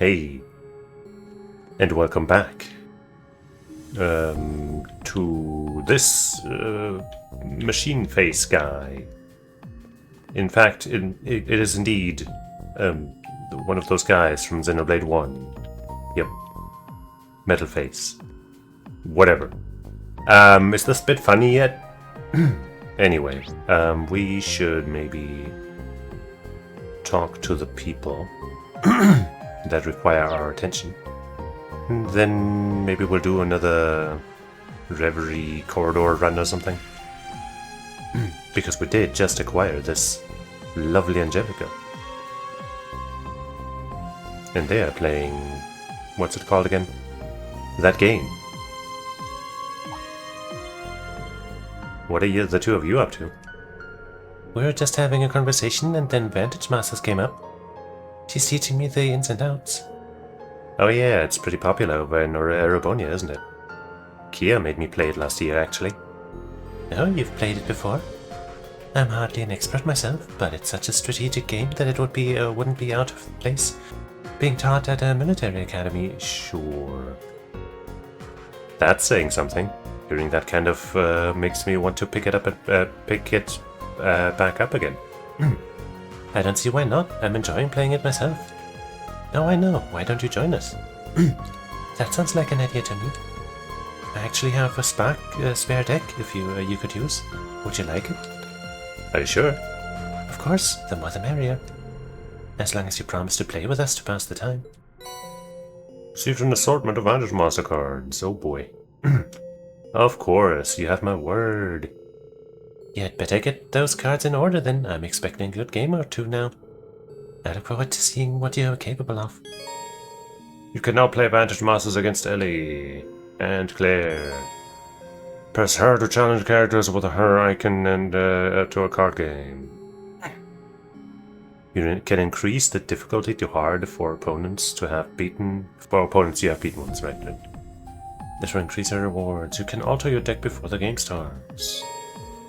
Hey, and welcome back to this machine face guy. In fact, it is indeed one of those guys from Xenoblade 1. Yep. Metal face. Whatever. Is this bit funny yet? Anyway, we should maybe talk to the people that require our attention. And then maybe we'll do another Reverie corridor run or something. Because we did just acquire this lovely Angelica. And they are playing... what's it called again? That game. What are the two of you up to? We were just having a conversation and then Vantage Masters came up. She's teaching me the ins and outs. Oh yeah, it's pretty popular over in Erebonia, isn't it? Kia made me play it last year, actually. Oh, you've played it before? I'm hardly an expert myself, but it's such a strategic game that it wouldn't be out of place being taught at a military academy. Sure. That's saying something. Hearing that kind of makes me want to pick it back up again. I don't see why not. I'm enjoying playing it myself. Oh, I know. Why don't you join us? That sounds like an idea to me. I actually have a spare deck if you could use. Would you like it? Are you sure? Of course. The more the merrier. As long as you promise to play with us to pass the time. Received an assortment of Vantage Master cards. Oh boy. Of course. You have my word. You'd better get those cards in order then. I'm expecting a good game or two now. I look forward to seeing what you're capable of. You can now play Vantage Masters against Ellie and Claire. Press her to challenge characters with her icon and to a card game. You can increase the difficulty to hard for opponents you have beaten once, right? This will increase your rewards. You can alter your deck before the game starts.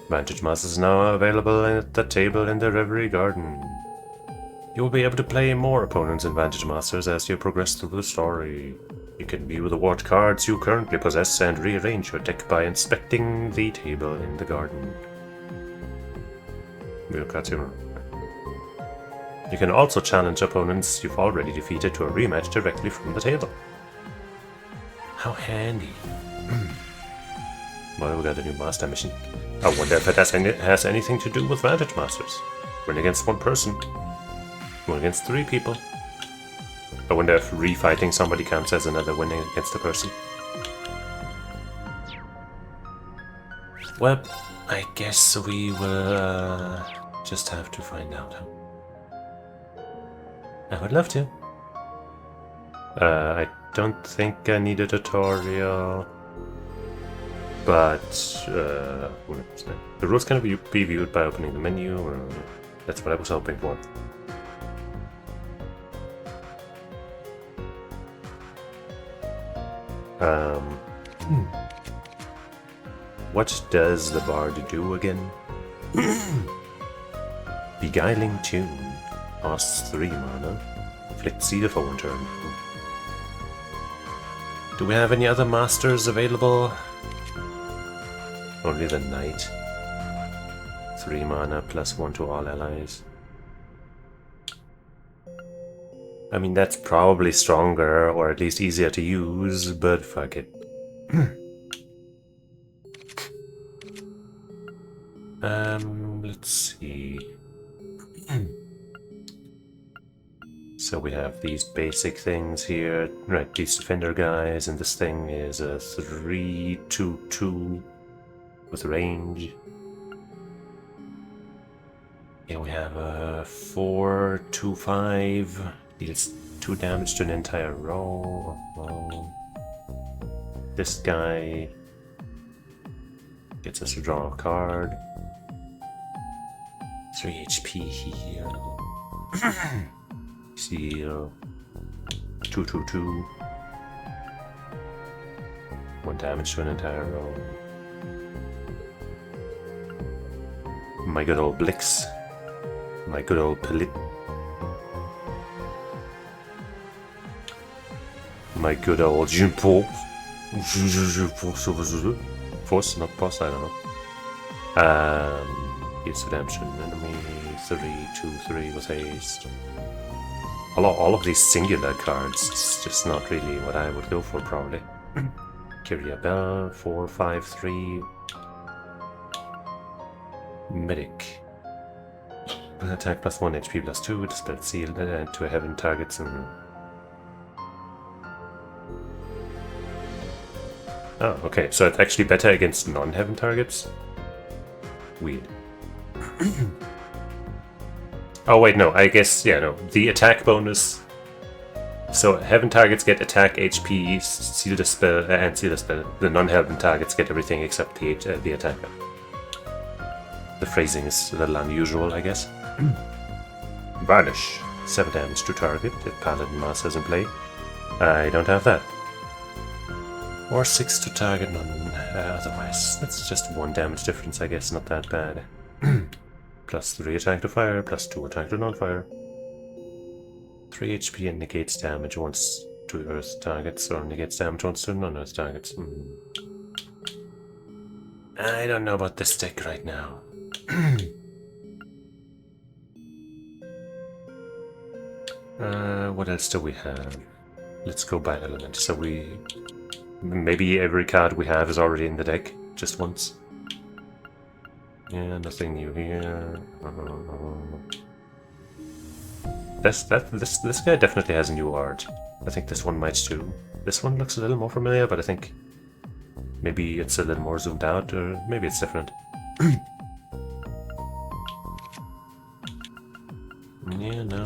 Vantage Masters is now available at the table in the Reverie Garden. You will be able to play more opponents in Vantage Masters as you progress through the story. You can view the what cards you currently possess and rearrange your deck by inspecting the table in the garden. You can also challenge opponents you've already defeated to a rematch directly from the table. How handy. Well, we got a new master mission. I wonder if it has anything to do with Vantage Masters. Win against one person. Win against 3 people. I wonder if refighting somebody counts as another winning against a person. Well, I guess we will just have to find out. I would love to. I don't think I need a tutorial. But, the rules can be viewed by opening the menu, or that's what I was hoping for. What does the bard do again? Beguiling Tune. Costs 3 mana. Inflict Cedar for 1 turn. Do we have any other masters available? Only the Knight. 3 mana plus 1 to all allies. I mean, that's probably stronger, or at least easier to use, but fuck it. Let's see. So we have these basic things here. Right, these defender guys, and this thing is a 3/2/2 with range. Yeah, we have a 4/2/5. Deals 2 damage to an entire row. This guy gets us to draw a card. 3 HP here. Seal. 2/2/2. 1 damage to an entire row. My good old Blix. My good old Palit. My good old Jinpo. Force, not boss, I don't know. It's redemption. Enemy 3, 2, 3 with haste. All of these singular cards, it's just not really what I would go for, probably. Kyria Bell, 4, 5, 3. Medic. Attack plus 1, HP plus 2, dispel seal to a heaven targets and. Oh, okay, so it's actually better against non-heaven targets? Weird. Oh wait, no, I guess, yeah, no, the attack bonus. So heaven targets get attack, HP, seal dispel, and seal dispel. The non-heaven targets get everything except the attacker. The phrasing is a little unusual, I guess. Varnish. 7 damage to target if Paladin Mass is in play. I don't have that. Or 6 to target otherwise. That's just 1 damage difference, I guess, not that bad. Plus 3 attack to fire, plus 2 attack to non-fire. 3 HP and negates damage once to earth targets, or negates damage once to non-earth targets. I don't know about this deck right now. What else do we have? Let's go by element. So maybe every card we have is already in the deck, just once. Yeah, nothing new here. This guy definitely has new art. I think this one might too. This one looks a little more familiar, but I think maybe it's a little more zoomed out, or maybe it's different. Yeah, no.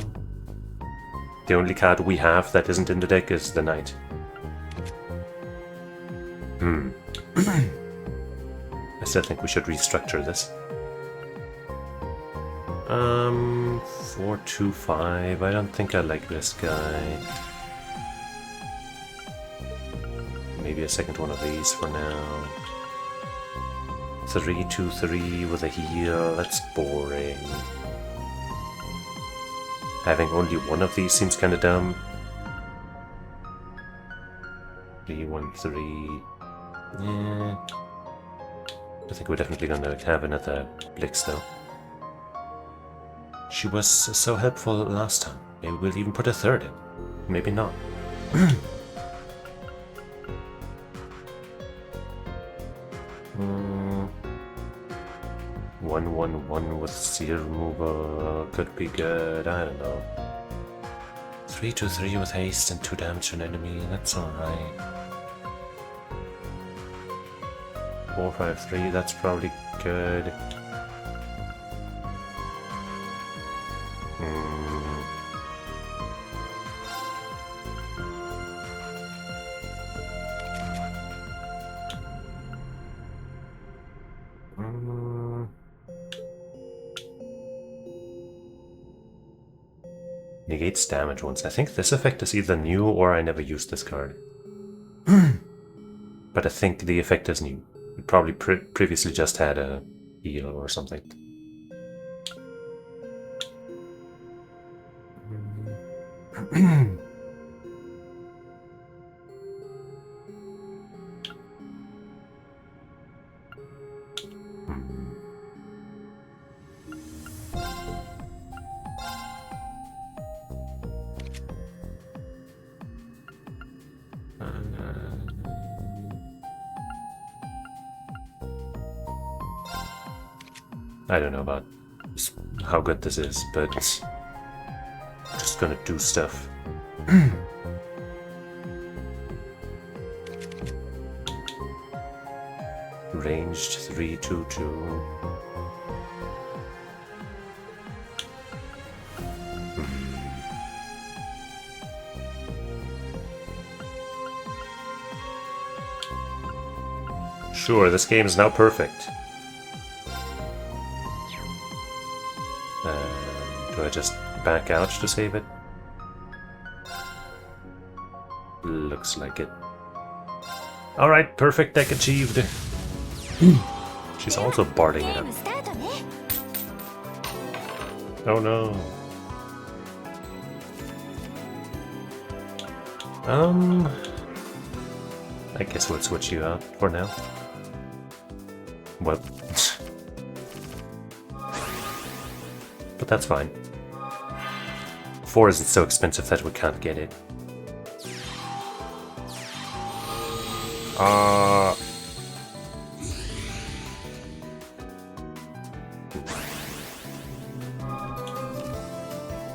The only card we have that isn't in the deck is the Knight. I still think we should restructure this. 4, 2, 5. I don't think I like this guy. Maybe a second one of these for now. 3, 2, 3 with a heal. That's boring. Having only one of these seems kind of dumb. 3, 1, 3. Yeah. I think we're definitely gonna have another Blix though. She was so helpful last time. Maybe we'll even put a third in. Maybe not. 1/1/1 with seal removal could be good. I don't know. 3/2/3 with haste and 2 damage to an enemy. That's alright. 4/5/3. That's probably good. Negates damage once. I think this effect is either new or I never used this card. But I think the effect is new. It probably previously just had a heal or something. I don't know about how good this is, but I'm just gonna do stuff. Ranged 3/2/2. Sure, this game is now perfect. Do I just back out to save it? Looks like it. Alright, perfect deck achieved. She's also barding it up. Oh no. I guess we'll switch you out for now. Well, but that's fine. 4 isn't so expensive that we can't get it.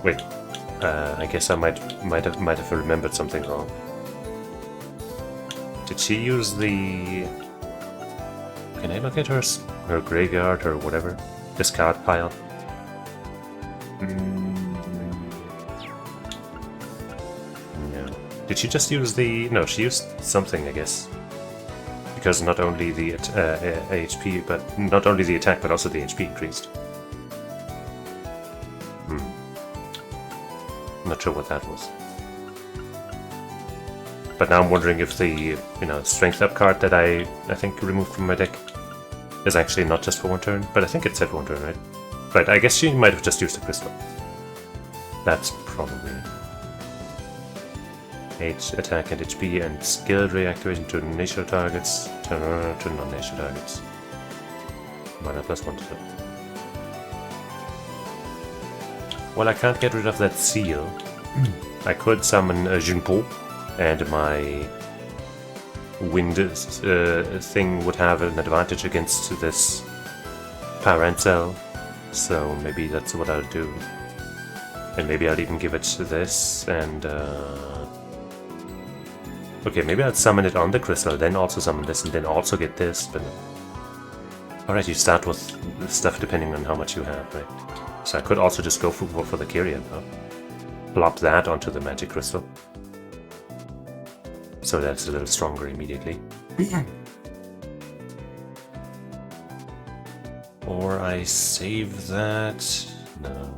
Wait, I guess I might have remembered something wrong. Did she use the... Can I look at her graveyard or whatever? Discard pile? No. Did she just use the... No, she used something, I guess. Because not only the HP, but not only the attack, but also the HP increased. Not sure what that was. But now I'm wondering if the, strength up card that I think removed from my deck is actually not just for one turn, but I think it said for one turn, right? But I guess she might have just used the crystal. That's probably it. H attack and HP and skill reactivation to natural targets, to non-natural targets. Mana plus 1 to them. Well, I can't get rid of that seal. I could summon a Junpo, and my wind thing would have an advantage against this Parancel, so maybe that's what I'll do. And maybe I'll even give it this, and okay, maybe I'll summon it on the crystal, then also summon this, and then also get this, but... Alright, you start with stuff depending on how much you have, right? So I could also just go for the Kyrian, huh? Plop that onto the magic crystal. So that's a little stronger immediately. Or I save that... No.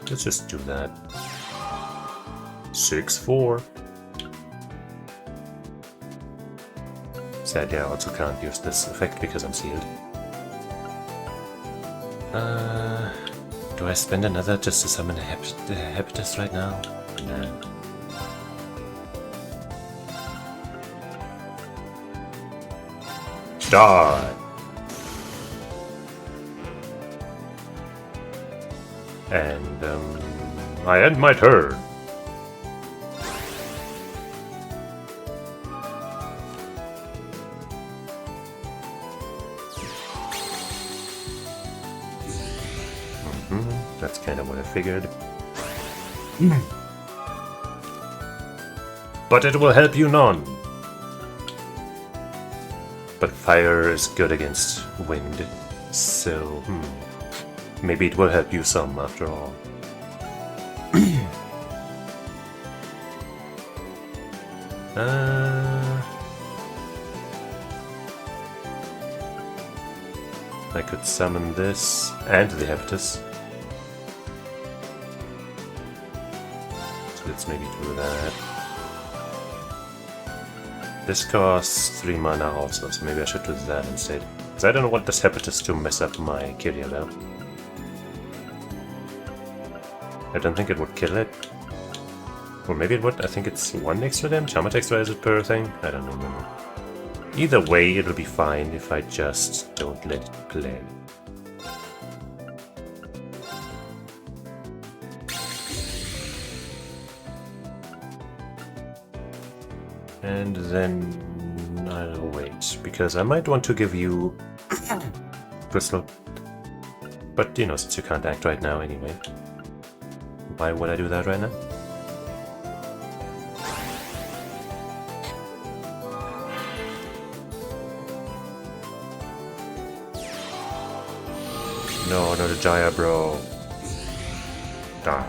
Let's just do that. 6-4. Sadly, I also can't use this effect because I'm sealed. Do I spend another just to summon a Hepatus right now? Nah. Die! And, I end my turn. That's kind of what I figured. But it will help you none. But fire is good against wind, so maybe it will help you some after all. I could summon this and the Hepatus. Let's maybe do that. This costs 3 mana also, so maybe I should do that instead. Because I don't want this Hepatus to mess up my Kyria now. I don't think it would kill it. Or maybe it would. I think it's 1 extra damage. How much extra is it per thing? I don't remember. Either way, it'll be fine if I just don't let it play. And then I'll wait, because I might want to give you Crystal. But, since you can't act right now anyway. Why would I do that right now? No, not a Jaya, bro. Ah.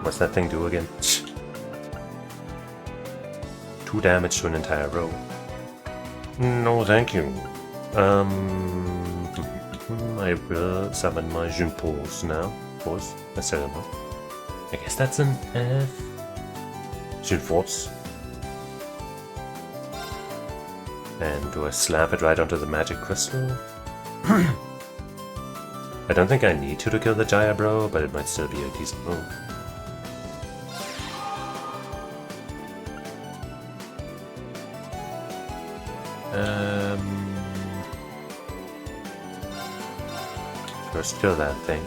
What's that thing do again? 2 damage to an entire row. No, thank you. I will summon my Junpos now. Pause. I said them up. I guess that's an F. Junforce. And do I slap it right onto the magic crystal? I don't think I need to kill the Jaya, bro, but it might still be a decent move. First kill that thing.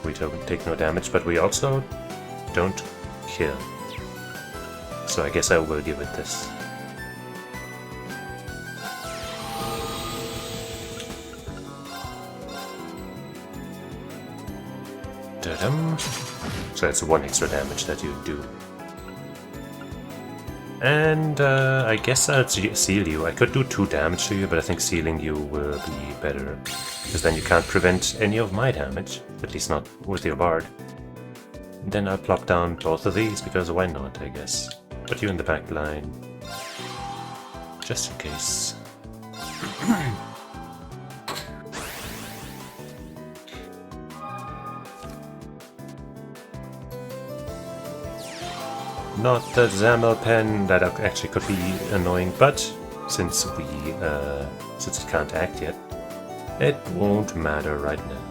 We don't take no damage, but we also don't kill. So I guess I will give it this. Da-dum. So that's 1 extra damage that you do. And I guess I'll seal you. I could do 2 damage to you, but I think sealing you will be better. Because then you can't prevent any of my damage. At least not with your bard. And then I'll plop down both of these, because why not, I guess. Put you in the back line. Just in case. Not the XAML pen, that actually could be annoying, but since it can't act yet, it won't matter right now.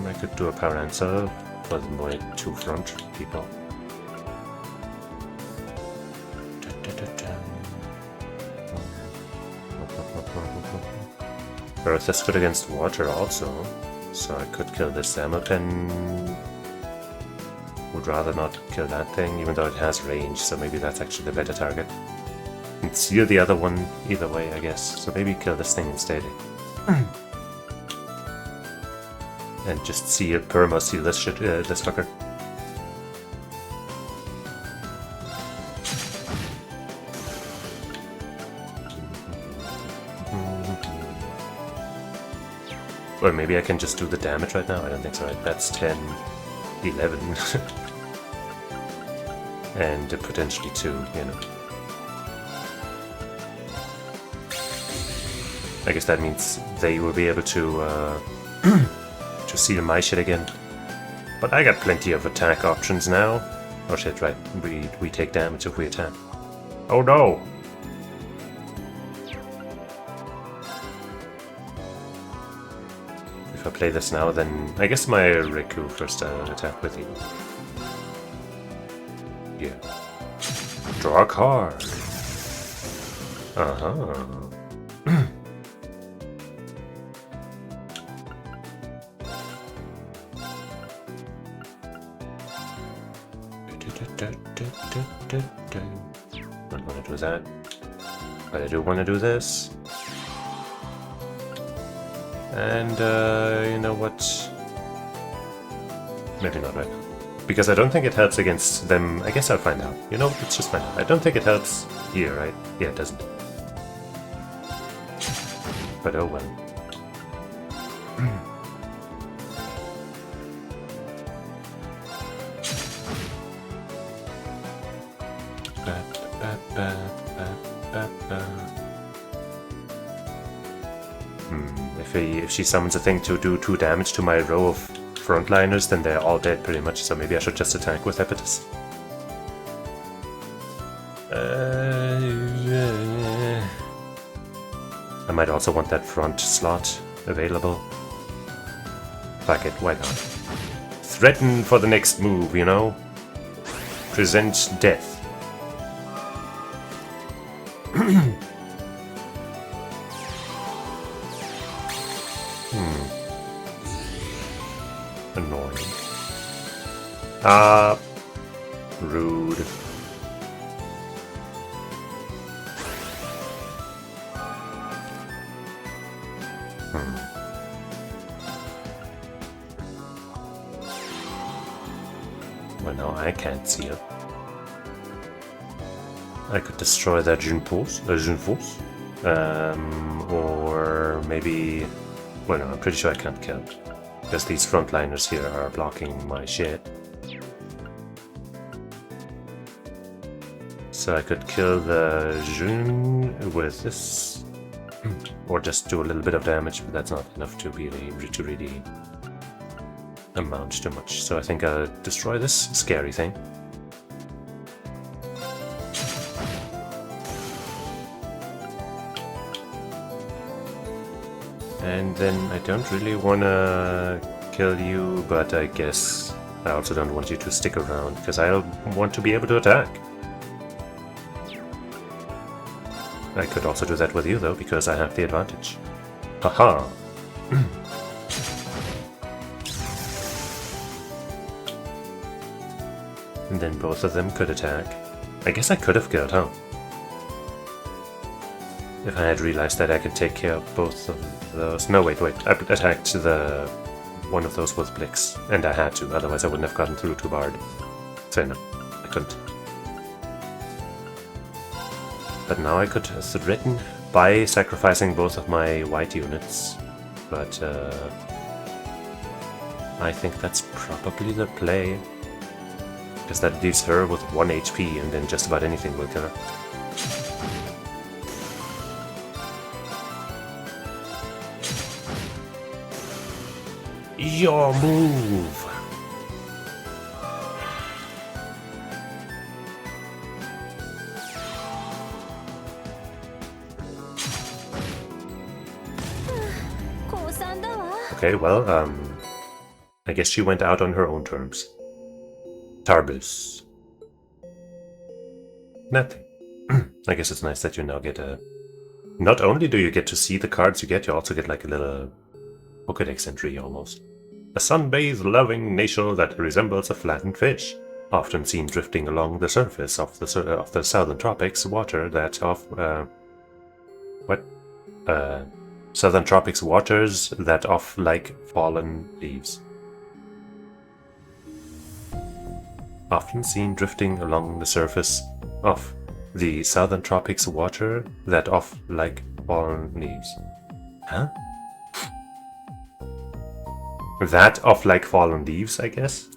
I could do a power answer for the 2 front people. Earth is good against water also, so I could kill this XAML pen. Would rather not kill that thing, even though it has range, so maybe that's actually the better target. And seal the other one either way, I guess. So maybe kill this thing instead. And just seal, perma-seal this shit, this fucker. Or maybe I can just do the damage right now? I don't think so, right? That's 10, 11. And potentially 2, you know. I guess that means they will be able to to seal my shit again. But I got plenty of attack options now. Oh shit, right. We take damage if we attack. Oh no! If I play this now, then I guess my Riku first attack with you. Yeah. Draw a card. Uh-huh. Not gonna do that. But I do want to do this. And, you know what? Maybe not right now. Because I don't think it helps against them. I guess I'll find out. You know, let's just find out. I don't think it helps here, right? Yeah, it doesn't. But oh well. If she summons a thing to do 2 damage to my row of frontliners, then they're all dead pretty much, so maybe I should just attack with Epitus. I might also want that front slot available. Fuck it, why not? Threaten for the next move, you know? Present death. Annoying. Rude. Well, now I can't see it. I could destroy that Junforce, or maybe... Well, no, I'm pretty sure I can't kill. Because these frontliners here are blocking my shit. So I could kill the Jun with this. Or just do a little bit of damage, but that's not enough to really amount to much. So I think I'll destroy this scary thing. And then I don't really want to kill you, but I guess I also don't want you to stick around, because I want to be able to attack. I could also do that with you, though, because I have the advantage. Haha! And then both of them could attack. I guess I could have killed, huh? If I had realized that I could take care of both of those... No, wait. I attacked the... one of those with Blix, and I had to, otherwise I wouldn't have gotten through to Bard. So no, I couldn't. But now I could threaten by sacrificing both of my white units. But I think that's probably the play. Because that leaves her with 1 HP, and then just about anything will kill her. Your move! Okay, well, I guess she went out on her own terms. Tarbus. Nothing. I guess it's nice that you now get a... Not only do you get to see the cards you get, you also get like a little Pokédex entry almost. A sun-bathed loving nature that resembles a flattened fish, often seen drifting along the surface of the southern tropics water that of... Southern tropics waters that off like fallen leaves. Often seen drifting along the surface of the southern tropics water that off like fallen leaves. Huh? That off like fallen leaves, I guess?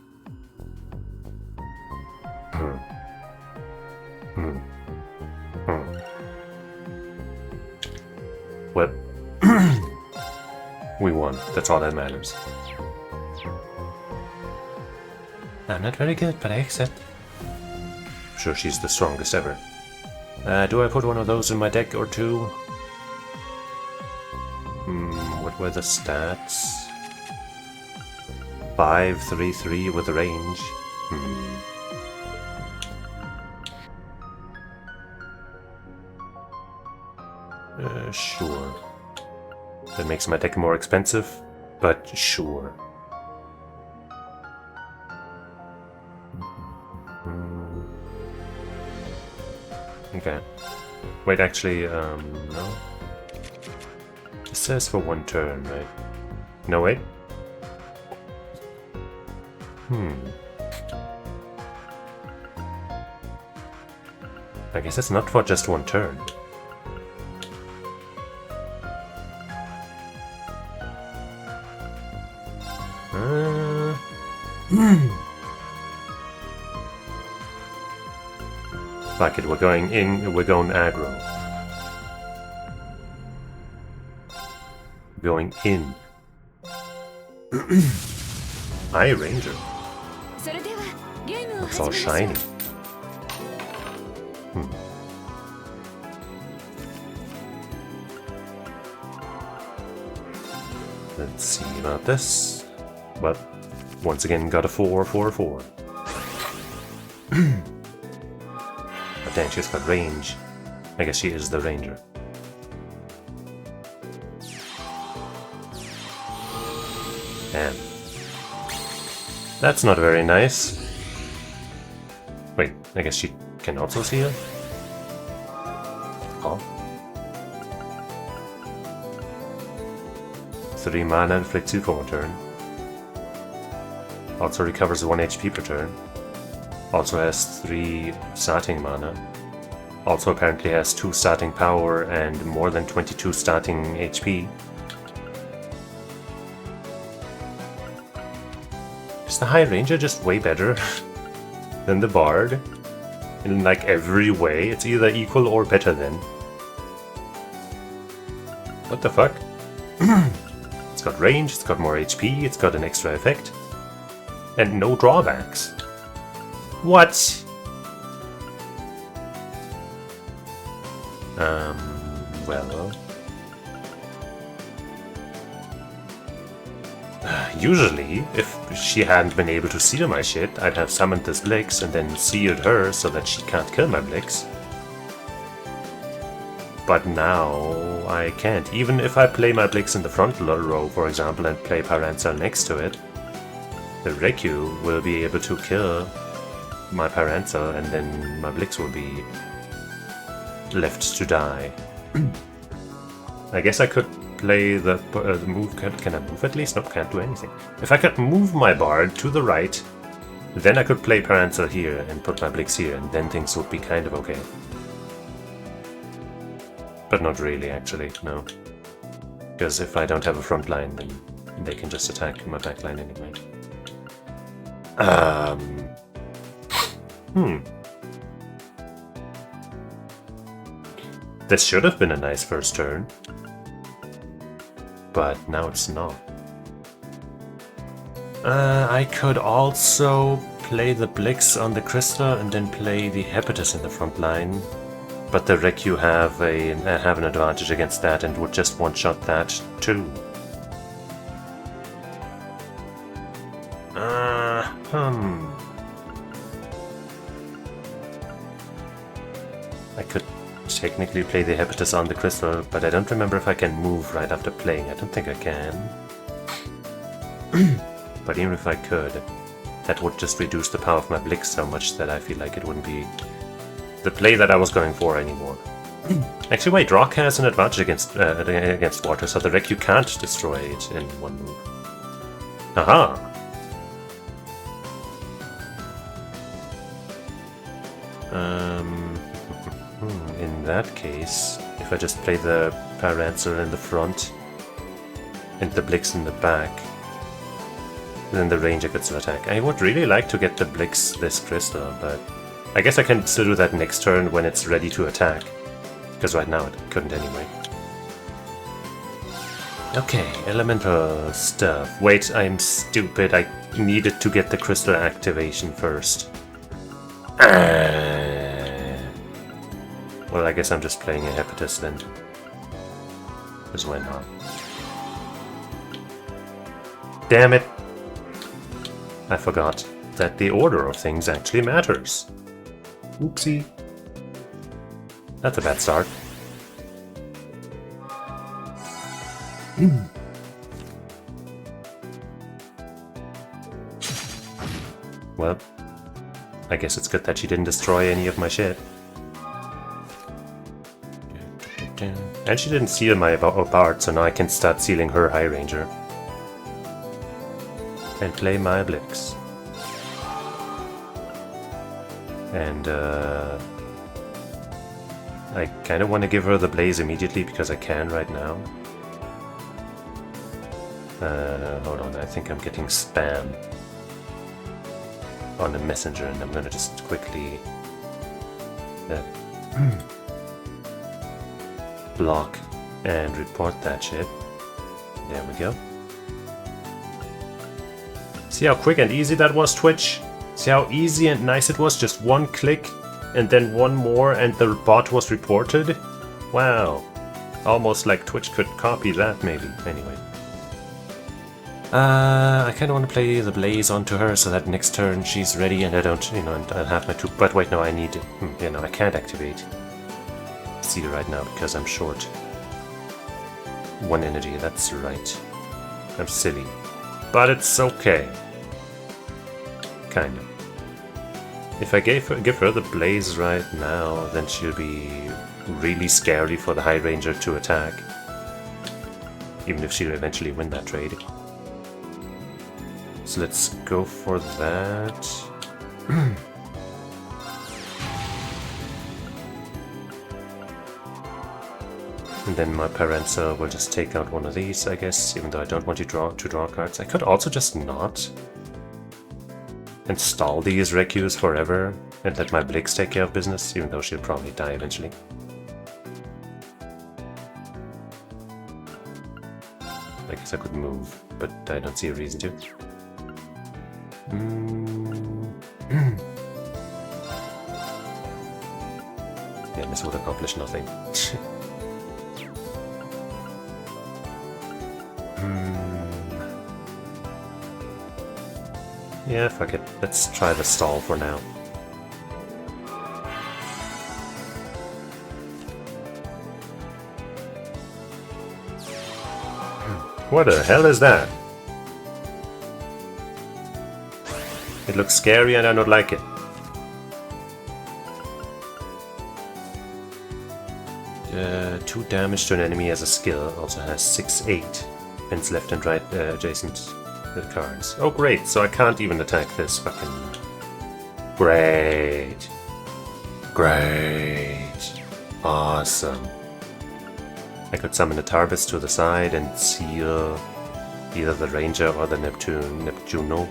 Well, we won. That's all that matters. I'm not very good, but I accept. I'm sure she's the strongest ever. Do I put one of those in my deck or two? What were the stats? 5-3-3 with range. Sure. That makes my deck more expensive, but sure. Okay. Wait, actually, no. It says for 1 turn, right? No, wait. I guess it's not for just 1 turn. Fuck it, we're going in, we're going aggro. Going in. Eye Ranger. Looks all shiny. Let's see about this. But once again, got a 4/4/4. But then she's got range. I guess she is the ranger. Damn. That's not very nice. Wait, I guess she can also see her? Oh. 3 mana, inflicts 2 for 1 turn. Also recovers 1 HP per turn. Also has 3 starting mana. Also apparently has 2 starting power and more than 22 starting HP. Is the High Ranger just way better than the Bard? In like every way, it's either equal or better than. What the fuck? It's got range, it's got more HP, it's got an extra effect. And no drawbacks. What? Well... Usually, if she hadn't been able to seal my shit, I'd have summoned this Blix and then sealed her so that she can't kill my Blix. But now I can't. Even if I play my Blix in the front row, for example, and play Parancer next to it, the Reku will be able to kill my Parancer and then my Blix will be left to die. I guess I could play the move. Can I move at least? Nope, can't do anything. If I could move my Bard to the right, then I could play Parancer here and put my Blix here, and then things would be kind of okay. But not really, actually, no. Because if I don't have a front line, then they can just attack my back line anyway. This should have been a nice first turn. But now it's not. I could also play the Blix on the Crystal and then play the Hepatus in the front line. But the Reku have an advantage against that and would just one-shot that too. I could technically play the Hepatus on the Crystal, but I don't remember if I can move right after playing. I don't think I can. But even if I could, that would just reduce the power of my Blix so much that I feel like it wouldn't be the play that I was going for anymore. Actually, wait, Rock has an advantage against water, so the Reku can't destroy it in one move. Aha! In that case, if I just play the Parancer in the front and the Blix in the back, then the Ranger gets to attack. I would really like to get the Blix this Crystal, but I guess I can still do that next turn when it's ready to attack. Because right now it couldn't anyway. Okay, elemental stuff. Wait, I'm stupid. I needed to get the crystal activation first. Well, I guess I'm just playing a Hepatus then. Because why not? Damn it! I forgot that the order of things actually matters. Oopsie. That's a bad start. Well, I guess it's good that she didn't destroy any of my shit. And she didn't seal my Bard, so now I can start sealing her High Ranger. And play my Blix. And I kind of want to give her the Blaze immediately because I can right now. Hold on, I think I'm getting spam on the messenger, and I'm gonna just quickly block and report that shit. There we go. See how quick and easy that was, Twitch? See how easy and nice it was? Just one click and then one more and the bot was reported? Wow. Almost like Twitch could copy that, maybe. Anyway. I kind of want to play the Blaze onto her so that next turn she's ready and I don't, and I'll have my two... But wait, no, I need... I can't activate Seal right now because I'm short one energy, that's right. I'm silly. But it's okay. Kind of. If I give her the Blaze right now, then she'll be really scary for the High Ranger to attack. Even if she'll eventually win that trade. So let's go for that. And then my Parancer will just take out one of these, I guess, even though I don't want to draw cards. I could also just not install these Rekus forever and let my Blix take care of business, even though she'll probably die eventually. I guess I could move, but I don't see a reason to. Yeah, this would accomplish nothing. Yeah, fuck it. Let's try the stall for now. What the hell is that? It looks scary and I don't like it. Two damage to an enemy as a skill, also has 6/8. Hence left and right adjacent cards. Oh great, so I can't even attack this fucking... Great. Great. Awesome. I could summon a Tarbis to the side and seal either the Ranger or the Neptuno.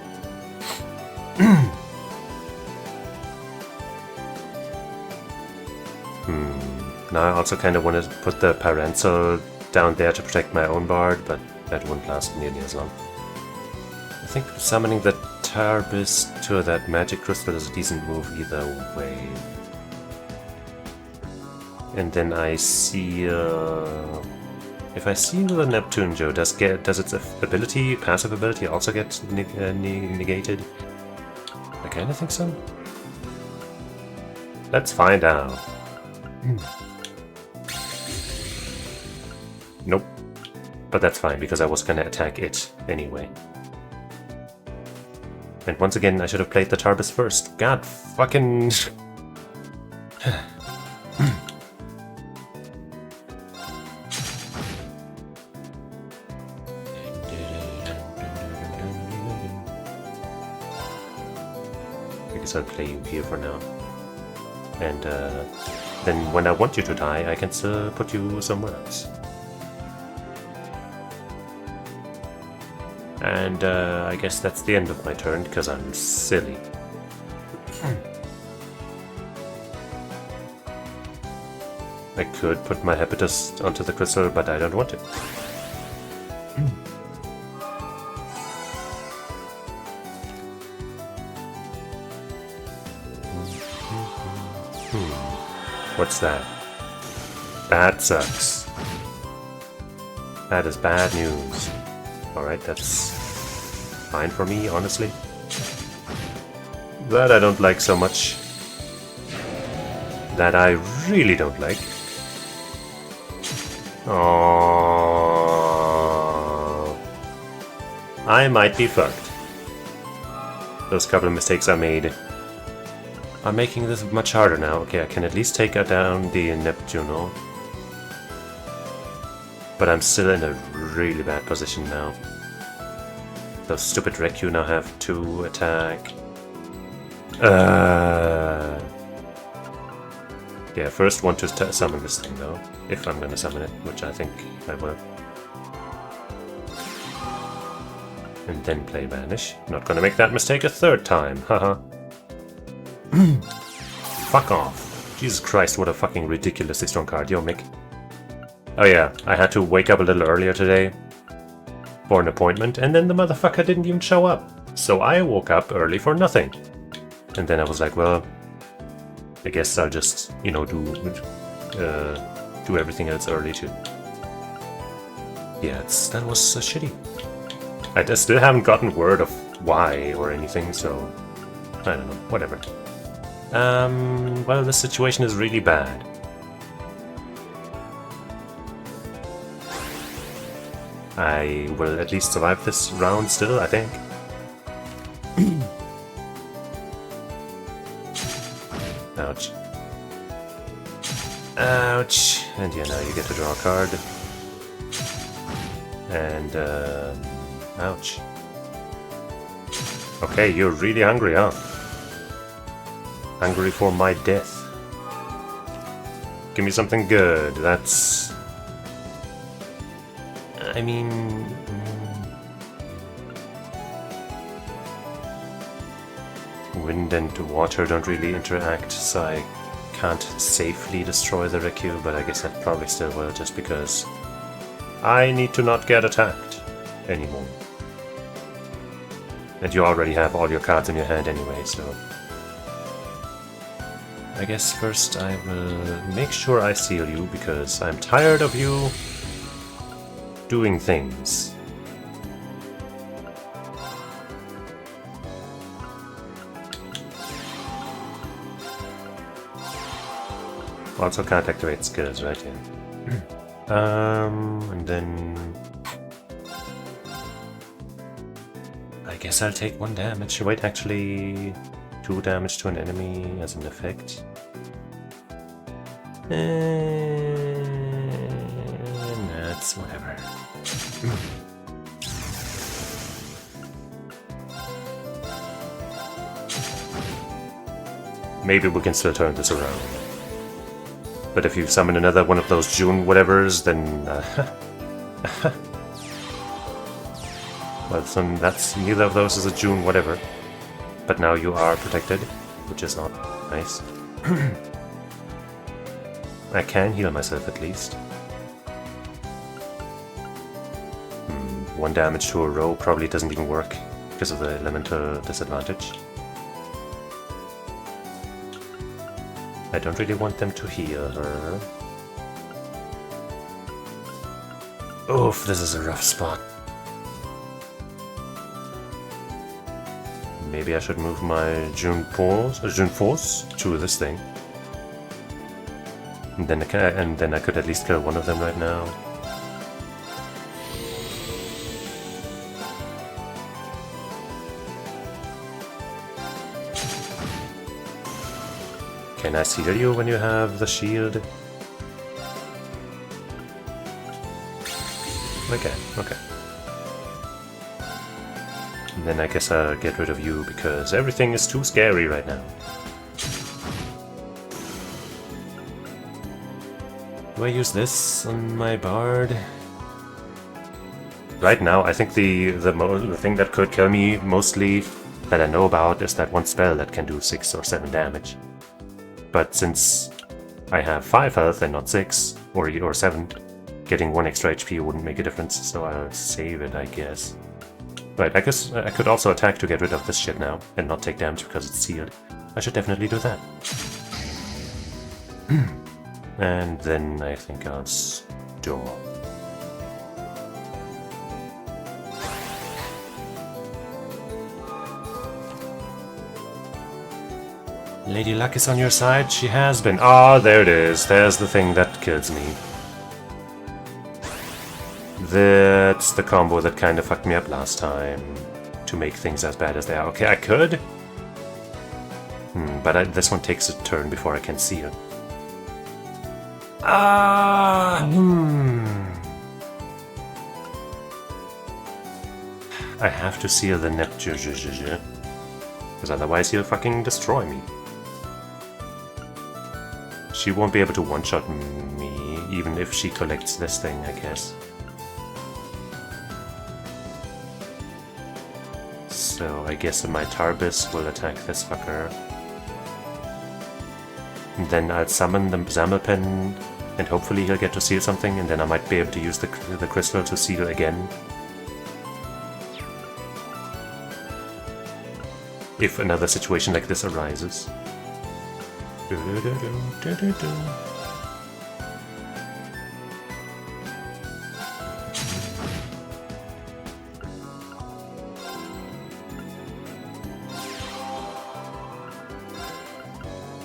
Now I also kind of want to put the Parental down there to protect my own Bard, but that wouldn't last nearly as long. I think summoning the Tarbis to that Magic Crystal is a decent move either way. And then I seal... If I seal the Neptunjo, does its ability, passive ability, also get negated? I kind of think so. Let's find out. Nope. But that's fine, because I was gonna attack it anyway. And once again, I should have played the Tarbis first. God fucking... I guess I'll play you here for now. And then when I want you to die, I can still put you somewhere else. And I guess that's the end of my turn, because I'm silly. I could put my Hepatus onto the crystal, but I don't want it. What's that? That sucks. That is bad news. Alright, that's fine for me, honestly. That I don't like so much. That I really don't like. Oh, I might be fucked. Those couple of mistakes I made are making this much harder now. Okay, I can at least take down the Neptuno. But I'm still in a really bad position now. Those stupid Reku now have 2 attack. Yeah, first want to summon this thing though. If I'm gonna summon it, which I think I will. And then play Vanish. Not gonna make that mistake a 3rd time, haha. Fuck off. Jesus Christ, what a fucking ridiculously strong card. Yo, Mick. Oh yeah, I had to wake up a little earlier today for an appointment, and then the motherfucker didn't even show up. So I woke up early for nothing. And then I was like, well, I guess I'll just, you know, do everything else early too. Yeah, that was shitty. I still haven't gotten word of why or anything, so I don't know, whatever. Well, this situation is really bad. I will at least survive this round still, I think. Ouch. Ouch. And yeah, now you get to draw a card. And, ouch. Okay, you're really hungry, huh? Hungry for my death. Give me something good. That's... I mean... Wind and water don't really interact, so I can't safely destroy the Reku, but I guess I probably still will, just because I need to not get attacked anymore. And you already have all your cards in your hand anyway, so... I guess first I will make sure I seal you, because I'm tired of you doing things. Also can't activate skills, right? Yeah. And then I guess I'll take 1 damage. Wait, actually 2 damage to an enemy as an effect. And that's whatever. Maybe we can still turn this around. But if you summon another one of those June whatevers, then well, that's neither of those is a June whatever. But now you are protected, which is not nice. I can heal myself at least. 1 damage to a row probably doesn't even work because of the elemental disadvantage. I don't really want them to heal her. Oof, this is a rough spot. Maybe I should move my June Force to this thing. And then I could at least kill one of them right now. Can I seal you when you have the shield? Okay, okay. And then I guess I'll get rid of you because everything is too scary right now. Do I use this on my bard? Right now, I think the thing that could kill me mostly that I know about is that one spell that can do 6 or 7 damage. But since I have 5 health and not 6 or 7, getting 1 extra HP wouldn't make a difference, so I'll save it, I guess. Right, I guess I could also attack to get rid of this shit now and not take damage because it's sealed. I should definitely do that. And then I think I'll store. Lady Luck is on your side? She has been. Ah, there it is. There's the thing that kills me. That's the combo that kind of fucked me up last time. To make things as bad as they are. Okay, I could. But this one takes a turn before I can seal. I have to seal the Neptune. Because otherwise he'll fucking destroy me. She won't be able to one-shot me, even if she collects this thing, I guess. So I guess my Tarbis will attack this fucker. And then I'll summon the Zammelpen, and hopefully he'll get to seal something, and then I might be able to use the crystal to seal again. If another situation like this arises.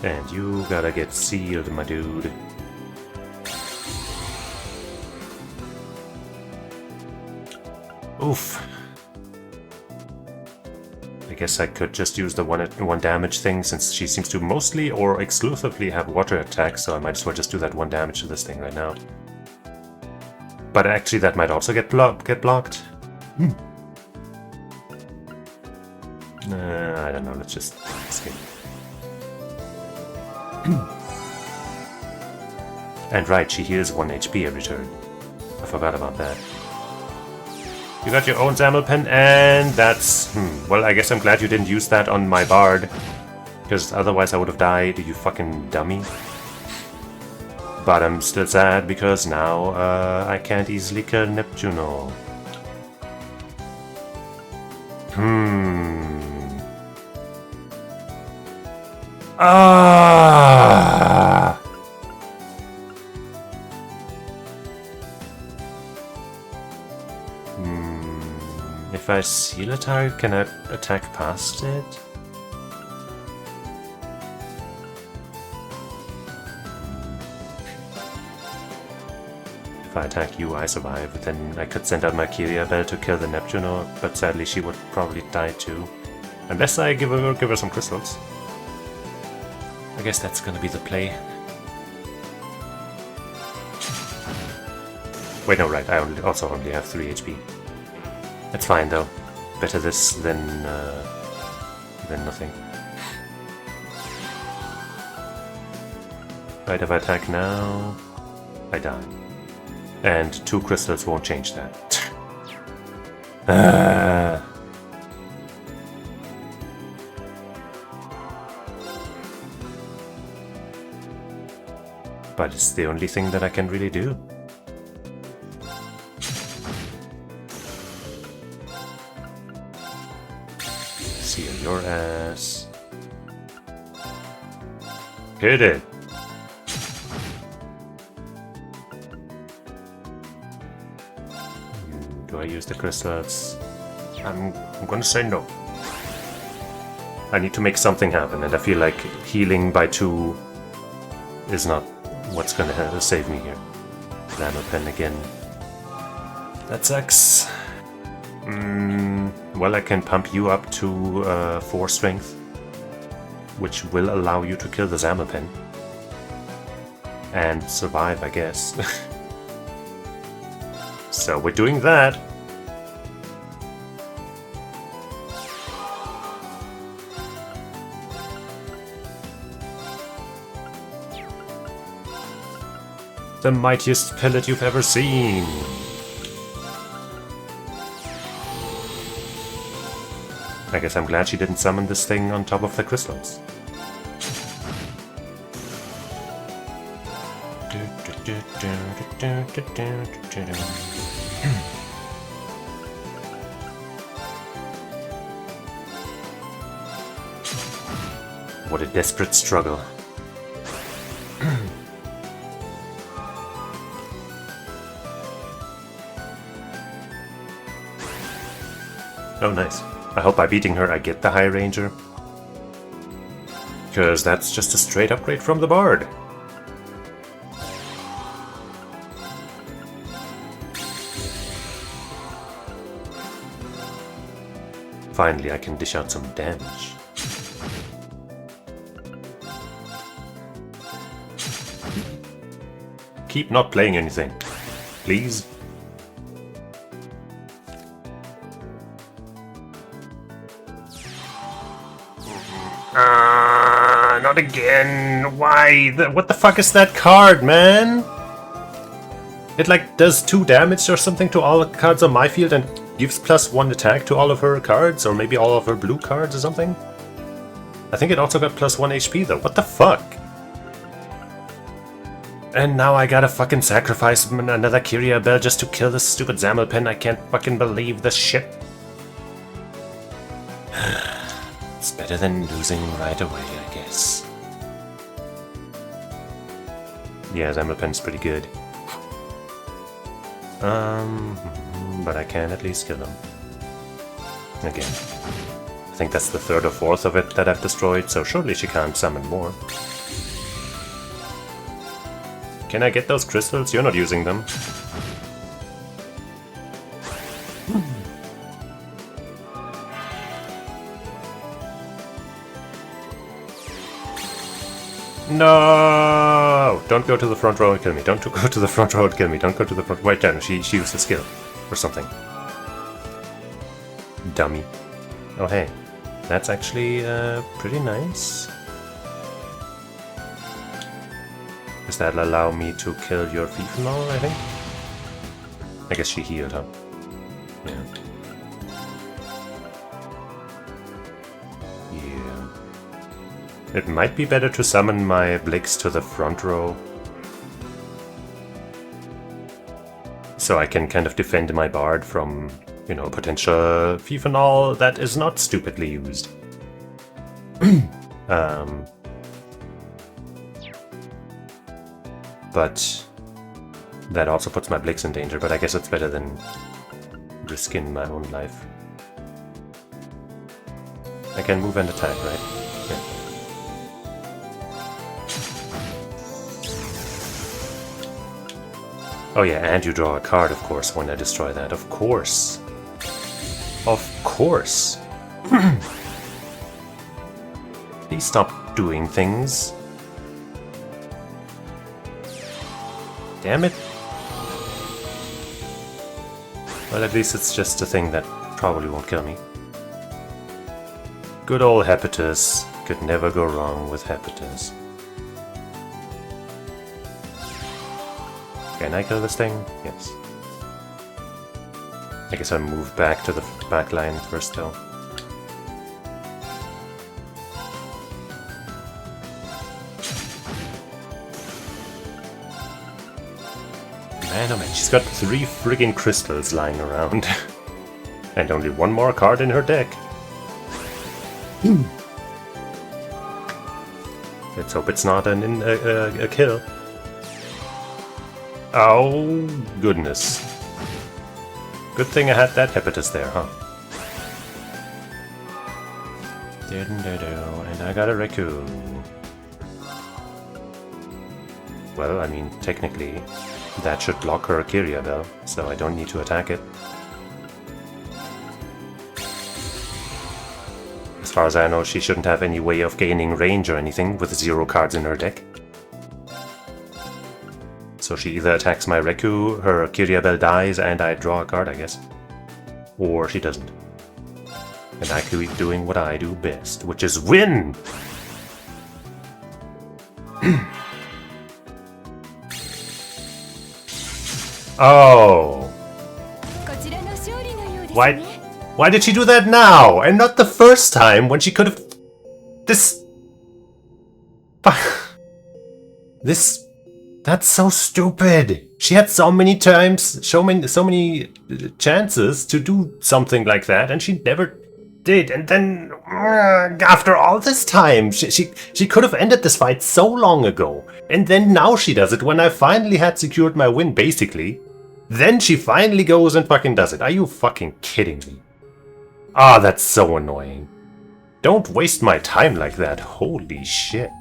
And you gotta get sealed, my dude. Oof. I guess I could just use the one damage thing since she seems to mostly or exclusively have water attacks, so I might as well just do that 1 damage to this thing right now. But actually that might also get blocked. I don't know, let's just skip. And right, she heals 1 HP every turn. I forgot about that. You got your own Zammelpen, and that's... well, I guess I'm glad you didn't use that on my bard. Because otherwise I would have died, you fucking dummy. But I'm still sad, because now I can't easily kill Neptuno. If I seal a target, can I attack past it? If I attack you, I survive. Then I could send out my Kyria Bell to kill the Neptuno, but sadly she would probably die too. Unless I give her some crystals. I guess that's gonna be the play. Wait, no, right, I also only have 3 HP. That's fine though. Better this than nothing. Right, if I attack now, I die. And 2 crystals won't change that. But it's the only thing that I can really do. Seal your ass. Hit it! Do I use the crystals? I'm gonna say no. I need to make something happen, and I feel like healing by 2 is not what's gonna save me here. Pen again. That sucks. Well, I can pump you up to 4 strength, which will allow you to kill the Zamapen. And survive, I guess. So we're doing that. The mightiest pellet you've ever seen. I guess I'm glad she didn't summon this thing on top of the crystals. What a desperate struggle. Oh, nice. I hope by beating her I get the High Ranger. Because that's just a straight upgrade from the Bard. Finally, I can dish out some damage. Keep not playing anything, please. Not again. Why? What the fuck is that card, man? It like does 2 damage or something to all the cards on my field and gives +1 attack to all of her cards, or maybe all of her blue cards or something. I think it also got +1 HP though. What the fuck? And now I gotta fucking sacrifice another Kyria Bell just to kill this stupid Zamelpen. I can't fucking believe this shit. It's better than losing right away, I guess. Yeah, Zamelpen's pretty good. But I can at least kill him. Again. I think that's the 3rd or 4th of it that I've destroyed, so surely she can't summon more. Can I get those crystals? You're not using them. No! Don't go to the front row and kill me. Don't go to the front row and kill me. Don't go to the front. Wait, no, she used a skill or something. Dummy. Oh hey, that's actually pretty nice. Does that allow me to kill your Fifenol, I think? I guess she healed, huh? Yeah. Yeah. It might be better to summon my Blix to the front row. So I can kind of defend my Bard from, you know, potential Fifenol that is not stupidly used. But that also puts my Blix in danger, but I guess it's better than risking my own life. I can move and attack, right? Yeah. Oh yeah, and you draw a card, of course, when I destroy that. Of course. Of course. Please stop doing things. Damn it. Well, at least it's just a thing that probably won't kill me. Good old Hepatus. Could never go wrong with Hepatus. Can I kill this thing? Yes. I guess I'll move back to the back line first though. Man, oh man, she's got 3 friggin' crystals lying around. And only 1 more card in her deck. Let's hope it's not a kill. Oh, goodness. Good thing I had that Hepatus there, huh? And I got a raccoon. Well, I mean, technically, that should block her Kyria Bell, so I don't need to attack it. As far as I know, she shouldn't have any way of gaining range or anything with 0 cards in her deck. So she either attacks my Reku, her Kyria Bell dies, and I draw a card, I guess. Or she doesn't. And I keep doing what I do best, which is win! Oh! Why did she do that now? And not the first time when she could have... That's so stupid. She had so many times, so many chances to do something like that, and she never did. And then, after all this time, she could have ended this fight so long ago. And then now she does it when I finally had secured my win, basically. Then she finally goes and fucking does it. Are you fucking kidding me? Ah, that's so annoying. Don't waste my time like that. Holy shit.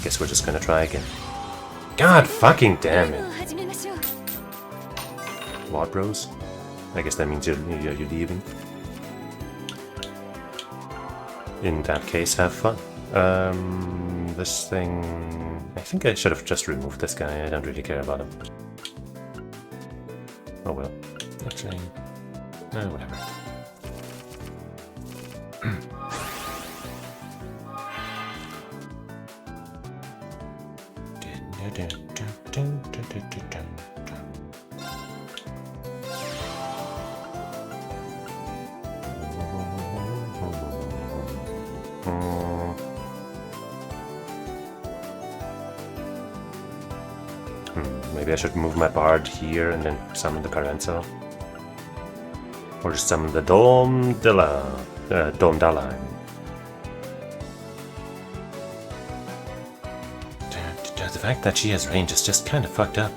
Guess we're just gonna try again. God fucking damn it. What, bros? I guess that means you're leaving. In that case, have fun. This thing... I think I should have just removed this guy. I don't really care about him. Oh well. Actually... whatever. Maybe I should move my Bard here and then summon the Parenzo. Or just summon the Dome Daline. The fact that she has range is just kind of fucked up.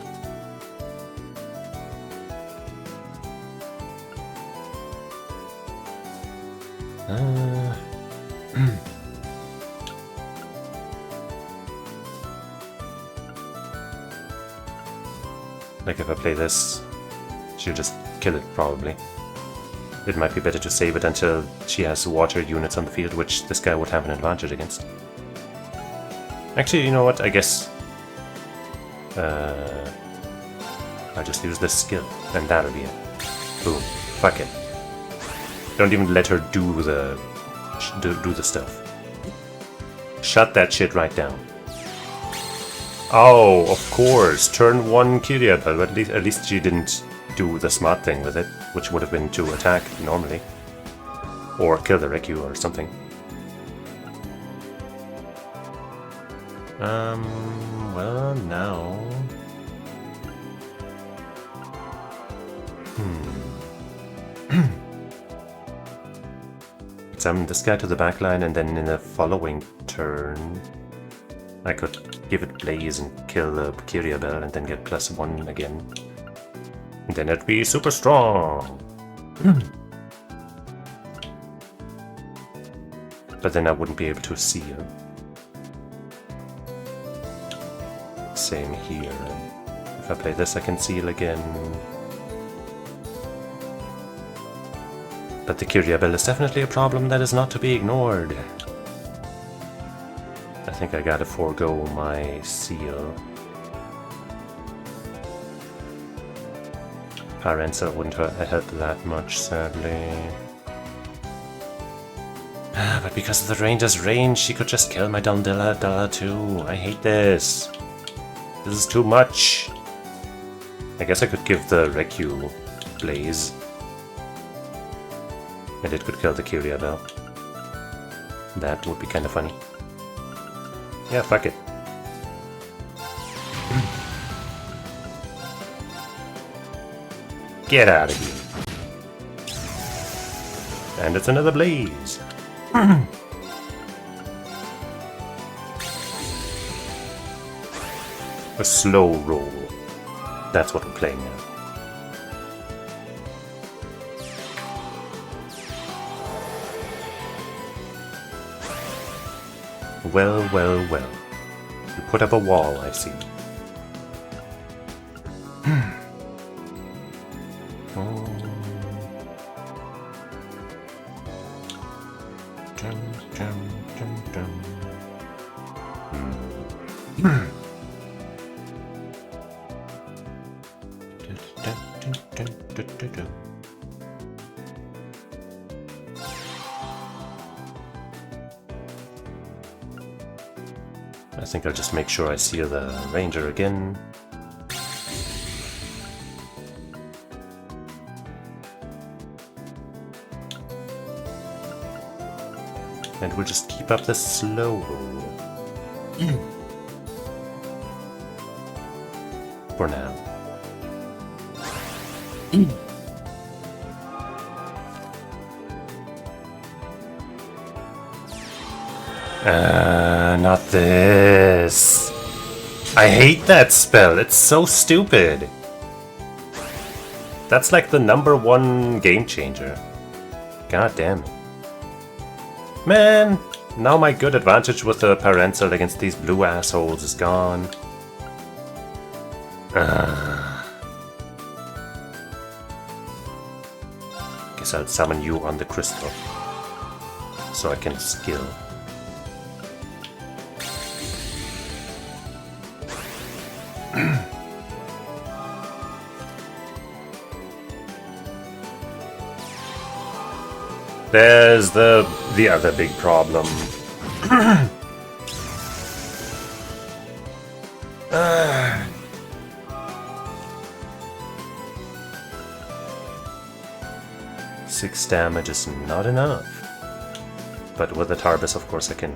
Like if I play this, she'll just kill it probably. It might be better to save it until she has water units on the field, which this guy would have an advantage against. Actually, you know what? I guess I'll just use this skill, and that'll be it. Boom. Fuck it. Don't even let her do the stuff. Shut that shit right down. Oh, of course. Turn 1 Kyria Bell, but at least she didn't do the smart thing with it, which would have been to attack normally. Or kill the Reku or something. Well, now... Summon this guy to the backline, and then in the following turn... I could give it Blaze and kill the Kyria Bell and then get +1 again. And then it'd be super strong! But then I wouldn't be able to seal. Same here. If I play this, I can seal again. But the Kyria Bell is definitely a problem that is not to be ignored. I think I gotta forego my seal. Parenza wouldn't help that much, sadly. But because of the ranger's range, she could just kill my Dundilla too. I hate this. This is too much. I guess I could give the Reku Blaze. And it could kill the Kyria Bell. That would be kind of funny. Yeah, fuck it. Get out of here. And it's another Blaze. A slow roll. That's what we're playing now. Well, well, well. You put up a wall, I see. I think I'll just make sure I seal the ranger again. And we'll just keep up the slow roll. For now. Not this. I hate that spell. It's so stupid. That's like the #1 game changer. God damn it. Man, now my good advantage with the Parental against these blue assholes is gone. Guess I'll summon you on the crystal. So I can skill. There's the other big problem. Six damage is not enough. But with the Tarbis, of course, I can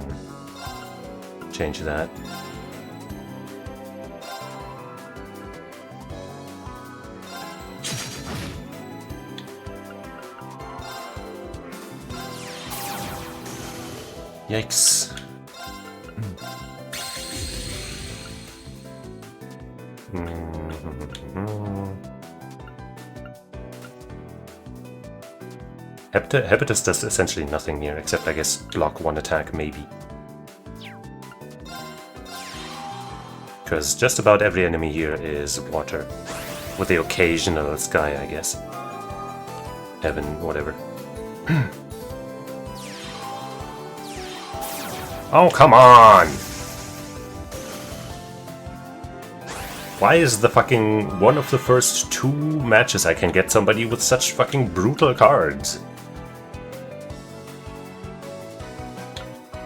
change that. Yikes. Hepatus does essentially nothing here, except I guess block one attack, maybe. Because just about every enemy here is water. With the occasional sky, I guess. Heaven, whatever. Oh, come on! Why is the fucking one of the first 2 matches I can get somebody with such fucking brutal cards?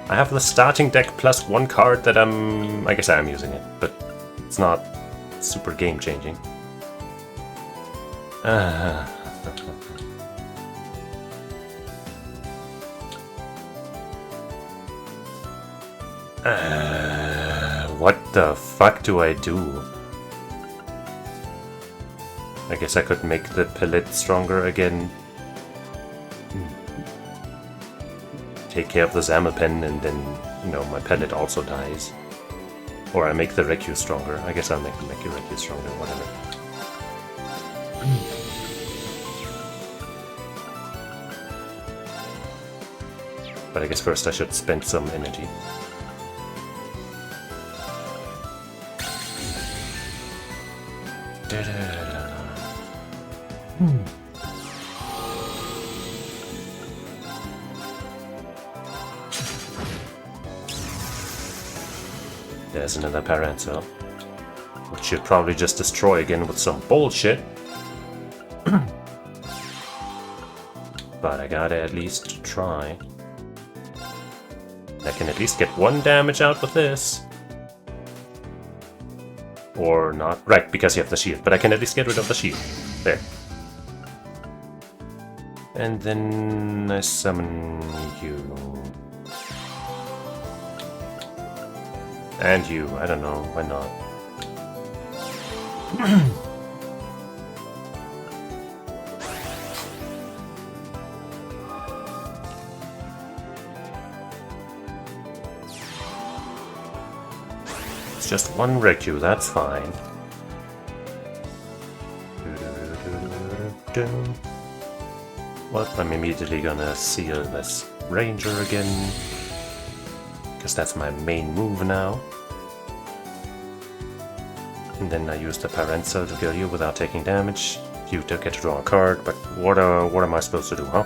I have the starting deck plus 1 card that I guess I am using it, but it's not super game changing. What the fuck do I do? I guess I could make the pellet stronger again. Take care of the Zamapen and then, you know, my pellet also dies. Or I make the Reku stronger. I guess I'll make the Reku stronger, whatever. But I guess first I should spend some energy. There's another Parental, which should probably just destroy again with some bullshit. But I gotta at least try. I can at least get 1 damage out with this. Or not. Right, because you have the shield. But I can at least get rid of the shield. There. And then I summon you. And you. I don't know. Why not? It's just 1 Reku, that's fine. Well, I'm immediately gonna seal this Ranger again, because that's my main move now. And then I use the Parental to kill you without taking damage. You do get to draw a card, but what am I supposed to do, huh?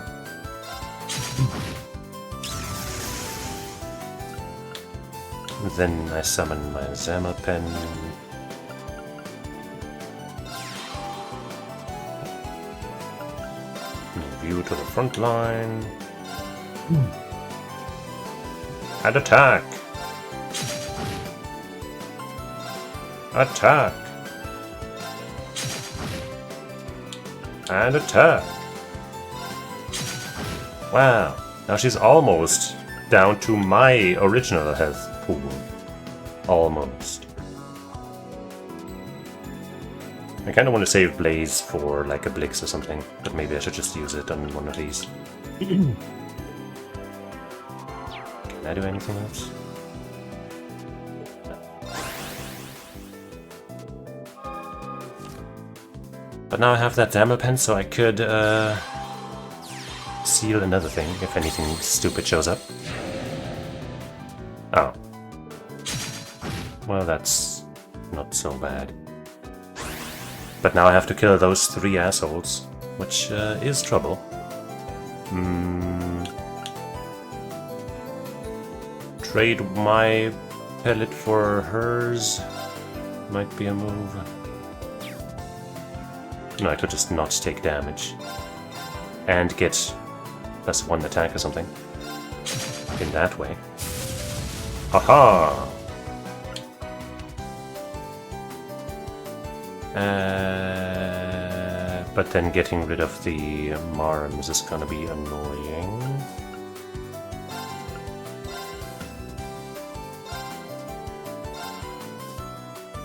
Then I summon my Zamapen. Move you to the front line. And attack! Attack! And attack! Wow, now she's almost down to my original health pool. Almost. I kinda want to save Blaze for like a Blix or something, but maybe I should just use it on one of these. Can I do anything else? But now I have that Zamapen, so I could seal another thing if anything stupid shows up. Oh. Well, that's not so bad. But now I have to kill those 3 assholes, which is trouble. Trade my pellet for hers might be a move. No, I could just not take damage. And get +1 attack or something. In that way. Haha! But then getting rid of the Marms is gonna be annoying.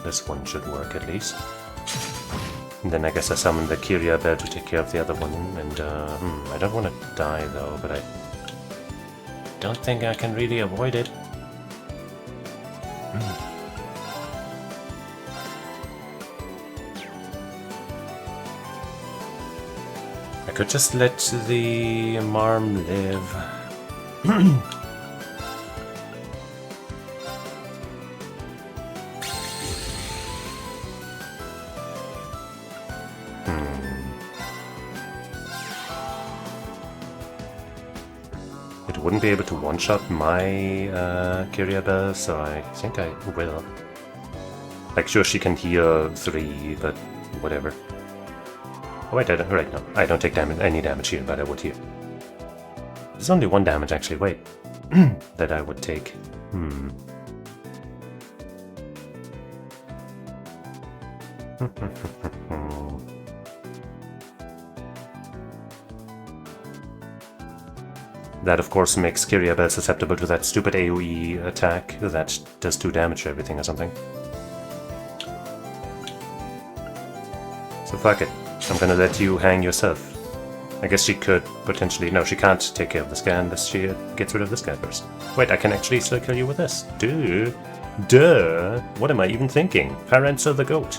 This one should work at least. And then I guess I summon the Kyria Bell to take care of the other one, and I don't want to die though, but I don't think I can really avoid it. I could just let the Marm live. It wouldn't be able to one-shot my Kyria Bell, so I think I will. Like, sure, she can heal 3, but whatever. Oh wait, right, no. I don't take any damage here, but I would here. There's only 1 damage, actually. Wait. That I would take. That, of course, makes Kyria Bell susceptible to that stupid AoE attack that does 2 damage to everything or something. So fuck it. I'm gonna let you hang yourself. I guess she could potentially... No, she can't take care of this guy unless she gets rid of this guy first. Wait, I can actually still kill you with this. Duh. Duh. What am I even thinking? Parental the goat.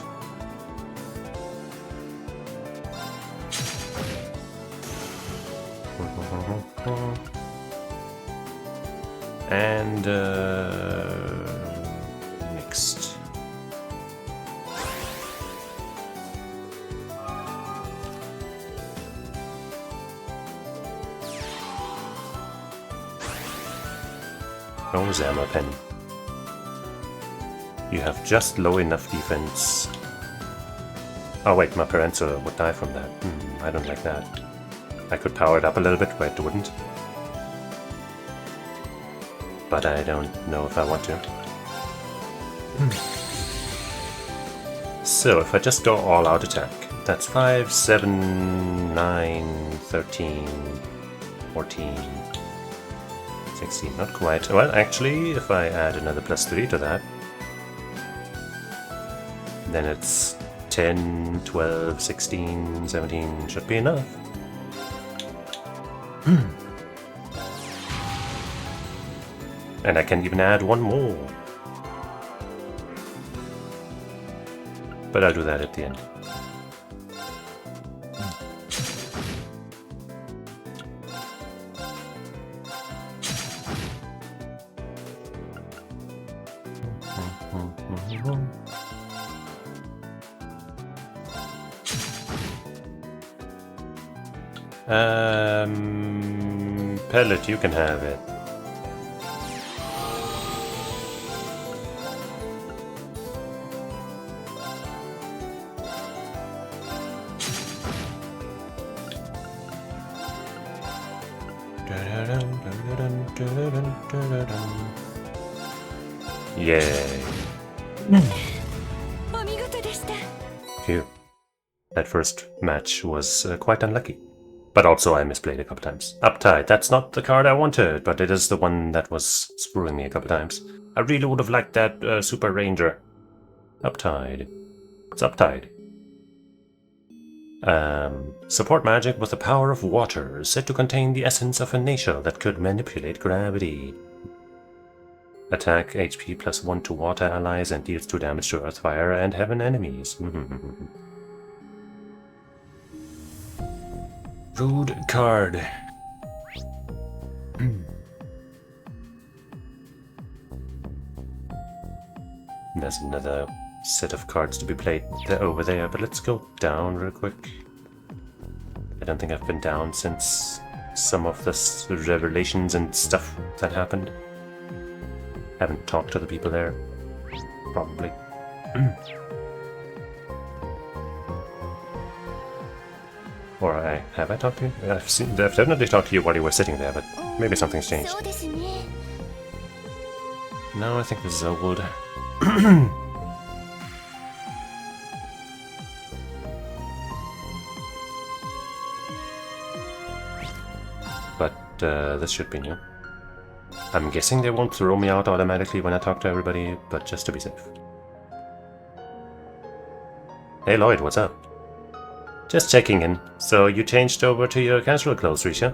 And next. Oh, Zama Pen. You have just low enough defense. Oh wait, my Parenza would die from that. I don't like that. I could power it up a little bit where it wouldn't. But I don't know if I want to. So if I just go all out attack, that's 5, 7, 9, 13, 14, 16, not quite. Well, actually, if I add another +3 to that, then it's 10, 12, 16, 17, should be enough. And I can even add one more. But I'll do that at the end. Pellet, you can have it. Yay. Phew. That first match was quite unlucky. But also I misplayed a couple times. Uptide, that's not the card I wanted, but it is the one that was screwing me a couple times. I really would have liked that Super Ranger. Uptide. It's Uptide. Support magic with the power of water, said to contain the essence of a nature that could manipulate gravity. Attack HP +1 to water allies and deals 2 damage to earth, fire, and heaven enemies. Rude card. There's another set of cards to be played over there, but let's go down real quick. I don't think I've been down since some of the revelations and stuff that happened. Haven't talked to the people there. Probably. Or have I talked to you? I've definitely talked to you while you were sitting there, but maybe something's changed. No, I think this is old. But this should be new. I'm guessing they won't throw me out automatically when I talk to everybody, but just to be safe. Hey Lloyd, what's up? Just checking in. So you changed over to your casual clothes, Risha?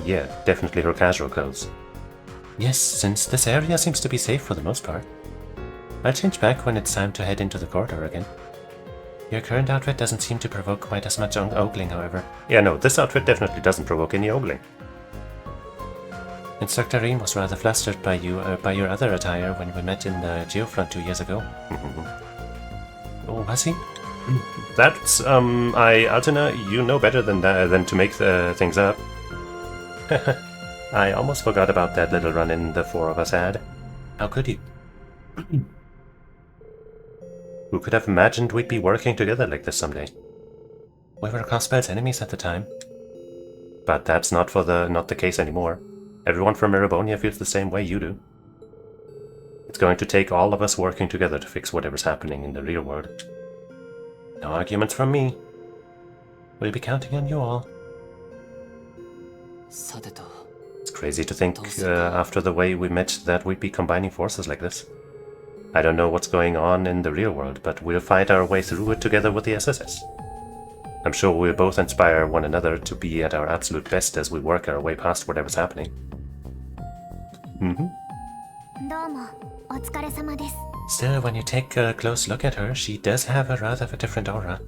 Yeah, definitely her casual clothes. Yes, since this area seems to be safe for the most part. I'll change back when it's time to head into the corridor again. Your current outfit doesn't seem to provoke quite as much ogling, however. Yeah, no, this outfit definitely doesn't provoke any ogling. Instructor Reem was rather flustered by your other attire when we met in the Geofront 2 years ago. Oh, was he? That's, Altina, you know better than to make things up. I almost forgot about that little run-in the four of us had. How could you? Who could have imagined we'd be working together like this someday? We were Crossbell's enemies at the time. But that's not the case anymore. Everyone from Erebonia feels the same way you do. It's going to take all of us working together to fix whatever's happening in the real world. No arguments from me. We'll be counting on you all. It's crazy to think, after the way we met, that we'd be combining forces like this. I don't know what's going on in the real world, but we'll fight our way through it together with the SSS. I'm sure we'll both inspire one another to be at our absolute best as we work our way past whatever's happening. Still, when you take a close look at her, she does have a rather different aura.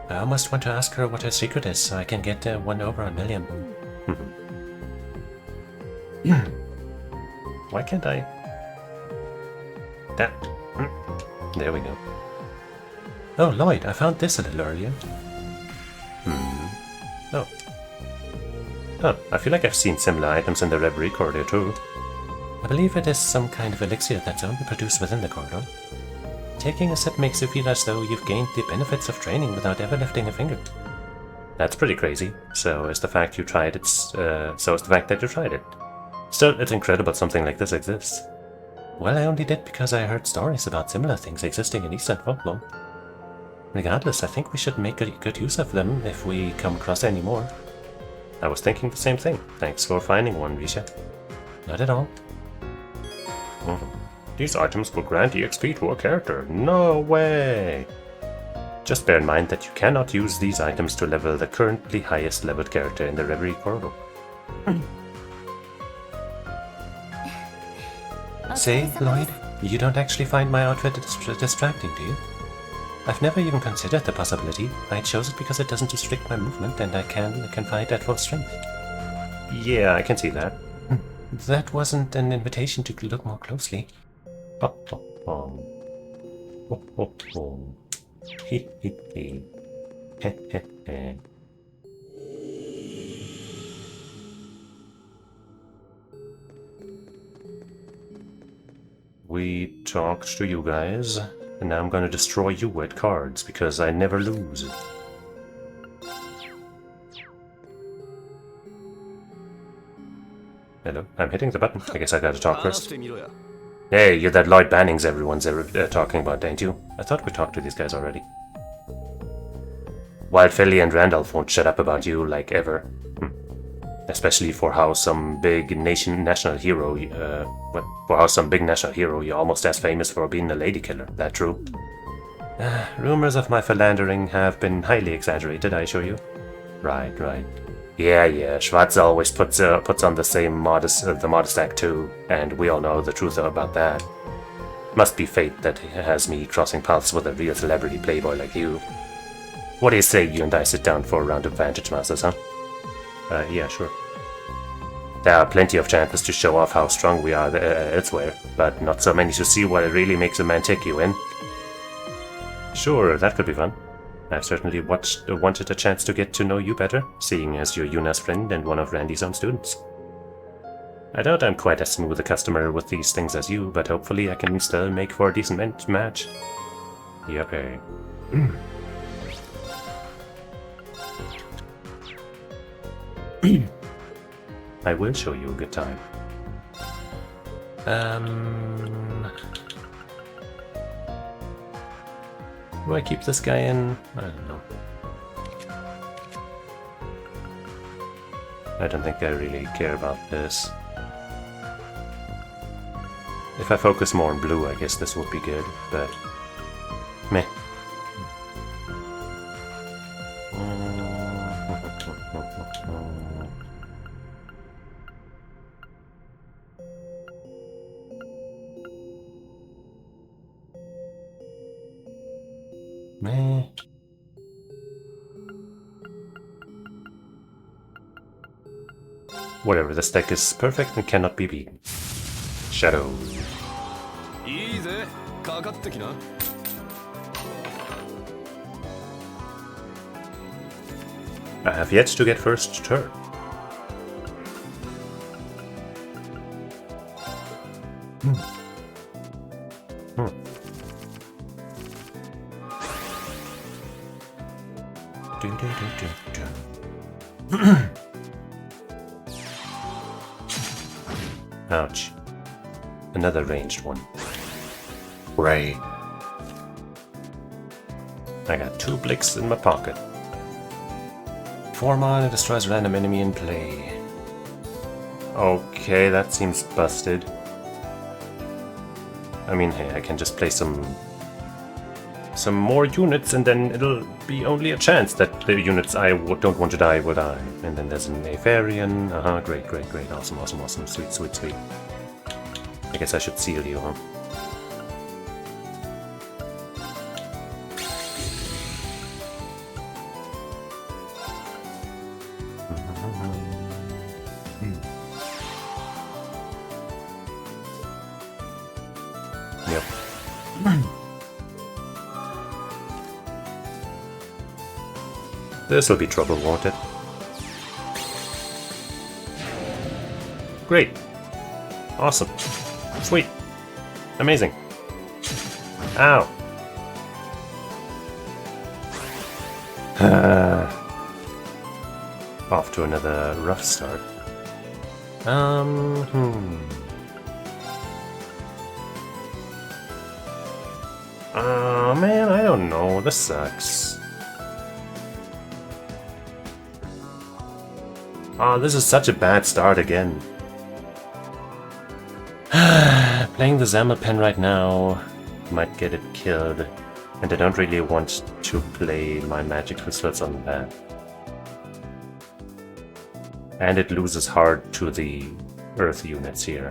I almost want to ask her what her secret is, so I can get 1 over a million. Why can't I? That. There we go. Oh, Lloyd, I found this a little earlier. Oh. Oh, I feel like I've seen similar items in the Reverie corridor too. I believe it is some kind of elixir that's only produced within the corridor. Taking a sip makes you feel as though you've gained the benefits of training without ever lifting a finger. That's pretty crazy. So is the fact you tried it. So is the fact that you tried it. Still, it's incredible something like this exists. Well, I only did because I heard stories about similar things existing in Eastern folklore. Regardless, I think we should make good use of them if we come across any more. I was thinking the same thing. Thanks for finding one, Risha. Not at all. These items will grant EXP to a character. No way! Just bear in mind that you cannot use these items to level the currently highest leveled character in the Reverie corridor. Say, Lloyd, you don't actually find my outfit distracting, do you? I've never even considered the possibility. I chose it because it doesn't restrict my movement and I can fight at full strength. Yeah, I can see that. That wasn't an invitation to look more closely. We talked to you guys, and now I'm gonna destroy you with cards, because I never lose. Hello, I'm hitting the button. I guess I gotta talk first. Hey, you're that Lloyd Bannings everyone's talking about, ain't you? I thought we talked to these guys already. While Philly and Randolph won't shut up about you, like, ever. Especially for how some big national hero, you're almost as famous for being a lady killer. That true? Rumors of my philandering have been highly exaggerated, I assure you. Right. Yeah, Schwarze always puts on the modest act too, and we all know the truth about that. Must be fate that has me crossing paths with a real celebrity playboy like you. What do you say you and I sit down for a round of Vantage Masters, huh? Yeah, sure. There are plenty of chances to show off how strong we are elsewhere, but not so many to see what really makes a man take you in. Sure, that could be fun. I've certainly wanted a chance to get to know you better, seeing as you're Yuna's friend and one of Randy's own students. I doubt I'm quite as smooth a customer with these things as you, but hopefully I can still make for a decent match. Yuppie. I will show you a good time. Do I keep this guy in? I don't know. I don't think I really care about this. If I focus more on blue, I guess this would be good, but meh. Meh. Whatever, this deck is perfect and cannot be beaten. Shadow. I have yet to get first turn. Ouch. Another ranged one. Ray. I got 2 blicks in my pocket. 4 mana destroys random enemy in play. Okay, that seems busted. I mean, hey, I can just play some more units and then it'll be only a chance that the units I don't want to die will die. And then there's an Avarian. Great. Awesome. Sweet. I guess I should seal you, huh? Yep. This'll be trouble, won't it? Great. Awesome. Sweet. Amazing. Ow. Off to another rough start. Oh man, I don't know. This sucks. Oh, this is such a bad start again. Playing the Zamel pen right now might get it killed, and I don't really want to play my magic crystals on that. And it loses hard to the earth units here.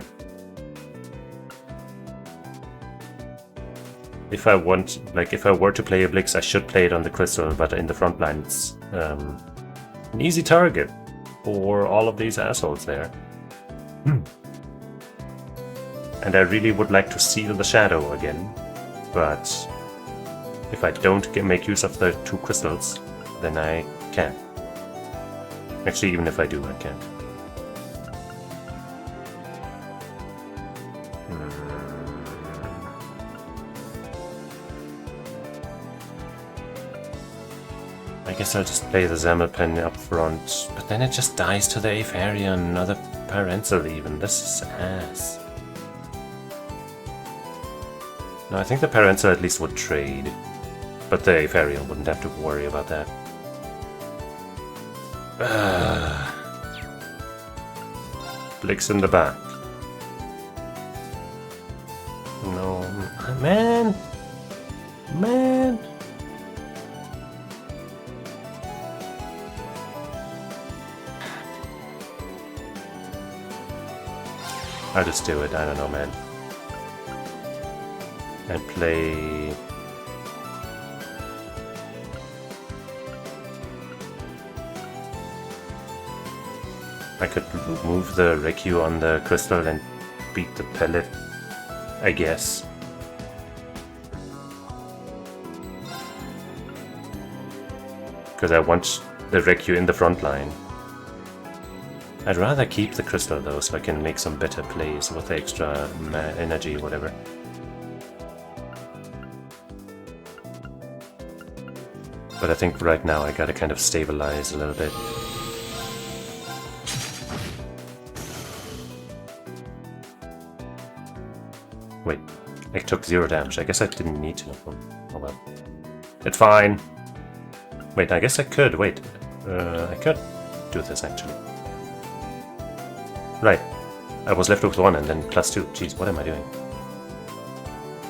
If I were to play a Blix, I should play it on the crystal, but in the front line it's an easy target for all of these assholes there. And I really would like to seal the shadow again, but if I don't make use of the 2 crystals, then I can't. Actually, even if I do, I can't. I guess I'll just play the Zamel pen up front, but then it just dies to the Aetherion or the Parental even. This is ass. No, I think the Parental at least would trade, but the Aetherion wouldn't have to worry about that. Blix in the back. No, man! Man! I'll just do it, I don't know, man. And play... I could move the Reku on the crystal and beat the pellet, I guess. Because I want the Reku in the front line. I'd rather keep the crystal though, so I can make some better plays with the extra energy, whatever. But I think right now I gotta kind of stabilize a little bit. Wait, I took 0 damage. I guess I didn't need to. Oh well. It's fine. Wait, I guess I could. Wait. I could do this actually. Right. I was left with 1 and then +2. Jeez, what am I doing?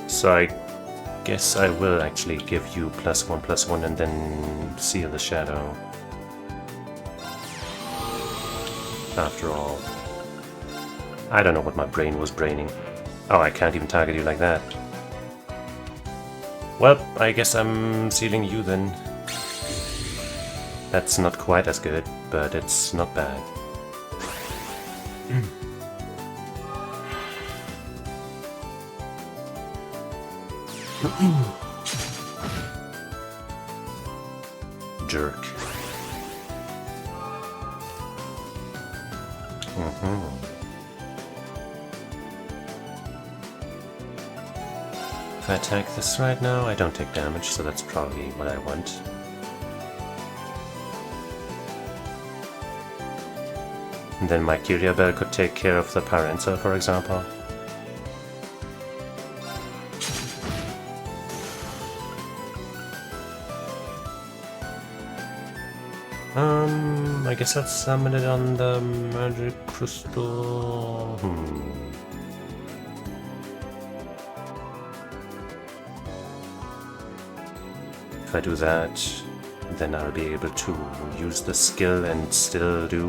So I guess I will actually give you +1/+1 and then seal the shadow. After all. I don't know what my brain was braining. Oh, I can't even target you like that. Well, I guess I'm sealing you then. That's not quite as good, but it's not bad. Jerk. If I attack this right now, I don't take damage, so that's probably what I want. And then my Kyria Bell could take care of the Parental, for example. I guess I'll summon it on the magic crystal. If I do that, then I'll be able to use the skill and still do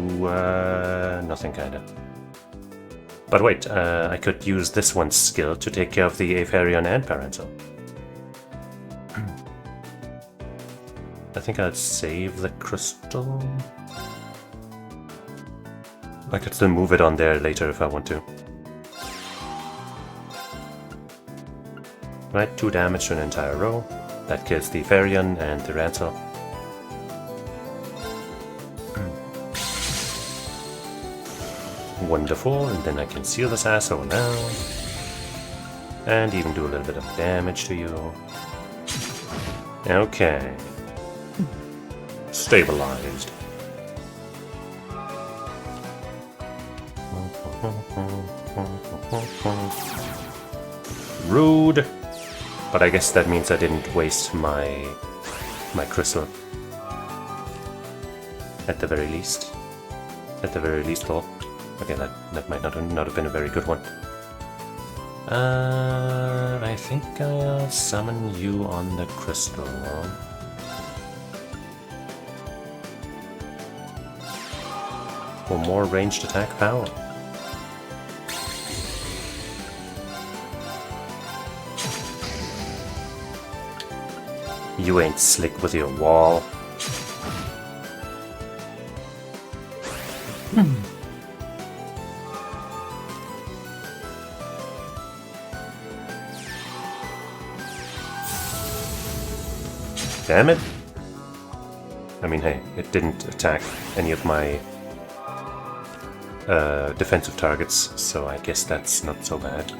nothing, kinda. But wait, I could use this one's skill to take care of the Aetherion and Parental. I think I'll save the crystal. I could still move it on there later if I want to. Right, 2 damage to an entire row. That kills the Ferion and the Rantel. Wonderful, and then I can seal this asshole now. And even do a little bit of damage to you. Okay. Stabilized. Rude! But I guess that means I didn't waste my crystal. At the very least. At the very least, though. Okay, that might not have been a very good one. I think I'll summon you on the crystal. For more ranged attack power. You ain't slick with your wall. Damn it! I mean, hey, it didn't attack any of my defensive targets, so I guess that's not so bad.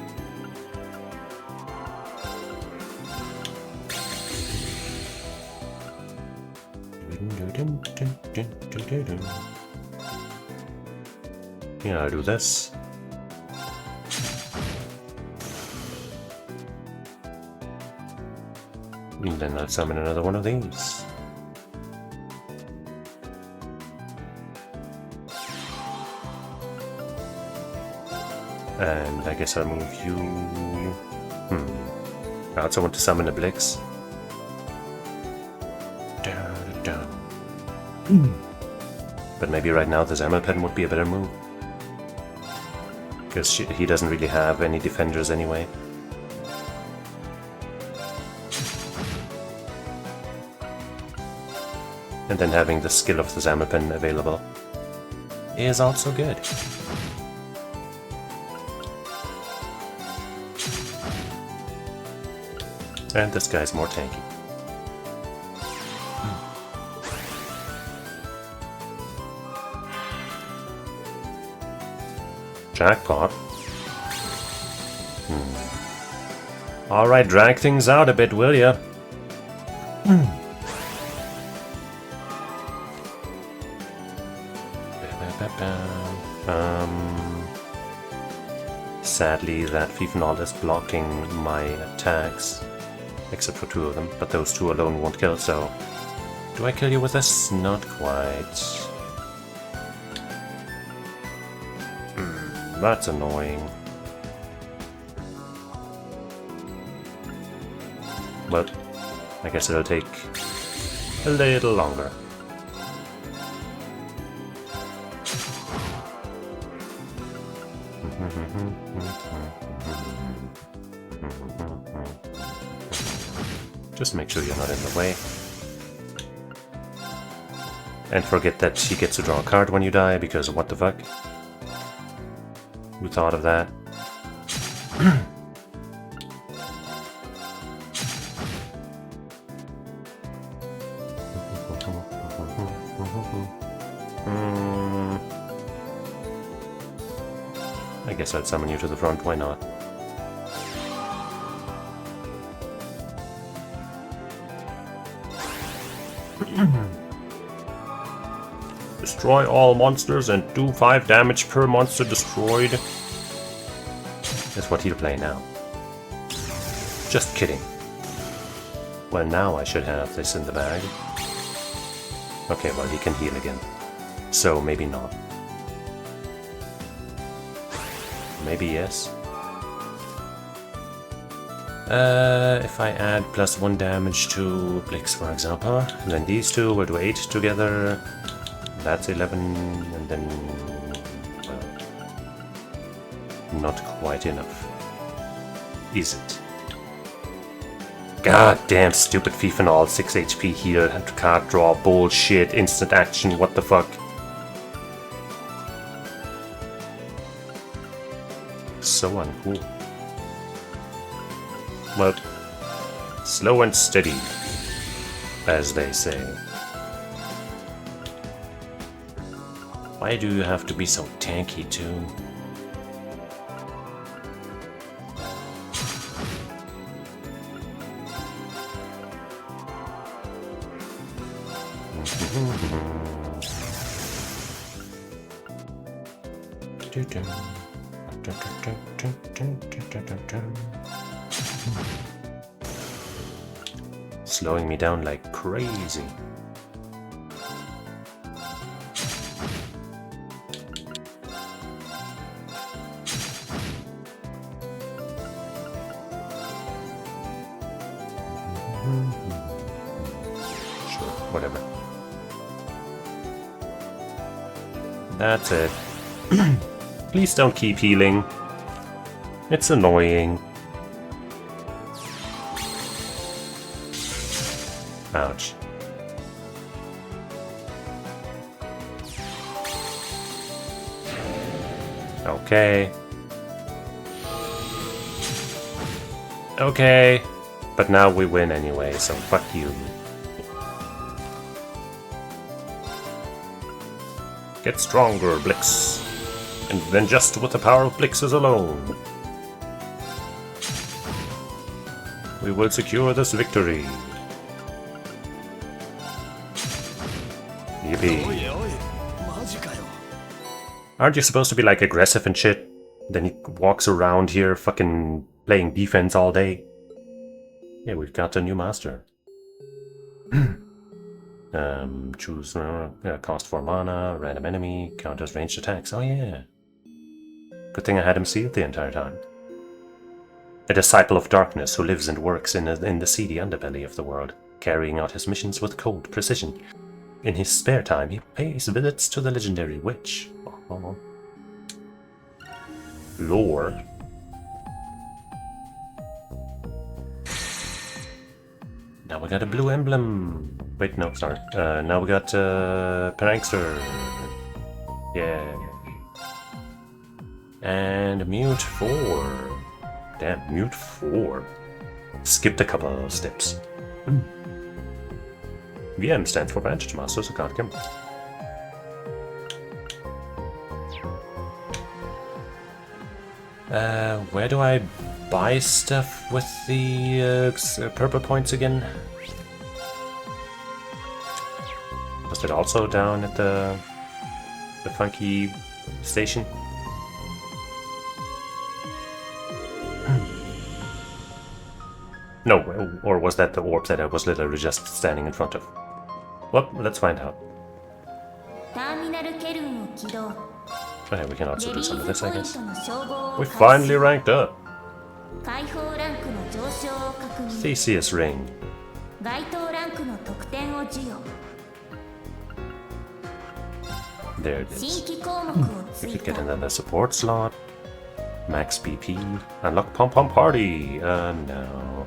Yeah, I'll do this. And then I'll summon another one of these. And I guess I'll move you... I also want to summon a Blix. But maybe right now the Zamelpen would be a better move. Because he doesn't really have any defenders anyway. And then having the skill of the Zamelpen available is also good. And this guy's more tanky. Jackpot. Alright, drag things out a bit, will ya? Sadly, that Fiefenald is blocking my attacks. Except for 2 of them, but those 2 alone won't kill, so... Do I kill you with this? Not quite. That's annoying. But I guess it'll take a little longer. Just make sure you're not in the way. And forget that she gets to draw a card when you die, because what the fuck? Who thought of that? I guess I'd summon you to the front, why not? Destroy all monsters and do 5 damage per monster destroyed. That's what he'll play now. Just kidding. Well, now I should have this in the bag. Okay, well, he can heal again. So, maybe not. Maybe yes. If I add +1 damage to Blix, for example, then these 2 will do 8 together. That's 11, and then... well, not quite enough. Is it? God damn stupid Fiefenald, 6 HP heal, card draw, bullshit, instant action, what the fuck? So uncool. Well, Slow and steady, as they say. Why do you have to be so tanky, too? Slowing me down like crazy. Sure, whatever. That's it. Please don't keep healing. It's annoying. Ouch. Okay. Okay. But now we win anyway, so fuck you. Get stronger, Blix. And then just with the power of Blixes alone, we will secure this victory. Yippee. Aren't you supposed to be like aggressive and shit? Then he walks around here fucking playing defense all day. Yeah, we've got a new master. Choose cost 4 mana, random enemy, counters ranged attacks. Oh yeah. Good thing I had him sealed the entire time. A disciple of darkness who lives and works in the seedy underbelly of the world, carrying out his missions with cold precision. In his spare time, he pays visits to the legendary witch. Oh. Lore. Now we got a blue emblem. Wait, no, sorry. Now we got Prankster. Yeah. And Mute 4. Damn, Mute 4. Skipped a couple of steps. VM stands for Vantage Master, so can't come. Where do I buy stuff with the purple points again? Was it also down at the funky station? No, or was that the orb that I was literally just standing in front of? Well, let's find out. Okay, we can also do some of this, I guess. We finally ranked up! Theseus Ring. There it is. We could get another support slot. Max BP. Unlock Pom Pom Party! No.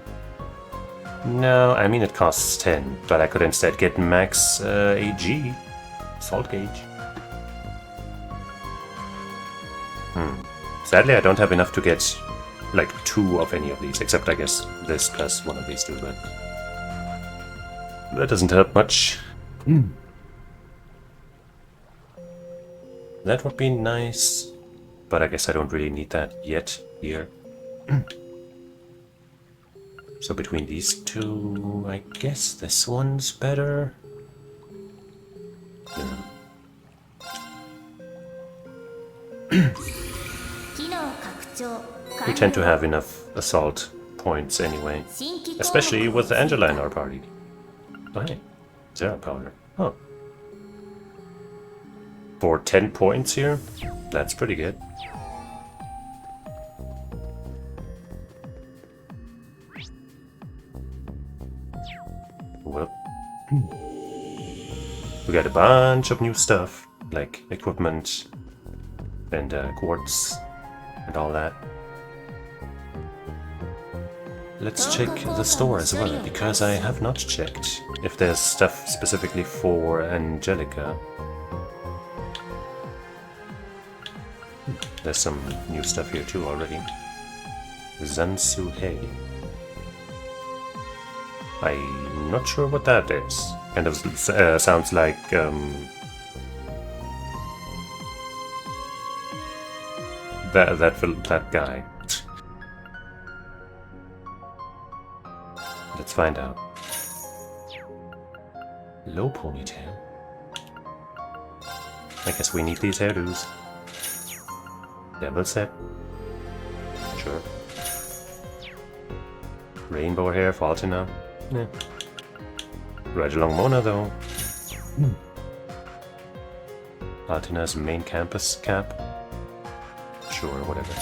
No, I mean it costs 10, but I could instead get max AG. Salt Gauge. Sadly, I don't have enough to get, like, 2 of any of these, except I guess this plus one of these two, but that doesn't help much. That would be nice, but I guess I don't really need that yet here. So between these two, I guess this one's better. We tend to have enough assault points anyway, especially with Angela in our party. Oh hey, Zera powder. Oh. For 10 points here? That's pretty good. Well, we got a bunch of new stuff, like equipment and quartz and all that. Let's check the store as well, because I have not checked if there's stuff specifically for Angelica. There's some new stuff here too already. Zansuhei. I'm not sure what that is. Kind of sounds like that guy. Let's find out. Low ponytail. I guess we need these hairdos. Devil set. Sure. Rainbow hair, Faltina. Yeah. Right along Mona though. Faltina's main campus cap. Sure, whatever.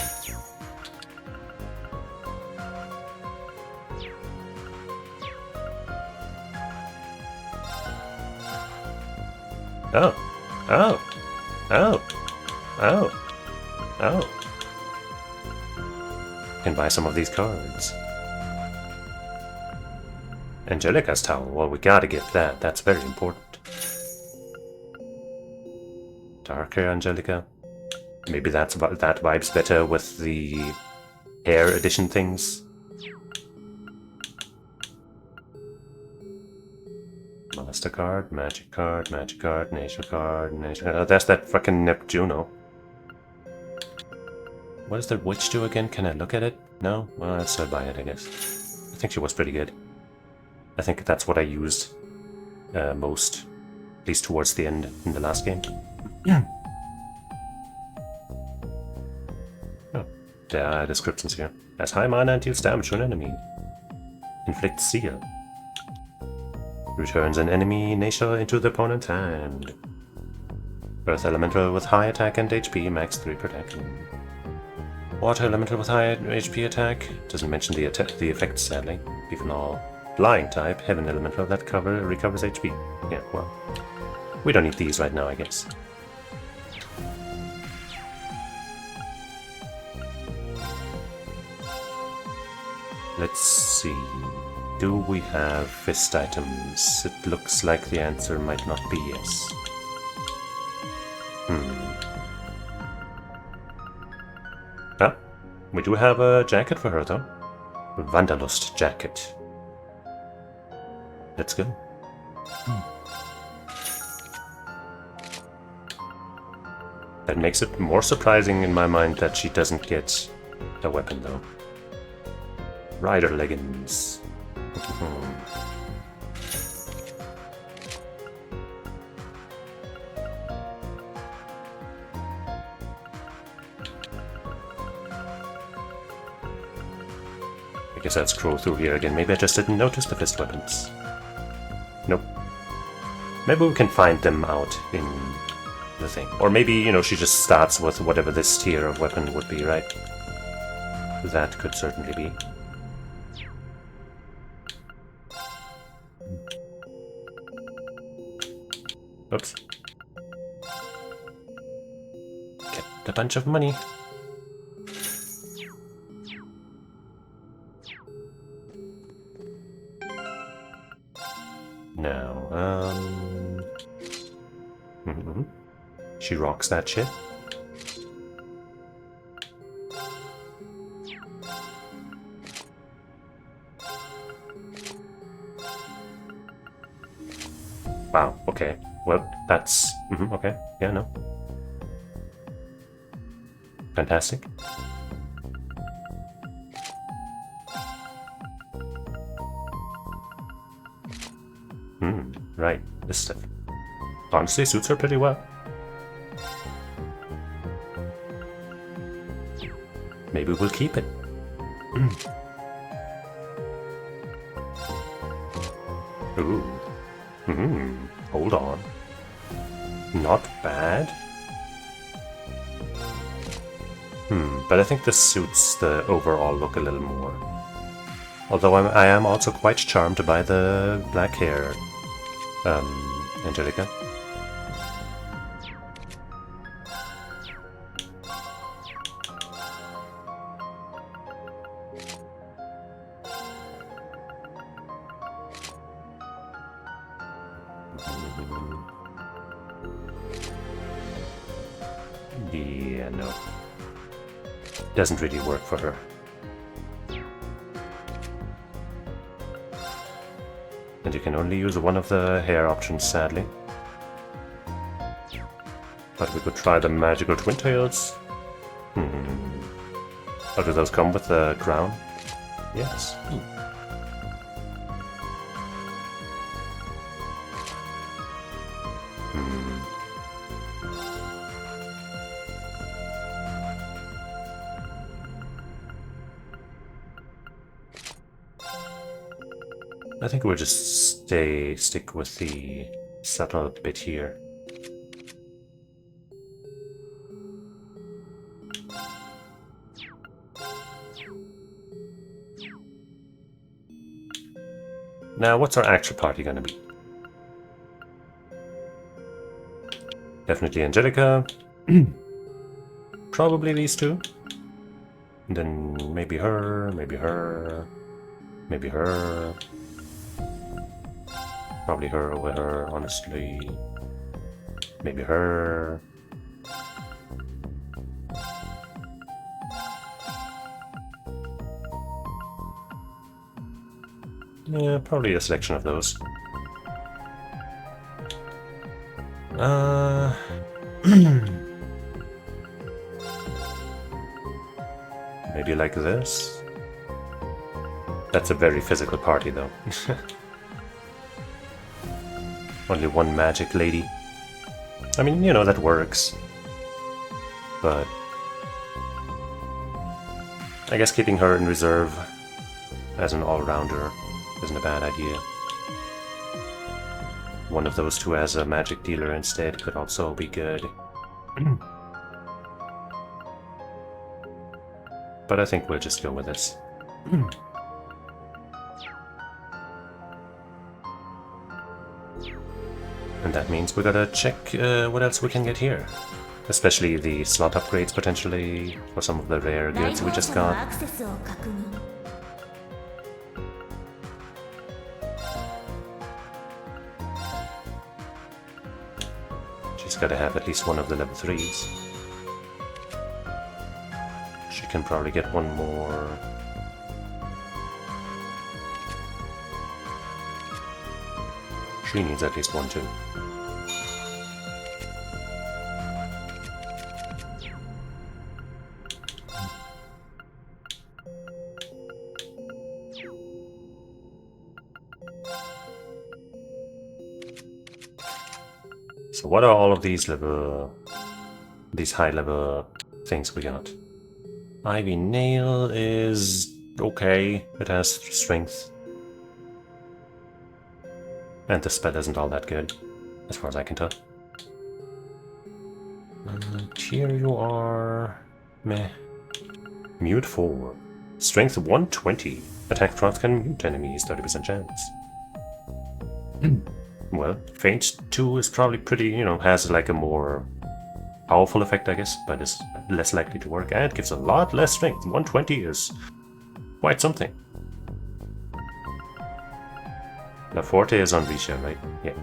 Oh. Oh. Oh. Oh. Oh. Can buy some of these cards. Angelica's towel. Well, we gotta get that. That's very important. Dark hair Angelica. Maybe that vibes better with the hair edition things. Master card, magic card, nation card, nation card. Oh, that's that fucking Neptuno. What does the witch do again? Can I look at it? No? Well, I'll still buy it, I guess. I think she was pretty good. I think that's what I used most, at least towards the end in the last game. Oh, there are descriptions here. As high mana and deals damage to an enemy. Inflicts seal. Returns an enemy nature into the opponent's hand. Earth elemental with high attack and HP, max 3 protection. Water elemental with high HP attack. Doesn't mention the effects, sadly. Even all flying type, heaven elemental that recovers HP. Yeah, well, we don't need these right now, I guess. Let's see. Do we have fist items? It looks like the answer might not be yes. Ah, we do have a jacket for her though. Wanderlust jacket. Let's go. That makes it more surprising in my mind that she doesn't get a weapon though. Rider leggings. I guess I'd scroll through here again. Maybe I just didn't notice the fist weapons. Nope. Maybe we can find them out in the thing. Or maybe, you know, she just starts with whatever this tier of weapon would be, right? That could certainly be. Oops. Get a bunch of money. Now, she rocks that shit. Wow, okay. Well, that's... okay, yeah, no. Fantastic. Right, this stuff. Honestly, suits her pretty well. Maybe we'll keep it. Ooh. Hold on. Not bad. But I think this suits the overall look a little more. Although I am also quite charmed by the black hair, Angelica. Yeah, no. Doesn't really work for her. you can only use one of the hair options, sadly. But we could try the magical twin tails. Oh, do those come with the crown? Yes. I think we'll just stick with the subtle bit here. Now, what's our actual party gonna be? Definitely Angelica. Probably these two. And then maybe her, maybe her, maybe her. Probably her over her, honestly. Maybe her. Yeah, probably a selection of those. Maybe like this. That's a very physical party, though. Only one magic lady. I mean, you know, that works. But I guess keeping her in reserve as an all-rounder isn't a bad idea. One of those two as a magic dealer instead could also be good. But I think we'll just go with this. And that means we gotta check what else we can get here. Especially the slot upgrades potentially, or some of the rare goods we just got. She's gotta have at least one of the level 3s. She can probably get one more. She needs at least one too. So what are all of these high level things we got? Ivy Nail is okay, it has strength. And the spell isn't all that good, as far as I can tell. Here you are... meh. Mute 4. Strength 120. Attack throws can mute enemies, 30% chance. Well, Feint 2 is probably pretty, you know, has like a more powerful effect, I guess, but is less likely to work, and gives a lot less strength. 120 is quite something. La Forte is on Visha, right? Yeah.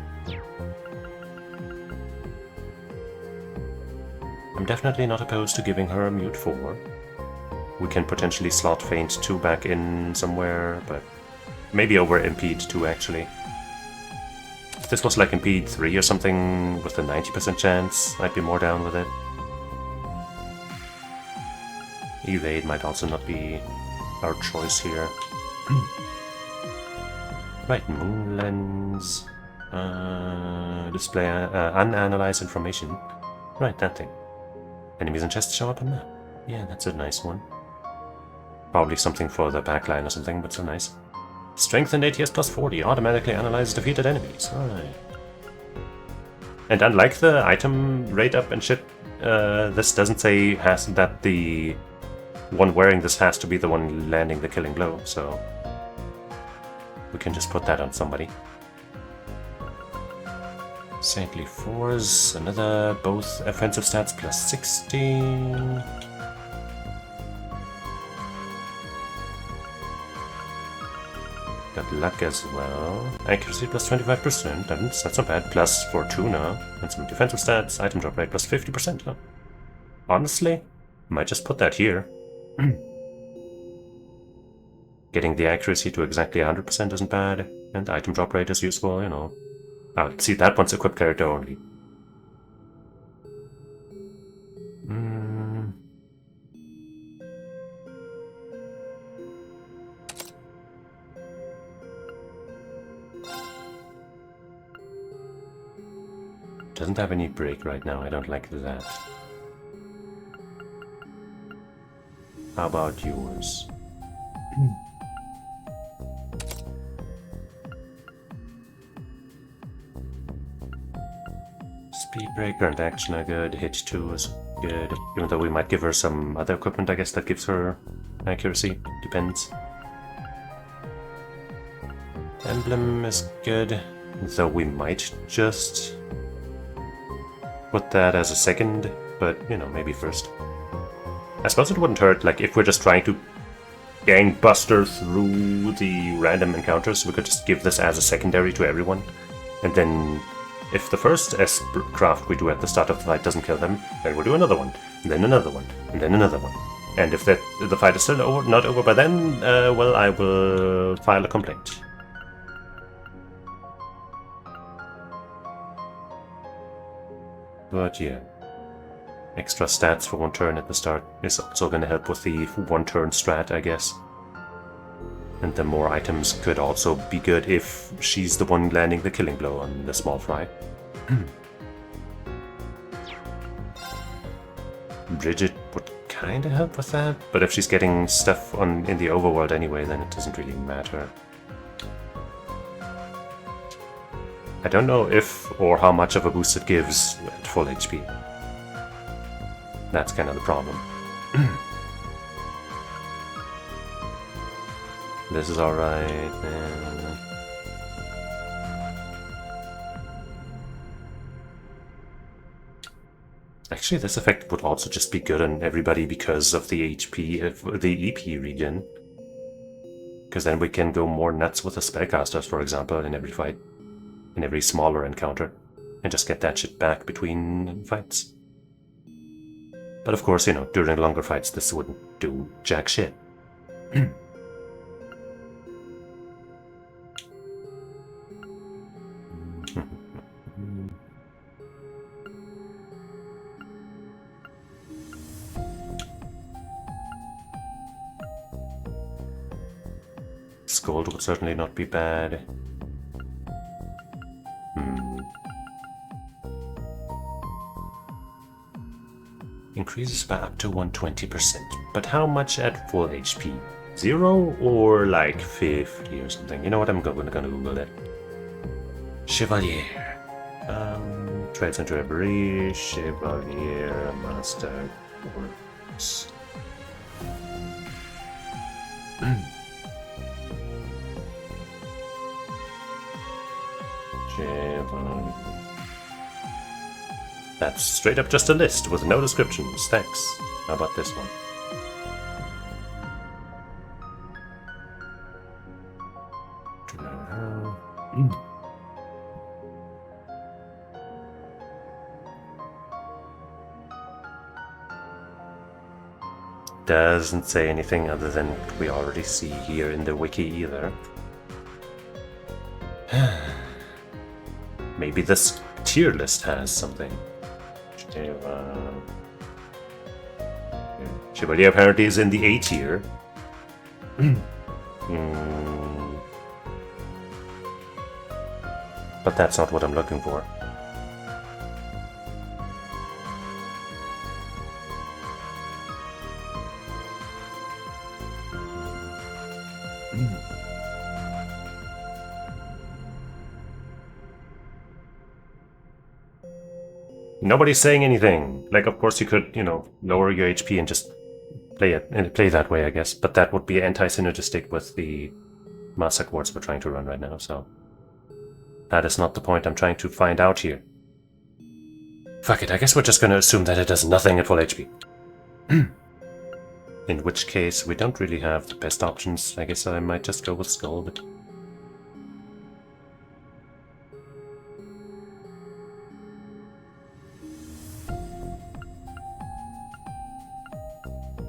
I'm definitely not opposed to giving her a Mute 4. We can potentially slot Feint 2 back in somewhere, but maybe over Impede 2 actually. If this was like Impede 3 or something with a 90% chance, I'd be more down with it. Evade might also not be our choice here. Right, Moon Lens. Display unanalyzed information. Right, that thing. Enemies and chests show up on map. Yeah, that's a nice one. Probably something for the backline or something, but so nice. Strength and ATS plus 40 automatically analyzes defeated enemies. Right. And unlike the item rate up and shit, this doesn't say that the one wearing this has to be the one landing the killing blow, so we can just put that on somebody. Saintly Fours, another both offensive stats plus 60. Got luck as well. Accuracy plus 25%, that's not bad. Plus Fortuna, and some defensive stats, item drop rate plus 50%. Huh? Honestly, might just put that here. Getting the accuracy to exactly 100% isn't bad. And the item drop rate is useful, you know. See, that one's equipped character only. Doesn't have any break right now, I don't like that. How about yours? Speed breaker and action are good, hit 2 is good, even though we might give her some other equipment, I guess, that gives her accuracy, depends. Emblem is good, though we might just put that as a second, but, you know, maybe first. I suppose it wouldn't hurt, like, if we're just trying to gangbuster through the random encounters, we could just give this as a secondary to everyone, and then if the first S-craft we do at the start of the fight doesn't kill them, then we'll do another one, and then another one, and then another one. And if the fight is still not over by then, well, I will file a complaint. But yeah, extra stats for 1 turn at the start is also going to help with the 1 turn strat, I guess. And the more items could also be good if she's the one landing the killing blow on the small fry. Bridget would kind of help with that, but if she's getting stuff in the overworld anyway, then it doesn't really matter. I don't know if or how much of a boost it gives at full HP. That's kind of the problem. This is alright. Actually, this effect would also just be good on everybody because of the HP, the EP regen. Because then we can go more nuts with the spellcasters, for example, in every fight. In every smaller encounter. And just get that shit back between fights. But of course, you know, during longer fights this wouldn't do jack shit. Scold would certainly not be bad. Increases by up to 120%. But how much at full HP? 0 or like 50 or something? You know what, I'm gonna Google that. Chevalier. Trades into Reverie, Chevalier, Master Works. Chevalier. That's straight up just a list with no descriptions, thanks. How about this one? Doesn't say anything other than what we already see here in the wiki either. Maybe this tier list has something. Chevalier apparently is in the A tier. But that's not what I'm looking for. Nobody's saying anything. Like, of course you could, you know, lower your HP and just play that way, I guess. But that would be anti-synergistic with the Master Quartz we're trying to run right now, so that is not the point I'm trying to find out here. Fuck it, I guess we're just gonna assume that it does nothing at full HP. In which case, we don't really have the best options. I guess I might just go with Skull, but...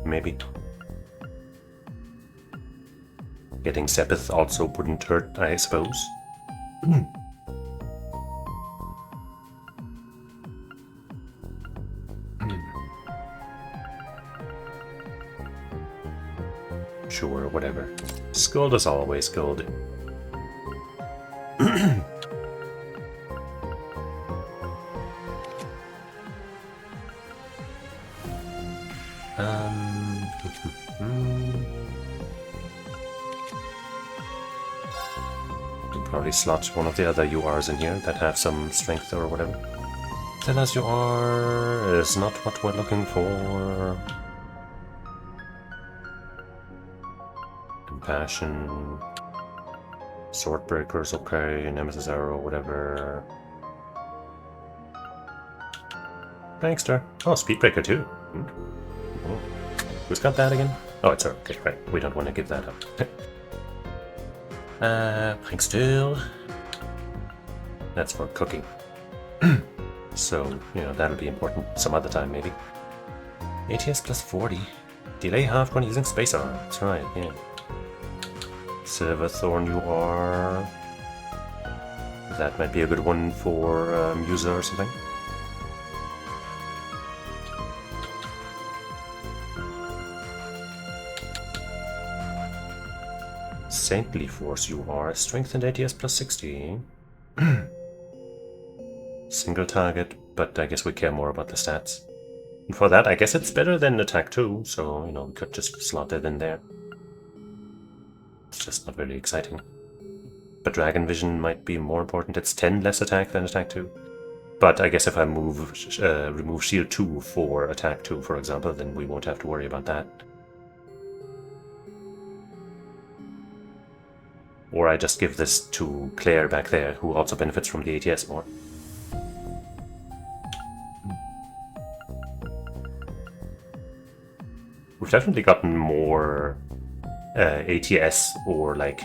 maybe. Getting Sepith also wouldn't hurt, I suppose. Sure, whatever. Scold as always, Gold. Probably slot one of the other URs in here that have some strength or whatever. Tell us UR is not what we're looking for. Compassion. Swordbreaker's okay, Nemesis Arrow, whatever. Prankster. Oh, Speedbreaker too. Oh. Who's got that again? Oh, it's her. Okay, right. We don't want to give that up. Prankster. That's for cooking. So, you know, that'll be important some other time, maybe. ATS plus 40. Delay half when using space arm. That's right, yeah. Silverthorn you are. That might be a good one for user or something. Saintly Force you are. Strengthened ATS plus 60. Single target, but I guess we care more about the stats. And for that, I guess it's better than attack 2, so, you know, we could just slot it in there. It's just not really exciting. But Dragon Vision might be more important. It's 10 less attack than attack 2. But I guess if I remove shield 2 for attack 2, for example, then we won't have to worry about that. Or I just give this to Claire back there, who also benefits from the ATS more. We've definitely gotten more ATS or like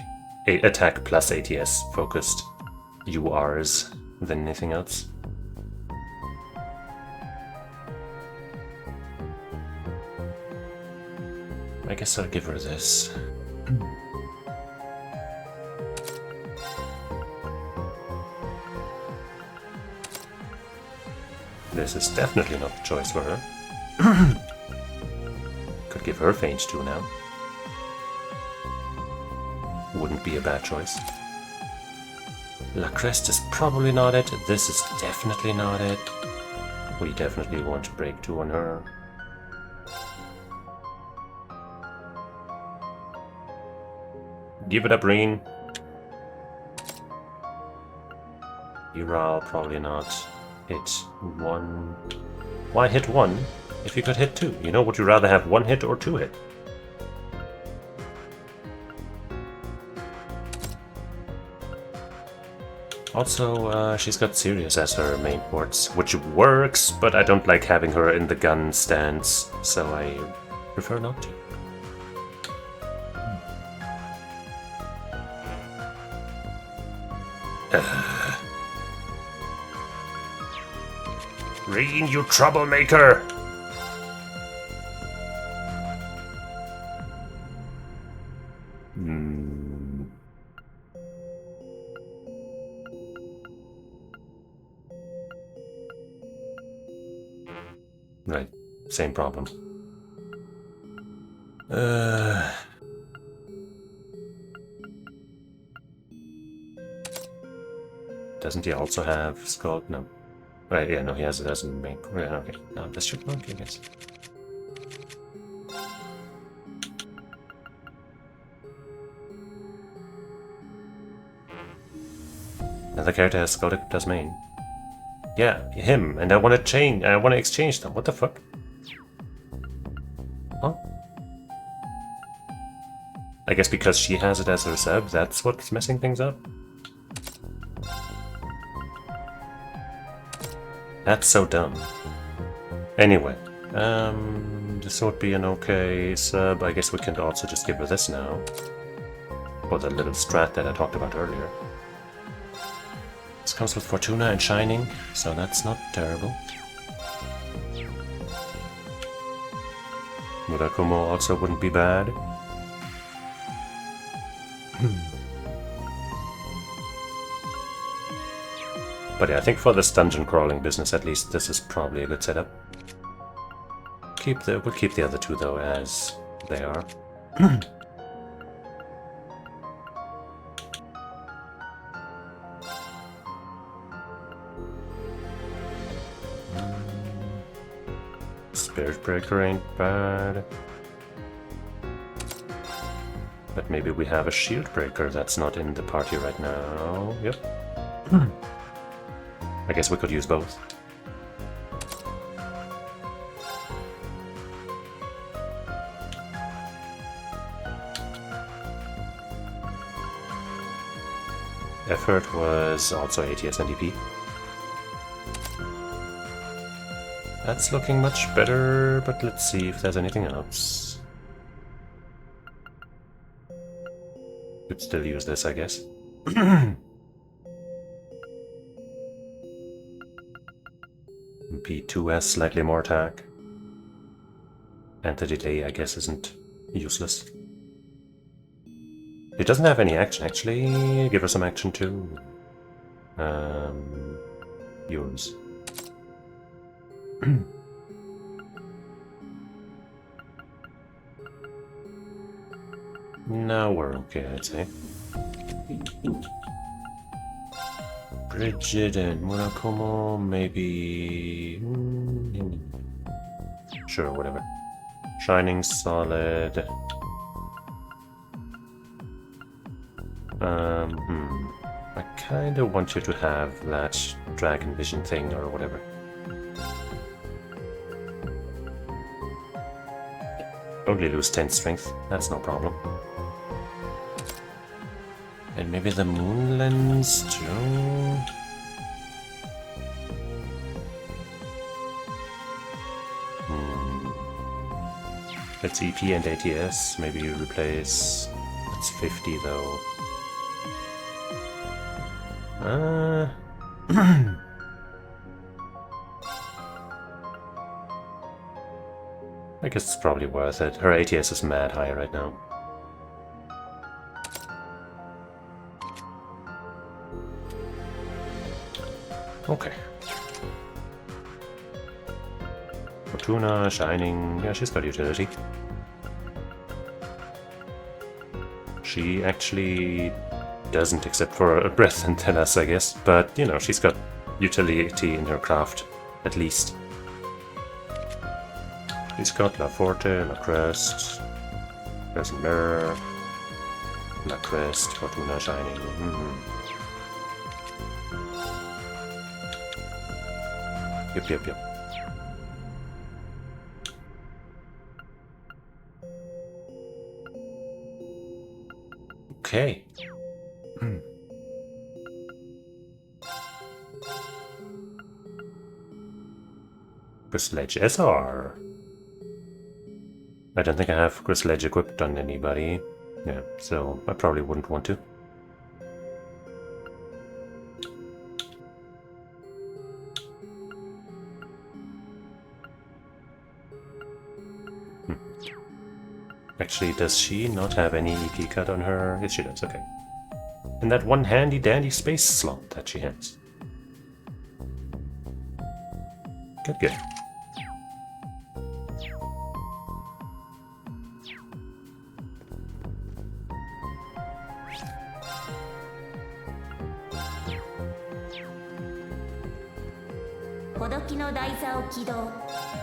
attack plus ATS focused URs than anything else. I guess I'll give her this. This is definitely not the choice for her. Could give her Fange too now. Wouldn't be a bad choice. La Crest is probably not it. This is definitely not it. We definitely want to break 2 on her. Give it up, Reen. Ural, probably not. Hit 1. Why hit 1 if you could hit 2? You know, would you rather have 1 hit or 2 hit? Also, she's got Sirius as her main ports, which works, but I don't like having her in the gun stance, so I prefer not to. Reen, you troublemaker! Right, same problem. Doesn't he also have Skull? No. Right, yeah, no, he has it as a main. Yeah, okay, no, this should work, I guess. Another character has Skull as main. Yeah, him, and I want to exchange them. What the fuck? Huh? I guess because she has it as her sub, that's what's messing things up? That's so dumb. Anyway, this would be an okay sub. I guess we can also just give her this now. Or the little strat that I talked about earlier. This comes with Fortuna and Shining, so that's not terrible. Murakumo also wouldn't be bad. But yeah, I think for this dungeon crawling business, at least, this is probably a good setup. We'll keep the other two though as they are. Spirit Breaker ain't bad. But maybe we have a Shield Breaker that's not in the party right now. Yep. I guess we could use both. Effort was also ATS NDP. That's looking much better, but let's see if there's anything else. Could still use this, I guess. P2 has slightly more attack. And the delay, I guess, isn't useless. It doesn't have any action, actually. Give her some action too. Yours. Now we're okay, I'd say. Bridget and Murakumo, maybe... Sure, whatever. Shining Solid. I kinda want you to have that Dragon Vision thing or whatever. Only lose 10 strength, that's no problem. And maybe the Moon Lens too? Let's EP and ATS, maybe you replace... That's 50 though. I guess it's probably worth it. Her ATS is mad high right now. Okay. Fortuna, Shining, yeah, she's got utility. She actually doesn't, except for a breath and tennis, I guess. But, you know, she's got utility in her craft, at least. She's got La Forte, La Crest, Crescent Mirror, La Crest, Fortuna, Shining. Yep. Okay. Crystal Edge SR. I don't think I have Crystal Edge equipped on anybody. Yeah, so I probably wouldn't want to. Actually, does she not have any EP cut on her? Yes, she does, okay. And that one handy-dandy space slot that she has. Good.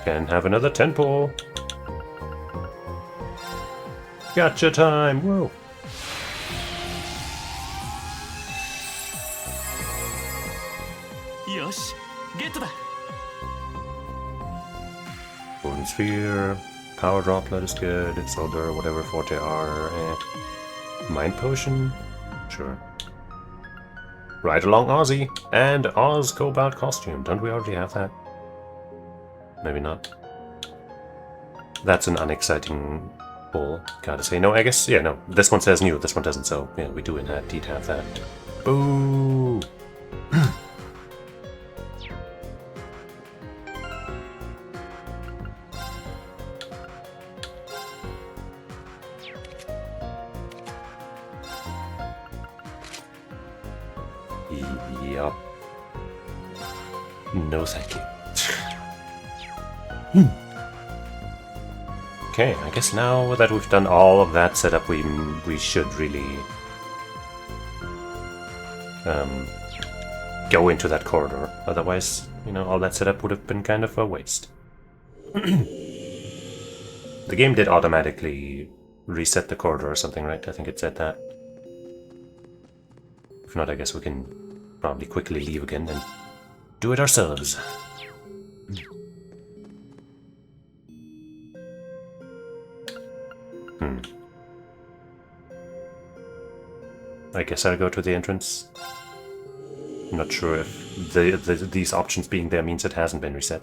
Can have another temple. Gotcha time! Whoa! Yosh, get that. Golden Sphere, Power Droplet is good, Soldier, whatever Forte are. Mind Potion? Sure. Right along Ozzy! And Oz Cobalt Costume. Don't we already have that? Maybe not. That's an unexciting ball, gotta say. No, I guess, yeah, no. This one says new, this one doesn't, so yeah, we do indeed have that. Boo! Yup. No thank you. Okay, I guess now that we've done all of that setup, we should really go into that corridor. Otherwise, you know, all that setup would have been kind of a waste. The game did automatically reset the corridor or something, right? I think it said that. If not, I guess we can probably quickly leave again and do it ourselves. I guess I'll go to the entrance. I'm not sure if these options being there means it hasn't been reset.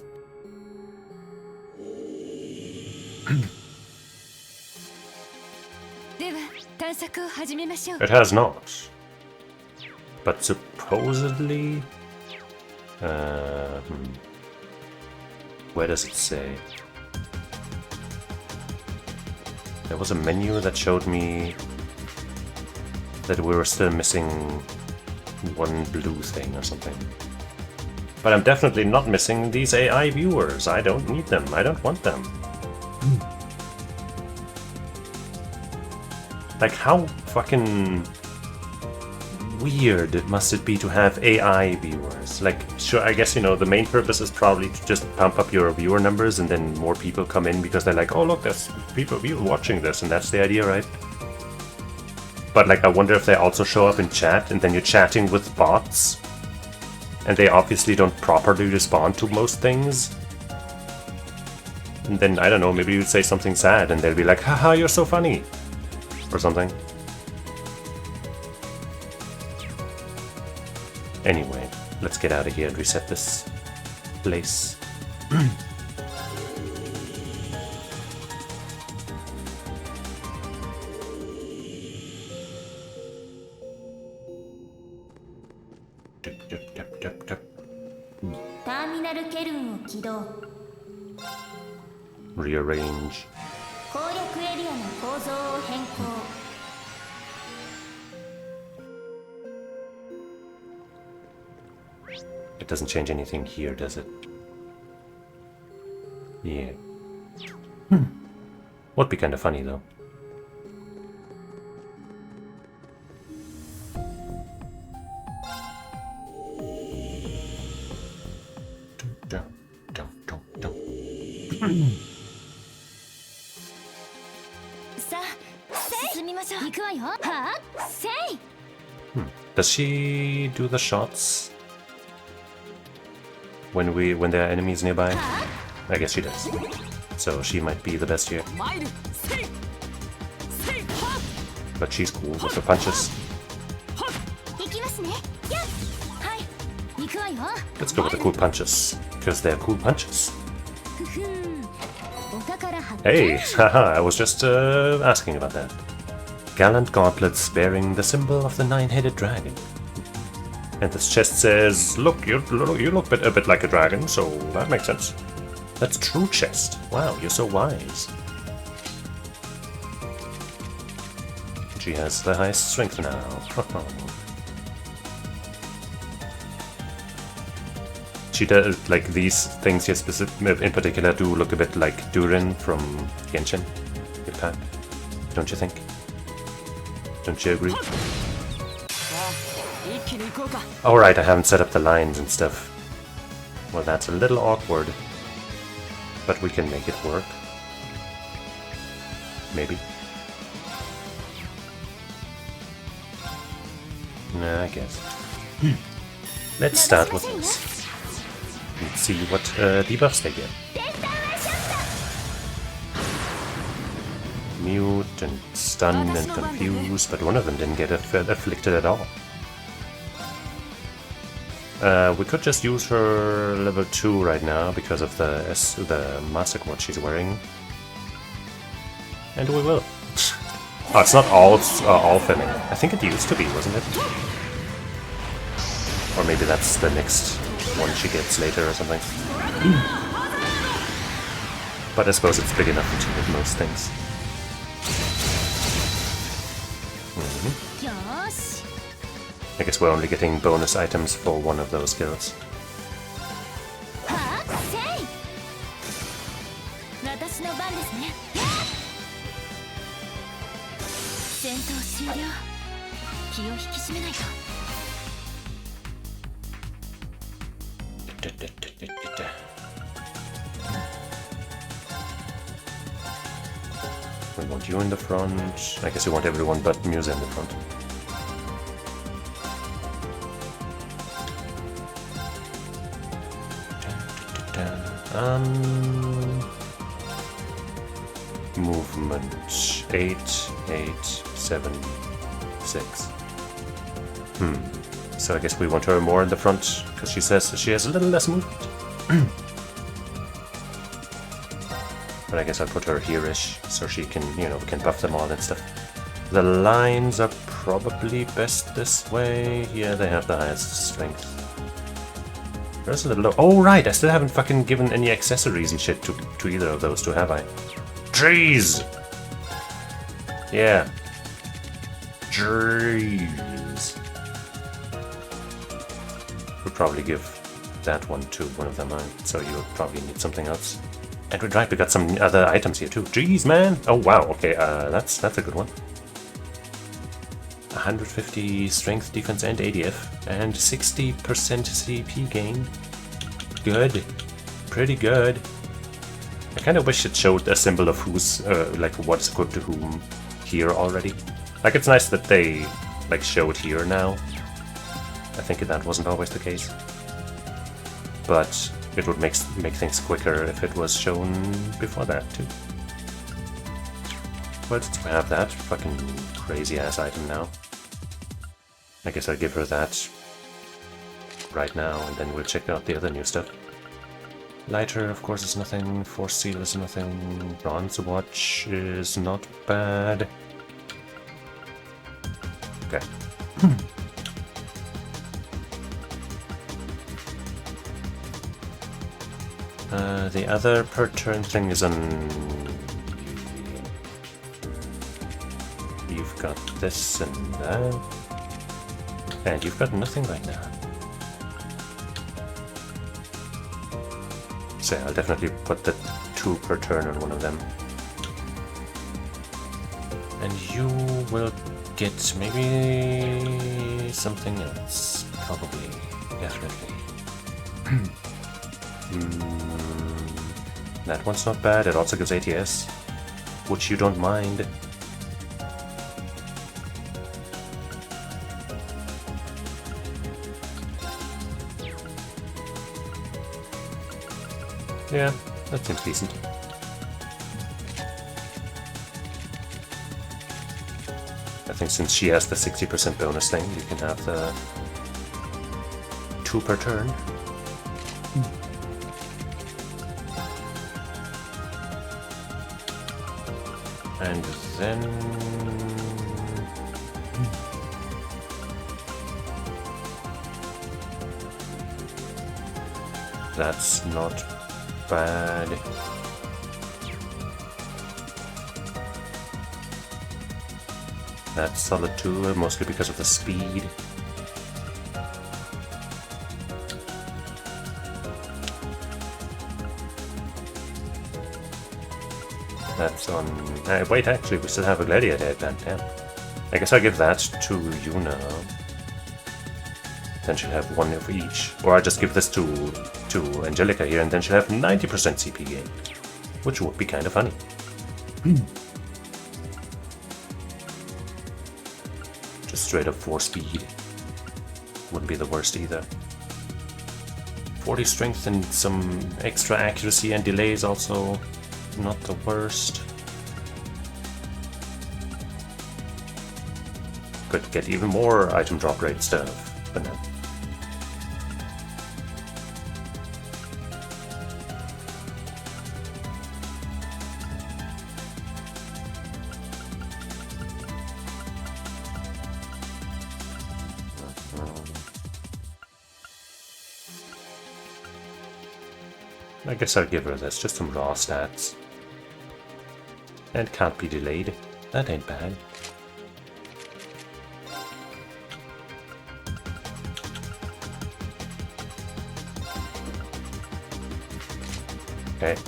It has not. But supposedly... where does it say? There was a menu that showed me that we were still missing one blue thing or something. But I'm definitely not missing these AI viewers. I don't need them. I don't want them. Like, how fucking weird must it be to have AI viewers? Like, sure, I guess, you know, the main purpose is probably to just pump up your viewer numbers and then more people come in because they're like, oh look, there's people watching this, and that's the idea, right? But like, I wonder if they also show up in chat and then you're chatting with bots and they obviously don't properly respond to most things. And then, I don't know, maybe you say something sad and they'll be like, haha, you're so funny, or something. Anyway, let's get out of here and reset this place. Rearrange. It doesn't change anything here, does it? Yeah. Would be kind of funny, though. Does she do the shots when there are enemies nearby? I guess she does. So she might be the best here. But she's cool with the punches. Let's go with the cool punches, because they're cool punches. Hey, haha, I was just asking about that. Gallant gauntlets bearing the symbol of the nine-headed dragon. And this chest says, look, you look a bit like a dragon, so that makes sense. That's true chest. Wow, you're so wise. She has the highest strength now. She does, like, these things here in particular do look a bit like Durin from Genshin Impact, don't you think? Don't you agree? Alright, I haven't set up the lines and stuff. Well, that's a little awkward. But we can make it work. Maybe. Nah, I guess. Let's start with this. Let's see what debuffs they get. Mute and stun and confuse, but one of them didn't get afflicted at all. We could just use her level 2 right now because of the master quad she's wearing. And we will. Oh, it's not all filling. I think it used to be, wasn't it? Or maybe that's the next one she gets later or something. But I suppose it's big enough to do with most things. I guess we're only getting bonus items for one of those skills. We want you in the front. I guess we want everyone but Musa in the front. Movement 8, 8, 7, 6. So I guess we want her more in the front because she says she has a little less movement. But I guess I'll put her here-ish so she can, you know, we can buff them all and stuff. The lines are probably best this way. Yeah, they have the highest strength. There's a little low. Oh, right, I still haven't fucking given any accessories and shit to either of those two, have I? Trees! Yeah. Trees. We'll probably give that one to one of them, so you'll probably need something else. And we're right, we got some other items here too. Jeez, man! Oh, wow, okay, that's a good one. 150 strength, defense, and ADF, and 60% CP gain. Good. Pretty good. I kind of wish it showed a symbol of who's, like, what's equipped to whom here already. Like, it's nice that they, like, show it here now. I think that wasn't always the case. But it would make things quicker if it was shown before that, too. But we have that fucking crazy-ass item now. I guess I'll give her that right now, and then we'll check out the other new stuff. Lighter, of course, is nothing. Force Seal is nothing. Bronze Watch is not bad. Okay. The other per turn thing is on... You've got this and that. And you've got nothing right now. So I'll definitely put the 2 per turn on one of them. And you will get maybe something else. Probably. Definitely. That one's not bad. It also gives ATS, which you don't mind. Yeah, that seems decent. I think since she has the 60% bonus thing, you can have the 2 per turn. And then... That's not bad. That's solid too, mostly because of the speed. That's on... wait, actually, we still have a Gladiator headband, damn. I guess I'll give that to Yuna. Then she'll have one of each. Or I'll just give this to Angelica here, and then she'll have 90% CP gain. Which would be kind of funny. Just straight up 4 speed. Wouldn't be the worst either. 40 strength and some extra accuracy and delays also. Not the worst. Could get even more item drop rate stuff, but no. I guess I'll give her this, just some raw stats. And can't be delayed. That ain't bad. Okay.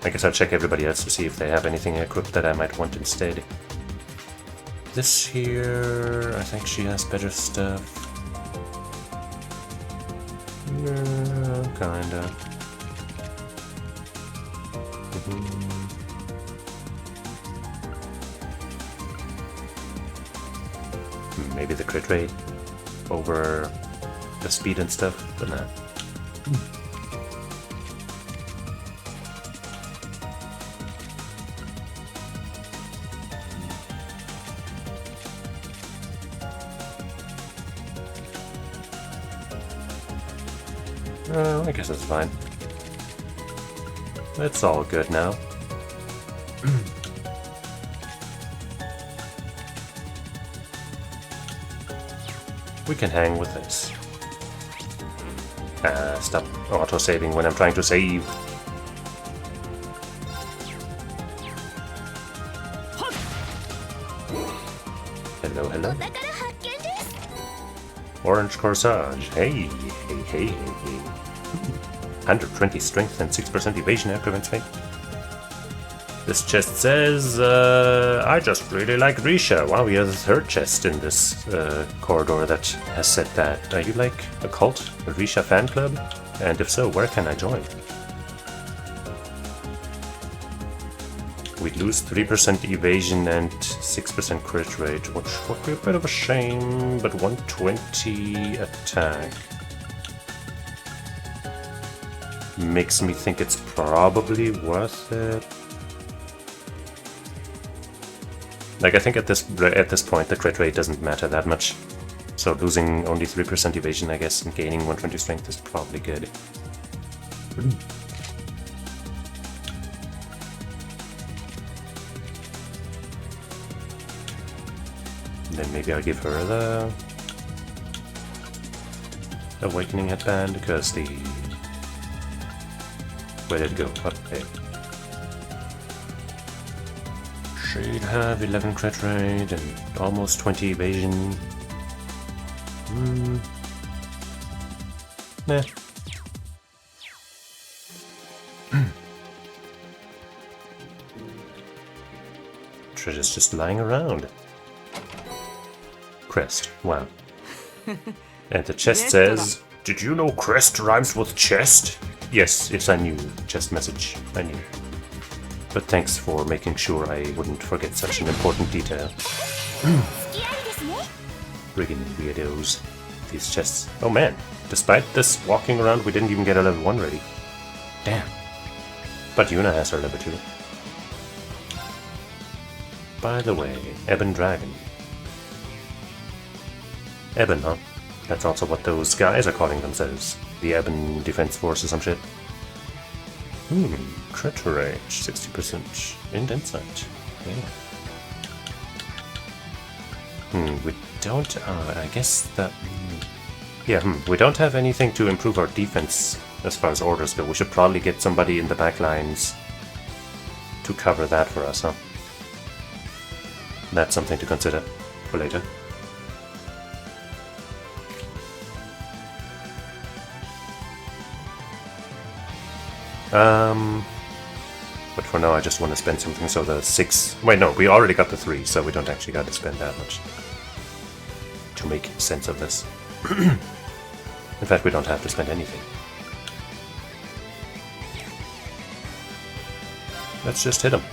I guess I'll check everybody else to see if they have anything equipped that I might want instead. This here, I think she has better stuff. Yeah, kinda. Maybe the crit rate over the speed and stuff, but nah. I guess that's fine. It's all good now. We can hang with this. Stop auto-saving when I'm trying to save. Hello, hello. Orange Corsage. Hey, hey, hey, hey, hey. 120 strength and 6% evasion after events fate. This chest says, I just really like Risha. Wow, we have the third chest in this corridor that has said that. Are you like a cult? A Risha fan club? And if so, where can I join? We'd lose 3% evasion and 6% crit rate, which would be a bit of a shame, but 120 attack makes me think it's probably worth it. Like, I think at this point the crit rate doesn't matter that much, so losing only 3% evasion, I guess, and gaining 120 strength is probably good. Then maybe I'll give her the Awakening Headband, because the... Where did it go? Okay. She'd have 11 crit rate and almost 20 evasion. Nah. Treasure's just lying around. Crest. Wow. And the chest says, "Did you know crest rhymes with chest?" Yes, I knew. Chest message. I knew. But thanks for making sure I wouldn't forget such an important detail. Friggin' weirdos. These chests. Oh man, despite this walking around, we didn't even get a level 1 ready. Damn. But Yuna has her level 2. By the way, Ebon Dragon. Ebon, huh? That's also what those guys are calling themselves. The Ebon Defense Force or some shit. Crit rate, 60% in insight. Yeah. We don't, I guess that... we don't have anything to improve our defense as far as orders go. We should probably get somebody in the back lines to cover that for us, huh? That's something to consider for later. But for now I just want to spend something, so the 6... Wait, no, we already got the 3, so we don't actually got to spend that much to make sense of this. In fact, we don't have to spend anything. Let's just hit him.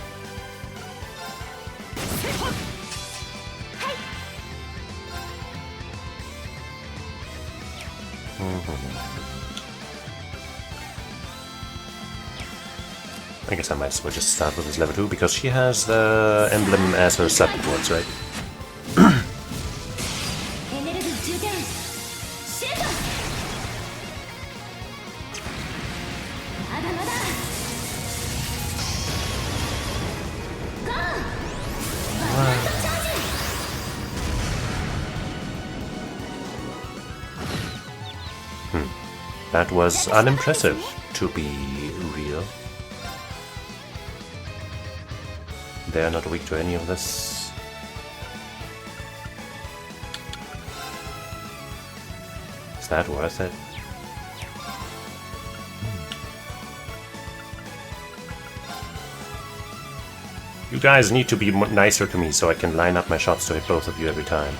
I guess I might as well just start with this level 2, because she has the emblem as her support words, right? That was unimpressive, to be real. They are not weak to any of this. Is that worth it? You guys need to be nicer to me so I can line up my shots to hit both of you every time.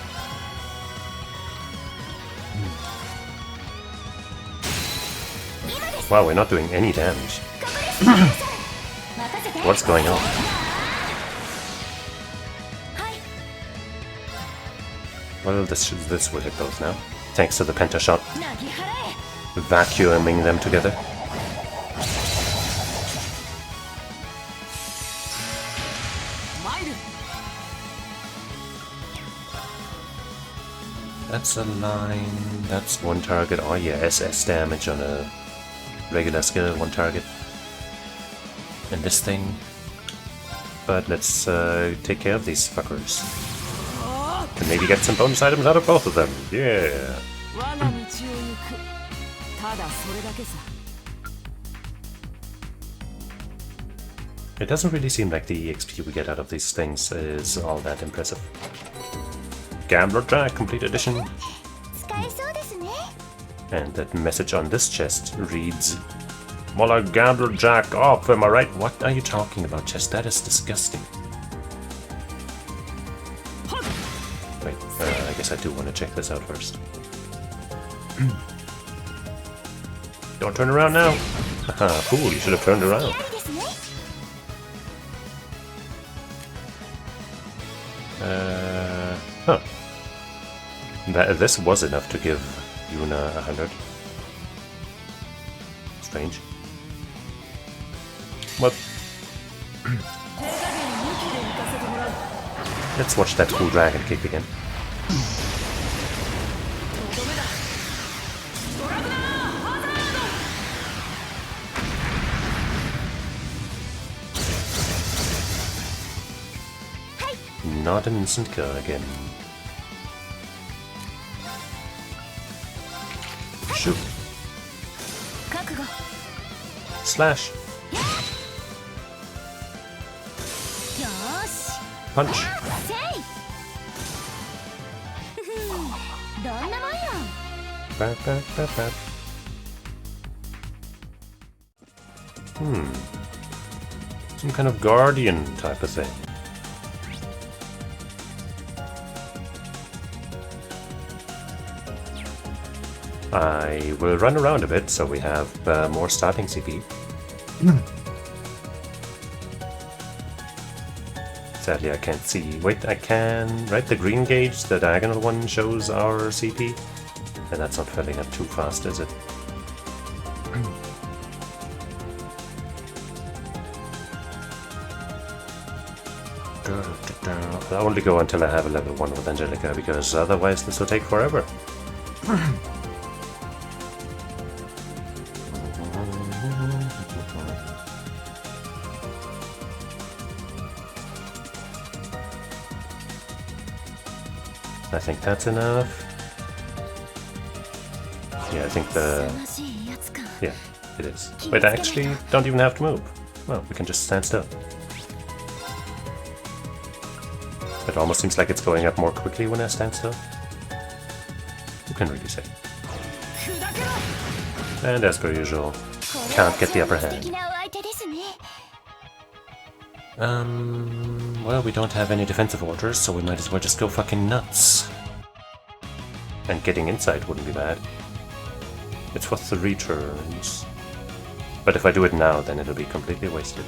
Wow, we're not doing any damage. What's going on? Well, this will hit both now. Thanks to the penta shot. Vacuuming them together. That's a line. That's one target. Oh yeah, SS damage on a regular skill, one target. And this thing. But let's take care of these fuckers. Can maybe get some bonus items out of both of them. Yeah. It doesn't really seem like the XP we get out of these things is all that impressive. Gambler Jack, complete edition. And that message on this chest reads, Mola Gambler Jack off, am I right? What are you talking about, chest? That is disgusting. Wait, I guess I do want to check this out first. Don't turn around now. Haha, fool, you should have turned around. Huh. This was enough to give Yuna 100. Strange. What? Let's watch that cool dragon kick again. Not an instant kill again. Shoot. Slash. Punch. Bap, bap, bap, bap. Some kind of guardian type of thing. I will run around a bit so we have more starting CP. Sadly I can't see. Wait, I can... Right, the green gauge, the diagonal one, shows our CP. And that's not filling up too fast, is it? I'll only go until I have a level 1 with Angelica, because otherwise this will take forever. I think that's enough. Yeah, I think the... Yeah, it is. Wait, I actually don't even have to move. Well, we can just stand still. It almost seems like it's going up more quickly when I stand still. Who can really say? And as per usual, can't get the upper hand. Well, we don't have any defensive orders, so we might as well just go fucking nuts. And getting insight wouldn't be bad. It's for 3 turns. But if I do it now, then it'll be completely wasted.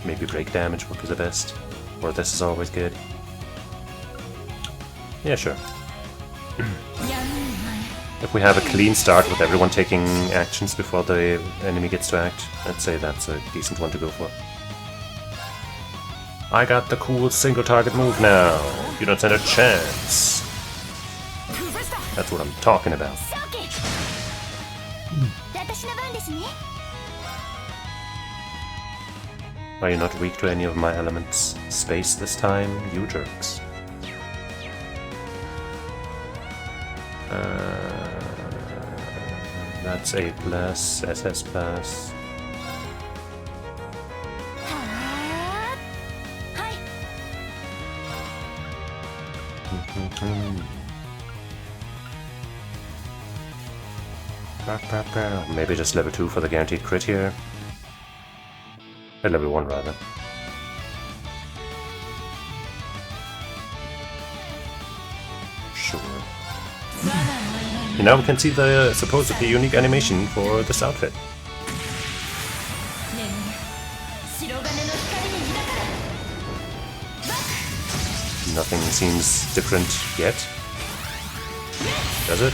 Maybe break damage would be the best. Or this is always good. Yeah, sure. If we have a clean start with everyone taking actions before the enemy gets to act, I'd say that's a decent one to go for. I got the cool single target move now. You don't stand a chance. That's what I'm talking about. Are you not weak to any of my elements? Space this time, you jerks. That's A+, SS+. Maybe just level 2 for the guaranteed crit here. Level 1 rather. Sure. And now we can see the supposedly unique animation for this outfit. Nothing seems different yet. Does it?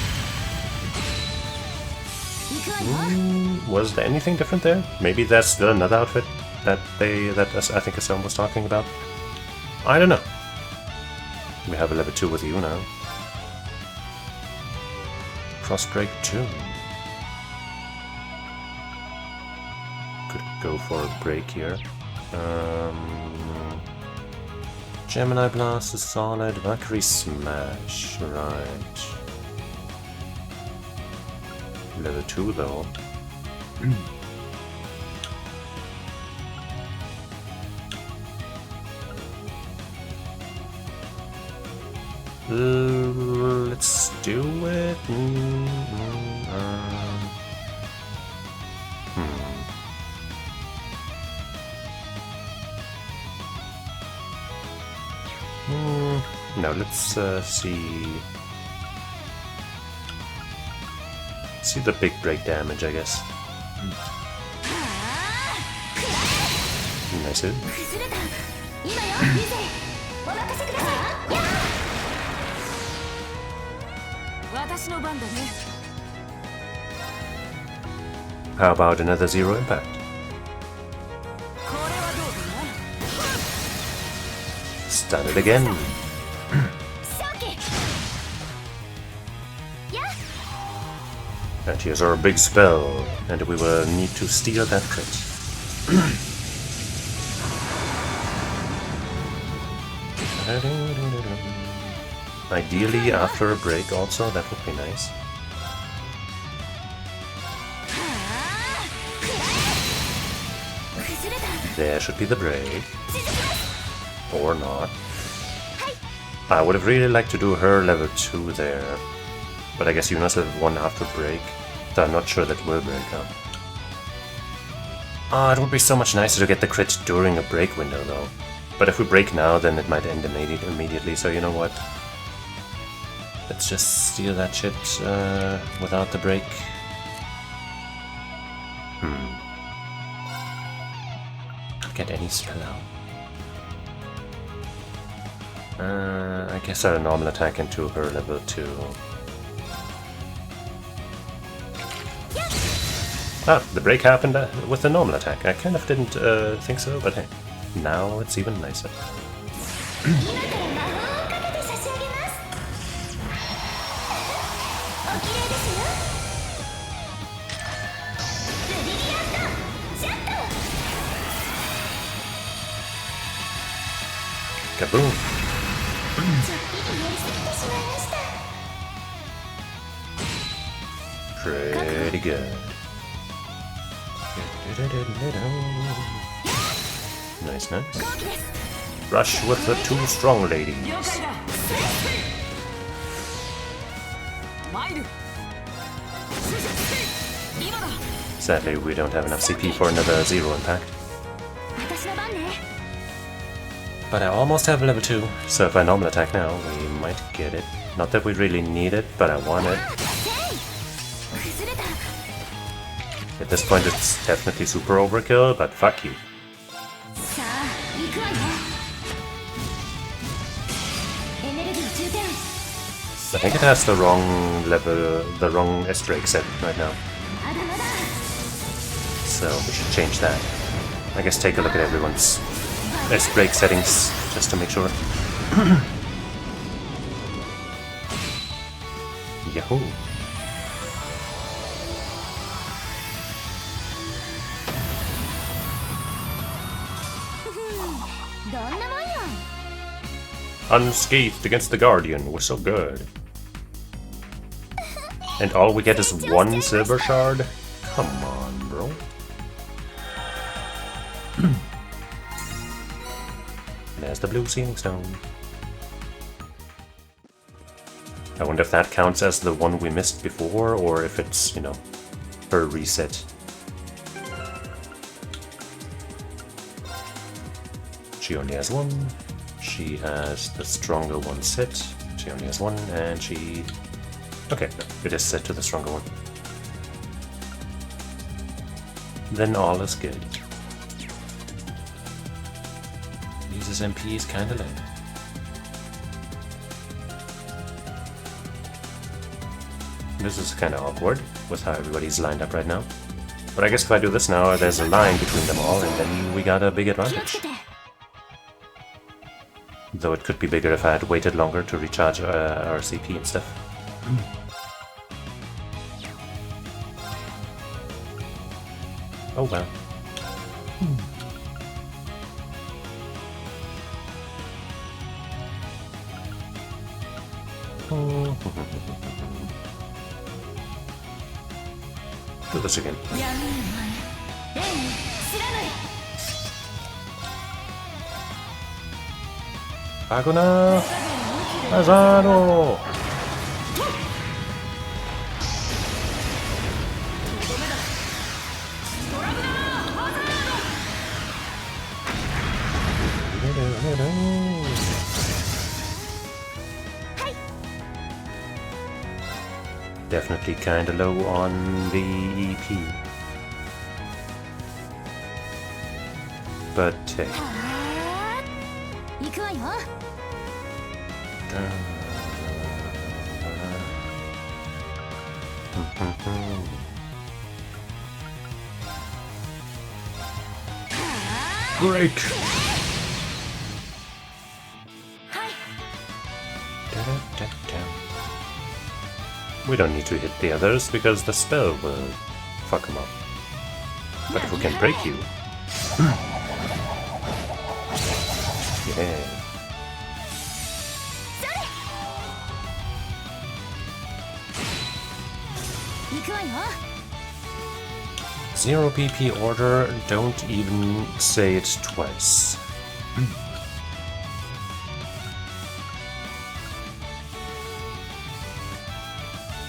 Was there anything different there? Maybe that's still another outfit that I think Asam was talking about. I don't know. We have a level 2 with you now. Crossbreak 2. Could go for a break here. Gemini Blast is solid. Valkyrie Smash. Right. Level 2 though. Let's do it. No, let's see the big break damage, I guess. Nice hit. How about another zero impact? Stun it again. And here's our big spell, and we will need to steal that crit. Ideally after a break also, that would be nice. There should be the break. Or not. I would have really liked to do her level 2 there. But I guess Yuna's level 1 after break. So I'm not sure that will break up. It would be so much nicer to get the crit during a break window though. But if we break now, then it might end immediately, so you know what? Let's just steal that shit without the break. Get any spell out. I guess I'll normal attack into her level 2. The break happened with the normal attack. I kind of didn't think so, but hey, now it's even nicer. Kaboom! Pretty good. Nice, nice. Rush with the 2 strong ladies. Sadly, we don't have enough CP for another zero impact. But I almost have level 2, so if I normal attack now, we might get it. Not that we really need it, but I want it. At this point it's definitely super overkill, but fuck you. I think it has the wrong level, the wrong S-break set right now. So we should change that. I guess take a look at everyone's S-break settings, just to make sure. Yahoo! Unscathed against the Guardian, we're so good. And all we get is 1 silver shard? Come on, bro. There's the blue sealing stone. I wonder if that counts as the one we missed before, or if it's, you know, her reset. She only has one. She has the stronger one set. She only has one, and she... Okay, no, it is set to the stronger one. Then all is good. Uses MP is kinda low. This is kinda awkward with how everybody's lined up right now. But I guess if I do this now, there's a line between them all, and then we got a big advantage. Though it could be bigger if I had waited longer to recharge our CP and stuff. Oh well. Do this again. Agona! Azano! Definitely kinda low on the EP. But hey. Break! We don't need to hit the others because the spell will fuck them up. But if we can break you... yeah. 0 BP order, don't even say it twice.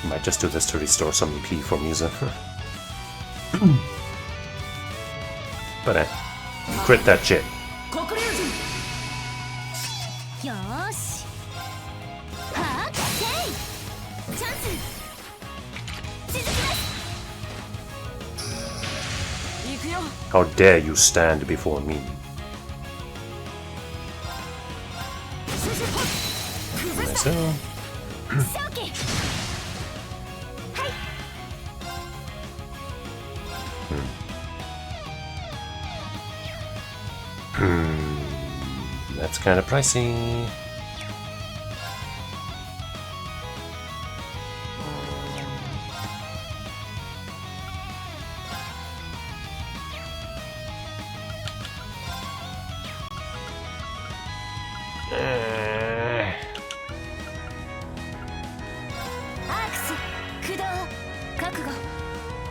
Might just do this to restore some EP for Musa. But crit that shit. How dare you stand before me? So. That's kind of pricey.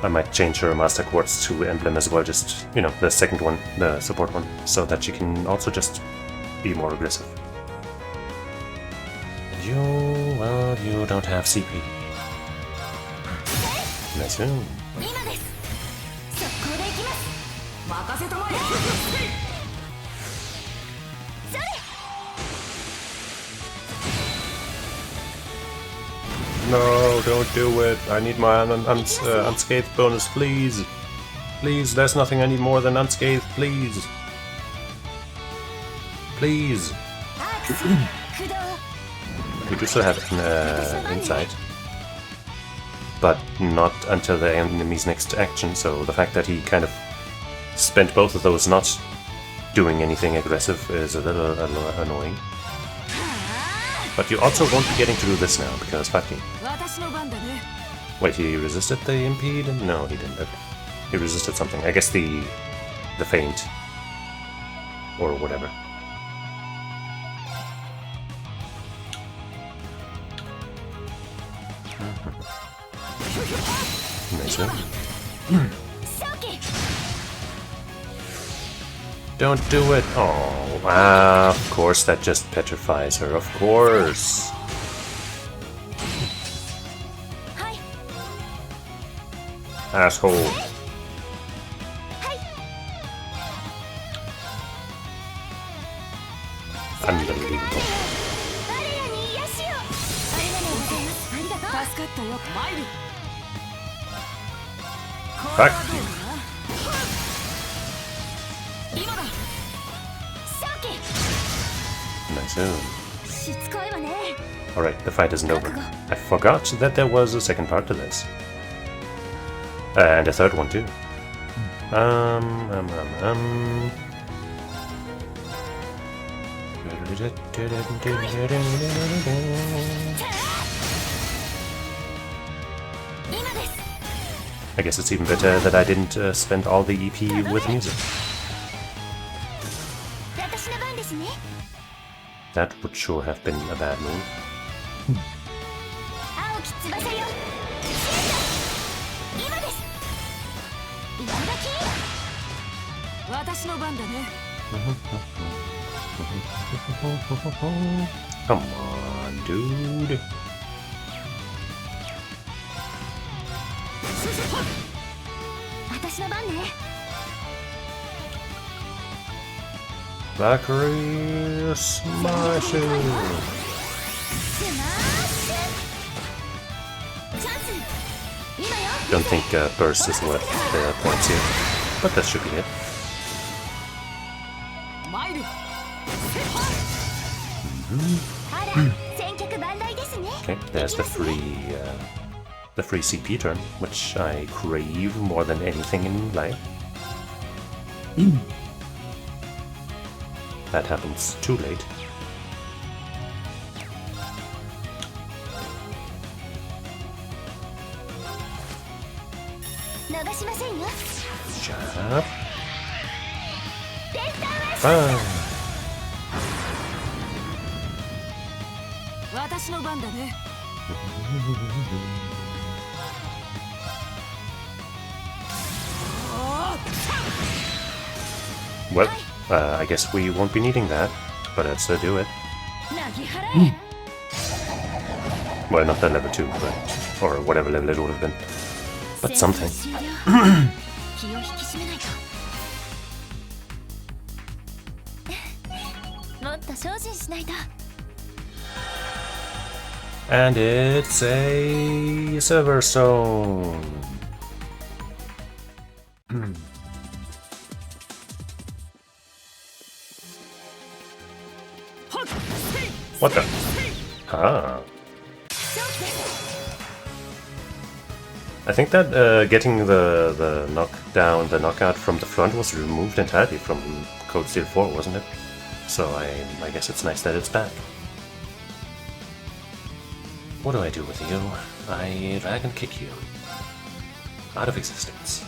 I might change her Master Quartz to Emblem as well, just, you know, the second one, the support one, so that she can also just be more aggressive. And you, well, you don't have CP. Nice move. No, don't do it. I need my unscathed bonus, please. Please, there's nothing I need more than unscathed, please. Please. We do still have insight. But not until the enemy's next action, so the fact that he kind of spent both of those not doing anything aggressive is a little annoying. But you also won't be getting to do this now, because fuck you. Wait, he resisted the impede? No, he didn't. Okay. He resisted something. I guess the feint. Or whatever. Nice one. Don't do it! Oh, of course that just petrifies her, of course! Asshole! Unbelievable. Fuck you. Nice. Alright, the fight isn't over. I forgot that there was a second part to this. And a third one too. I guess it's even better that I didn't spend all the EP with music. That would sure have been a bad move. Come on, dude. Valkyrie smashing. Don't think burst is worth the points here, but that should be it. Okay, there's the free CP turn, which I crave more than anything in life. That happens too late. Jab. Fine. Well, I guess we won't be needing that, but let's do it. Well, not that level 2, but or whatever level it would have been. But something. And it's a silver stone. What the? Ah. I think that getting the knockout from the front was removed entirely from Code Steel 4, wasn't it? So I guess it's nice that it's back. What do I do with you? I drag and kick you out of existence.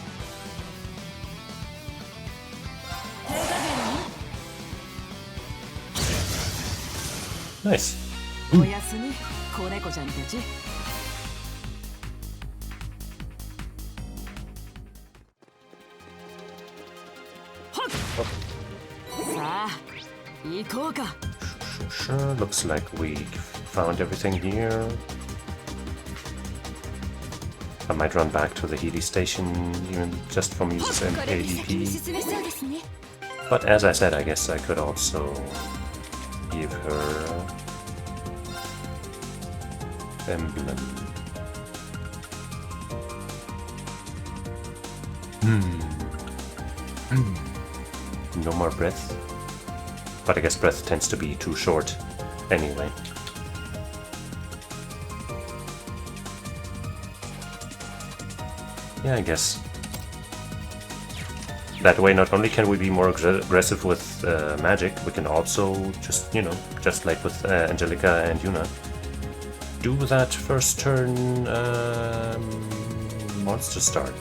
Nice. Sure, looks like we found everything here. I might run back to the Healy station even just from Cheesus and ADP. But as I said, I guess I could also give her emblem. No more breath. But I guess breath tends to be too short anyway. Yeah, I guess. That way not only can we be more aggressive with magic, we can also just, you know, just like with Angelica and Yuna, do that first turn monster start.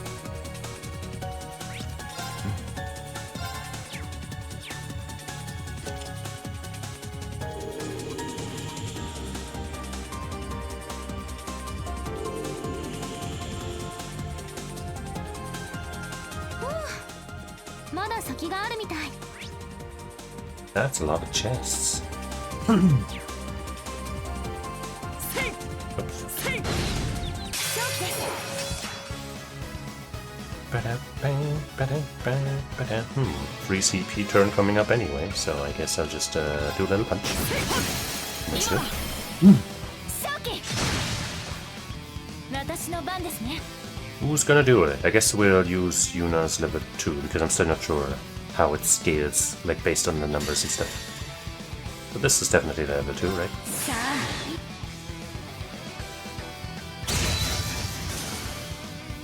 That's a lot of chests. Free CP turn coming up anyway, so I guess I'll just do a little punch. That's good. Who's gonna do it? I guess we'll use Yuna's level 2 because I'm still not sure how it scales, like based on the numbers and stuff. But this is definitely level 2, right?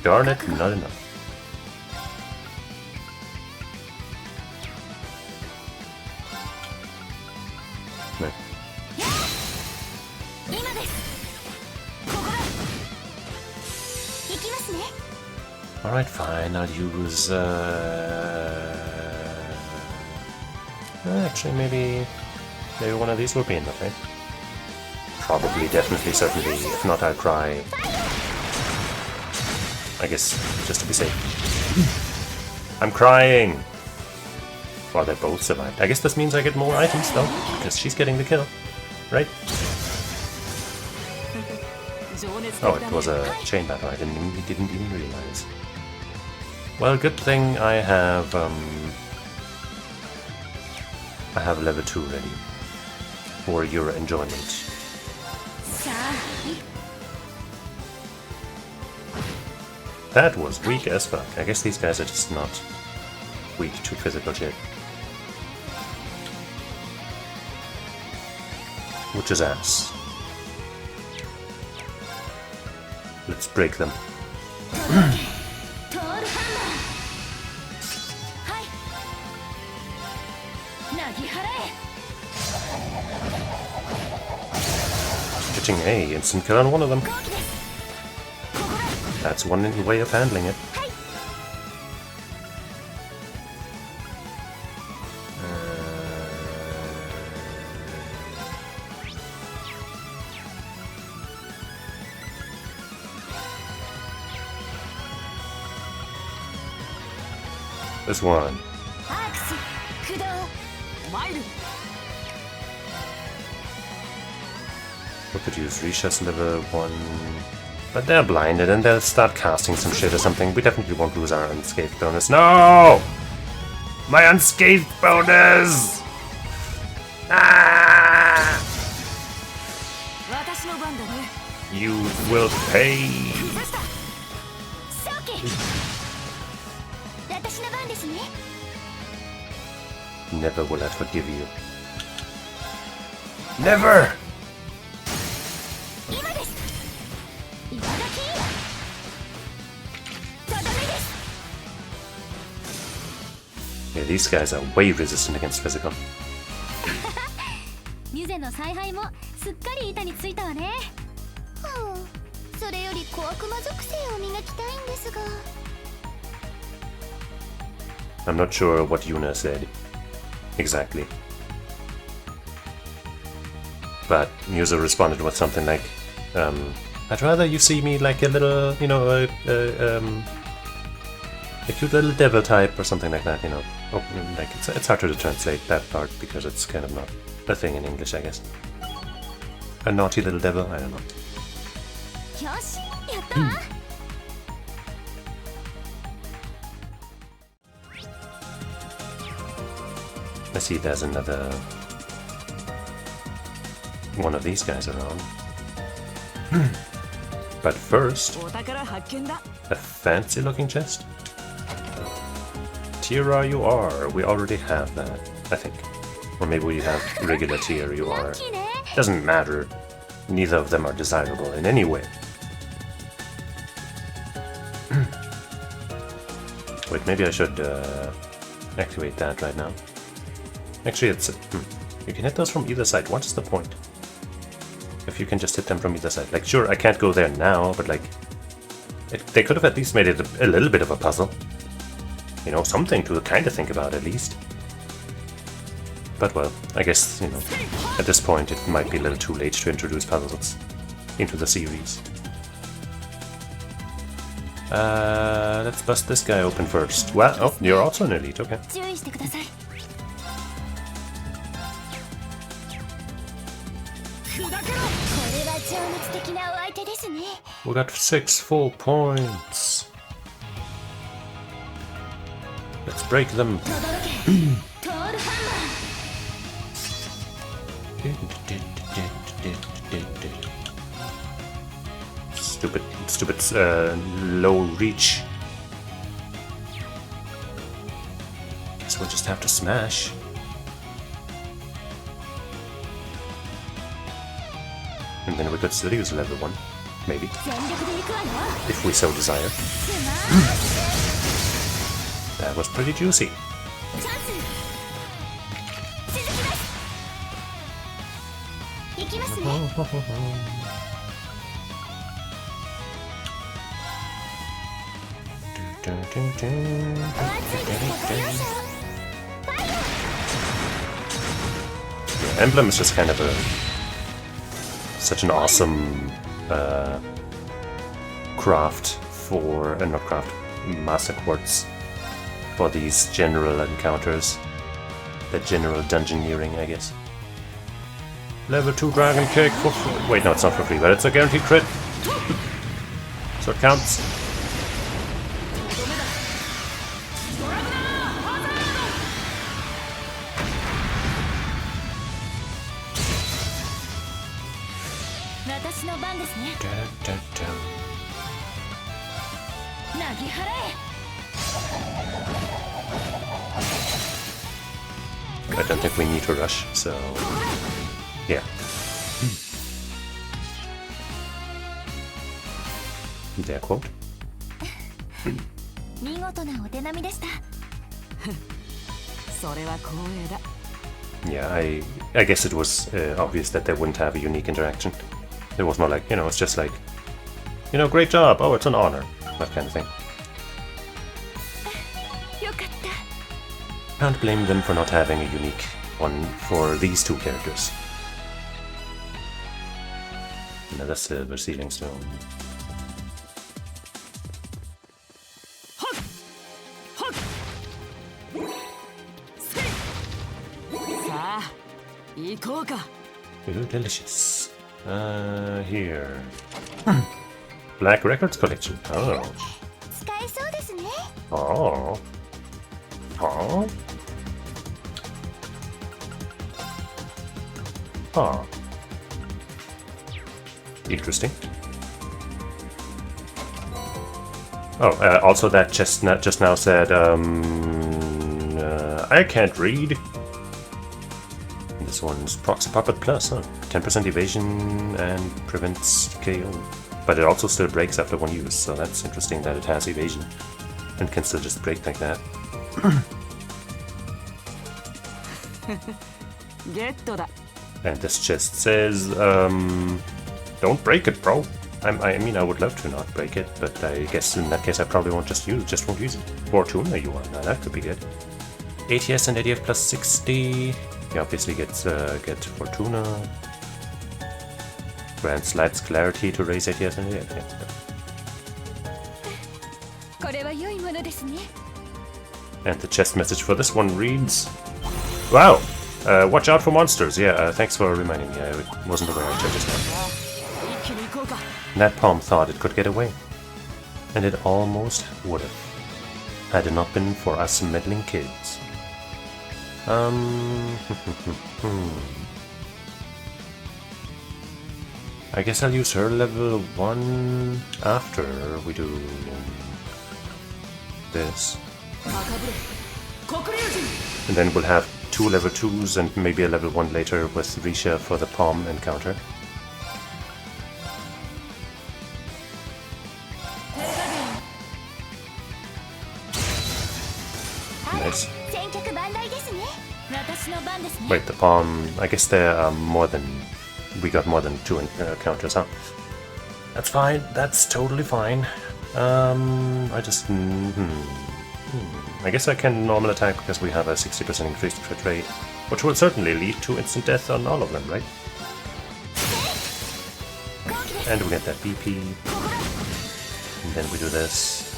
Darn it, not enough. No. Alright, fine, I'll use... actually, maybe one of these will be enough, right? Probably, definitely, certainly. If not, I'll cry. I guess, just to be safe. I'm crying! Well, they both survived. I guess this means I get more items, though, because she's getting the kill, right? Oh, it was a chain battle. I didn't even realize. Well, good thing I have level 2 ready for your enjoyment. That was weak as fuck. I guess these guys are just not weak to physical shit. Which is ass. Let's break them. Getting a instant kill on one of them. That's one way of handling it. This one. We could use Risha's level 1. But they're blinded and they'll start casting some shit or something. We definitely won't lose our unscathed bonus. No! My unscathed bonus! Ah! You will pay! Never will I forgive you. Never! Yeah, these guys are way resistant against physical. I'm not sure what Yuna said exactly, but Musa responded with something like, I'd rather you see me like a little, you know, a cute little devil type or something like that, you know. Oh, like it's harder to translate that part because it's kind of not a thing in English, I guess. A naughty little devil, I don't know. I see there's another one of these guys around. But first, a fancy looking chest. Tier R you are. We already have that, I think. Or maybe we have regular tier you are. Doesn't matter. Neither of them are desirable in any way. Wait, maybe I should activate that right now. Actually, it's... You can hit those from either side. What is the point? If you can just hit them from either side. Like, sure, I can't go there now, but like... they could have at least made it a little bit of a puzzle. You know, something to kind of think about at least. But well, I guess, you know, at this point it might be a little too late to introduce puzzles into the series. Let's bust this guy open first. Well, oh, you're also an elite, okay. We got 6 full points. Let's break them. Stupid low reach. Guess we'll just have to smash. And then we could still use level 1, maybe. If we so desire. That was pretty juicy. Emblem is just kind of such an awesome craft for, not craft, master quartz for these general encounters. The general dungeoneering, I guess. Level 2 dragon cake for free. Wait, no, it's not for free, but it's a guaranteed crit. So it counts. I don't think we need to rush, so yeah. Their quote. Yeah, I guess it was obvious that they wouldn't have a unique interaction. It was more like, you know, it's just like, you know, great job, oh, it's an honor, that kind of thing. Can't blame them for not having a unique one for these two characters. Another silver sealing stone. Ooh, delicious. Here. Black Records Collection. Oh. Oh. Oh. Oh. Interesting. Oh, also that just now said, I can't read. This one's Prox Puppet Plus, huh? 10% evasion and prevents KO. But it also still breaks after one use, so that's interesting that it has evasion and can still just break like that. And this chest says, don't break it, bro. I mean, I would love to not break it, but I guess in that case I probably won't just won't use it. Fortuna you want, now that could be good. ATS and ADF plus 60. You obviously get Fortuna. Grants slight clarity to raise ATS and ADF. And the chest message for this one reads, wow! Watch out for monsters. Yeah, thanks for reminding me. I wasn't aware until just now. That palm thought it could get away. And it almost would have. Had it not been for us meddling kids. I guess I'll use her level 1 after we do this. And then we'll have 2 level 2s and maybe a level 1 later with Risha for the palm encounter. Nice. Wait, the palm, I guess there are more than, we got more than 2 encounters, huh? That's fine, that's totally fine. I just, I guess I can normal attack because we have a 60% increased crit rate, which will certainly lead to instant death on all of them, right? And we get that BP. And then we do this.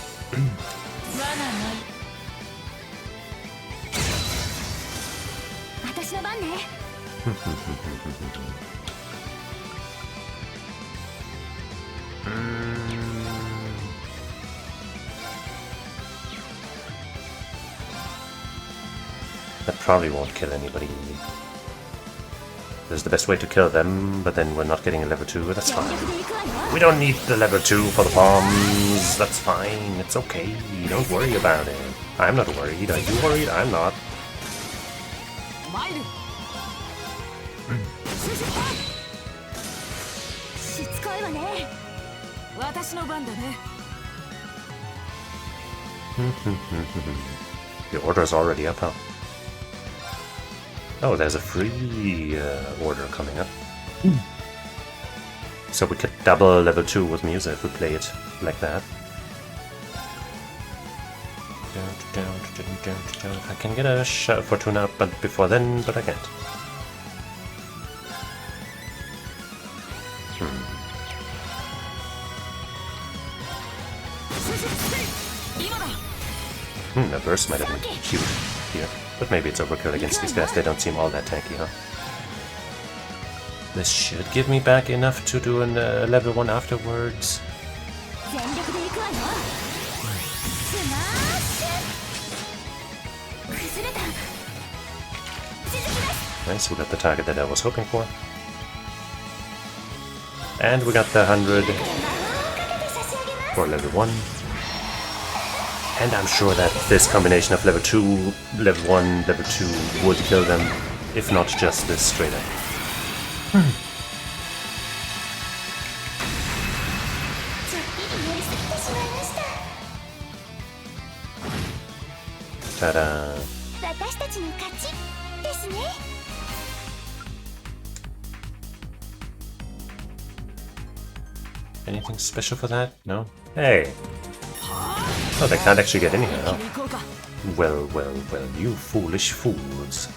That probably won't kill anybody. This is the best way to kill them, but then we're not getting a level 2, that's fine. We don't need the level 2 for the bombs, that's fine, it's okay, don't worry about it. I'm not worried, are you worried? I'm not. The order is already up, huh? Oh, there's a free order coming up. So we could double level 2 with Musa if we play it like that. I can get a shot for Fortuna but before then, but I can't. A burst might have been cute here, but maybe it's overkill against these guys. They don't seem all that tanky, huh? This should give me back enough to do a level 1 afterwards. Nice, we got the target that I was hoping for. And we got the 100 for level 1. And I'm sure that this combination of level 2, level 1, level 2 would kill them, if not just this straight up. Ta-da! Anything special for that? No? Hey! Oh, they can't actually get in here, huh? Well, well, well, you foolish fools.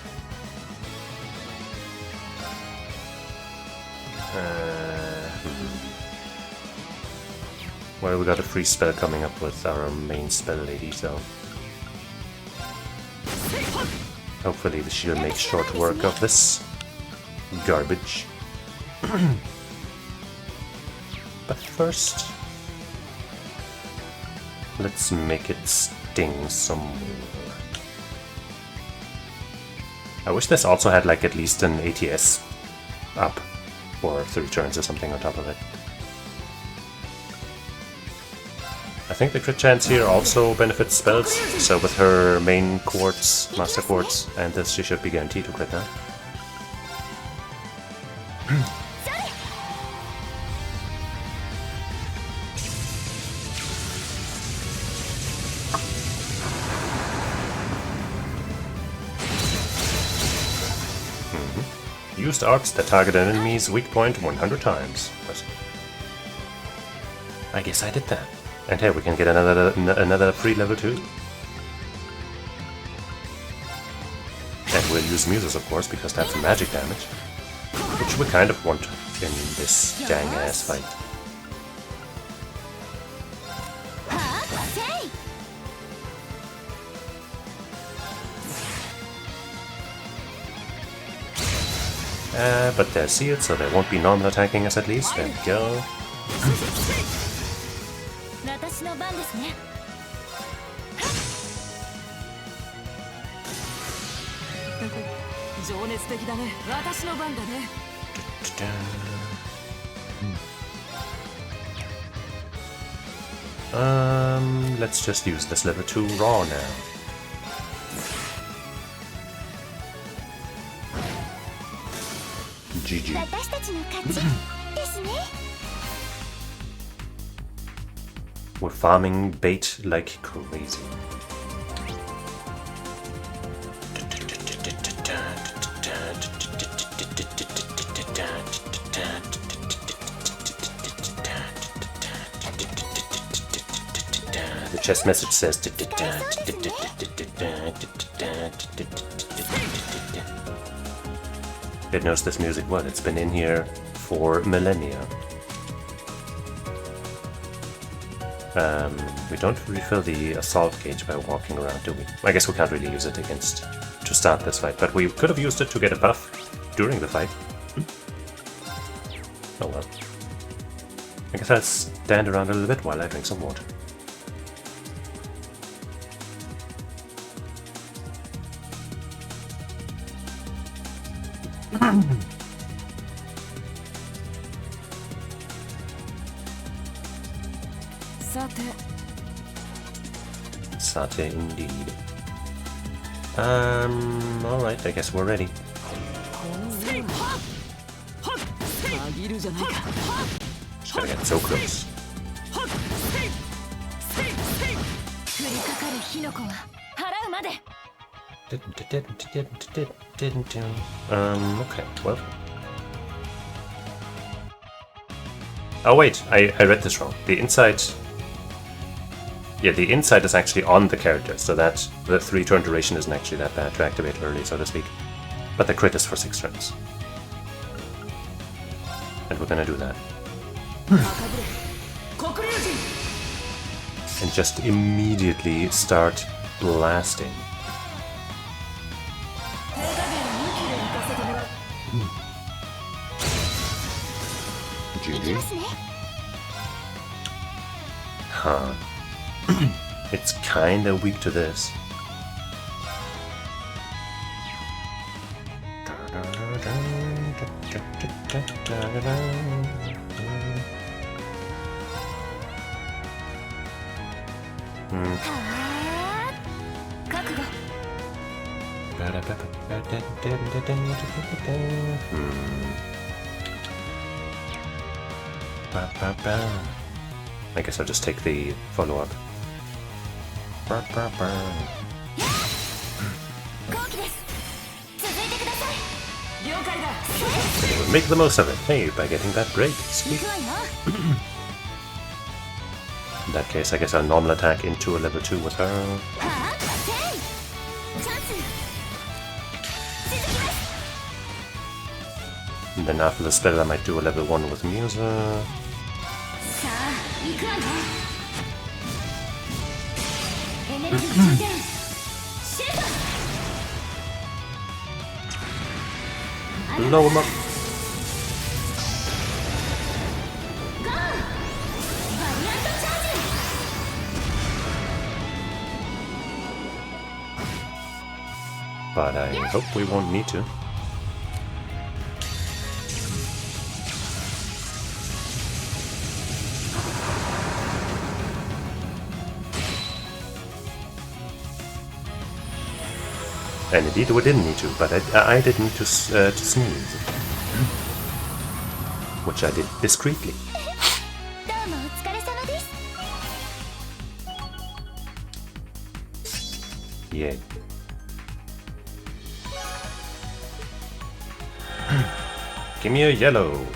Well, we got a free spell coming up with our main spell lady, so... hopefully she'll make short work of this garbage. But first... let's make it sting some more. I wish this also had like at least an ATS up for 3 turns or something on top of it. I think the crit chance here also benefits spells, so with her main quartz, master quartz, and this she should be guaranteed to crit now. Used arcs that target an enemy's weak point 100 times. I guess I did that. And here we can get another free level 2. And we'll use Muses, of course, because that's magic damage. Which we kind of want in this dang-ass fight. But they're sealed, so they won't be normal attacking us at least. There we go. Let's just use this level 2 raw now. GG. We're farming bait like crazy. The chest message says it knows this music well. It's been in here for millennia. We don't refill the assault gauge by walking around, do we? I guess we can't really use it to start this fight, but we could have used it to get a buff during the fight. Oh well. I guess I'll stand around a little bit while I drink some water. Sate indeed. Alright, I guess we're ready. Just gotta get so close. Okay, well. Oh wait, I read this wrong. The inside... Yeah, the inside is actually on the character, so that the 3-turn duration isn't actually that bad to activate early, so to speak. But the crit is for 6 turns. And we're gonna do that. And just immediately start blasting. GG. Huh. It's kinda weak to this. I guess I'll just take the follow-up. We'll make the most of it, hey, by getting that break. Sweet. In that case, I guess I'll normal attack into a level 2 with her. And then after the spell I might do a level 1 with Musa. Blow him up. But I hope we won't need to. And indeed we didn't need to, but I did need to sneeze. Which I did discreetly. Yeah. Give me a yellow.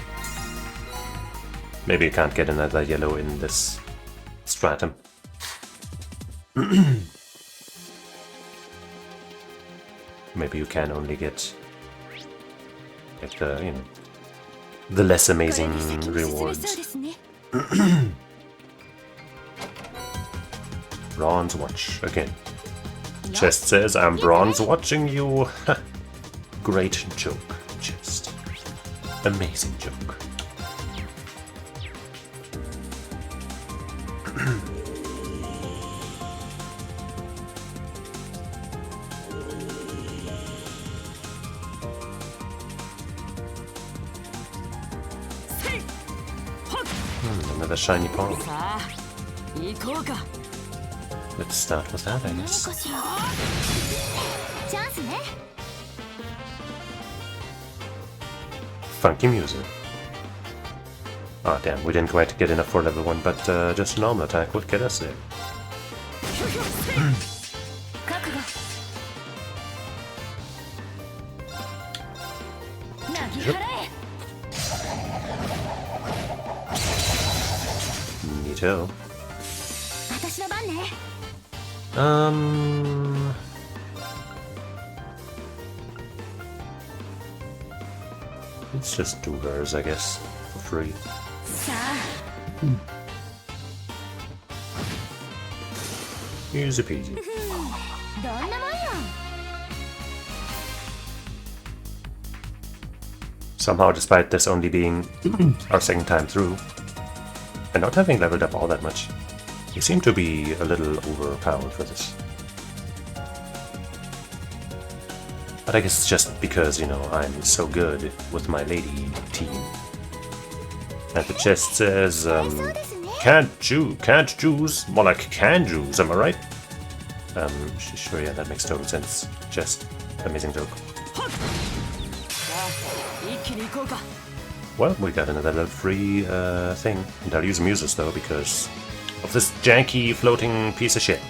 Maybe you can't get another yellow in this stratum. Maybe you can only get the, you know, the less amazing rewards. Bronze watch again. Chest says, I'm bronze watching you. Great joke, Chest. Amazing joke. Another shiny palm. Let's start with that, I guess. Funky music. Ah, damn, we didn't quite get enough for level 1, but just a normal attack would get us there. Neato. Let's just do hers, I guess, for free. Easy peasy. Somehow, despite this only being our second time through, and not having leveled up all that much, we seem to be a little overpowered for this. But I guess it's just because, you know, I'm so good with my lady team. And the chest says, can't choose, more like can Jews, am I right? Sure, yeah, that makes total sense. Just amazing joke. Well, we got another level 3 thing. And I'll use Muses though, because of this janky floating piece of shit.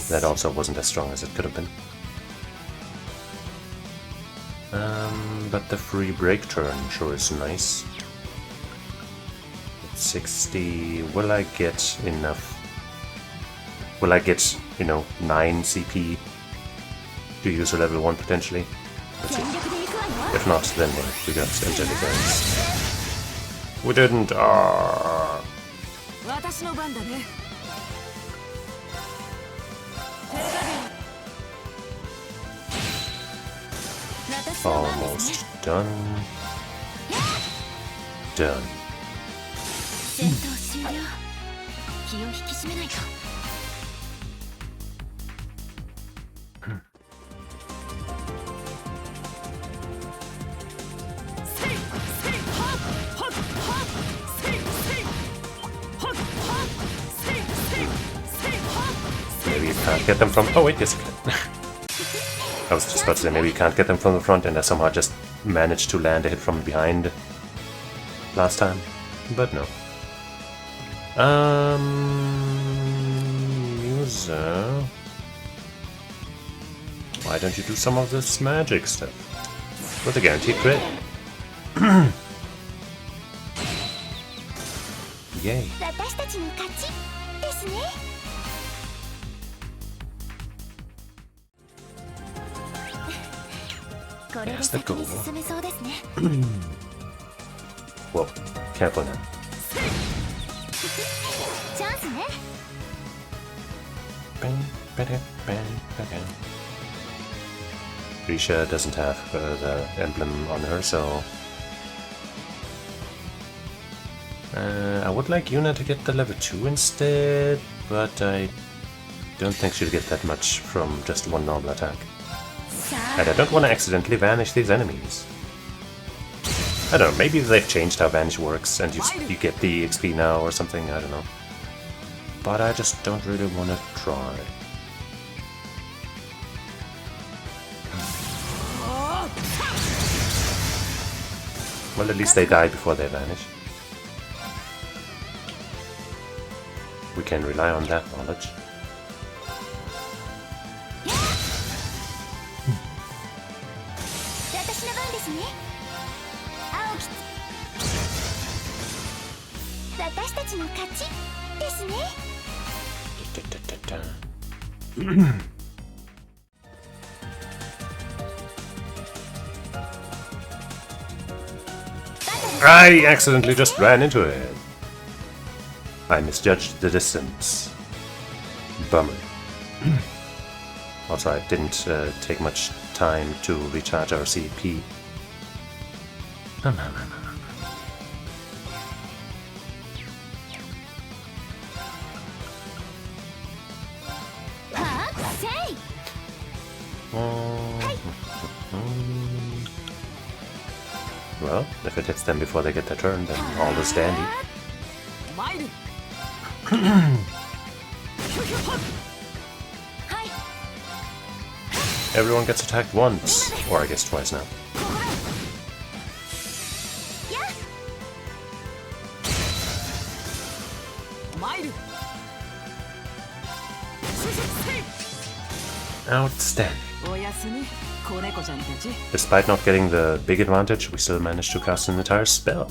That also wasn't as strong as it could have been. But the free break turn sure is nice. At 60, will I get enough? Will I get, you know, 9 CP to use a level 1 potentially? Let's see. If not, then we got Angelica. We didn't. Almost done. Done. Maybe you can't get them from. Oh wait, yes you can. I was just about to say maybe you can't get them from the front, and I somehow just managed to land a hit from behind last time, but no. User, why don't you do some of this magic stuff with a guaranteed crit? Yay. There's the goal. Whoa, careful now. Risha doesn't have the emblem on her, so I would like Yuna to get the level 2 instead, but I don't think she'll get that much from just one normal attack. And I don't want to accidentally vanish these enemies. I don't know, maybe they've changed how vanish works and you get the XP now or something, I don't know. But I just don't really want to try. Well, at least they die before they vanish. We can rely on that knowledge. I accidentally just ran into it. I misjudged the distance. Bummer. Also, I didn't take much time to recharge our CP. Well, if it hits them before they get their turn, then all is dandy. Everyone gets attacked once, or I guess twice now. Outstanding. Despite not getting the big advantage, we still managed to cast an entire spell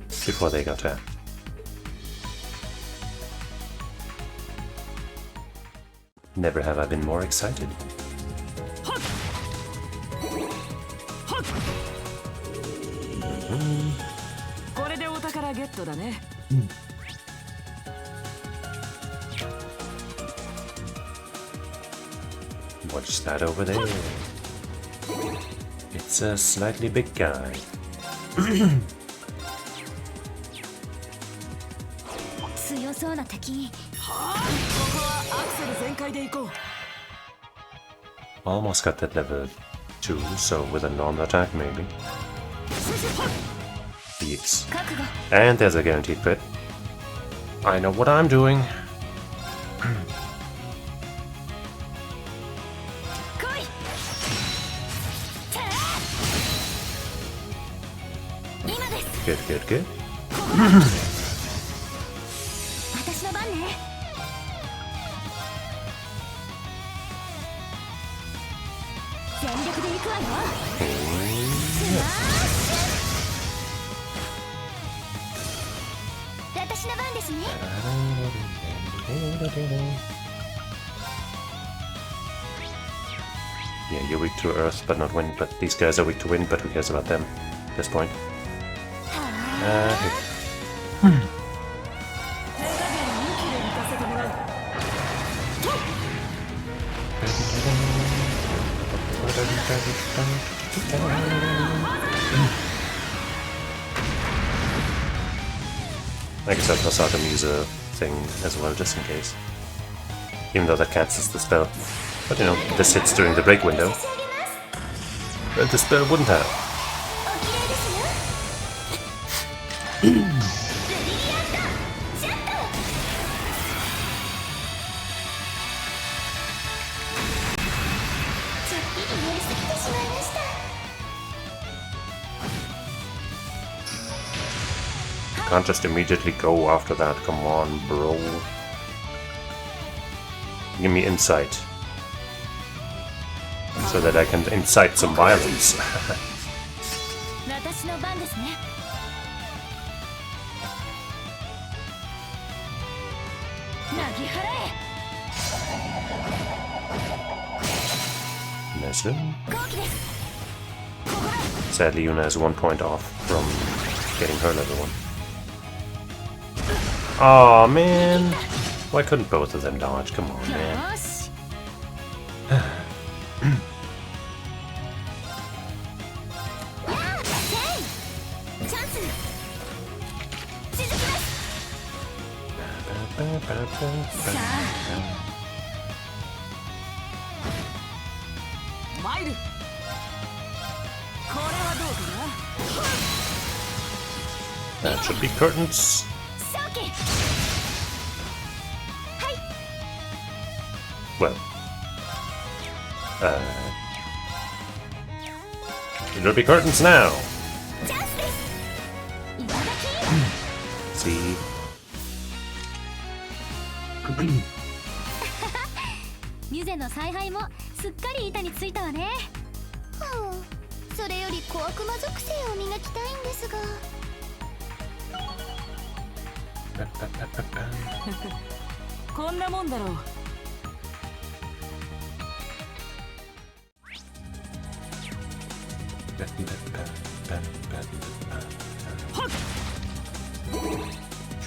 before they got tapped. Never have I been more excited. What's that over there? It's a slightly big guy. そうな敵。Almost got that level 2, so with a normal attack maybe. Yes. And there's a guaranteed crit. I know what I'm doing. Good, good, good. Yeah, you're weak to earth, but not wind. But these guys are weak to wind, but who cares about them at this point? I guess I'll toss out a Musa thing as well, just in case. Even though that cancels the spell. But you know, this hits during the break window. But the spell wouldn't have. Can't just immediately go after that, come on, bro. Give me insight. So that I can incite some violence. Nice. Sadly, Yuna is 1 point off from getting her level 1. Aw, man! Why couldn't both of them dodge? Come on, man. That should be curtains. Well, it'll be curtains now. See? Musa の采配もすっかり板についたわね。それより小悪魔属性を磨きたいんですが。こんなもんだろう。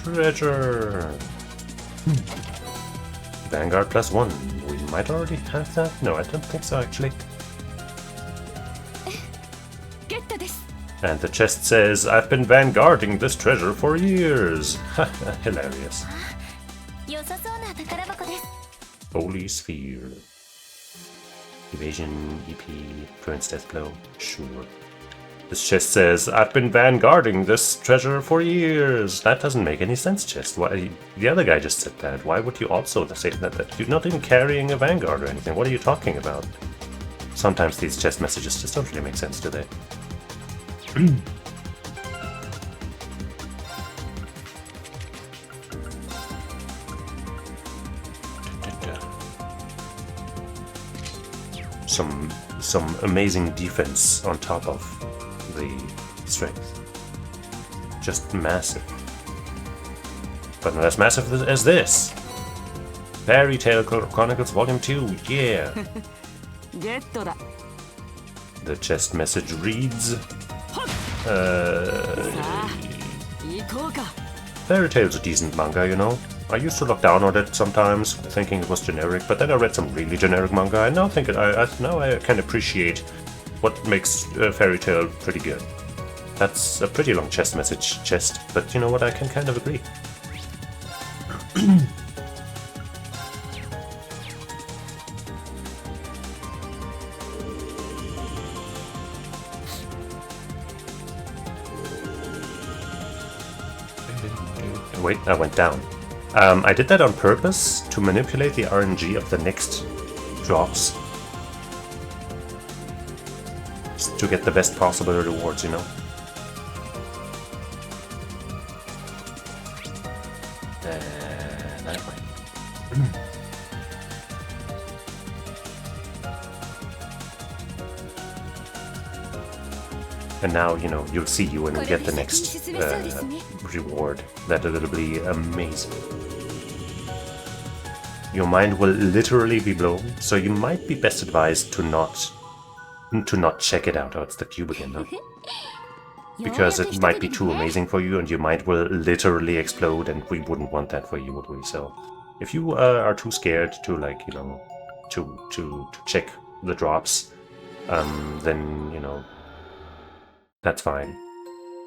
Treasure! Vanguard +1. We might already have that? No, I don't think so, actually. And the chest says, I've been vanguarding this treasure for years. Hilarious. Holy Sphere. Evasion, EP, Current's Death Blow. Sure. This chest says, I've been vanguarding this treasure for years. That doesn't make any sense, chest. Why? The other guy just said that. Why would you also say that? You're not even carrying a vanguard or anything. What are you talking about? Sometimes these chest messages just don't really make sense, do they? Some amazing defense on top of the strength. Just massive. But not as massive as this. Fairy Tail Chronicles Volume 2, yeah! The chest message reads... Fairy Tail's a decent manga, you know. I used to look down on it sometimes, thinking it was generic, but then I read some really generic manga, and now I can appreciate what makes Fairy Tail pretty good. That's a pretty long chest message, but you know what, I can kind of agree. Wait, I went down. I did that on purpose to manipulate the RNG of the next drops. Just to get the best possible rewards, you know? That way. And now, you know, you'll see when we get the next reward. That it'll be amazing. Your mind will literally be blown, so you might be best advised to not check it out. Oh, it's the cube again, though. Because it might be too amazing for you, and your mind will literally explode, and we wouldn't want that for you, would we? So, if you are too scared to, like, you know, to check the drops, then, you know, that's fine.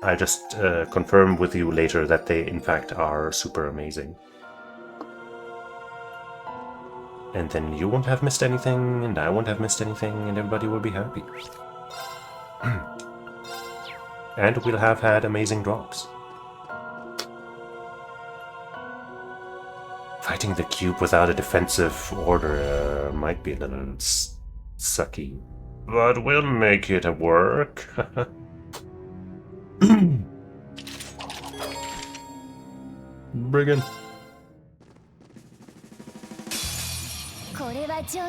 I'll just confirm with you later that they, in fact, are super amazing. And then you won't have missed anything, and I won't have missed anything, and everybody will be happy. And we'll have had amazing drops. Fighting the cube without a defensive order might be a little sucky. But we'll make it work. Brigand.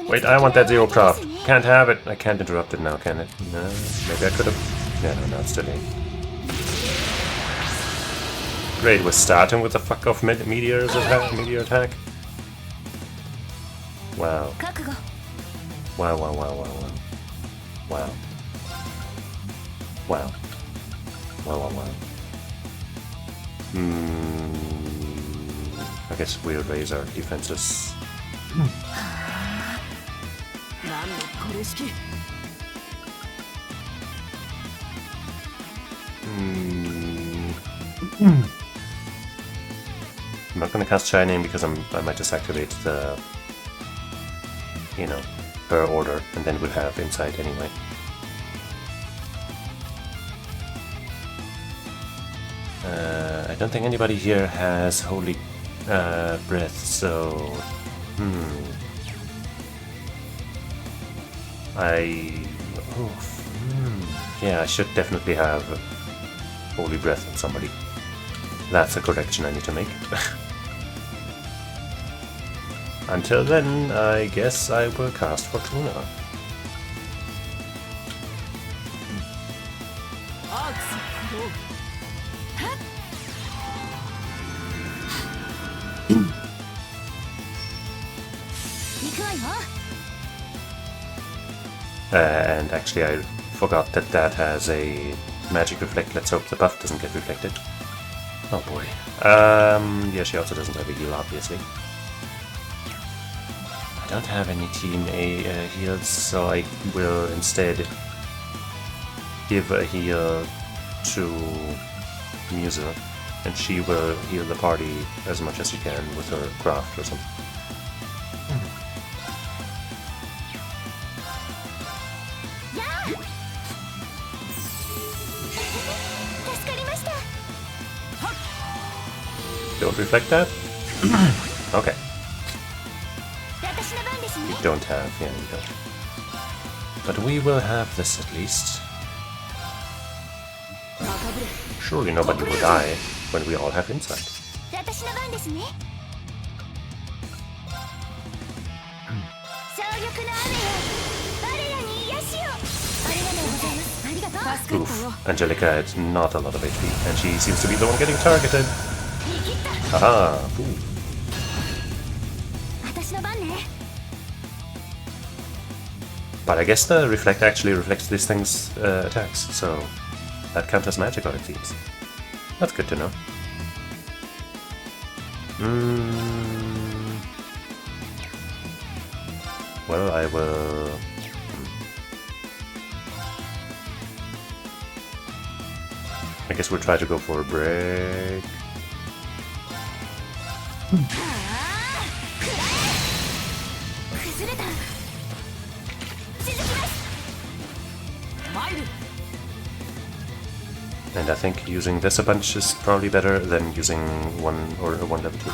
Wait, I want that zero prop. Can't have it. I can't interrupt it now, can it? No, maybe I could have. Yeah, no, it's too late. Great, we're starting with the fuck off meteor attack. Wow. Wow, wow, wow, wow, wow. Wow. Wow. Wow, wow, wow. I guess we'll raise our defenses. I'm not gonna cast Shining because I might just activate the, you know, her order, and then we'll have Insight anyway. I don't think anybody here has Holy Breath, so yeah, I should definitely have Holy Breath on somebody. That's a correction I need to make. Until then, I guess I will cast Fortuna. And actually I forgot that that has a magic reflect. Let's hope the buff doesn't get reflected. Oh boy. Yeah, she also doesn't have a heal, obviously. I don't have any team heals, so I will instead give a heal to Musa, and she will heal the party as much as she can with her craft or something. Don't reflect that? Okay. You don't have, yeah, you don't. But we will have this at least. Surely nobody will die when we all have insight. Oof, Angelica had not a lot of HP, and she seems to be the one getting targeted. Haha, ooh. But I guess the reflect actually reflects these things' attacks, so that counts as magic on it seems. That's good to know. Well, I will... I guess we'll try to go for a break. And I think using this a bunch is probably better than using one level 2.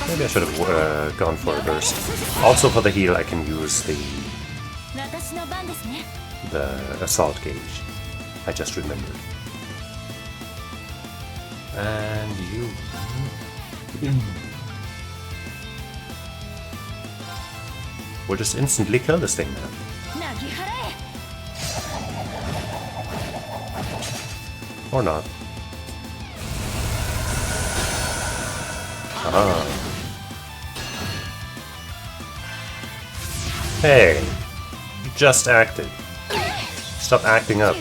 Maybe I should have gone for a burst. Also for the heal I can use the assault gauge. I just remembered. And you... We'll just instantly kill this thing now. Or not. Ah. Hey! You just acted. Stop acting up.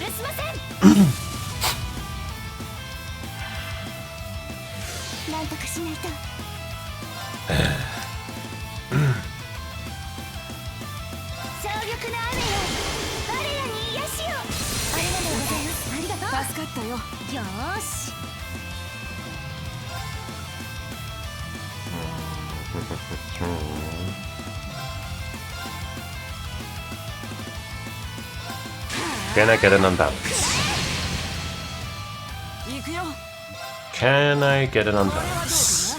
Can I get an unbalance? Can I get an unbalance?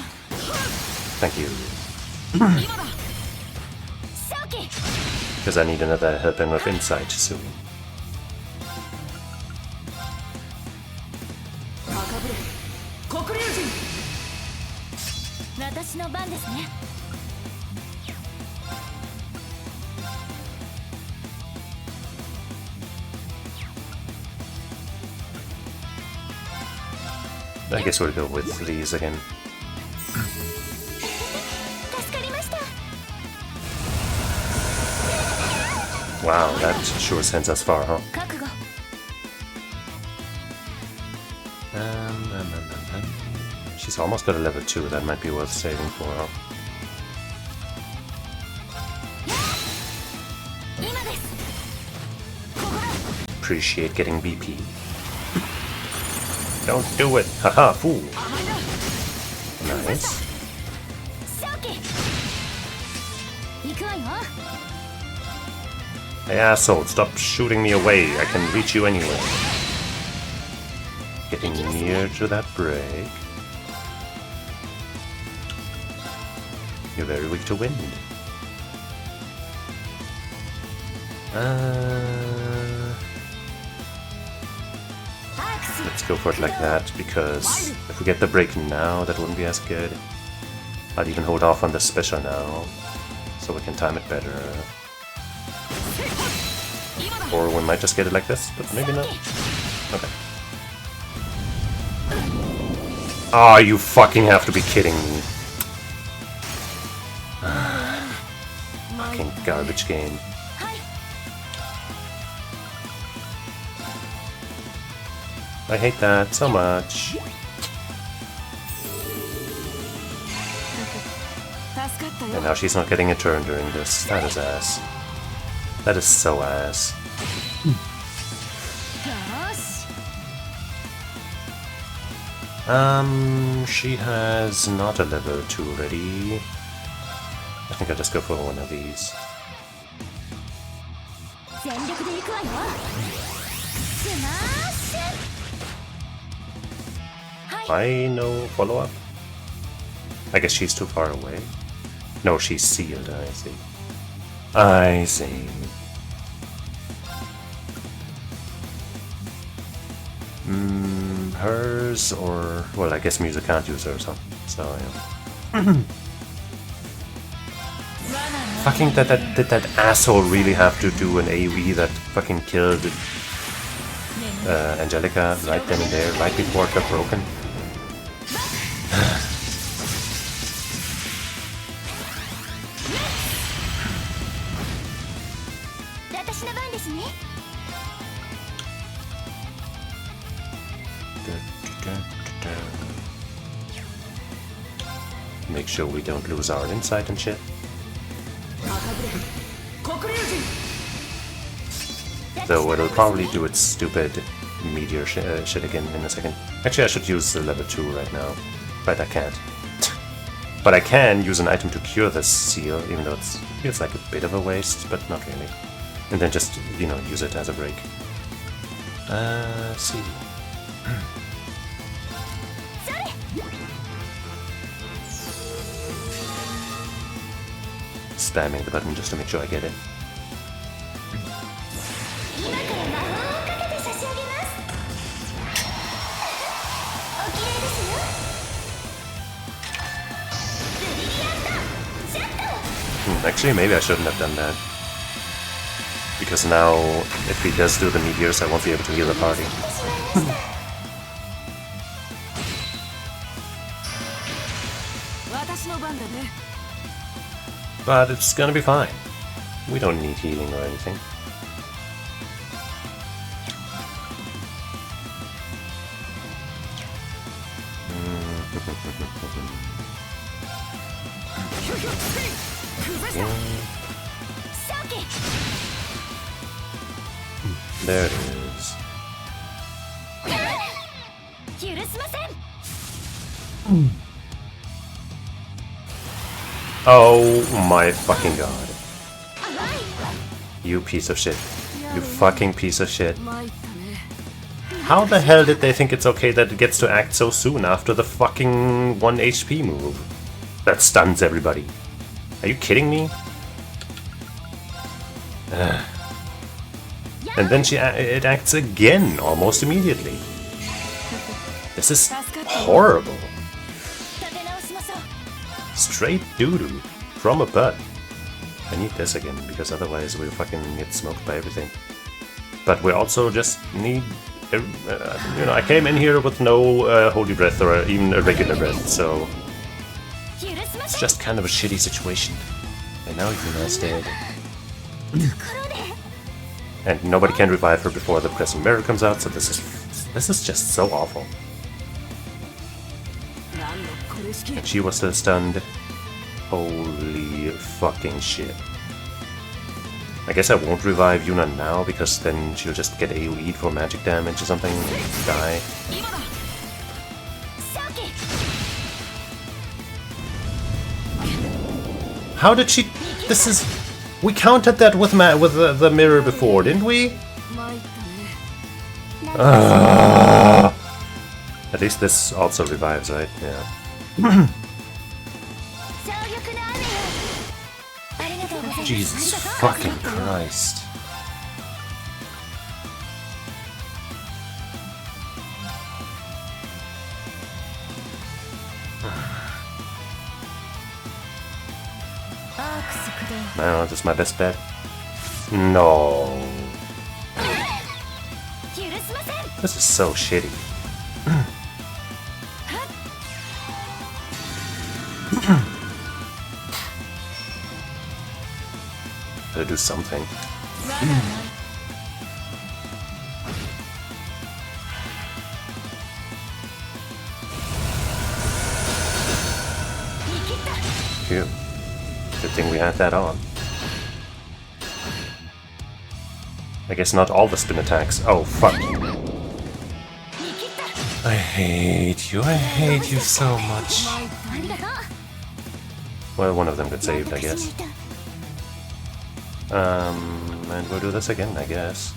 Thank you. Because I need another helping of insight soon. I guess we'll go with these again. Wow, that sure sends us far, huh? She's almost got a level 2, that might be worth saving for her. Appreciate getting BP. Don't do it! Haha, fool! Nice. Hey asshole, stop shooting me away, I can reach you anyway. Getting near to that break. You're very weak to wind. Let's go for it like that, because if we get the break now, that wouldn't be as good. I'd even hold off on the special now, so we can time it better. Or we might just get it like this, but maybe not. Okay. Ah, you fucking have to be kidding me. Fucking garbage game. I hate that so much. And now she's not getting a turn during this. That is ass. That is so ass. She has not a level 2 ready. I think I'll just go for one of these. I no follow-up? I guess she's too far away. No, she's sealed, I see. I see. Hers or... well, I guess music can't use hers, huh? So, yeah. Fucking did that asshole really have to do an AoE that fucking killed Angelica right then and there, right before it got broken? Make sure we don't lose our insight and shit. Though it'll probably do its stupid meteor shit again in a second. Actually, I should use the level 2 right now. But I can't. But I can use an item to cure this seal, even though it feels like a bit of a waste, but not really. And then just, you know, use it as a break. See. Spamming the button just to make sure I get it. Actually, maybe I shouldn't have done that. Because now, if he does do the meteors, I won't be able to heal the party. But it's gonna be fine. We don't need healing or anything. There it is. Oh my fucking god. You piece of shit. You fucking piece of shit. How the hell did they think it's okay that it gets to act so soon after the fucking 1 HP move? That stuns everybody. Are you kidding me? And then it acts again almost immediately. This is horrible. Straight doo-doo from a butt. I need this again because otherwise we'll fucking get smoked by everything. But we also just need, you know, I came in here with no holy breath or even a regular breath, so it's just kind of a shitty situation. And now Yuna's dead. And nobody can revive her before the Crescent Mirror comes out, so this is just so awful. And she was still stunned. Holy fucking shit. I guess I won't revive Yuna now, because then she'll just get AoE'd for magic damage or something and die. How did she... This is... We countered that with the mirror before, didn't we? At least this also revives, right? Yeah. Jesus fucking Christ. No, this is my best bet. No. This is so shitty. Gotta do something. Phew. Good thing we had that on. I guess not all the spin attacks. Oh, fuck. I hate you so much. Well, one of them got saved, I guess. And we'll do this again, I guess.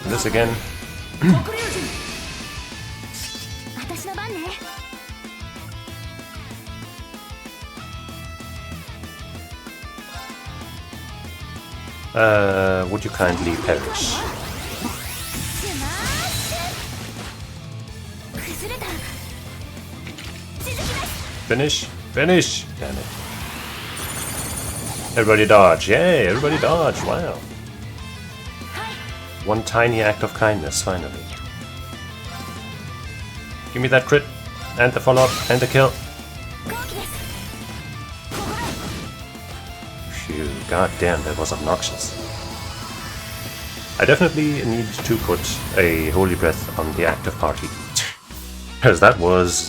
This again. Would you kindly perish? Finish! Finish! Damn it. Everybody dodge. Yay! Everybody dodge. Wow. One tiny act of kindness, finally. Give me that crit, and the follow-up, and the kill. Phew, god damn, that was obnoxious. I definitely need to put a Holy Breath on the active party. Because that was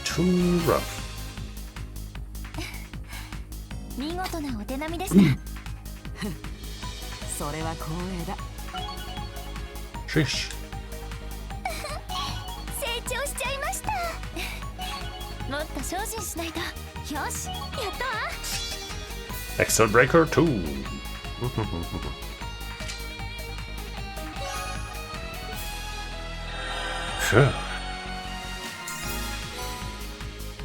too rough. 見事なお手並みでした。それは光栄だ。 Shish. 成長しちゃいました。もっと精進しないと。よし、やったわ。 Excel Breaker 2. Phew.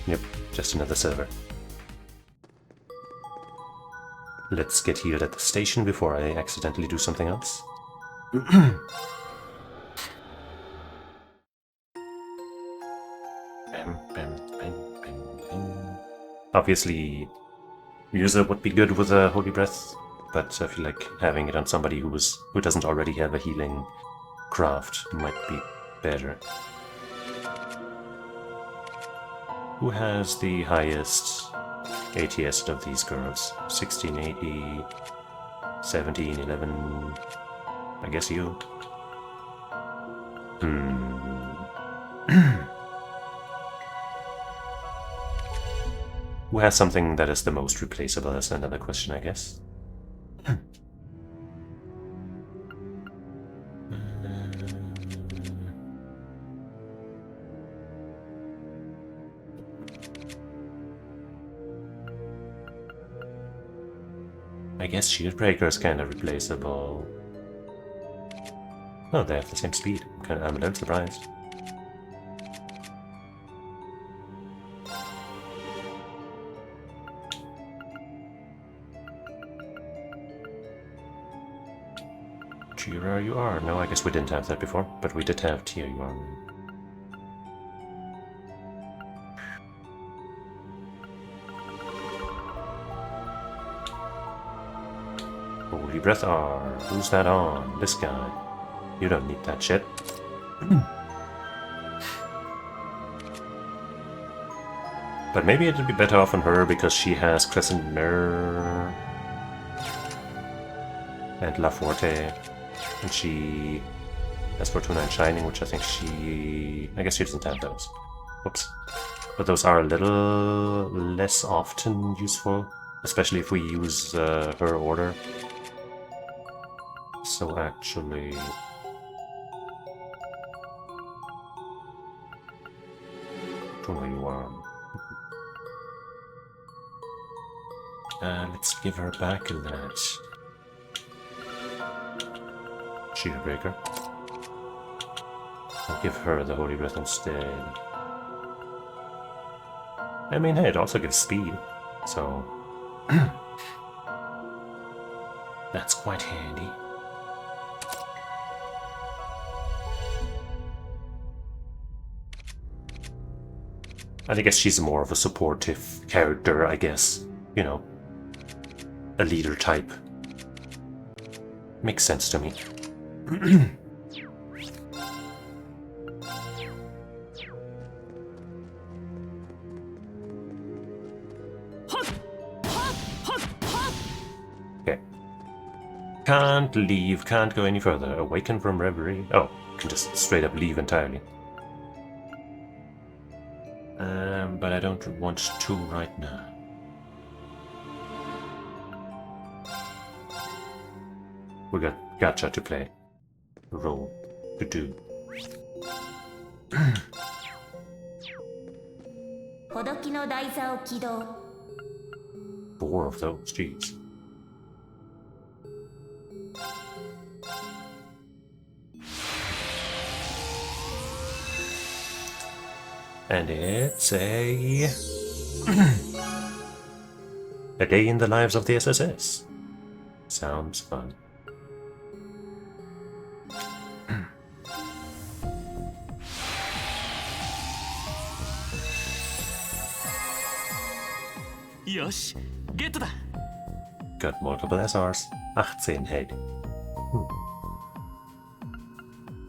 Yep, just another server. Let's get healed at the station before I accidentally do something else. Bam, bam, bam, bam, bam. Obviously, user would be good with a Holy Breath, but I feel like having it on somebody who doesn't already have a healing craft might be better. Who has the highest ATS of these girls? 1680, 1711. I guess you. Who has something that is the most replaceable? That's another question, I guess. I guess Shield Breaker is kind of replaceable. Oh, they have the same speed. I'm a little surprised. Jira you are. No, I guess we didn't have that before, but we did have Tia you are. Holy Breath R. Who's that on? This guy. You don't need that shit. But maybe it'd be better off on her because she has Crescent Mirror and La Forte, and she has Fortuna and Shining, which I think I guess she doesn't have those. Whoops. But those are a little less often useful, especially if we use her order. So actually... Fortuna you are. Let's give her back that Shield Breaker. I'll give her the Holy Breath instead. I mean, hey, it also gives speed, so that's quite handy. And I guess she's more of a supportive character, I guess. You know, a leader type. Makes sense to me. Okay. Can't leave, can't go any further. Awaken from Reverie. Oh, can just straight up leave entirely. But I don't want to right now. We got gacha to play. Roll to do. ほどきの台座を起動。 4 of those, jeez. And it's a day in the lives of the SSS. Sounds fun. Yosh, get that. Got multiple SRs. 18 head.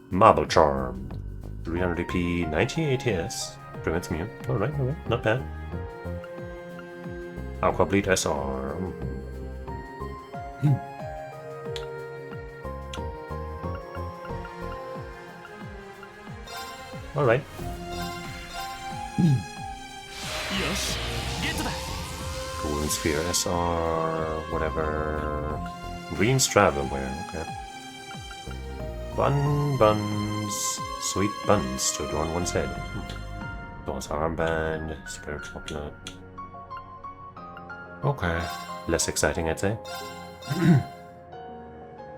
Marble Charm. 300 EP, 90 ATS. Prevents mute. Alright, not bad. Aqua Bleed SR. Alright. よしゲットだ Golden Sphere, SR, whatever. Green Stravelware, okay. Buns. Sweet buns to adorn one's head. Boss armband, spirit chocolate. Okay. Less exciting, I'd say.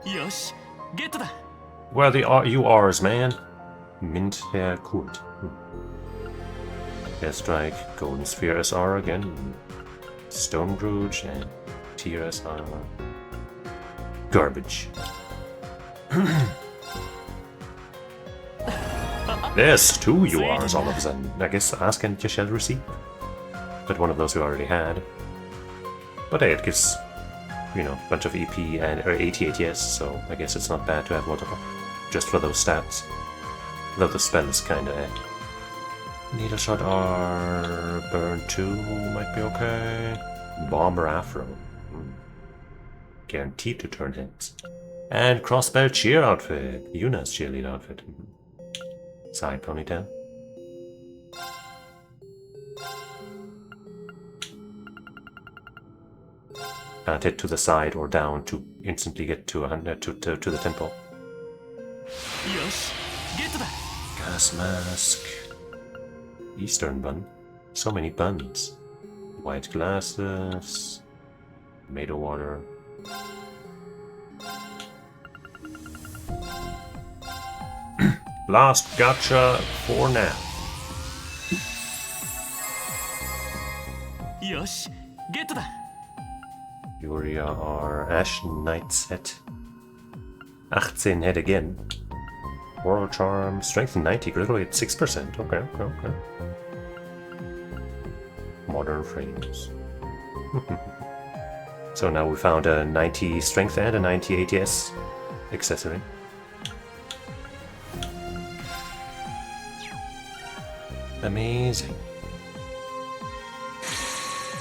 よしゲットだ Where the URs, man? Mint hair court. Airstrike, Golden Sphere SR again. Stone Brooch and Tier SR. Garbage. There's 2 URs all of a sudden. I guess ask and you shall receive. But one of those we already had. But hey, it gives, you know, a bunch of EP and or 88, yes, so I guess it's not bad to have multiple. Just for those stats. Though the spell is kinda Needle Shot R, Burn 2 might be okay. Bomber Afro. Guaranteed to turn hits. And Crossbow Cheer outfit. Yuna's cheerlead outfit. Side ponytail. Can't hit to the side or down to instantly get to 100 to the temple. よしゲットだ Gas mask. Eastern bun. So many buns. White glasses. Tomato water. Last gotcha for now. よしゲットだ Yuria R. Ashen Knight set. 18 head again. Oral Charm. Strength 90. Critical hit 6%. Okay. Modern frames. So now we found a 90 strength and a 90 ATS accessory. Amazing.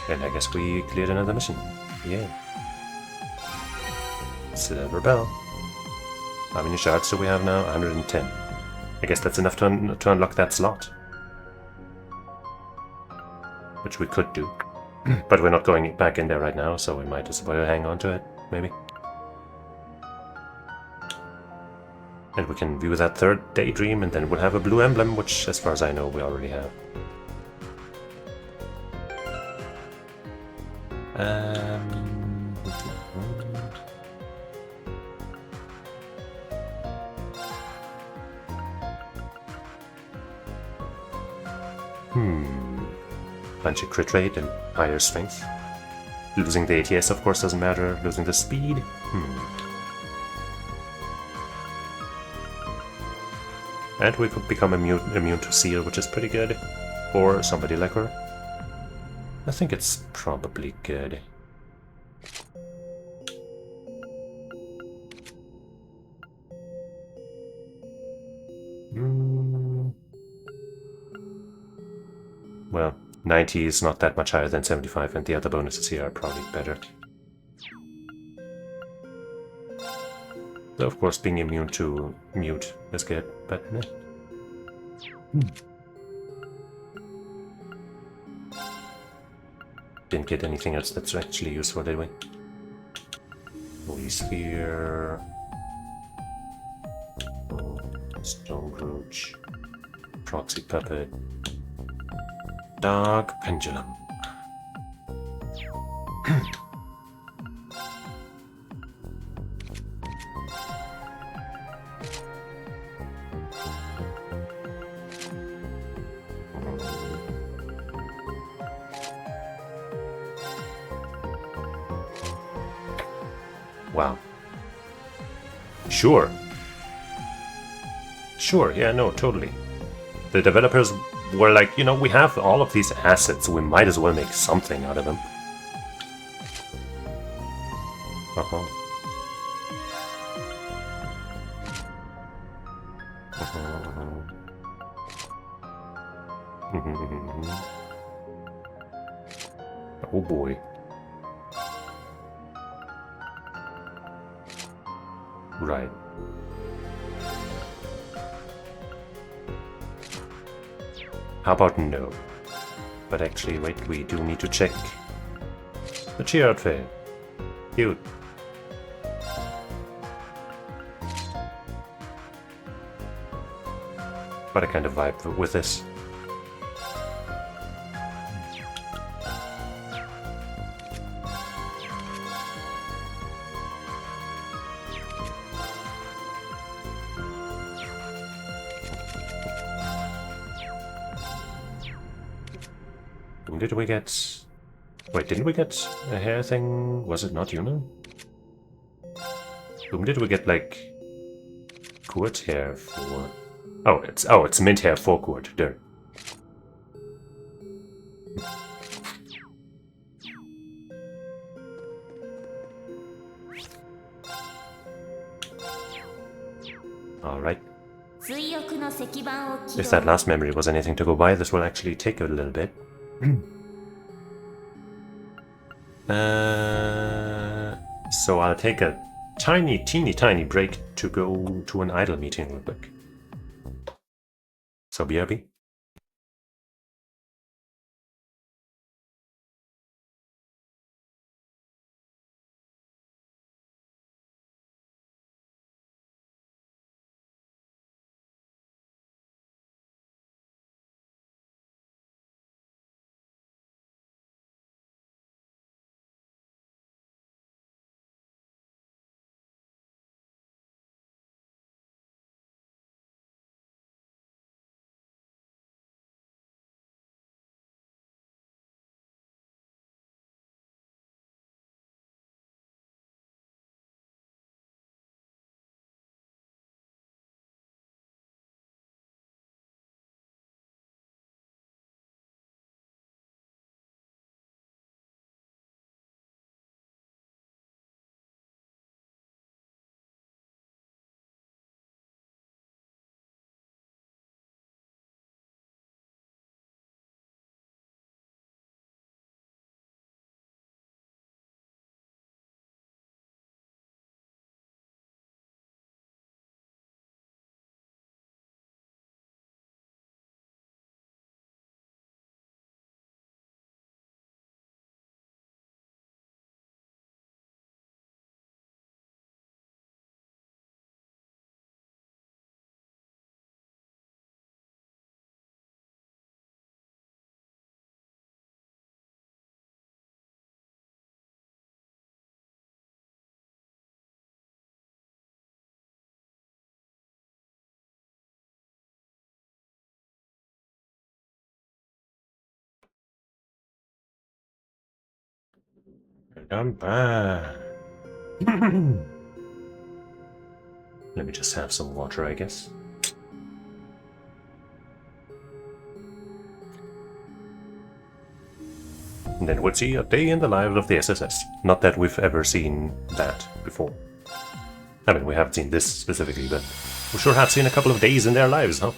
And I guess we cleared another mission. Yeah. Silver Bell. How many shards do we have now? 110. I guess that's enough to unlock that slot. Which we could do. But we're not going back in there right now, so we might as well hang on to it, maybe. And we can view that third daydream, and then we'll have a blue emblem, which, as far as I know, we already have. Bunch of crit rate and higher strength. Losing the ATS, of course, doesn't matter. Losing the speed? And we could become immune to Seal, which is pretty good. For somebody like her. I think it's probably good. Well, 90 is not that much higher than 75, and the other bonuses here are probably better. Though, of course, being immune to mute is good, but meh. Didn't get anything else that's actually useful, did we? Holy Sphere. Stone Brooch. Proxy Puppet. Dark Pendulum. Wow. Sure. Sure, yeah, no, totally. The developers were like, you know, we have all of these assets, so we might as well make something out of them. Oh boy. Right. How about no? But actually, wait, we do need to check the cheer outfit. Cute. What a kind of vibe with this. Did we get... Wait, didn't we get a hair thing? Was it not Yuna? Whom did we get, like... Kurt hair for? Oh, it's mint hair for Kurt. There. Alright. If that last memory was anything to go by, this will actually take a little bit. So I'll take a teeny tiny break to go to an idol meeting real quick. So BRB. I'm back. Let me just have some water, I guess. And then we'll see a day in the life of the SSS. Not that we've ever seen that before. I mean, we haven't seen this specifically, but we sure have seen a couple of days in their lives, huh?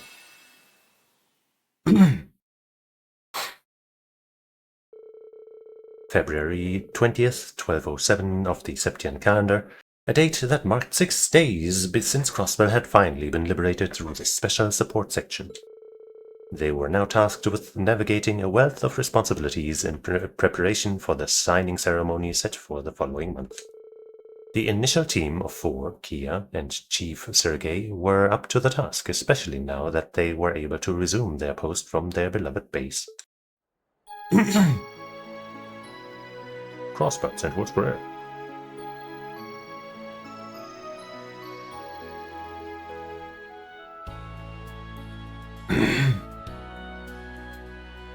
February 20th, 1207 of the Septian calendar, a date that marked 6 days since Crossbell had finally been liberated through the special support section. They were now tasked with navigating a wealth of responsibilities in preparation for the signing ceremony set for the following month. The initial team of 4, Kia and Chief Sergei, were up to the task, especially now that they were able to resume their post from their beloved base. Crossbell Central Square.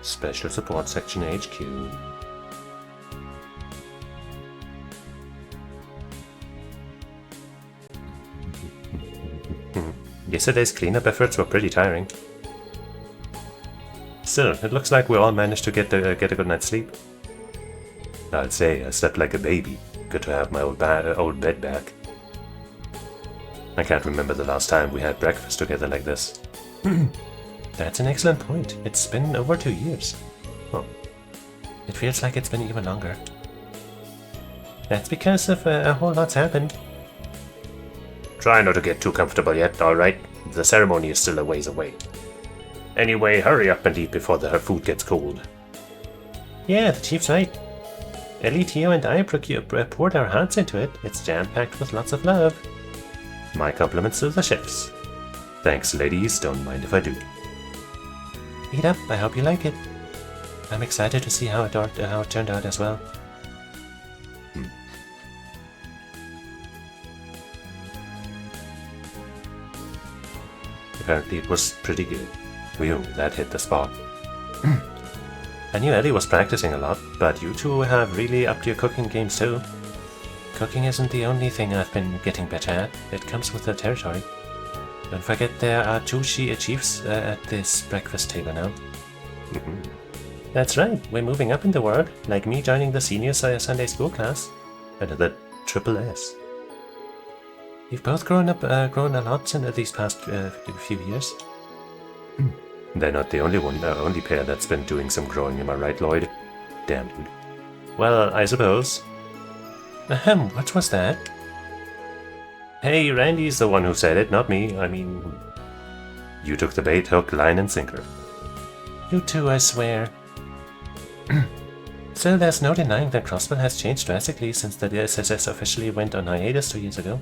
Special Support Section HQ. Yesterday's cleanup efforts were pretty tiring. Still, it looks like we all managed to get a good night's sleep. I'd say I slept like a baby. Good to have my old bed back. I can't remember the last time we had breakfast together like this. That's an excellent point. It's been over 2 years. Oh. It feels like it's been even longer. That's because of a whole lot's happened. Try not to get too comfortable yet, alright? The ceremony is still a ways away. Anyway, hurry up and eat before the food gets cold. Yeah, the chief's right. Ellie, Tio, and I poured our hearts into it. It's jam-packed with lots of love. My compliments to the chefs. Thanks, ladies. Don't mind if I do. Eat up. I hope you like it. I'm excited to see how it turned out as well. Apparently it was pretty good. Whew, that hit the spot. I knew Ellie was practicing a lot, but you two have really upped your cooking games too. Cooking isn't the only thing I've been getting better at. It comes with the territory. Don't forget there are two chiefs at this breakfast table now. That's right, we're moving up in the world, like me joining the senior Sunday school class. And the triple S. You've both grown a lot in these past few years. They're not the only pair that's been doing some growing, am I right, Lloyd? Damn, dude. Well, I suppose. Ahem, what was that? Hey, Randy's the one who said it, not me. I mean... You took the bait, hook, line, and sinker. You too, I swear. Still, there's no denying that Crossbell has changed drastically since the SSS officially went on hiatus 2 years ago.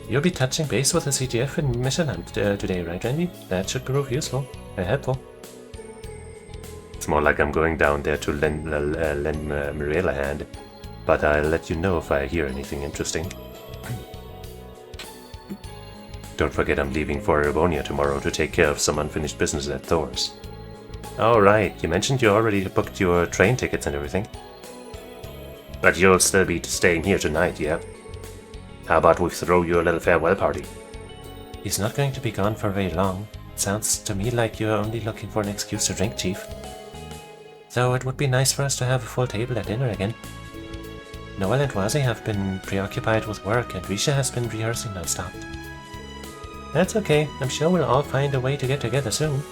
You'll be touching base with the CGF in Michelin today, right, Randy? That should prove useful and helpful. It's more like I'm going down there to lend Mariela a hand, but I'll let you know if I hear anything interesting. Don't forget I'm leaving for Erebonia tomorrow to take care of some unfinished business at Thor's. Oh right, you mentioned you already booked your train tickets and everything. But you'll still be staying here tonight, yeah? How about we throw you a little farewell party? He's not going to be gone for very long. It sounds to me like you're only looking for an excuse to drink, Chief. Though it would be nice for us to have a full table at dinner again. Noel and Wazi have been preoccupied with work and Risha has been rehearsing non-stop. That's okay, I'm sure we'll all find a way to get together soon.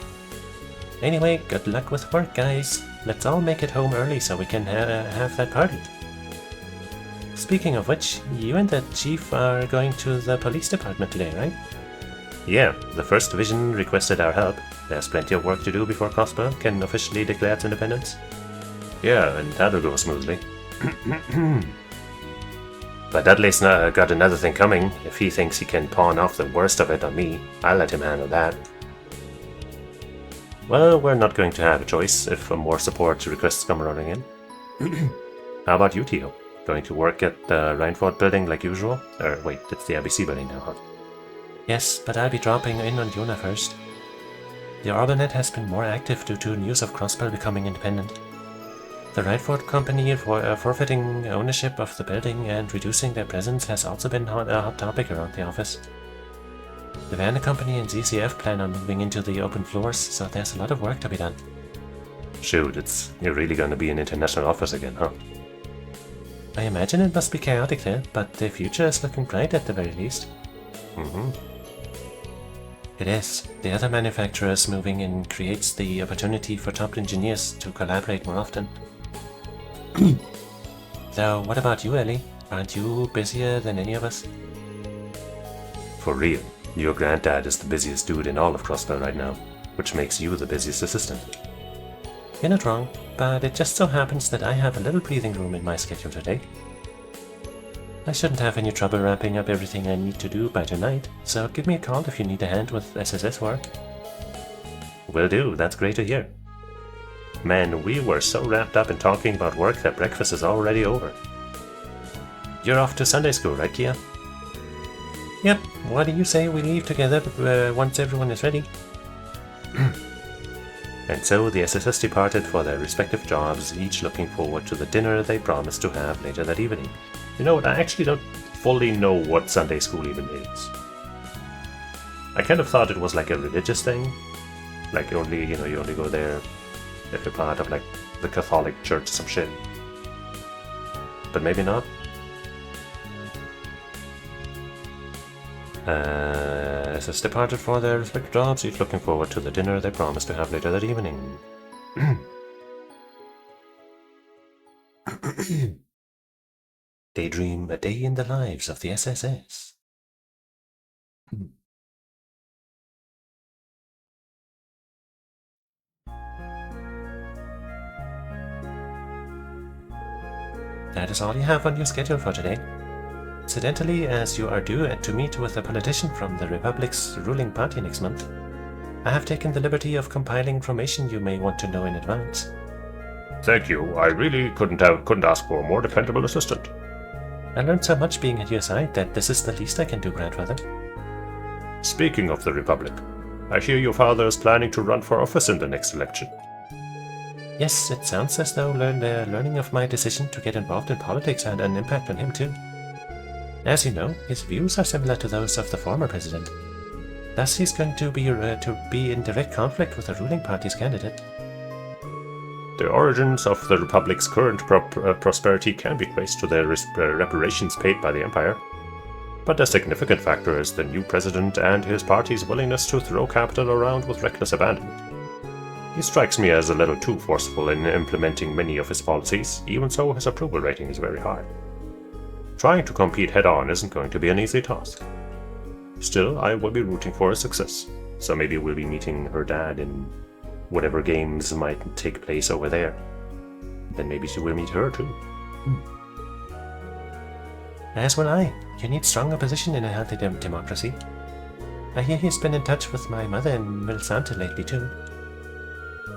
Anyway, good luck with work, guys. Let's all make it home early so we can have that party. Speaking of which, you and the chief are going to the police department today, right? Yeah, the 1st Division requested our help. There's plenty of work to do before Crossbell can officially declare its independence. Yeah, and that'll go smoothly. But Dudley's got another thing coming. If he thinks he can pawn off the worst of it on me, I'll let him handle that. Well, we're not going to have a choice if more support requests come rolling in. How about you, Tio? Going to work at the Rhineford building like usual? Or wait, it's the ABC building now, huh? Yes, but I'll be dropping in on Yona first. The Orbanet has been more active due to news of Crossbell becoming independent. The Rhineford company forfeiting ownership of the building and reducing their presence has also been a hot topic around the office. The Vanna Company and ZCF plan on moving into the open floors, so there's a lot of work to be done. Shoot, you're really gonna be an international office again, huh? I imagine it must be chaotic there, but the future is looking bright at the very least. It is. The other manufacturers moving in creates the opportunity for top engineers to collaborate more often. So, what about you, Ellie? Aren't you busier than any of us? For real, your granddad is the busiest dude in all of Crossbell right now, which makes you the busiest assistant. You're not wrong, but it just so happens that I have a little breathing room in my schedule today. I shouldn't have any trouble wrapping up everything I need to do by tonight, so give me a call if you need a hand with SSS work. Will do, that's great to hear. Man, we were so wrapped up in talking about work that breakfast is already over. You're off to Sunday school, right, Kia? Yep, what do you say we leave together once everyone is ready? And so the SSS departed for their respective jobs, each looking forward to the dinner they promised to have later that evening. You know what, I actually don't fully know what Sunday school even is. I kind of thought it was like a religious thing. Like you only go there if you're part of like the Catholic Church or some shit. But maybe not. SS departed for their respective jobs, each looking forward to the dinner they promised to have later that evening. Daydream a day in the lives of the SSS. that is all you have on your schedule for today. Incidentally, as you are due to meet with a politician from the Republic's ruling party next month, I have taken the liberty of compiling information you may want to know in advance. Thank you. I really couldn't ask for a more dependable assistant. I learned so much being at your side that this is the least I can do, grandfather. Speaking of the Republic, I hear your father is planning to run for office in the next election. Yes, it sounds as though learning of my decision to get involved in politics had an impact on him too. As you know, his views are similar to those of the former president. Thus, he's going to be in direct conflict with the ruling party's candidate. The origins of the Republic's current prosperity can be traced to the reparations paid by the Empire. But a significant factor is the new president and his party's willingness to throw capital around with reckless abandon. He strikes me as a little too forceful in implementing many of his policies, even so his approval rating is very high. Trying to compete head-on isn't going to be an easy task. Still, I will be rooting for his success, so maybe we'll be meeting her dad in whatever games might take place over there. Then maybe she will meet her too. As will I. You need strong opposition in a healthy democracy. I hear he's been in touch with my mother and Milsanta lately too.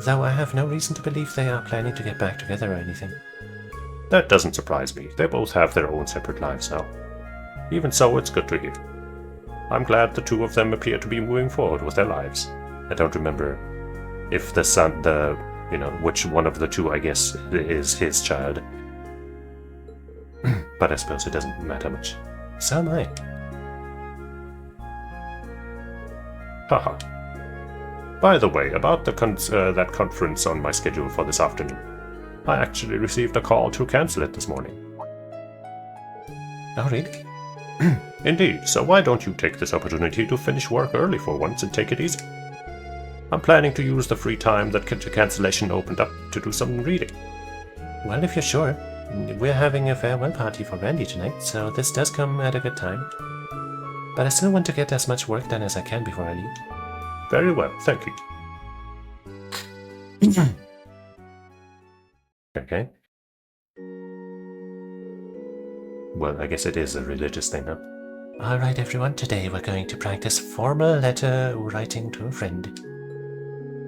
Though I have no reason to believe they are planning to get back together or anything. That doesn't surprise me. They both have their own separate lives now. Even so, it's good to hear. I'm glad the two of them appear to be moving forward with their lives. I don't remember if which one of the two, I guess, is his child. But I suppose it doesn't matter much. So am I. Haha. By the way, about that conference on my schedule for this afternoon. I actually received a call to cancel it this morning. Oh, really? Indeed, so why don't you take this opportunity to finish work early for once and take it easy? I'm planning to use the free time that the cancellation opened up to do some reading. Well, if you're sure. We're having a farewell party for Randy tonight, so this does come at a good time. But I still want to get as much work done as I can before I leave. Very well, thank you. Okay. Well, I guess it is a religious thing, huh? Alright everyone, today we're going to practice formal letter writing to a friend.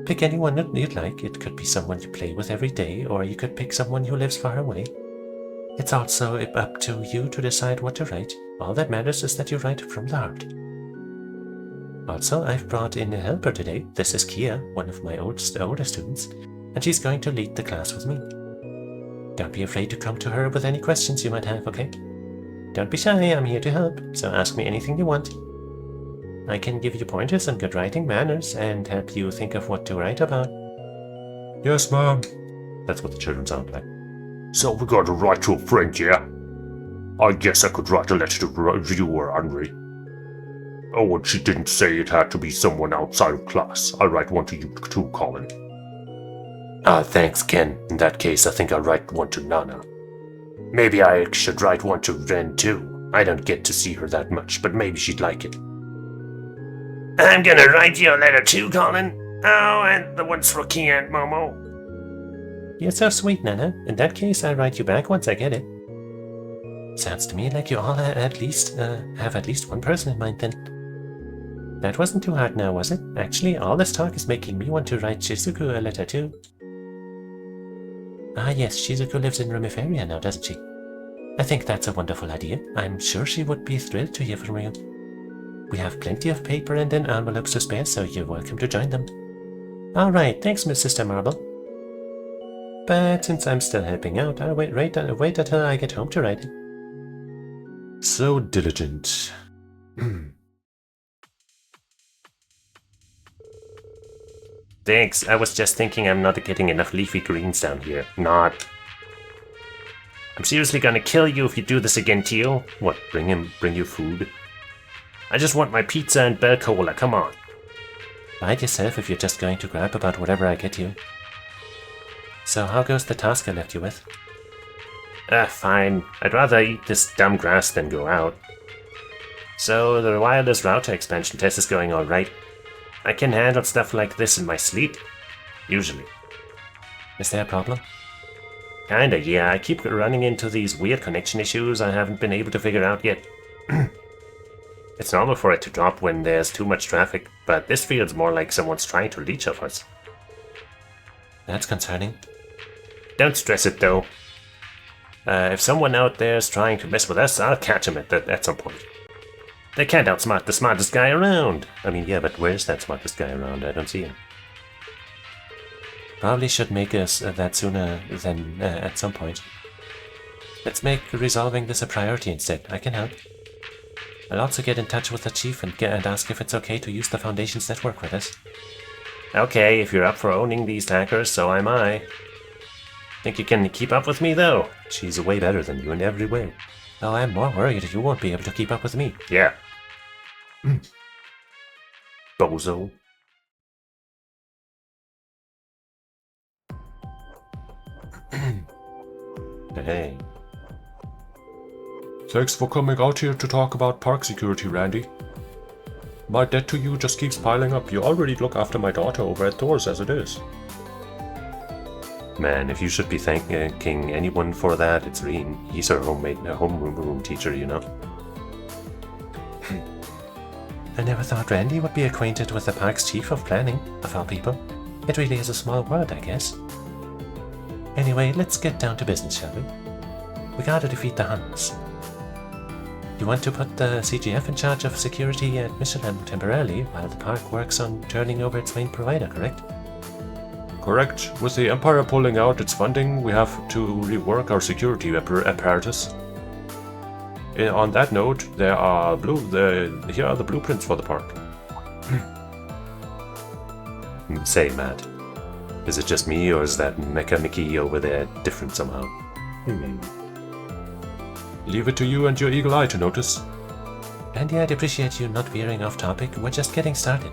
Pick anyone you'd like. It could be someone you play with every day, or you could pick someone who lives far away. It's also up to you to decide what to write. All that matters is that you write from the heart. Also, I've brought in a helper today. This is Kia, one of my older students, and she's going to lead the class with me. Don't be afraid to come to her with any questions you might have, okay? Don't be shy, I'm here to help, so ask me anything you want. I can give you pointers on good writing manners and help you think of what to write about. Yes, ma'am. That's what the children sound like. So we got to write to a friend, yeah? I guess I could write a letter to you or Henry. Oh, and she didn't say it had to be someone outside of class. I'll write one to you too, Colin. Thanks, Ken. In that case, I think I'll write one to Nana. Maybe I should write one to Ren too. I don't get to see her that much, but maybe she'd like it. I'm gonna write you a letter too, Colin. Oh, and the one's for Kia and Momo. You're so sweet, Nana. In that case, I'll write you back once I get it. Sounds to me like you all have at least one person in mind then. That wasn't too hard now, was it? Actually, all this talk is making me want to write Shizuku a letter too. Ah yes, Shizuku lives in Reverie now, doesn't she? I think that's a wonderful idea. I'm sure she would be thrilled to hear from you. We have plenty of paper and envelopes to spare, so you're welcome to join them. Alright, thanks, Miss Sister Marble. But since I'm still helping out, I'll wait until I get home to write it. So diligent. Thanks, I was just thinking I'm not getting enough leafy greens down here. Not. I'm seriously gonna kill you if you do this again, Teal. What, bring you food? I just want my pizza and bell cola, come on. Mind yourself if you're just going to grab about whatever I get you. So how goes the task I left you with? Fine. I'd rather eat this dumb grass than go out. So the wireless router expansion test is going alright. I can handle stuff like this in my sleep. Usually. Is there a problem? Kinda, yeah. I keep running into these weird connection issues I haven't been able to figure out yet. It's normal for it to drop when there's too much traffic, but this feels more like someone's trying to leech off us. That's concerning. Don't stress it, though. If someone out there's trying to mess with us, I'll catch him at some point. They can't outsmart the smartest guy around. I mean, yeah, but where's that smartest guy around? I don't see him. Probably should make us that sooner than at some point. Let's make resolving this a priority instead. I can help. I'll also get in touch with the chief and ask if it's okay to use the Foundation's network with us. Okay, if you're up for owning these hackers, so am I. Think you can keep up with me, though? She's way better than you in every way. Oh, I'm more worried you won't be able to keep up with me. Yeah. Bozo. Hey. Thanks for coming out here to talk about park security, Randy. My debt to you just keeps piling up. You already look after my daughter over at Thor's as it is. Man, if you should be thanking anyone for that, it's Reen. He's her homeroom teacher, you know. I never thought Randy would be acquainted with the park's chief of planning, of all people. It really is a small world, I guess. Anyway, let's get down to business, shall we? We gotta defeat the Huns. You want to put the CGF in charge of security at Michelin temporarily, while the park works on turning over its main provider, correct? Correct. With the Empire pulling out its funding, we have to rework our security apparatus. On that note, here are the blueprints for the park. Say, Matt, is it just me, or is that Mecha Mickey over there different somehow? Leave it to you and your eagle eye to notice. Andy, I'd appreciate you not veering off topic. We're just getting started.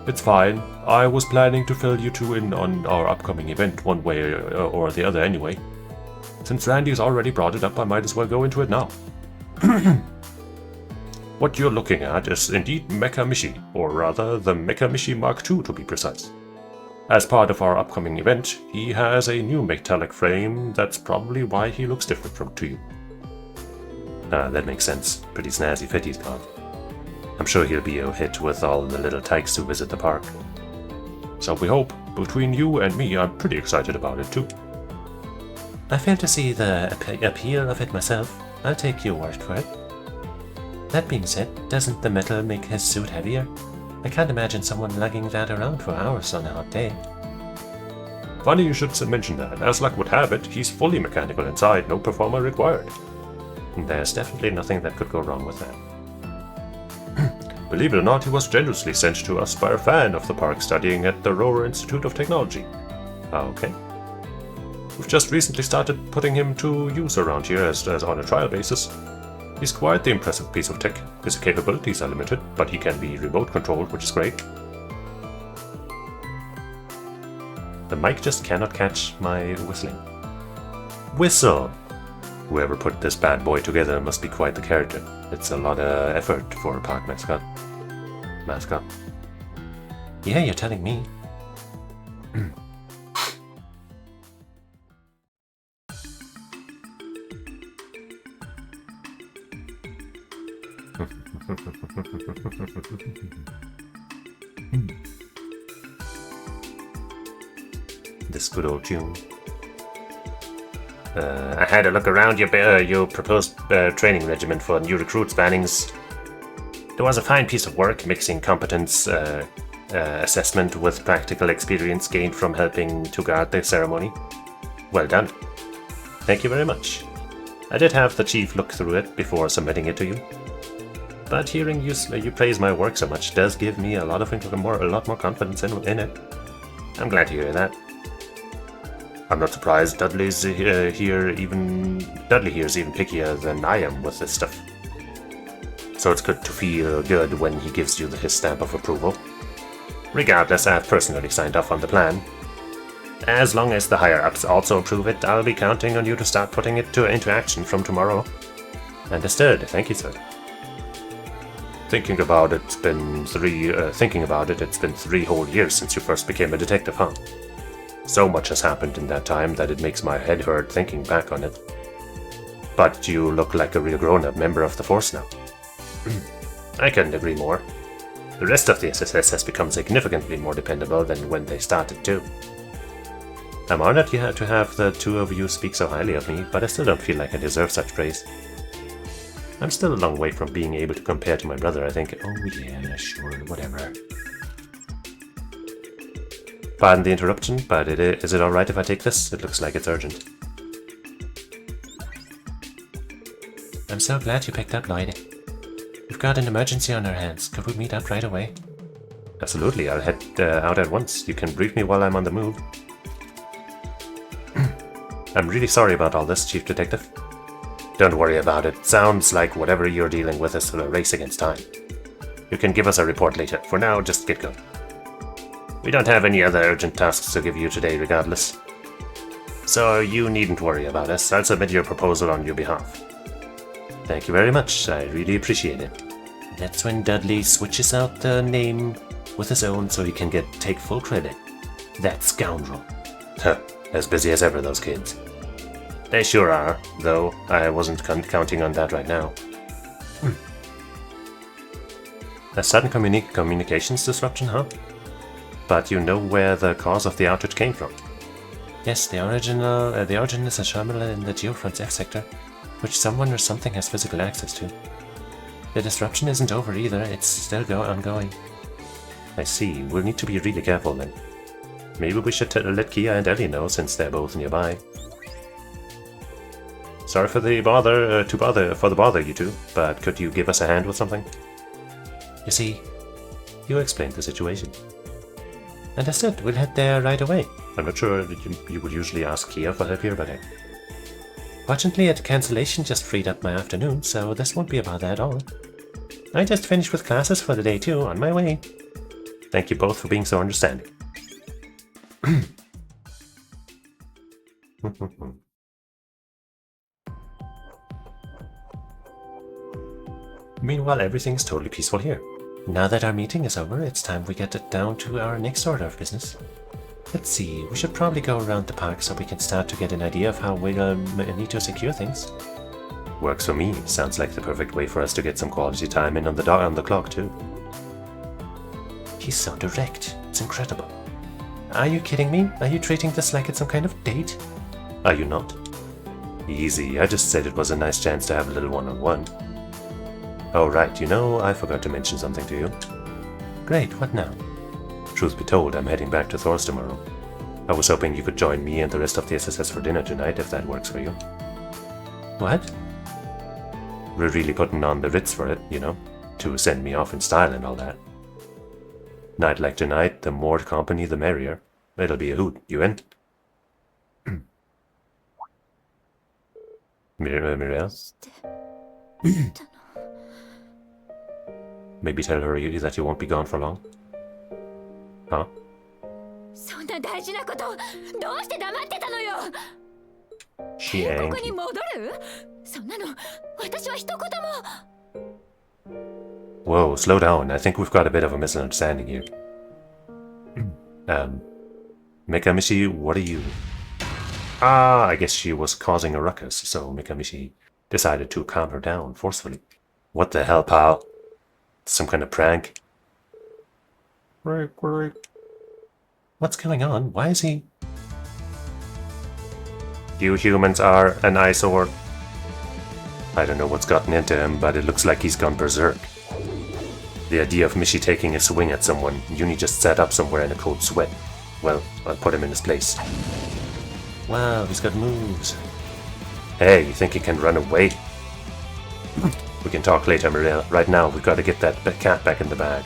It's fine. I was planning to fill you two in on our upcoming event one way or the other anyway. Since Randy's already brought it up, I might as well go into it now. What you're looking at is indeed Mecha Mishi, or rather the Mecha Mishi Mark II to be precise. As part of our upcoming event, he has a new metallic frame. That's probably why he looks different to you. That makes sense. Pretty snazzy fit he's got. I'm sure he'll be a hit with all the little tykes who visit the park. So we hope. Between you and me, I'm pretty excited about it too. I fail to see the appeal of it myself. I'll take your word for it. That being said, doesn't the metal make his suit heavier? I can't imagine someone lugging that around for hours on a hot day. Funny you should mention that. As luck would have it, he's fully mechanical inside, no performer required. There's definitely nothing that could go wrong with that. Believe it or not, he was generously sent to us by a fan of the park studying at the Rower Institute of Technology. Okay. We've just recently started putting him to use around here as on a trial basis. He's quite the impressive piece of tech. His capabilities are limited, but he can be remote controlled, which is great. The mic just cannot catch my whistling. Whistle! Whoever put this bad boy together must be quite the character. It's a lot of effort for a park mascot. Yeah, you're telling me. This good old tune. I had a look around your proposed training regimen for new recruits, Bannings. It was a fine piece of work, mixing competence assessment with practical experience gained from helping to guard the ceremony. Well done. Thank you very much. I did have the chief look through it before submitting it to you. But hearing you praise my work so much does give me a lot more confidence in it. I'm glad to hear that. I'm not surprised Dudley here's even pickier than I am with this stuff. So it's good to feel good when he gives you his stamp of approval. Regardless, I've personally signed off on the plan. As long as the higher-ups also approve it, I'll be counting on you to start putting it into action from tomorrow. Understood. Thank you, sir. Thinking about it, it's been 3 whole years since you first became a detective, huh? So much has happened in that time that it makes my head hurt thinking back on it. But you look like a real grown-up member of the Force now. I couldn't agree more. The rest of the SSS has become significantly more dependable than when they started too. I'm honored you had to have the two of you speak so highly of me, but I still don't feel like I deserve such praise. I'm still a long way from being able to compare to my brother, I think. Oh yeah, sure, whatever. Pardon the interruption, but is it alright if I take this? It looks like it's urgent. I'm so glad you picked up, Lloyd. We've got an emergency on our hands. Could we meet up right away? Absolutely, I'll head out at once. You can brief me while I'm on the move. I'm really sorry about all this, Chief Detective. Don't worry about it. Sounds like whatever you're dealing with is a race against time. You can give us a report later. For now, just get going. We don't have any other urgent tasks to give you today regardless. So you needn't worry about us. I'll submit your proposal on your behalf. Thank you very much. I really appreciate it. That's when Dudley switches out the name with his own so he can take full credit. That scoundrel. Huh. As busy as ever, those kids. They sure are, though I wasn't counting on that right now. A sudden communications disruption, huh? But you know where the cause of the outage came from? Yes, the origin is a terminal in the Geofront's F sector, which someone or something has physical access to. The disruption isn't over either, it's still ongoing. I see, we'll need to be really careful then. Maybe we should let Kia and Ellie know since they're both nearby. Sorry for the bother, you two, but could you give us a hand with something? You see, you explained the situation. Understood, we'll head there right away. I'm not sure that you would usually ask Kia for help here, but Fortunately, a cancellation just freed up my afternoon, so this won't be a bother at all. I just finished with classes for the day too, on my way. Thank you both for being so understanding. Meanwhile, everything's totally peaceful here. Now that our meeting is over, it's time we get it down to our next order of business. Let's see, we should probably go around the park so we can start to get an idea of how we'll need to secure things. Works for me. Sounds like the perfect way for us to get some quality time in on the clock too. He's so direct. It's incredible. Are you kidding me? Are you treating this like it's some kind of date? Are you not? Easy, I just said it was a nice chance to have a little one-on-one. Oh right, you know, I forgot to mention something to you. Great, what now? Truth be told, I'm heading back to Thor's tomorrow. I was hoping you could join me and the rest of the SSS for dinner tonight, if that works for you. What? We're really putting on the Ritz for it, you know, to send me off in style and all that. Night like tonight, the more company the merrier. It'll be a hoot. You in? Muriel? Maybe tell her that you won't be gone for long. Huh? そんな大事なことどうして黙ってたのよ。 She ここに angry. 戻る？そんなの私は一言も。 Whoa, slow down. I think we've got a bit of a misunderstanding here. Mikamichi, what are you? Ah, I guess she was causing a ruckus, so Mikamichi decided to calm her down forcefully. What the hell, pal? Some kind of prank? What's going on? Why is he... You humans are an eyesore. I don't know what's gotten into him, but it looks like he's gone berserk. The idea of Mishi taking a swing at someone Uni just sat up somewhere in a cold sweat. Well, I'll put him in his place. Wow, he's got moves. Hey, you think he can run away? We can talk later, Marielle. Right now, we've got to get that cat back in the bag.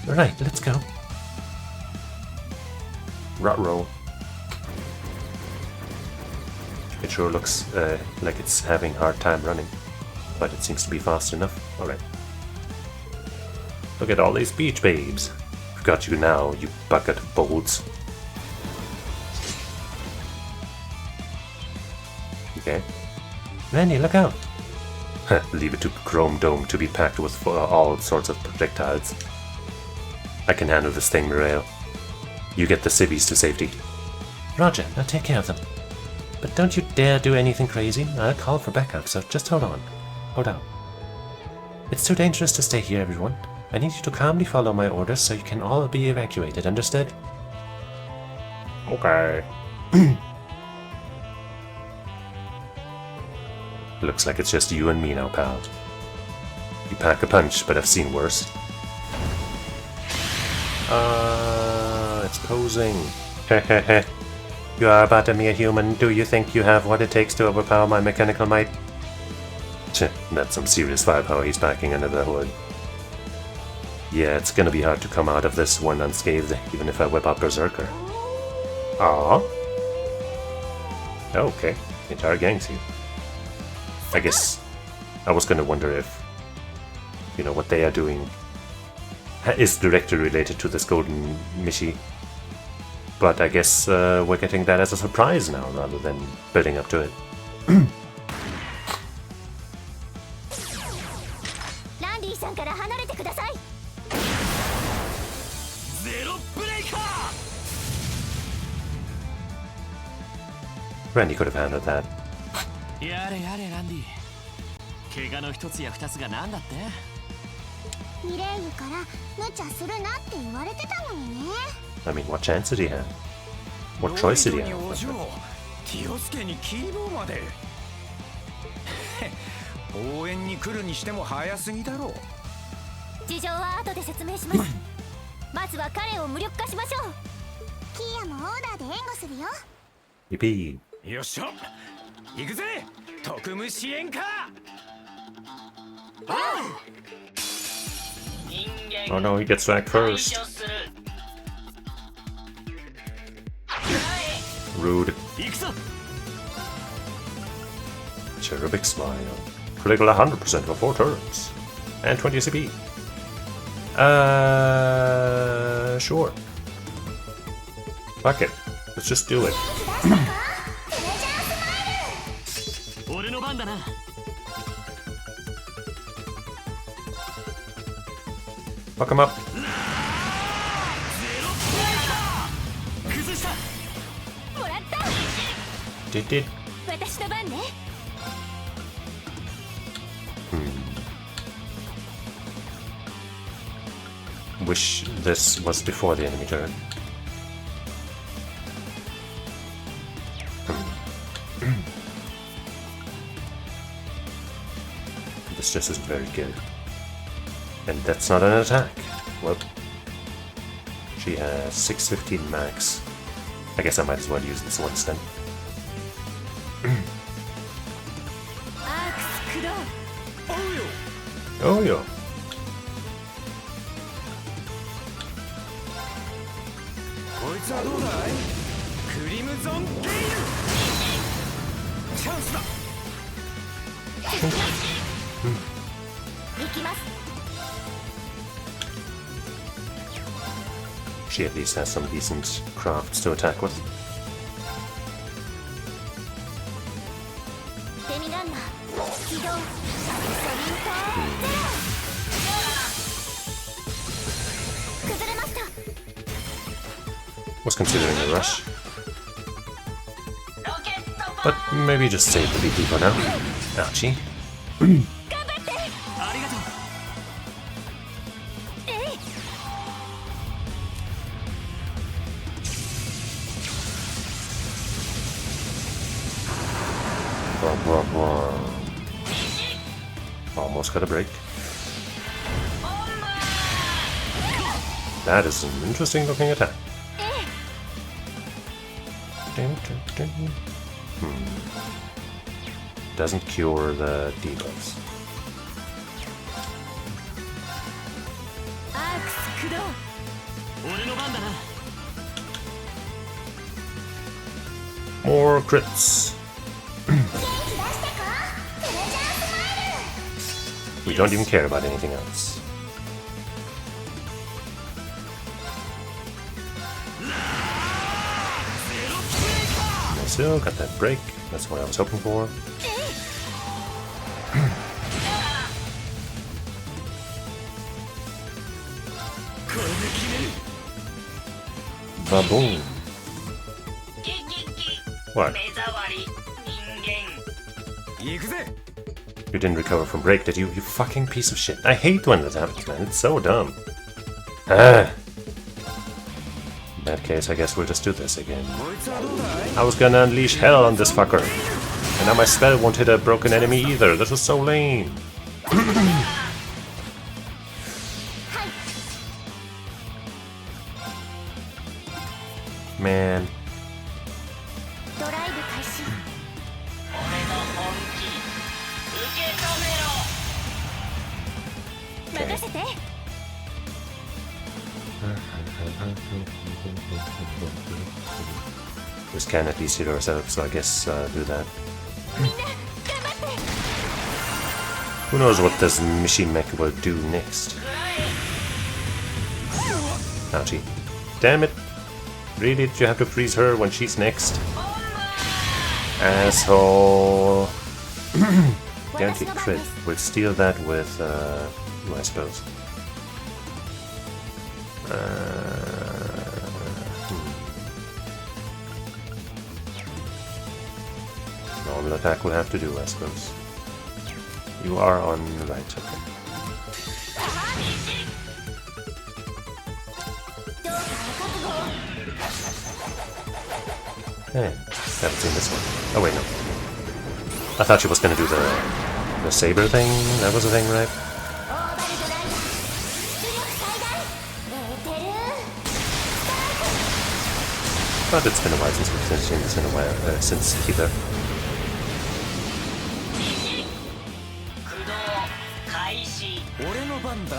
Right, let's go. Ruh-roh. It sure looks like it's having a hard time running, but it seems to be fast enough. Alright. Look at all these beach babes. I've got you now, you bucket of bolts. Okay. Randy, look out. Leave it to Chrome Dome to be packed with all sorts of projectiles. I can handle this thing, Mireille. You get the civvies to safety. Roger, now take care of them. But don't you dare do anything crazy. I'll call for backup, so just hold on. Hold out. It's too dangerous to stay here, everyone. I need you to calmly follow my orders so you can all be evacuated, understood? Okay. Looks like it's just you and me now, pal. You pack a punch, but I've seen worse. It's posing. Hehehe. You are but a mere human. Do you think you have what it takes to overpower my mechanical might? That's some serious firepower he's packing under the hood. Yeah, it's gonna be hard to come out of this one unscathed, even if I whip out Berserker. Aww. Okay, the entire gang's here. I guess I was gonna wonder if, you know, what they are doing is directly related to this golden Mishi. But I guess we're getting that as a surprise now, rather than building up to it. ランディさんから離れてください。ゼロブレイカ Randy could have handled that. ー。やれやれランディ。怪我の一つや二つがなんだって？ミレイユから無茶するなって言われてたのにね。 I mean, what chance did he have? What choice did he have? 気をつけにキーボーまで応援に来るにしても早すぎだろう。事情は後で説明します。まずは彼を無力化しましょう。キーヤもオーダーで援護するよ。 Yippee. よっしゃ行くぜ特務支援課。 Oh no, he gets to act first. Rude. 行くぞ。 Cherubic smile. Critical 100% for 4 turns. And 20 CP. Sure. Fuck it. Let's just do it. 俺の番だな。 Fuck him up. 崩した。もらった。 Did. 私の番ね。 Wish this was before the enemy turn. This just isn't very good. And that's not an attack. Well, she has 615 max. I guess I might as well use this once then. アークス駆動。 Oh, yo. こいつはどうだいクリムゾンゲイルチャンスだ。行きます。 She at least has some decent crafts to attack with. デミランナー起動。ソリントゼロ。崩れました。 Was considering a rush. But maybe just save the BP for now. Ouchie. 頑張って。ありがとう。 えい。 Almost got a break. That is an interesting looking attack. Doesn't cure the debuffs. アークス駆動。俺の番だな。 More crits. 元気出してか。プレジャースマイル。 We don't even care about anything else. Still got that break. That's what I was hoping for. Ba-boom. What? 行くぜ You didn't recover from break, did you? You fucking piece of shit. I hate when that happens, man. It's so dumb. Ah. In that case, I guess we'll just do this again. こいつはどうだい I was gonna unleash hell on this fucker. And now my spell won't hit a broken enemy either. This is so lame. Man. ドライブ開始。任せて。 We can at least heal ourselves, so I guess do that. みんな頑張って。 Who knows what this machine mech will do next? Ouchie. Damn it! Really? Did you have to freeze her when she's next? Asshole! Guaranteed crit. We'll steal that with, I suppose. Normal attack will have to do, I suppose. You are on the right, okay. Hey, haven't seen this one. Oh wait, no. I thought she was gonna do the saber thing. That was a thing, right? オーバルドライブ出力最大。エーテル。 But it's been a while since we've seen this in a while, since either.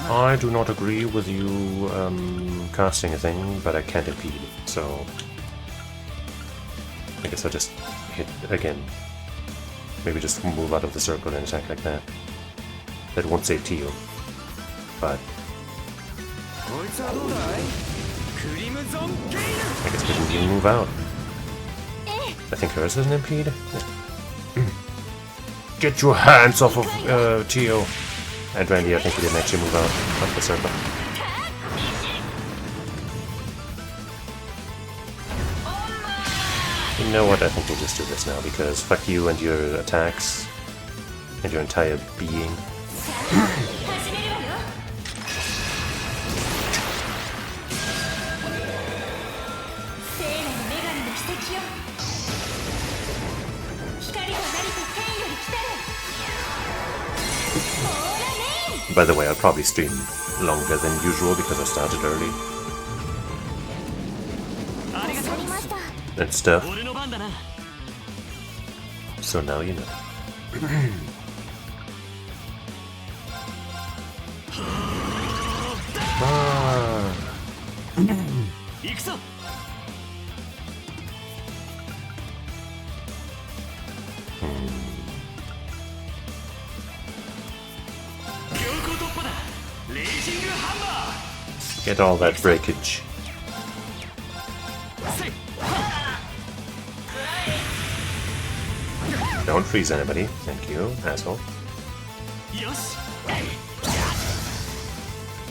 I do not agree with you casting a thing, but I can't impede, so I guess I'll just hit again. Maybe just move out of the circle and attack like that. That won't save Tio, but こいつはどうだいクリムゾンゲイ I guess we can even move out. I think hers doesn't impede. Get your hands off of Tio. And Randy, I think he didn't actually move out of the circle. You know what? I think we'll just do this now because fuck you and your attacks and your entire being. 始めるわよ。聖なる女神の奇跡よ。光となりと天より来たる。ほらね。 By the way, I'll probably stream longer than usual because I started early 助かりました。 and stuff. 俺の番だな So now you know. Ah. 行くぞ 強行突破だレイジングハンマ Get all that breakage. ーせい Don't freeze anybody. Thank you, asshole. よし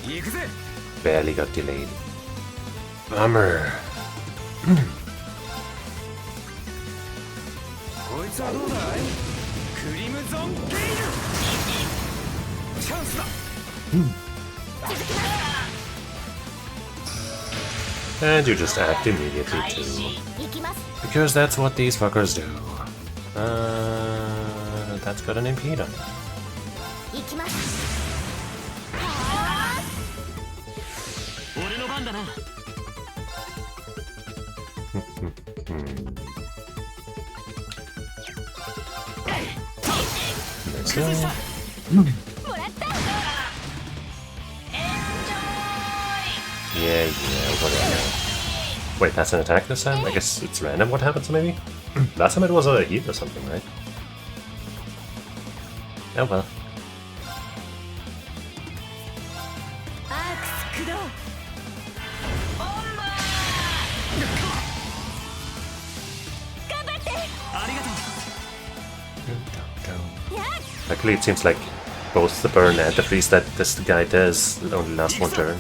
行くぜ Barely got delayed. Bummer. こいつはどうだいクリムゾンゲイルチャンスだ And you just act immediately too. 行きます。 Because that's what these fuckers do. That's got an impede on it. 行きます。俺の番だな Nice. もらった。 Yeah, whatever. Wait, that's an attack this time? I guess it's random what happens, maybe? Last time it was a heal or something, right? Oh well. アークス駆動。頑張って。ありがとう Luckily, it seems like both the burn and the freeze that this guy does only last one turn,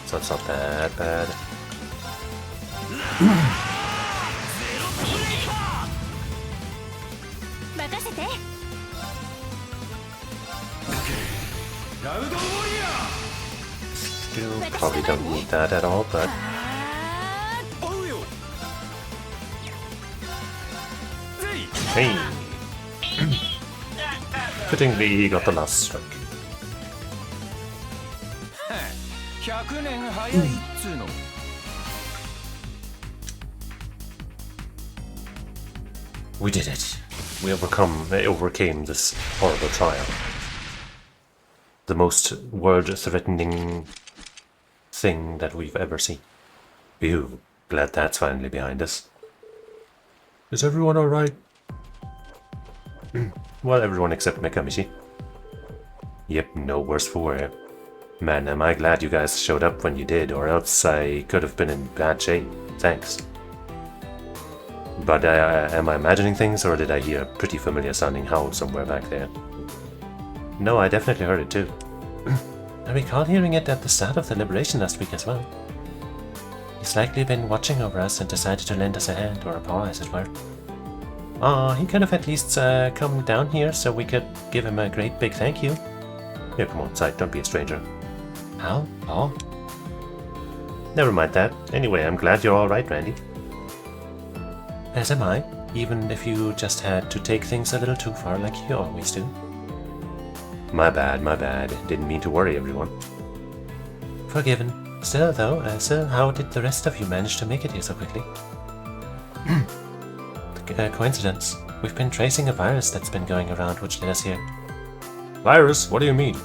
so it's not that bad. 任せて。ラウドウォリア You probably don't need that at all, but ー追うよぜい hey. Fittingly, he got the last strike. 100年早いっつうの We did it. We overcame this horrible trial. The most world-threatening thing that we've ever seen. Phew, glad that's finally behind us. Is everyone alright? Well, everyone except Mikamichi. Yep, no worse for wear. Man, am I glad you guys showed up when you did, or else I could have been in bad shape. Thanks. But am I imagining things, or did I hear a pretty familiar sounding howl somewhere back there? No, I definitely heard it too. I recall hearing it at the start of the liberation last week as well. He's likely been watching over us and decided to lend us a hand, or a paw as it were. Aw, he could have at least come down here so we could give him a great big thank you. Here, come on, side, don't be a stranger. How? Paw? Never mind that. Anyway, I'm glad you're alright, Randy. As am I, even if you just had to take things a little too far like you always do. My bad, my bad. Didn't mean to worry everyone. Forgiven. Still though, so how did the rest of you manage to make it here so quickly? Coincidence. We've been tracing a virus that's been going around which led us here. Virus? What do you mean?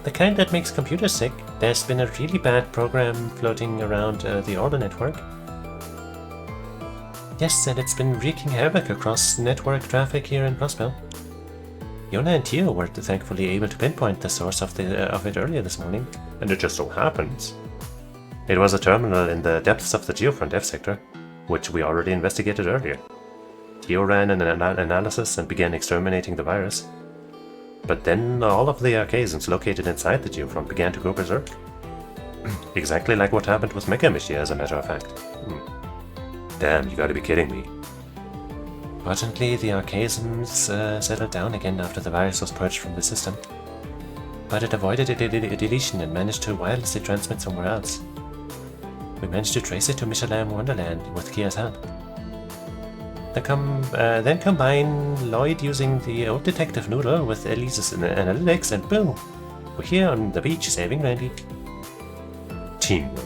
The kind that makes computers sick. There's been a really bad program floating around the Order network. Yes, and it's been wreaking havoc across network traffic here in Prospell. Yona and Tio were thankfully able to pinpoint the source of it earlier this morning. And it just so happens. It was a terminal in the depths of the Geofront F sector, which we already investigated earlier. Tio ran an analysis and began exterminating the virus. But then all of the archaisms located inside the Geofront began to go berserk. Exactly like what happened with Mikamichi, as a matter of fact. Damn, you gotta be kidding me. Fortunately, the archaisms settled down again after the virus was purged from the system. But it avoided a deletion and managed to wirelessly transmit somewhere else. We managed to trace it to Michelin Wonderland with Kia's help. Then combine Lloyd using the old detective Noodle with Elise's analytics, and boom! We're here on the beach saving Randy. Teamwork.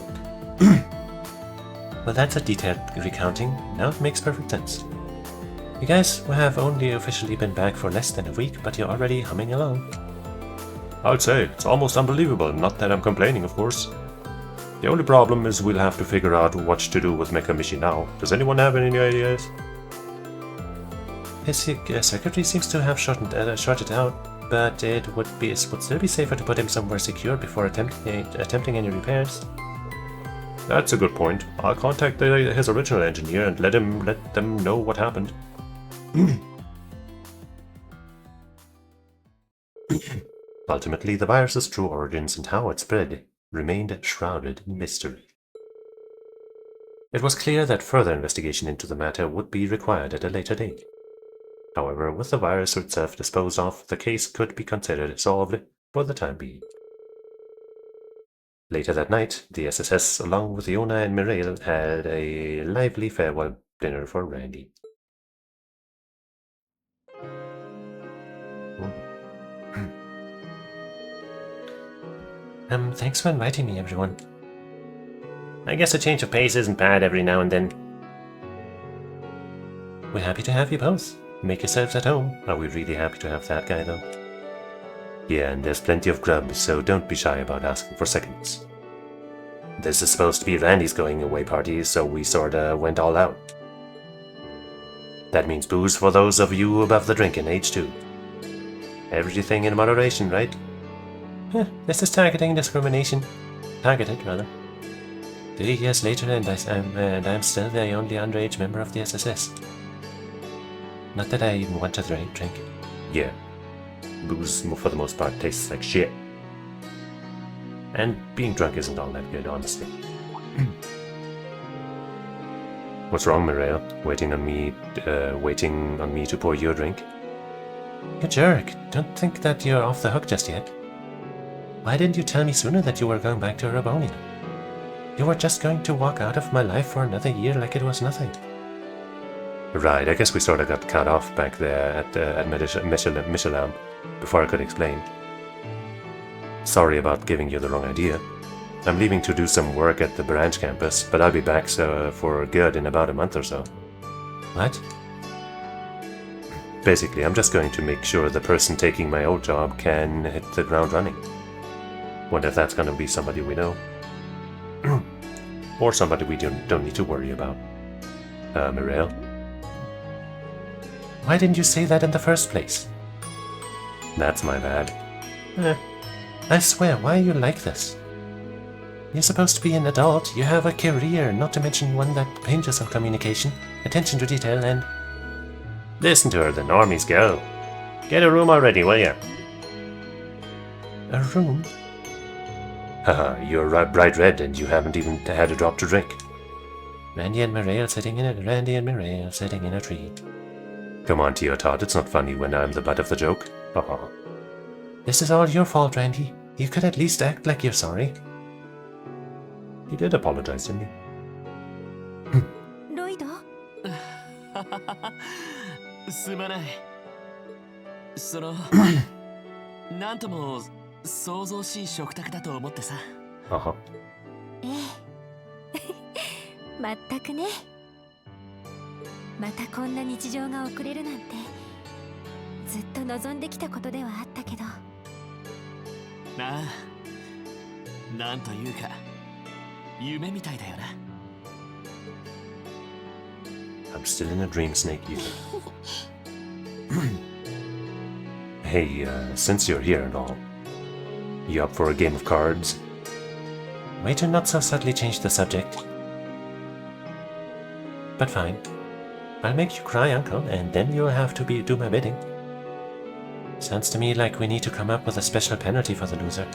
Well, that's a detailed recounting. Now it makes perfect sense. You guys have only officially been back for less than a week, but you're already humming along. I'd say, it's almost unbelievable, not that I'm complaining, of course. The only problem is we'll have to figure out what to do with Mikamichi now. Does anyone have any ideas? His secretary seems to have shorted out, but it would still be safer to put him somewhere secure before attempting any repairs. That's a good point. I'll contact his original engineer and let them know what happened. Ultimately, the virus's true origins and how it spread remained shrouded in mystery. It was clear that further investigation into the matter would be required at a later date. However, with the virus itself disposed of, the case could be considered solved for the time being. Later that night, the SSS, along with Yona and Mireille, had a lively farewell dinner for Randy. Thanks for inviting me, everyone. I guess a change of pace isn't bad every now and then. We're happy to have you both. Make yourselves at home. Are we really happy to have that guy, though? Yeah, and there's plenty of grub, so don't be shy about asking for seconds. This is supposed to be Randy's going away party, so we sorta went all out. That means booze for those of you above the drinking age, too. Everything in moderation, right? This is targeting discrimination. Targeted, rather. 3 years later, and I'm still the only underage member of the SSS. Not that I even want to drink. Yeah. Booze, for the most part, tastes like shit. And being drunk isn't all that good, honestly. What's wrong, Mireille? Waiting on me to pour you a drink? You jerk. Don't think that you're off the hook just yet. Why didn't you tell me sooner that you were going back to Rabonia? You were just going to walk out of my life for another year like it was nothing. Right, I guess we sort of got cut off back there at Michelin before I could explain. Sorry about giving you the wrong idea. I'm leaving to do some work at the branch campus, but I'll be back for good in about a month or so. What? Basically, I'm just going to make sure the person taking my old job can hit the ground running. Wonder if that's going to be somebody we know. Or somebody we don't need to worry about. Mirail? Why didn't you say that in the first place? That's my bad. I swear, why are you like this? You're supposed to be an adult, you have a career, not to mention one that hinges on communication, attention to detail, and... Listen to her, the normies go. Get a room already, will ya? A room? Haha, you're bright red and you haven't even had a drop to drink. Randy and Mirail sitting in a tree. Come on, Teotot, it's not funny when I'm the butt of the joke. Haha. This is all your fault, Randy. You could at least act like you're sorry. He did apologize, didn't he? ロイドすまない。なんとも想像しい食卓だと思ってさ。Haha. ええ。まったくね。またこんな日常が送れるなんてずっと望んできたことではあったけど。なあ、なんというか夢みたいだよな。I'm still in a dream, Snake Eater. Hey, since you're here and all, you up for a game of cards? Way to not so subtly change the subject. But fine. I'll make you cry, Uncle, and then you'll have to do my bidding. Sounds to me like we need to come up with a special penalty for the loser.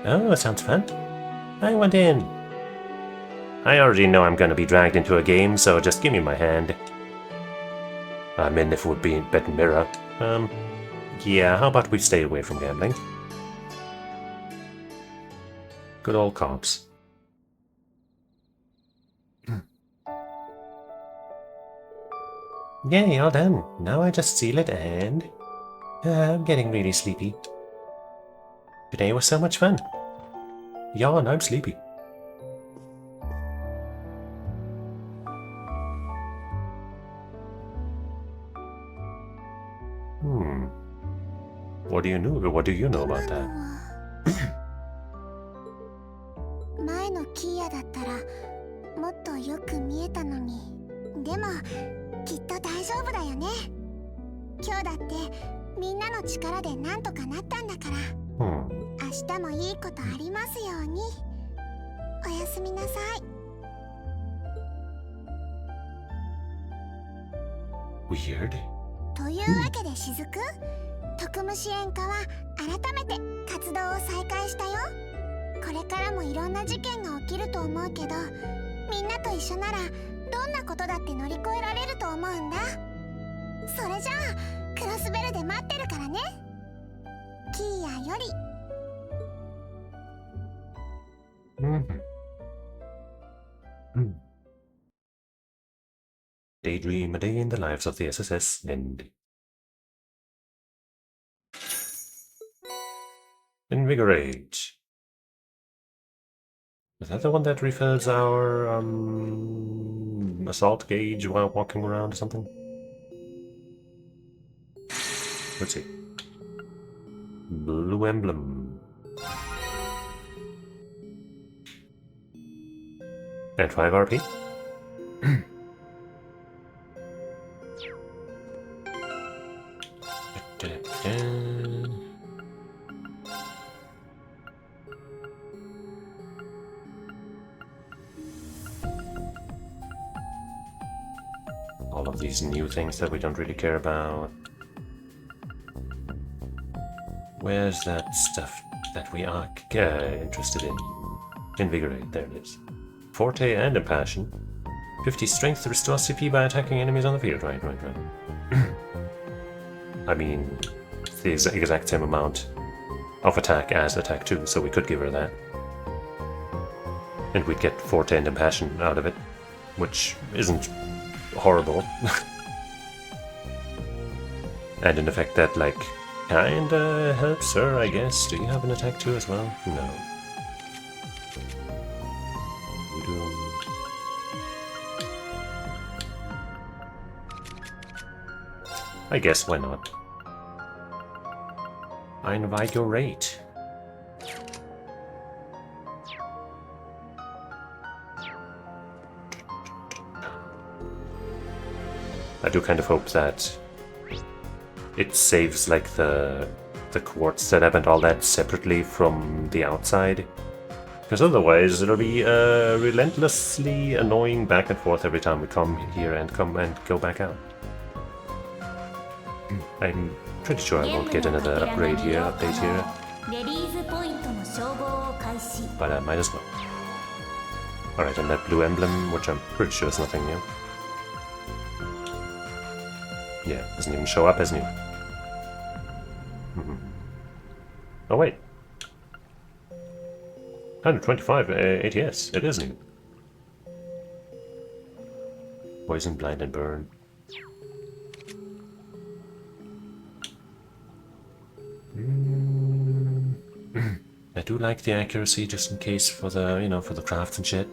Oh, sounds fun. I want in. I already know I'm gonna be dragged into a game, so just give me my hand. I'm in if it would be Bet and Mirror. Yeah, how about we stay away from gambling? Good old cops. Yay, all done. Now I just seal it and... I'm getting really sleepy. Today was so much fun. Yawn, I'm sleepy. What do you know about that? 前のキーヤだったらもっとよく見えたのに。でもきっと大丈夫だよね。今日だってみんなの力でなんとかなったんだから。明日もいいことありますように。おやすみなさい。Weird. というわけで雫、特務支援課は改めて活動を再開したよ。これからもいろんな事件が起きると思うけど、みんなと一緒ならどんなことだって乗り越えられると思うんだ。それじゃあクロスベルで待ってるからね。キーヤより。Daydream, a day in the lives of the SSS, and... Invigorate. Is that the one that refills our, assault gauge while walking around or something? Let's see. Blue emblem. And 5 RP. All of these new things that we don't really care about. Where's that stuff that we are interested in? Invigorate, there it is. Forte and Impassion. 50 strength to restore CP by attacking enemies on the field. Right. I mean, it's the exact same amount of attack as attack 2, so we could give her that. And we'd get 4 Tandem Passion out of it, which isn't horrible. And an effect that, like, kinda helps her, I guess. Do you have an attack 2 as well? No. We do. I guess, why not? I invite your rate. I do kind of hope that it saves like the quartz setup and all that separately from the outside, because otherwise it'll be relentlessly annoying back and forth every time we come here and go back out. I'm pretty sure I won't get another upgrade here, update here, but I might as well. Alright, and that blue emblem, which I'm pretty sure is nothing new. Yeah, doesn't even show up as new. Oh wait. 125 ATS, it is new. Poison, blind, and burn. I do like the accuracy, just in case for the, you know, for the crafts and shit.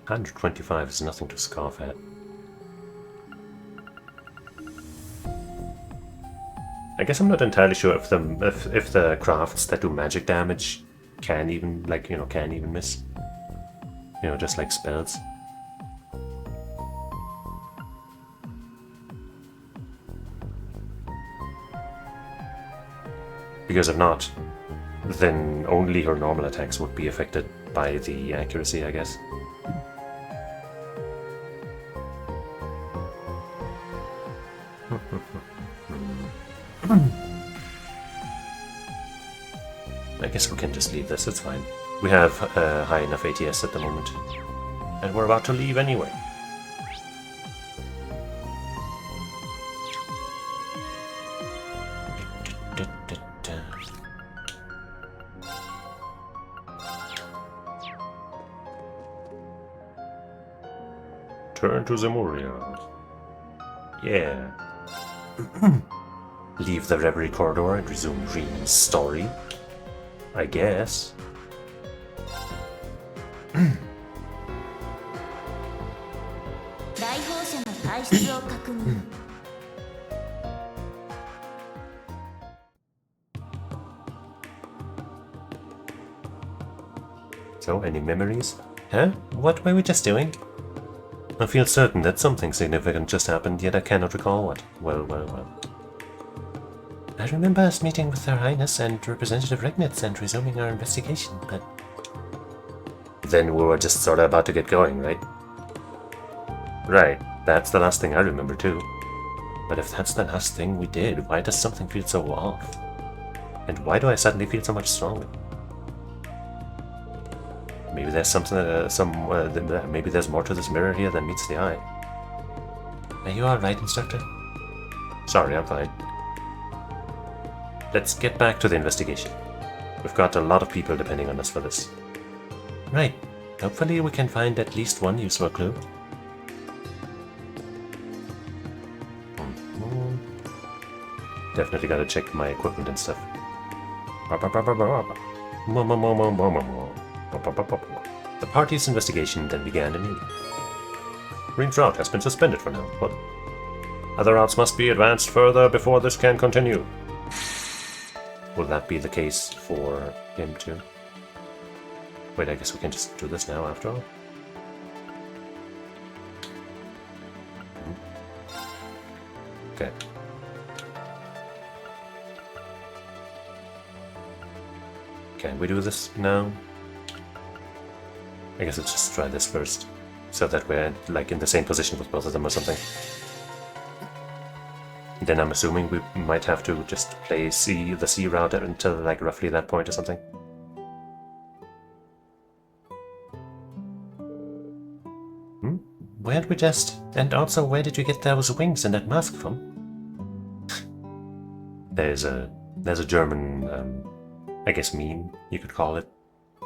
125 is nothing to scoff at. I guess I'm not entirely sure if the crafts that do magic damage can even, like, you know, can even miss. You know, just like spells. Because if not, then only her normal attacks would be affected by the accuracy, I guess. I guess we can just leave this, it's fine. We have high enough ATS at the moment. And we're about to leave anyway. Turn to Zemuria. Yeah. Leave the Reverie corridor and resume Dream's story. I guess. So, any memories? Huh? What were we just doing? I feel certain that something significant just happened, yet I cannot recall what. Well, well, well. I remember us meeting with Her Highness and Representative Regnitz and resuming our investigation, but... Then we were just sorta about to get going, right? Right, that's the last thing I remember too. But if that's the last thing we did, why does something feel so off? And why do I suddenly feel so much stronger? Maybe there's something, maybe there's more to this mirror here than meets the eye. Are you alright, Instructor? Sorry, I'm fine. Let's get back to the investigation. We've got a lot of people depending on us for this. Right. Hopefully we can find at least one useful clue. Definitely gotta check my equipment and stuff. The party's investigation then began anew. Green's route has been suspended for now, but other routes must be advanced further before this can continue. Will that be the case for him too? Wait, I guess we can just do this now after all. Okay. Can we do this now? I guess let's just try this first, so that we're like in the same position with both of them or something. Then I'm assuming we might have to just play the C route until like roughly that point or something. where'd we just... And also, where did you get those wings and that mask from? There's a German, I guess meme, you could call it,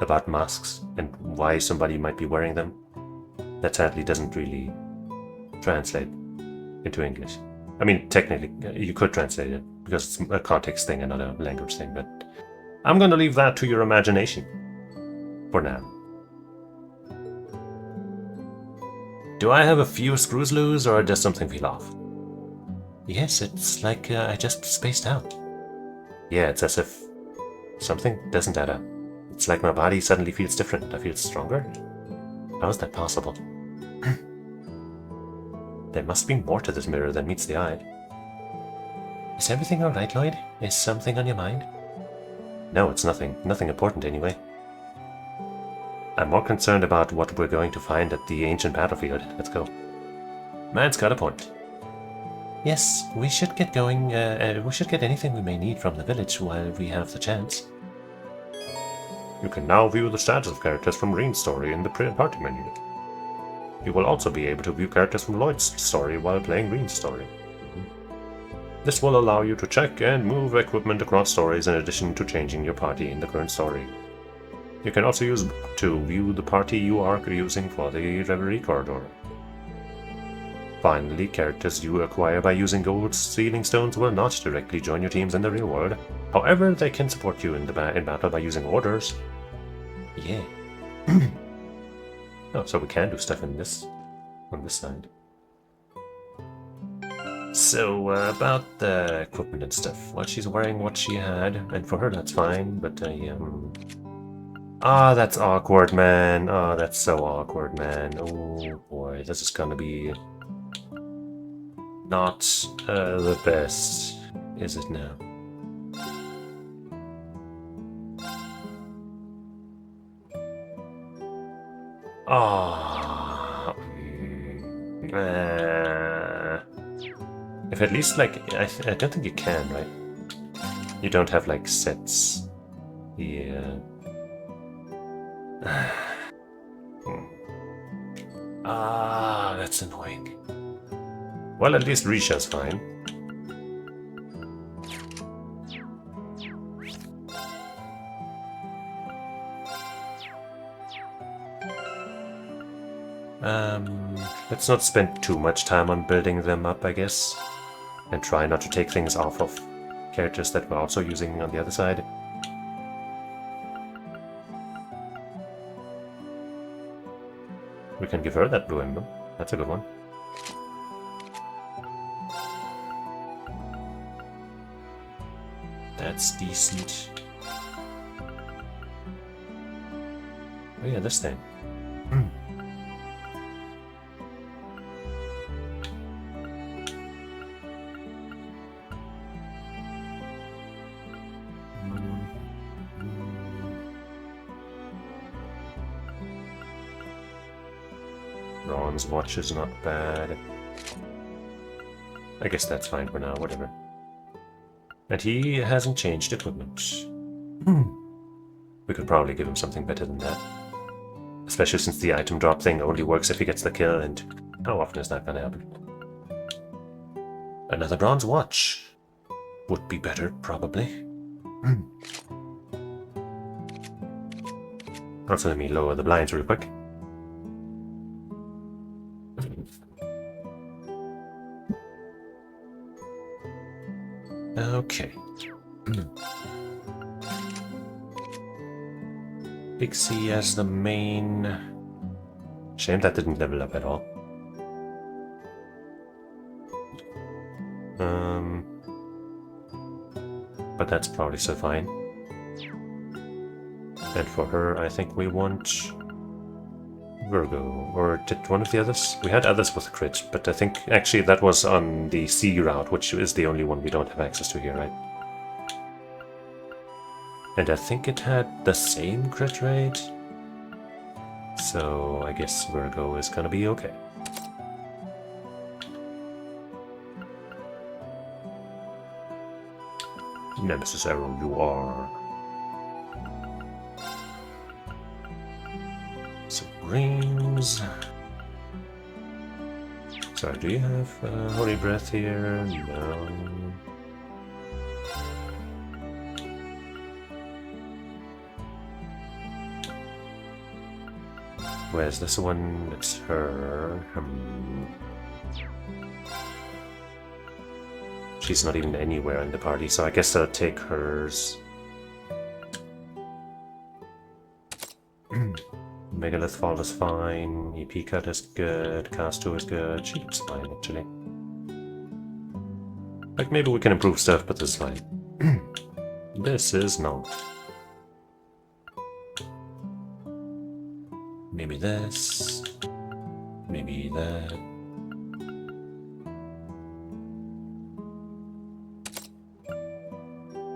about masks and why somebody might be wearing them. That sadly doesn't really translate into English. I mean, technically, you could translate it because it's a context thing and not a language thing, but I'm gonna leave that to your imagination for now. Do I have a few screws loose, or does something feel off? Yes, it's like I just spaced out. Yeah, it's as if something doesn't add up. It's like my body suddenly feels different. I feel stronger. How is that possible? There must be more to this mirror than meets the eye. Is everything alright, Lloyd? Is something on your mind? No, it's nothing. Nothing important anyway. I'm more concerned about what we're going to find at the ancient battlefield. Let's go. Man's got a point. Yes, we should get going. We should get anything we may need from the village while we have the chance. You can now view the status of characters from Reen's story in the party menu. You will also be able to view characters from Lloyd's story while playing Reen's story. This will allow you to check and move equipment across stories in addition to changing your party in the current story. You can also use to view the party you are using for the Reverie corridor. Finally, characters you acquire by using gold sealing stones will not directly join your teams in the real world. However, they can support you in battle by using orders. Yeah. Oh, so we can do stuff in this on this side. So, about the equipment and stuff. Well, she's wearing what she had, and for her that's fine, but Ah, that's awkward, man. Oh, that's so awkward, man. Oh boy, this is gonna be not the best, is it now? Ah, if at least like I don't think you can, right? You don't have like sets. Yeah. Ah, that's annoying. Well, at least Risha's fine. Let's not spend too much time on building them up, I guess. And try not to take things off of characters that we're also using on the other side. We can give her that blue emblem. That's a good one. That's decent. Oh yeah, this thing. Ron's watch is not bad. I guess that's fine for now, whatever. And he hasn't changed equipment. We could probably give him something better than that. Especially since the item drop thing only works if he gets the kill, and how often is that gonna happen? Another bronze watch would be better, probably. Also, let me lower the blinds real quick. Okay. Pixie as the main... Shame that didn't level up at all. But that's probably so fine. And for her, I think we want Virgo, or did one of the others? We had others with crit, but I think actually that was on the C route, which is the only one we don't have access to here, right? And I think it had the same crit rate, so I guess Virgo is gonna be okay. Nemesis Arrow, you are. So rings. Sorry, do you have Holy Breath here? No. Where's this one? It's her. She's not even anywhere in the party, so I guess I'll take hers. Megalith Fall is fine, EP Cut is good, Cast 2 is good, she looks fine actually. Like maybe we can improve stuff, but this is fine. This is not. Maybe this. Maybe that.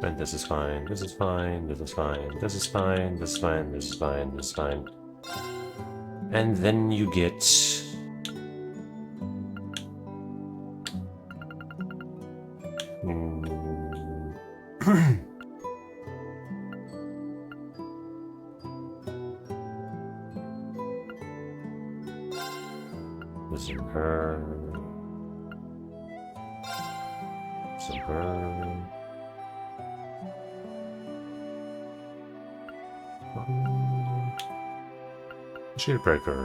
And this is fine, this is fine, this is fine, this is fine, this is fine, this is fine, this is fine. And then you get... This is her. This is her. Shieldbreaker.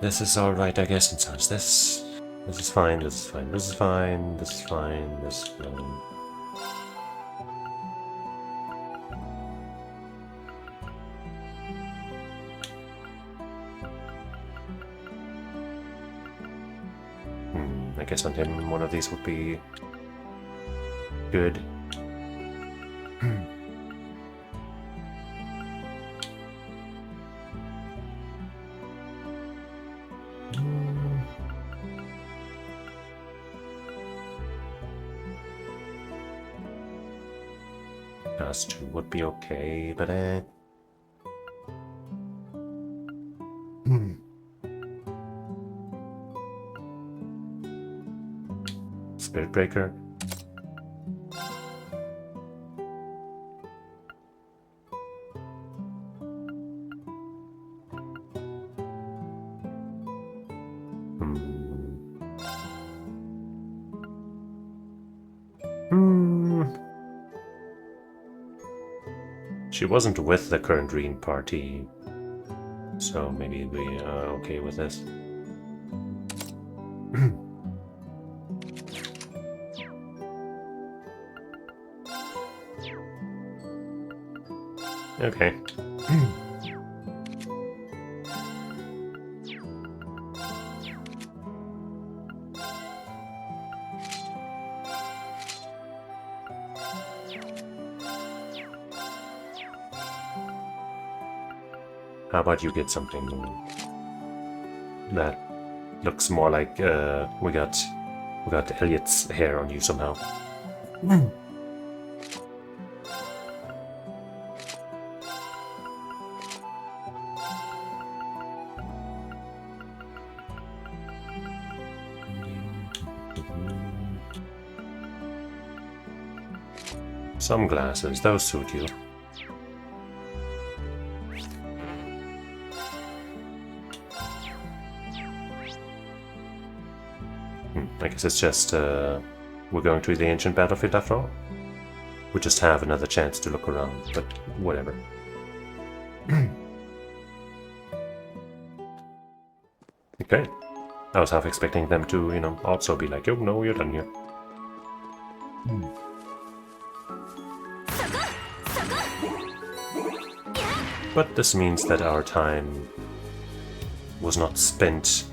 This is alright, I guess, and so is this. This is fine, this is fine, this is fine, this is fine, this is fine. I guess on him one of these would be good. Cast 2 would be okay, but Spirit Breaker. She wasn't with the current Green Party, so maybe we are okay with this. Okay. How about you get something that looks more like we got Elliot's hair on you somehow. Some glasses, those suit you. I guess it's just, we're going to the ancient battlefield after all. We just have another chance to look around, but whatever. Okay. I was half expecting them to, also be like, oh no, you're done here. But this means that our time was not spent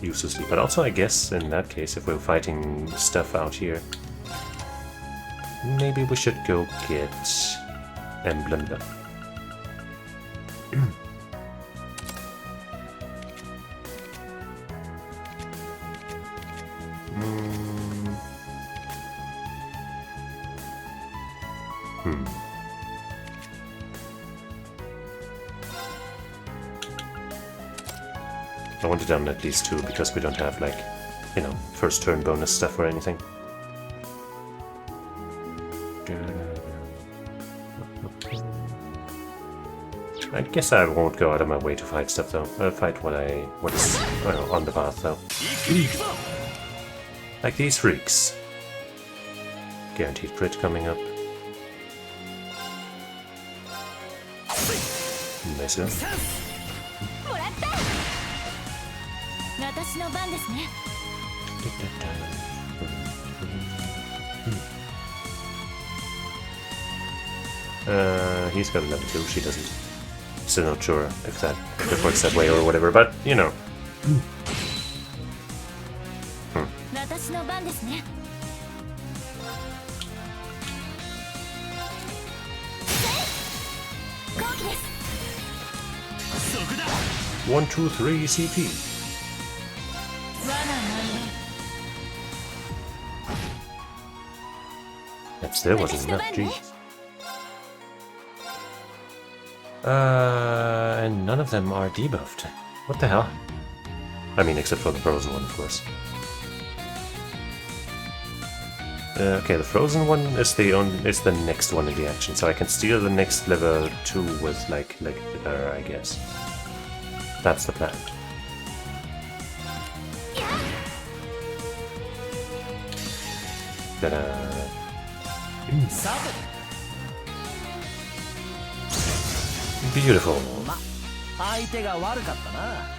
uselessly. But also, I guess, in that case, if we're fighting stuff out here, maybe we should go get Emblem then. I want it down at least 2 because we don't have, like, first turn bonus stuff or anything. I guess I won't go out of my way to fight stuff though. Fight what is on the path though. Like these freaks. Guaranteed crit coming up. Nice one. もらった。私の番ですね。 He's got a level 2, she doesn't. Still not sure if it works that way or whatever, but you know. 私の番ですね。 1, 2, 3 CP. That still wasn't enough, jeez. And none of them are debuffed. What the hell? I mean, except for the frozen one, of course. Okay, the frozen one is the next one in the action, so I can steal the next level 2 with like her, I guess. That's the plan. Ta-da. Beautiful. 相手が悪かったな。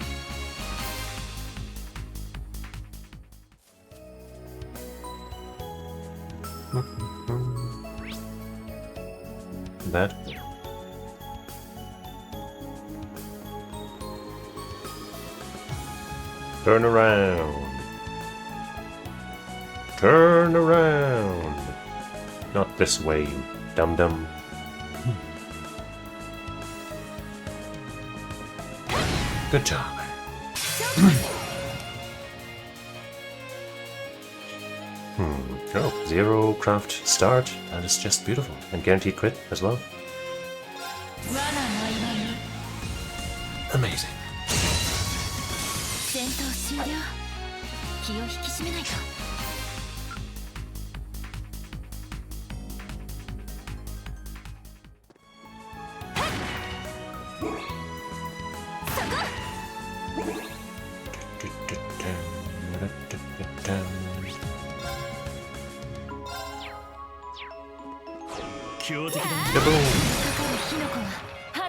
That. Turn around. Turn around. Not this way, you dum-dum. Good job. Oh, 0 craft start. That is just beautiful. And guaranteed crit as well. Amazing. 戦闘終了。気を引き締めないと。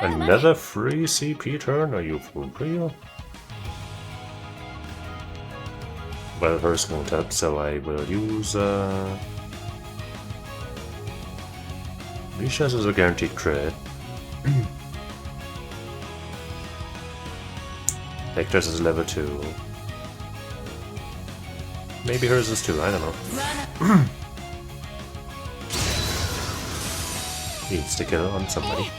Another free CP turn? Are you for real? Well, hers won't up, so I will use Risha's is a guaranteed crit. Hector's is level 2. Maybe hers is too, I don't know. Needs to kill on somebody.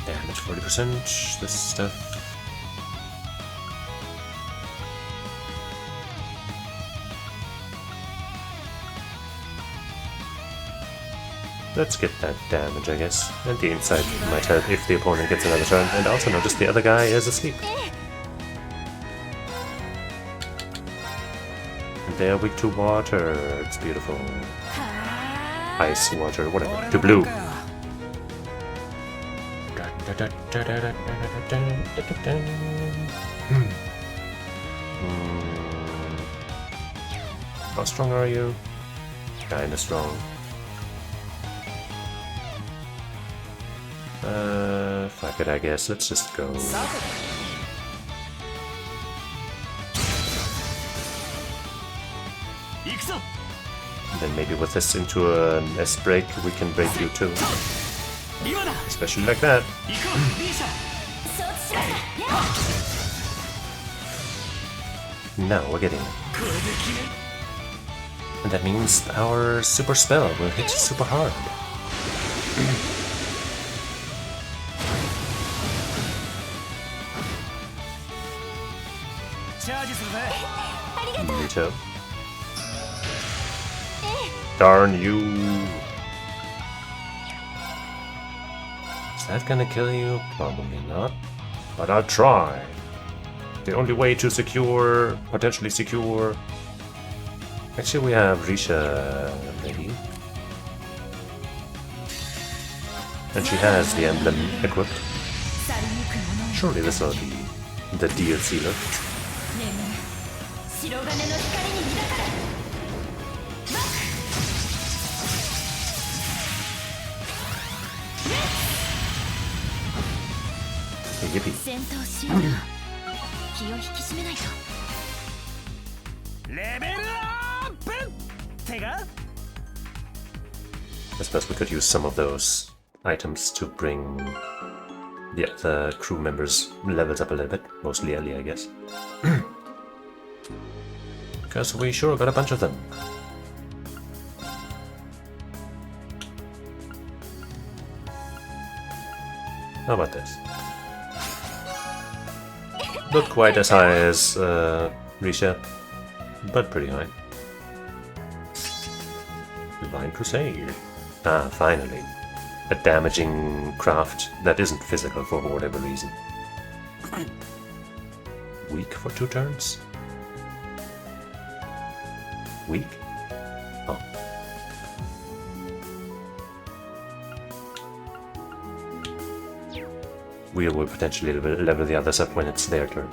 Damage 40%, this stuff. Let's get that damage, I guess. And the insight might help if the opponent gets another turn. And also notice the other guy is asleep. And they are weak to water. It's beautiful. Ice, water, whatever. To blue. How strong are you? Kinda strong. Fuck it, I guess. Let's just go. Then maybe with this into an S break, we can break you too. Especially like that. Now we're getting it. And that means our super spell will hit super hard. Rito. Darn you! Is that gonna kill you? Probably not. But I'll try. The only way to potentially secure... Actually, we have Risha ready. And she has the emblem equipped. Surely this will be the DLC look. Yippee. 戦闘しような気を引き締めないとレベルアップってか I suppose we could use some of those items to bring the crew members' levels up a little bit. Mostly Ellie, I guess. Because we sure got a bunch of them. How about this? Not quite as high as Risha, but pretty high. Divine Crusade. Ah, finally. A damaging craft that isn't physical for whatever reason. Weak for 2 turns? Weak? Oh. We will potentially level the others up when it's their turn.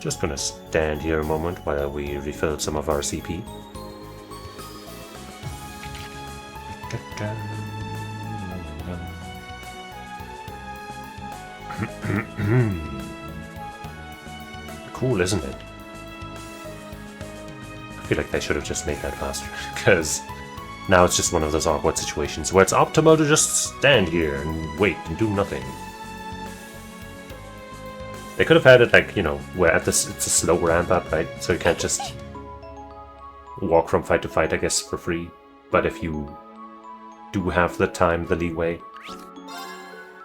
Just gonna stand here a moment while we refill some of our CP. Cool, isn't it? I feel like they should have just made that faster, because now it's just one of those awkward situations where it's optimal to just stand here and wait and do nothing. They could have had it like, you know, where at this it's a slow ramp up, right? So you can't just walk from fight to fight, I guess, for free. But if you do have the time, the leeway,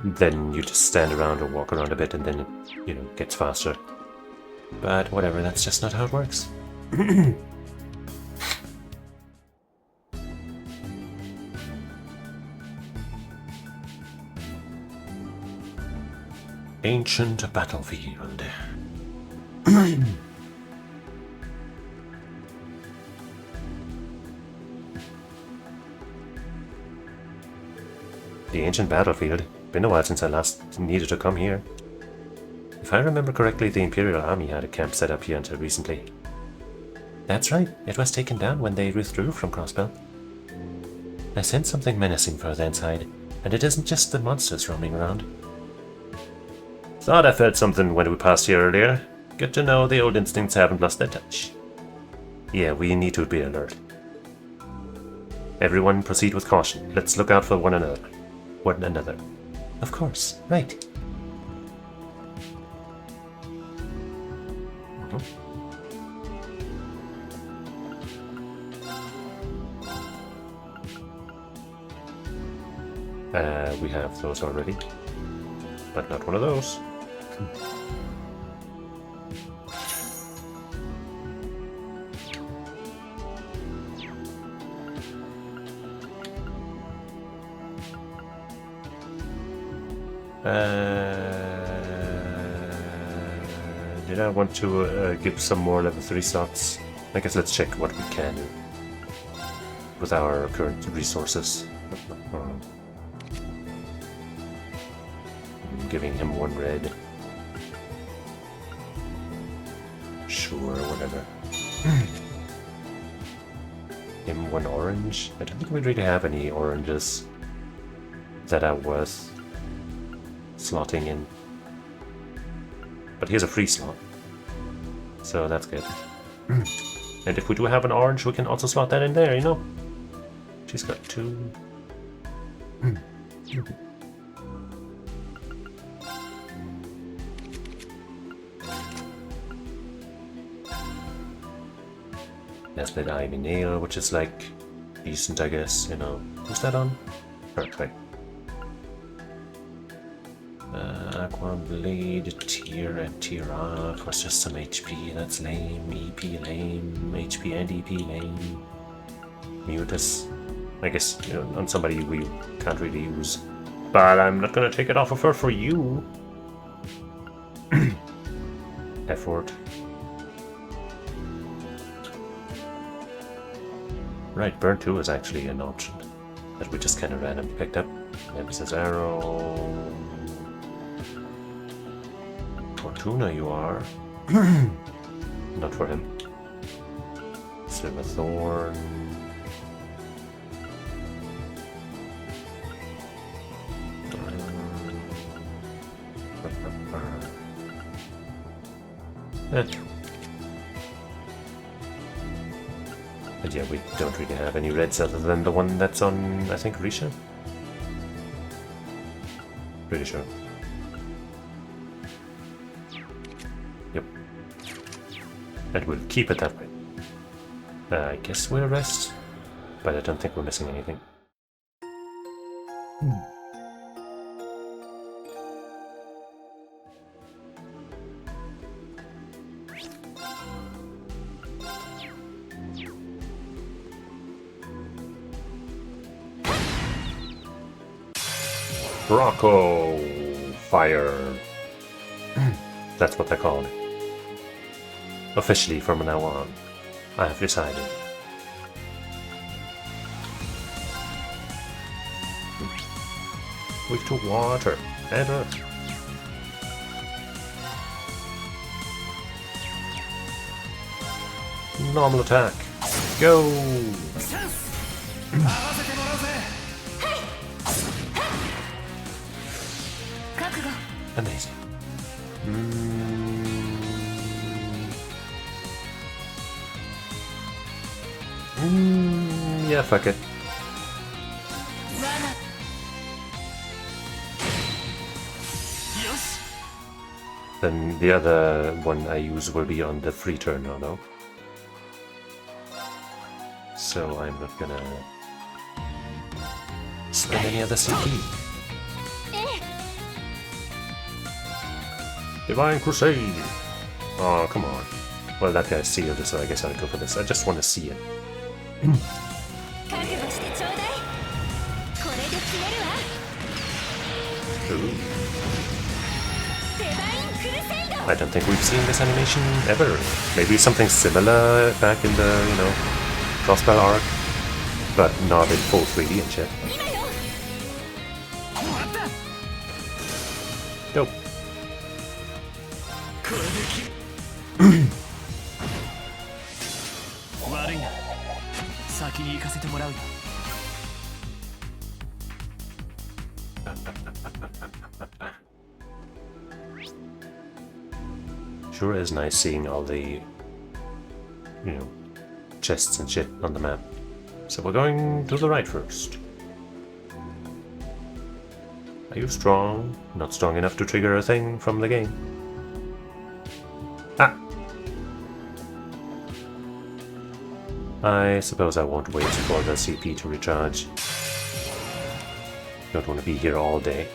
then you just stand around or walk around a bit and then it, you know, gets faster. But whatever, that's just not how it works. Ancient battlefield. The ancient battlefield. Been a while since I last needed to come here. If I remember correctly, the Imperial Army had a camp set up here until recently. That's right, it was taken down when they withdrew from Crossbell. I sensed something menacing further inside, and it isn't just the monsters roaming around. Thought I felt something when we passed here earlier. Good to know the old instincts haven't lost their touch. Yeah, we need to be alert. Everyone proceed with caution. Let's look out for one another. Of course, right. We have those already, but not one of those. Did I want to give some more level 3 slots? I guess let's check what we can do with our current resources. Giving him 1 red. Sure, whatever. Him 1 orange. I don't think we really have any oranges that are worth slotting in. But here's a free slot, so that's good. And if we do have an orange, we can also slot that in there, you know? She's got 2. Nesbit Ivy Nail, which is like decent, I guess, you know. Who's that on? Perfect. Aqua Blade, tier and tier off was just some HP, that's lame. EP lame, HP and EP lame. Mutus, I guess, you know, on somebody we can't really use. But I'm not gonna take it off of her for you. effort. Right, burn 2 is actually an option that we just kind of randomly picked up. Nemesis arrow. Fortuna you are. Not for him. Silver Thorn. But yeah, we don't really have any reds other than the one that's on, I think, Risha? Pretty sure. Yep. And we'll keep it that way. I guess we'll rest, but I don't think we're missing anything. Rocco Fire. That's what they're calling it. Officially from now on, I have decided. Weak to water and earth. Normal attack. Go! Amazing. Yeah, fuck it. Then the other one I use will be on the free turn now, though. So I'm not gonna spend any other CP. Divine Crusade! Oh, come on. Well, that guy's sealed, so I guess I'll go for this. I just want to see it. Ooh. I don't think we've seen this animation ever. Maybe something similar back in the, you know, Crossbow arc, but not in full 3D and shit. Dope. Sure is nice seeing all the, you know, chests and shit on the map. So we're going to the right first. Are you strong? Not strong enough to trigger a thing from the game. Ah! I suppose I won't wait for the CP to recharge. Don't want to be here all day.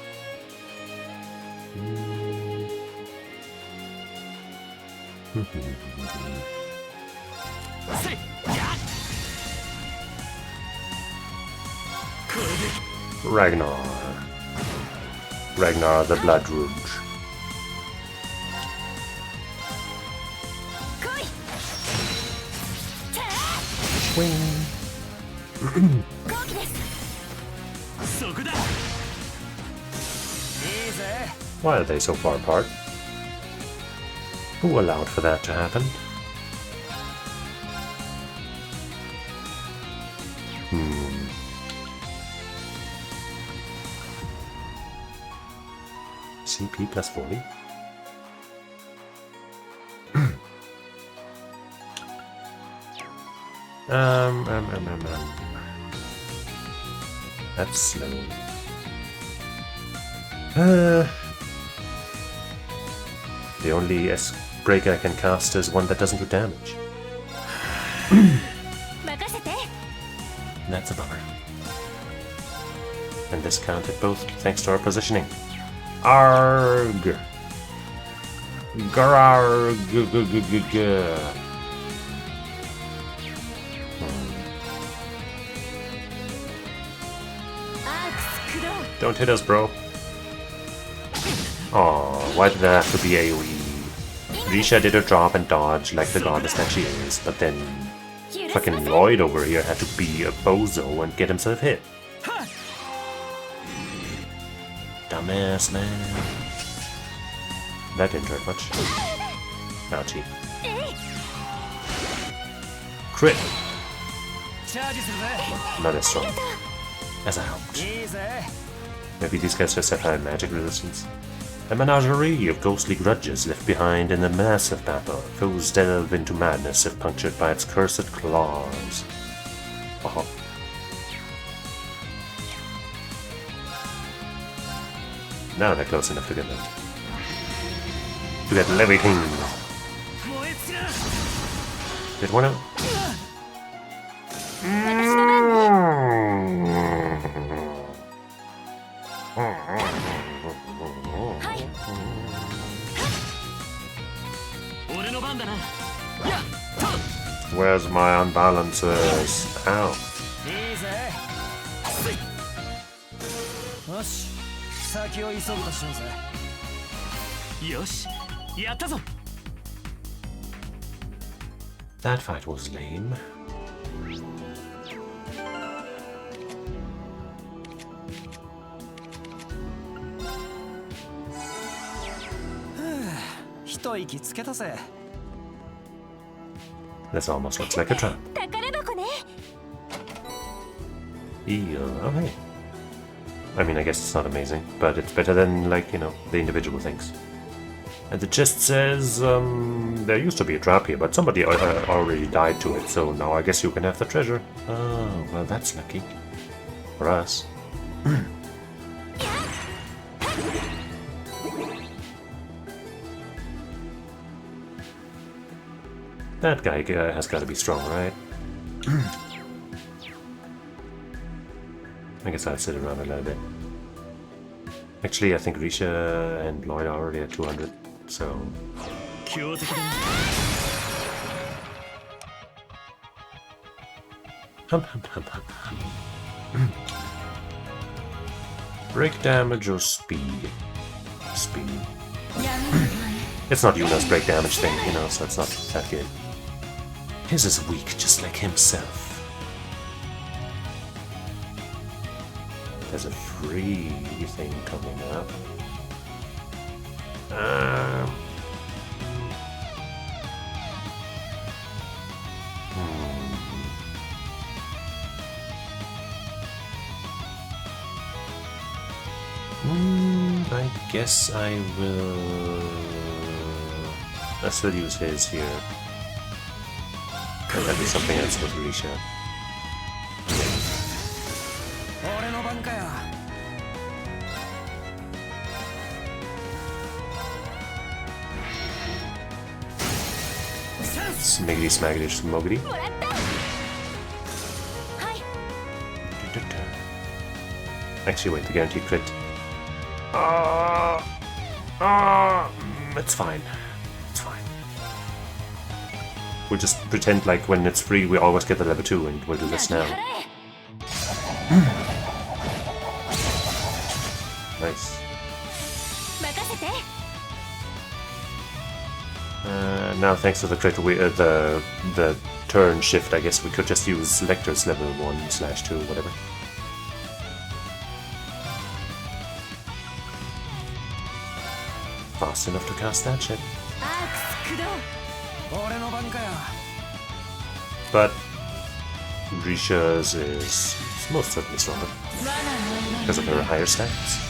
Ragnar. Ragnar the Blood Rouge. Swing. Why are they so far apart? Who allowed for that to happen? CP plus 40? That's slow. The only break I can cast is one that doesn't do damage. That's a bummer. And this counted both thanks to our positioning. Arg! Gararg! Don't hit us, bro. Aww. why did that have to be AoE? Risha did her job and dodge like the goddess that she is, but then fucking Lloyd over here had to be a bozo and get himself hit. Dumbass, man. That didn't hurt much. Ouchie. Crit! Not as strong as I hoped. Maybe these guys just have high magic resistance. A menagerie of ghostly grudges left behind in the massive battle. Foes delve into madness if punctured by its cursed claws. Uh-huh. Now they're close enough to get them. To get levitating. Did one out? Where's my unbalances? Ow. よし先を急ぐとしようぜよしやったぞ That fight was lame. This almost looks like a trap. 宝箱ね Okay. I mean, I guess it's not amazing, but it's better than, like, you know, the individual things. And the chest says, there used to be a trap here, but somebody already died to it, so now I guess you can have the treasure. Oh, well, that's lucky. For us. That guy has got to be strong, right? I guess I'll sit around a little bit. Actually, I think Risha and Lloyd are already at 200, so... Hum, hum, hum, hum, hum. Break damage or speed? Speed. It's not Yuna's break damage thing, you know, so it's not that good. His is weak, just like himself. There's a free thing coming up. I guess I will... I'll still use his here. And that'll be something else with Risha. Smiggity smaggity smoggity. Actually, wait, the guaranteed crit. It's fine. It's fine. We'll just pretend like when it's free we always get the level 2 and we'll do this now. Nice. Now thanks to the crit, the turn shift, I guess we could just use Lecter's level 1/2, whatever. Fast enough to cast that shit. But Risha's is most certainly stronger because of her higher stats.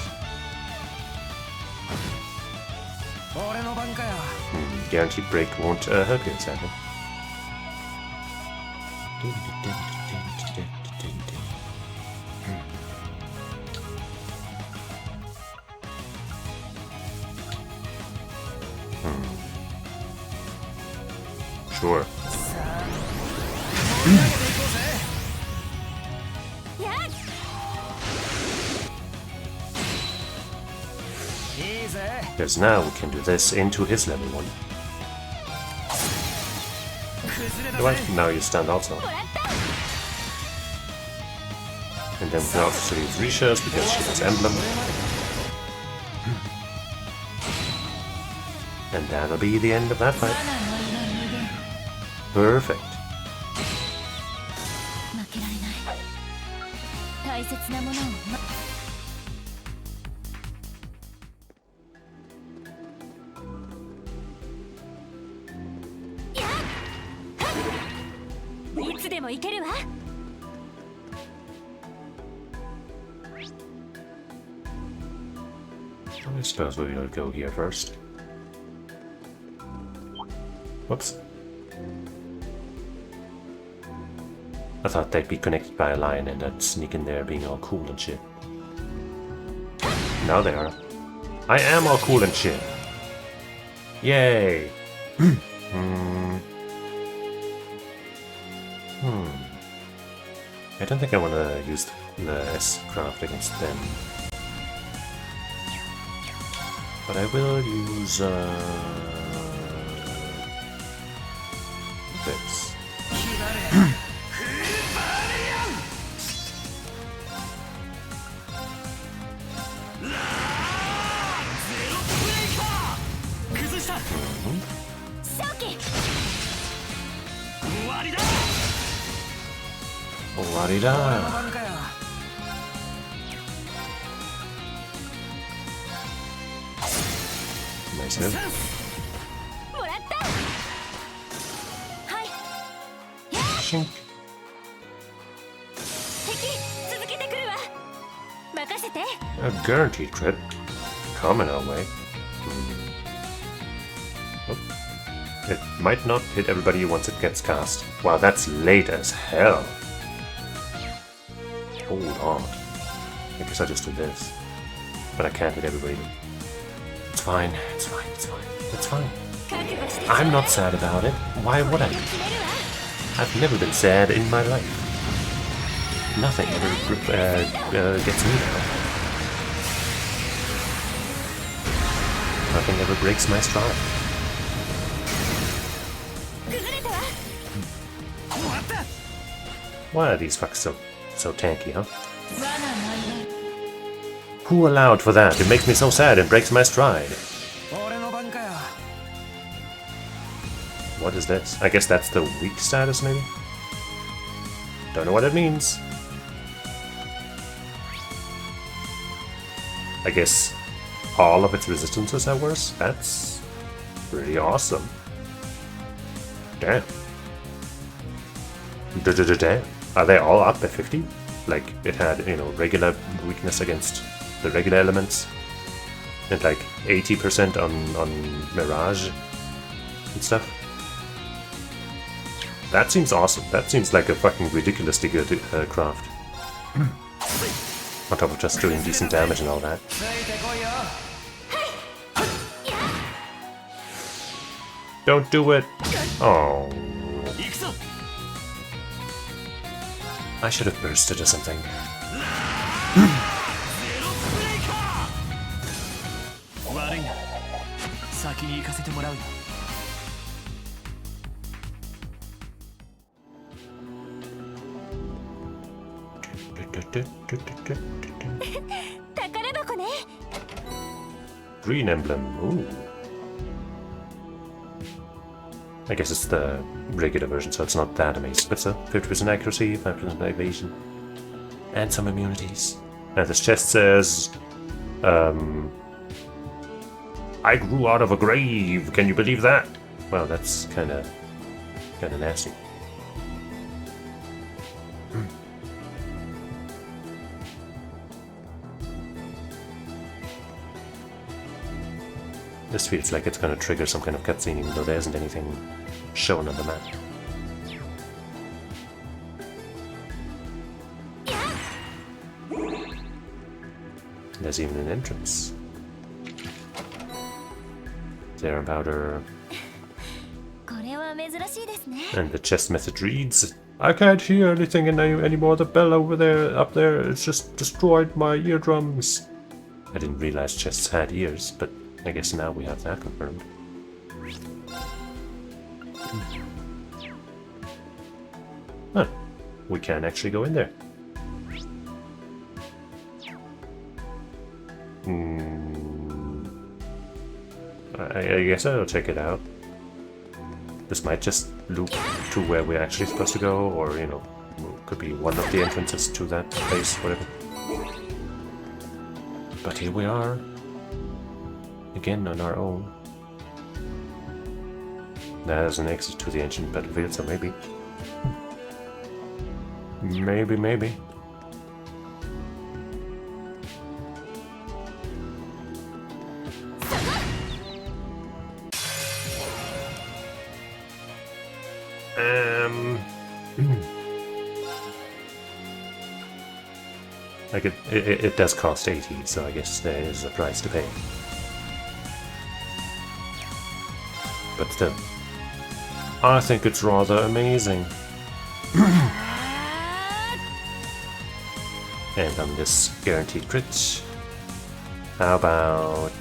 Guaranteed break won't help you, sadly. Sure. Because now we can do this into his level 1. Right, now you stand also. And then we can also use Risha's because she has emblem. And that'll be the end of that fight. Perfect. 負けられない大切なものをいつでも行けるわ I suppose we'll go here first. Whoops. I thought they'd be connected by a line and I'd sneak in there being all cool and shit. Now they are. I am all cool and shit. Yay! I don't think I want to use the S-craft against them. But I will use this. Alrighty-da. Nice move. Shink. A guaranteed crit. Coming our way. Oh. It might not hit everybody once it gets cast. Wow, that's late as hell. Hold on. I guess I just do this. But I can't hit everybody. It's fine, it's fine, it's fine, it's fine. I'm not sad about it. Why would I? I've never been sad in my life. Nothing ever gets me down. Nothing ever breaks my stride. Why are these fucks so tanky, huh? Who allowed for that? It makes me so sad and breaks my stride. What is this? I guess that's the weak status, maybe? Don't know what it means. I guess all of its resistances are worse? That's pretty awesome. Damn. Damn. Are they all up at 50? Like, it had, you know, regular weakness against the regular elements, and like 80% on Mirage and stuff. That seems awesome. That seems like a fucking ridiculously good craft. On top of just doing decent damage and all that. Don't do it! Oh. I should have bursted or something. Green emblem. Ooh. I guess it's the regular version, so it's not that amazing. But still, 50% accuracy, 5% evasion, and some immunities. And this chest says, I grew out of a grave. Can you believe that? Well, that's kind of nasty. This feels like it's going to trigger some kind of cutscene, even though there isn't anything shown on the map. There's even an entrance. Serum powder. And the chest message reads, I can't hear anything anymore. The bell up there, it's just destroyed my eardrums. I didn't realize chests had ears, but I guess now we have that confirmed. Huh. We can actually go in there. I guess I'll check it out. This might just loop to where we're actually supposed to go, or, you know, could be one of the entrances to that place, whatever. But here we are, again on our own. There's an exit to the ancient battlefield, so maybe. Maybe. Like it does cost 80, so I guess there is a price to pay. But still, I think it's rather amazing. And on this guaranteed crit, how about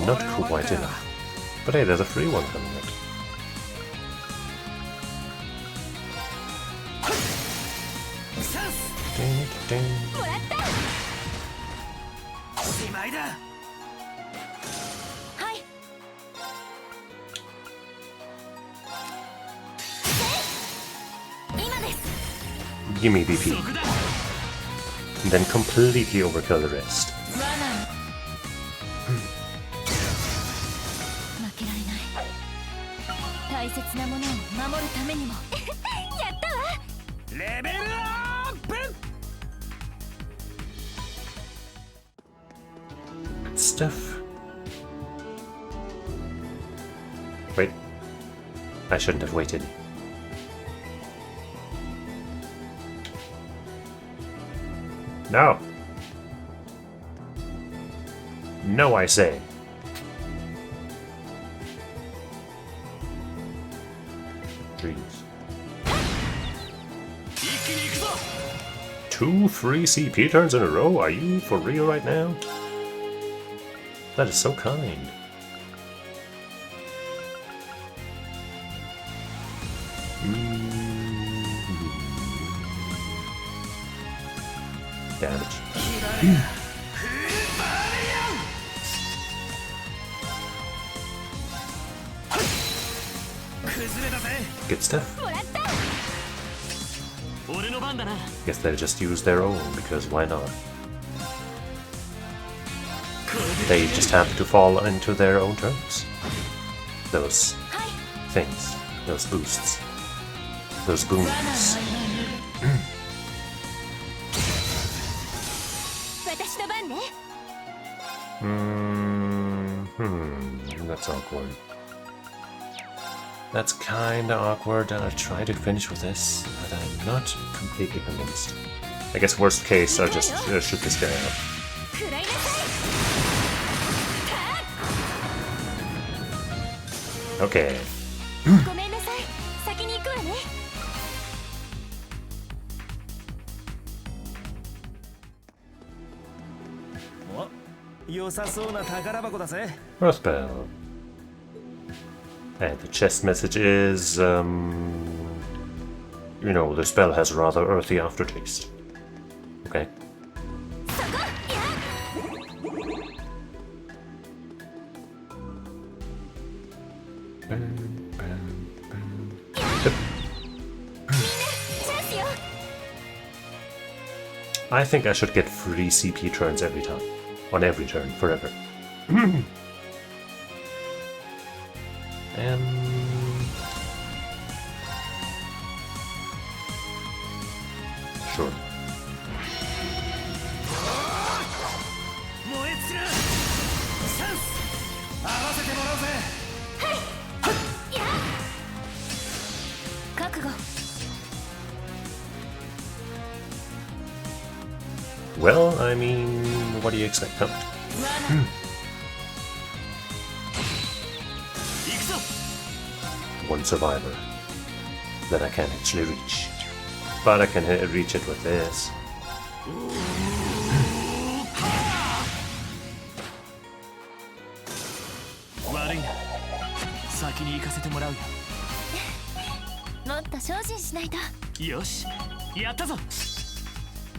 not quite enough. But hey, there's a free one coming up. Gimme BP. And then completely overkill the rest. Good stuff. Wait. I shouldn't have waited. No. No, I say. Jeez. 2 free CP turns in a row? Are you for real right now? That is so kind. Damage. Good stuff. Guess they'll just use their own, because why not? They just happen to fall into their own turns. Those things. Those boosts. Those booms. That's awkward. That's kinda awkward. I'll try to finish with this, but I'm not completely convinced. I guess worst case, I'll just shoot this guy out. Okay. Earth Bell. And the chest message is, you know, the spell has a rather earthy aftertaste. Okay. I think I should get free CP turns every time. On every turn, forever. Sure. Well, I mean, what do you expect, huh? One survivor that I can't actually reach. But I can reach it with this. よしやったぞ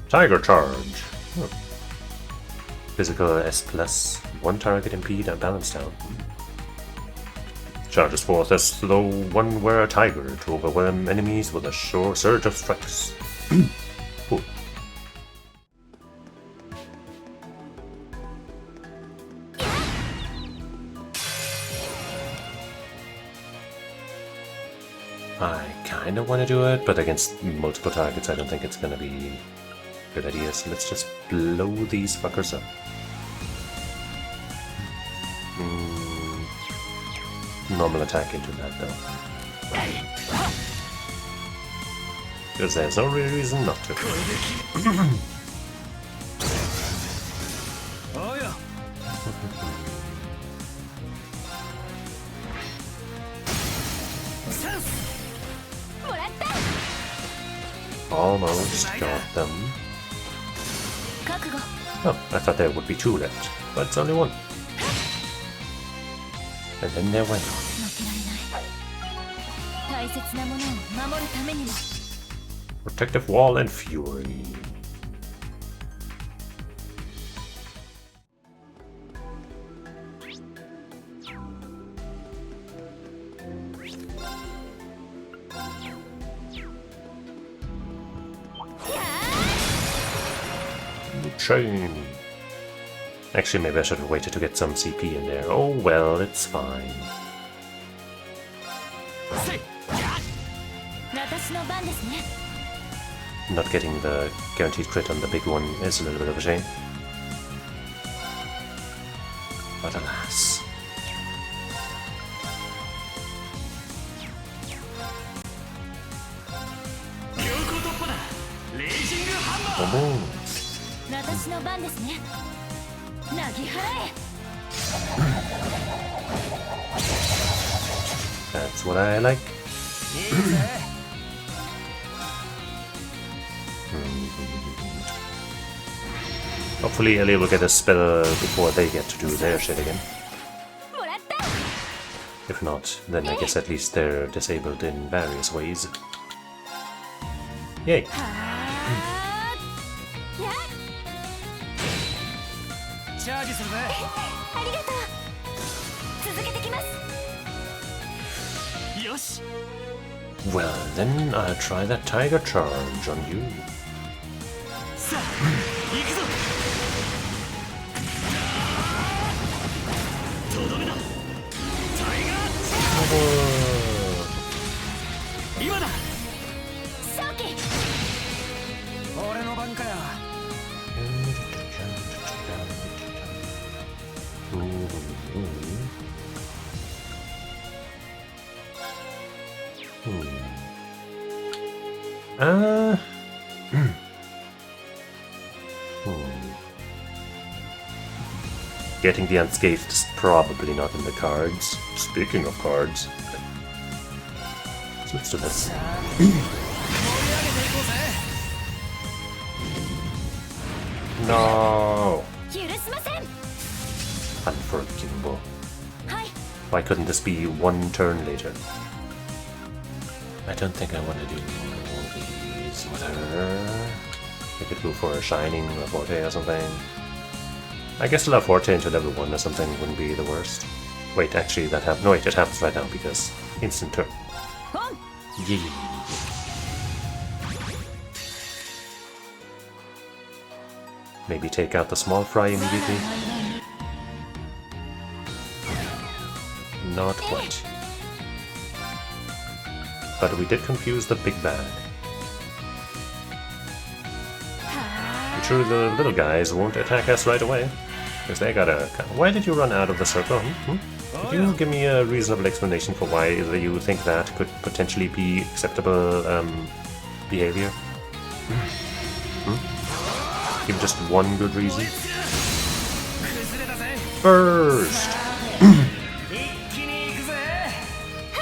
Tiger Charge. Oh. Physical S plus, 1 target impede and balance down. Charges forth as though one were a tiger to overwhelm enemies with a sure surge of strikes. Cool. I kinda wanna do it, but against multiple targets I don't think it's gonna be a good idea, so let's just blow these fuckers up. Normal attack into that though. Because there's no real reason not to. おうよ もらった Almost got them. 覚悟 Oh, I thought there would be 2 left, but it's only 1. And then there went. 負けられない大切なものを守るためにも Protective Wall and Fury. Chain. Actually, maybe I should have waited to get some CP in there. Oh well, it's fine. 私の番ですね Not getting the guaranteed crit on the big one is a little bit of a shame. But alas. Almost. 私の番ですねなぎ払え That's what I like. Hopefully Ellie will get a spell before they get to do their shit again. もらった If not, then I guess at least they're disabled in various ways. Yay! はーやっチャージするぜありがとう続けてきます よし Well, then I'll try that Tiger Charge on you. さあ行くぞとどめだタイガー今だ正気俺の番かよ Getting the unscathed is probably not in the cards. Speaking of cards. So let's do this. No! 許しません Unforgivable. はい Why couldn't this be 1 turn later? I don't think I want to do these with her. I could go for a Shining, a Forte or something. I guess La Forte into level 1 or something wouldn't be the worst. Wait, actually that happens. No wait, it happens right now because instant turn. ポン Yeah. Maybe take out the small fry immediately? Not quite. But we did confuse the big bad. I'm sure the little guys won't attack us right away. Because they got a... Why did you run out of the circle? Could you give me a reasonable explanation for why you think that could potentially be acceptable behavior? Give just one good reason. Burst!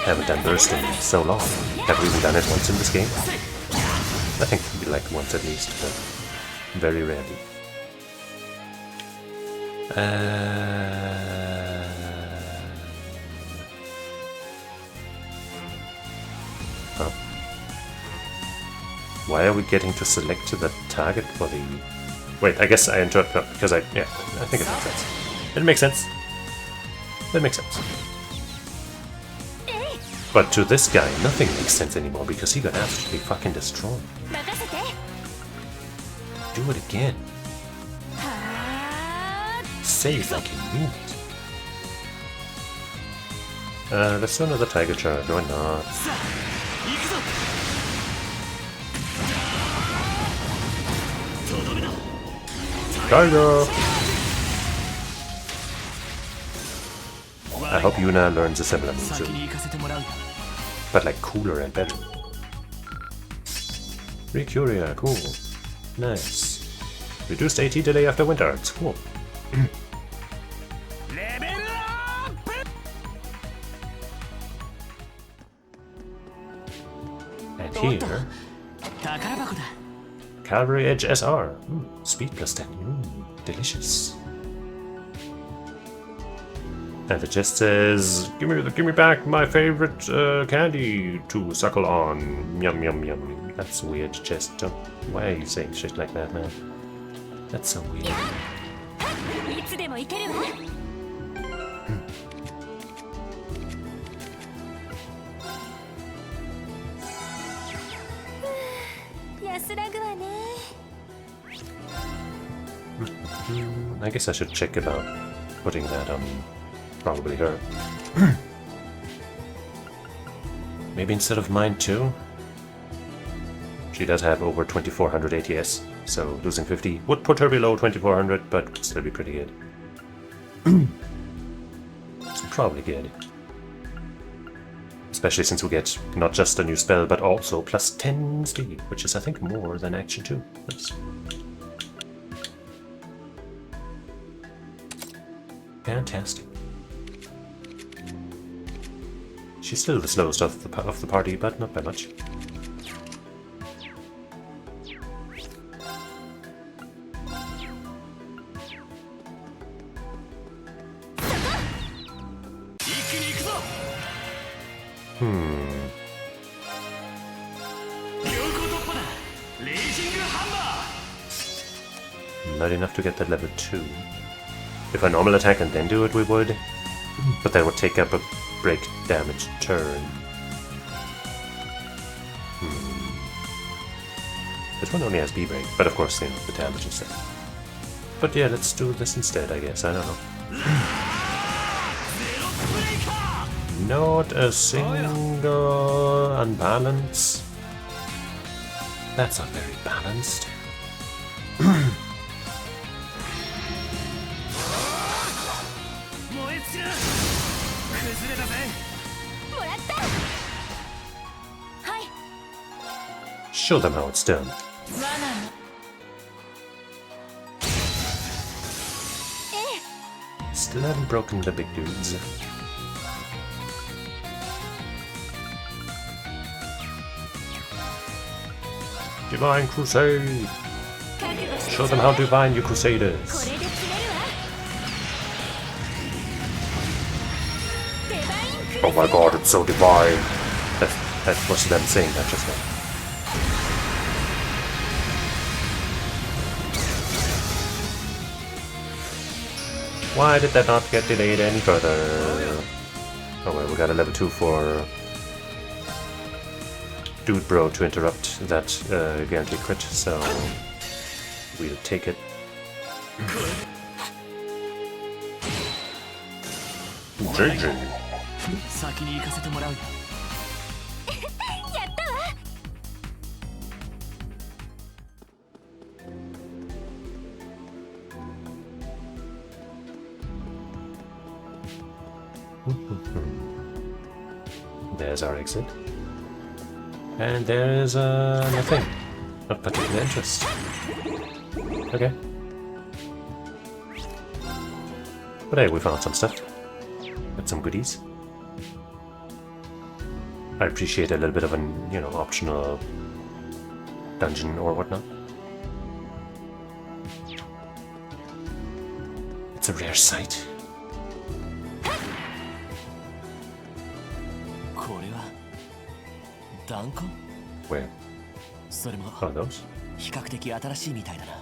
Haven't done burst in so long. Have we even done it once in this game? I think maybe like once at least, but very rarely. Huh. Why are we getting to select the target for the... Wait, I guess I entered because I think it makes sense. It makes sense. That makes sense. But to this guy, nothing makes sense anymore because he got absolutely fucking destroyed. Do it again. Save like you mean it. Let's do another Tiger Charge, why not? Tiger! I hope Yuna learns a similar move soon. But like cooler and better. Recuria, cool. Nice. Reduced AT delay after winter, it's cool. And here... Cavalry Edge SR. Speed plus 10. Delicious. And the chest says, give me back my favorite candy to suckle on. Yum yum yum. That's weird, chest. Why are you saying shit like that, man? That's so weird. I guess I should check about putting that on probably her. Maybe instead of mine too? She does have over 2400 ATS, so losing 50 would put her below 2400, but would still be pretty good. It's probably good. Especially since we get not just a new spell, but also plus 10 speed, which is I think more than Action 2. Nice. Fantastic. She's still the slowest of the party, but not by much. Not enough to get that level 2. If I normal attack and then do it, we would. But that would take up a break damage turn. This one only has B-break, but of course, you know, the damage and stuff. But yeah, let's do this instead, I guess. I don't know. Not a single unbalance. That's not very balanced. Show them how it's done. Still haven't broken the big dudes. Divine Crusade! Show them how divine your crusade is. Oh my god, it's so divine! That was them saying that just now. Why did that not get delayed any further? Oh well, we got a level 2 for Dude Bro to interrupt that guaranteed crit, so we'll take it. JJ. There's our exit. And there's nothing of particular interest. Okay. But hey, we found some stuff. Got some goodies. I appreciate a little bit of an, you know, optional dungeon or whatnot. It's a rare sight. Where? それも Oh, those? 比較的新しいみたいだな。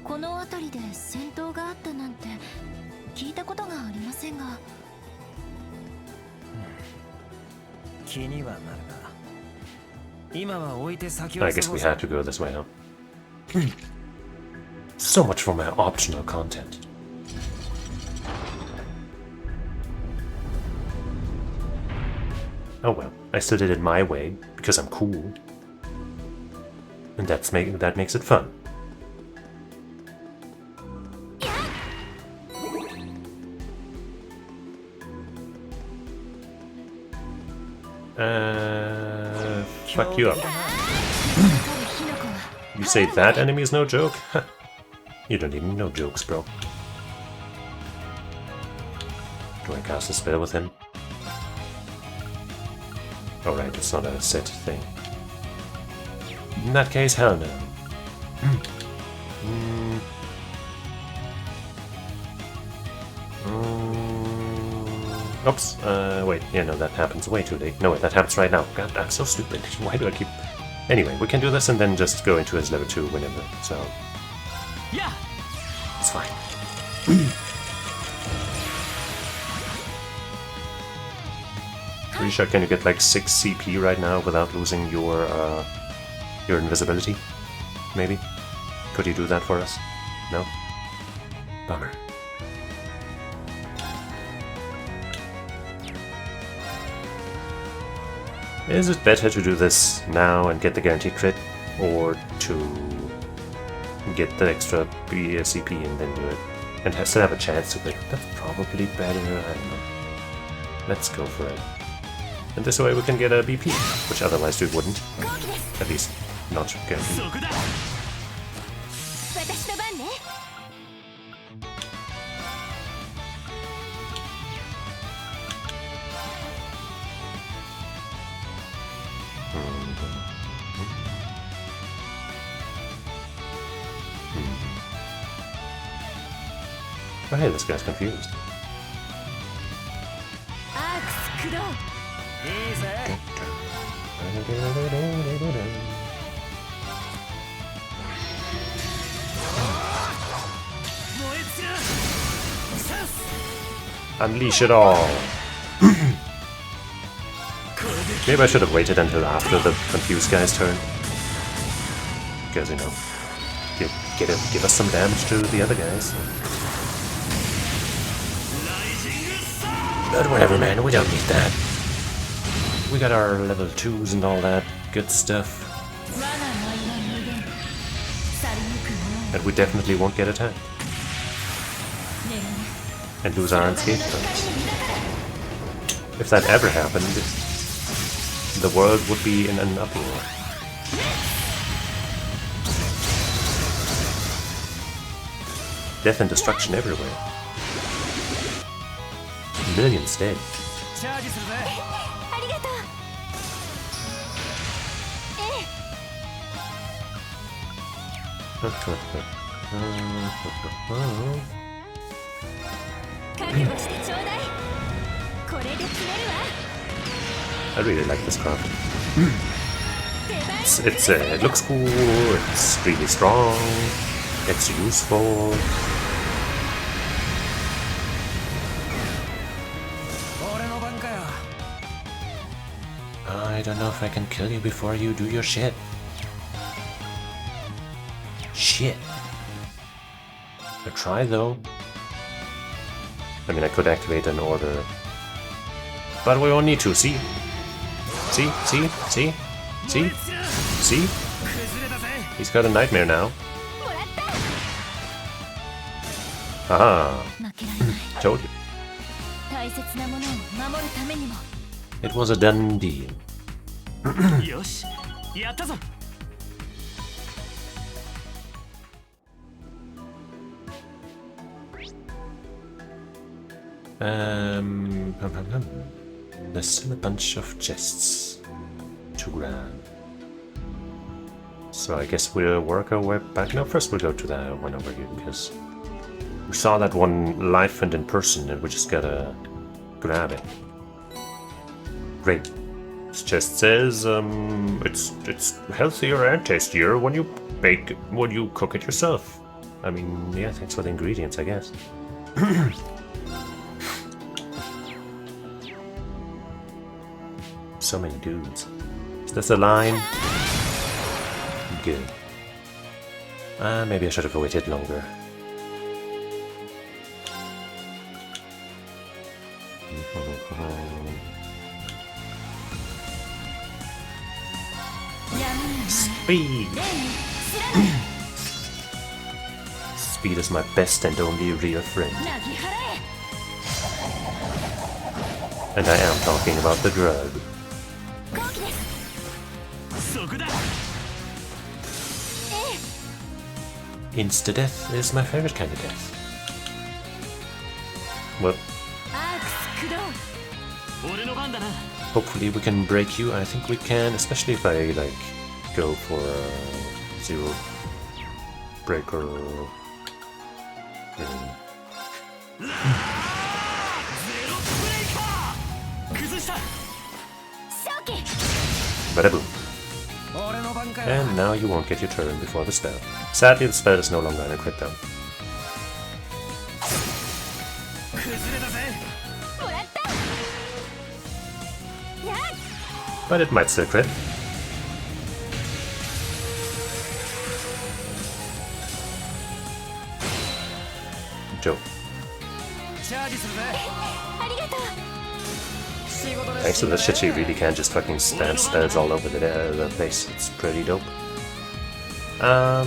この辺りで戦闘があったなんて聞いたことがありませんが。気にはなるが、今は置いて先を I guess we had to go this way, huh? So much for my optional content. Oh well, I still did it my way because I'm cool, and that makes it fun. Fuck you up. You say that enemy is no joke? You don't even know jokes, bro. Do I cast a spell with him? Oh right, it's not a set thing. In that case, hell no. Oops, wait, yeah, no, that happens way too late. No, wait, that happens right now. God, I'm so stupid. Why do I keep... Anyway, we can do this and then just go into his level 2 whenever, so... Yeah. It's fine. Pretty sure can you get like 6 CP right now without losing your invisibility? Maybe? Could you do that for us? No? Bummer. Is it better to do this now and get the guaranteed crit, or to get the extra CP and then do it, and still have a chance to crit? That's probably better, I don't know. Let's go for it. And this way we can get a BP, which otherwise we wouldn't. At least, not guaranteed. そこだ。私の番ね。Oh hey, this guy's confused. アークス駆動。いいぜ。 Unleash it all! Maybe I should have waited until after the confused guy's turn. Because, you know, give us some damage to the other guys. But whatever, man, we don't need that. We got our level 2s and all that good stuff. And we definitely won't get attacked. And lose our unscathed points. If that ever happened, the world would be in an uproar. Death and destruction everywhere. Millions dead. チャージするぜ。ありがとう。覚悟してちょうだい。これで決めるわ。 I really like this craft. It looks cool, it's really strong, it's useful. 俺の番かよ。 I don't know if I can kill you before you do your shit. Shit. I'll try though. I mean, I could activate an order. But we won't need to, see? See? See? See? See? See? 崩れたぜ。 He's got a nightmare now. Aha. 負けられない。 Told you. 大切なものを守るためにも。 It was a done deal. よし、やったぞ。 There's still a bunch of chests to grab. So I guess we'll work our way back. No, first we'll go to that one over here because we saw that one live and in person and we just gotta grab it. Great. It just says it's healthier and tastier when you cook it yourself. I mean, yeah, thanks for the ingredients, I guess. So many dudes. Is this a line? Good. Maybe I should have waited longer. Speed! Speed is my best and only real friend. And I am talking about the drug. Insta-death is my favorite kind of death. Well, hopefully we can break you. I think we can, especially if I, like, go for a zero breaker. Bada boom. And now you won't get your turn before the spell. Sadly, the spell is no longer on a crit down. But it might still crit. Joe. Thanks to this shit, she really can just fucking spam spells all over the place. It's pretty dope. I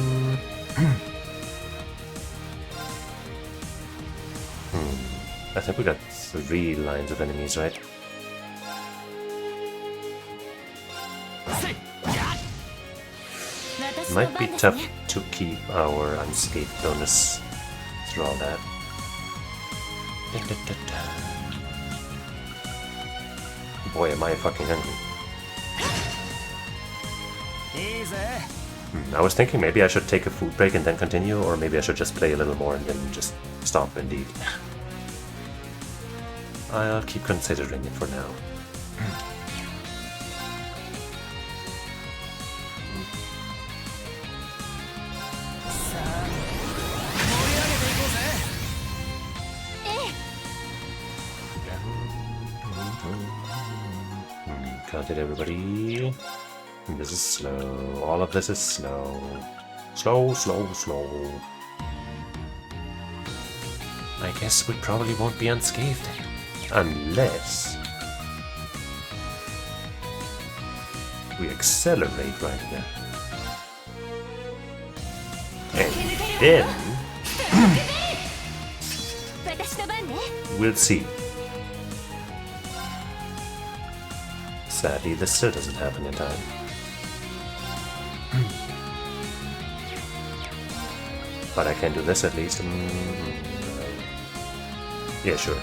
think we got 3 lines of enemies, right? Might be tough to keep our unscathed bonus through all that. Boy, am I fucking hungry. I was thinking maybe I should take a food break and then continue, or maybe I should just play a little more and then just stop indeed. I'll keep considering it for now. Counted everybody. This is slow. All of this is slow. Slow, slow, slow. I guess we probably won't be unscathed. Unless we accelerate right now. And then we'll see. Sadly, this still doesn't happen in time. But I can do this at least. Yeah, sure.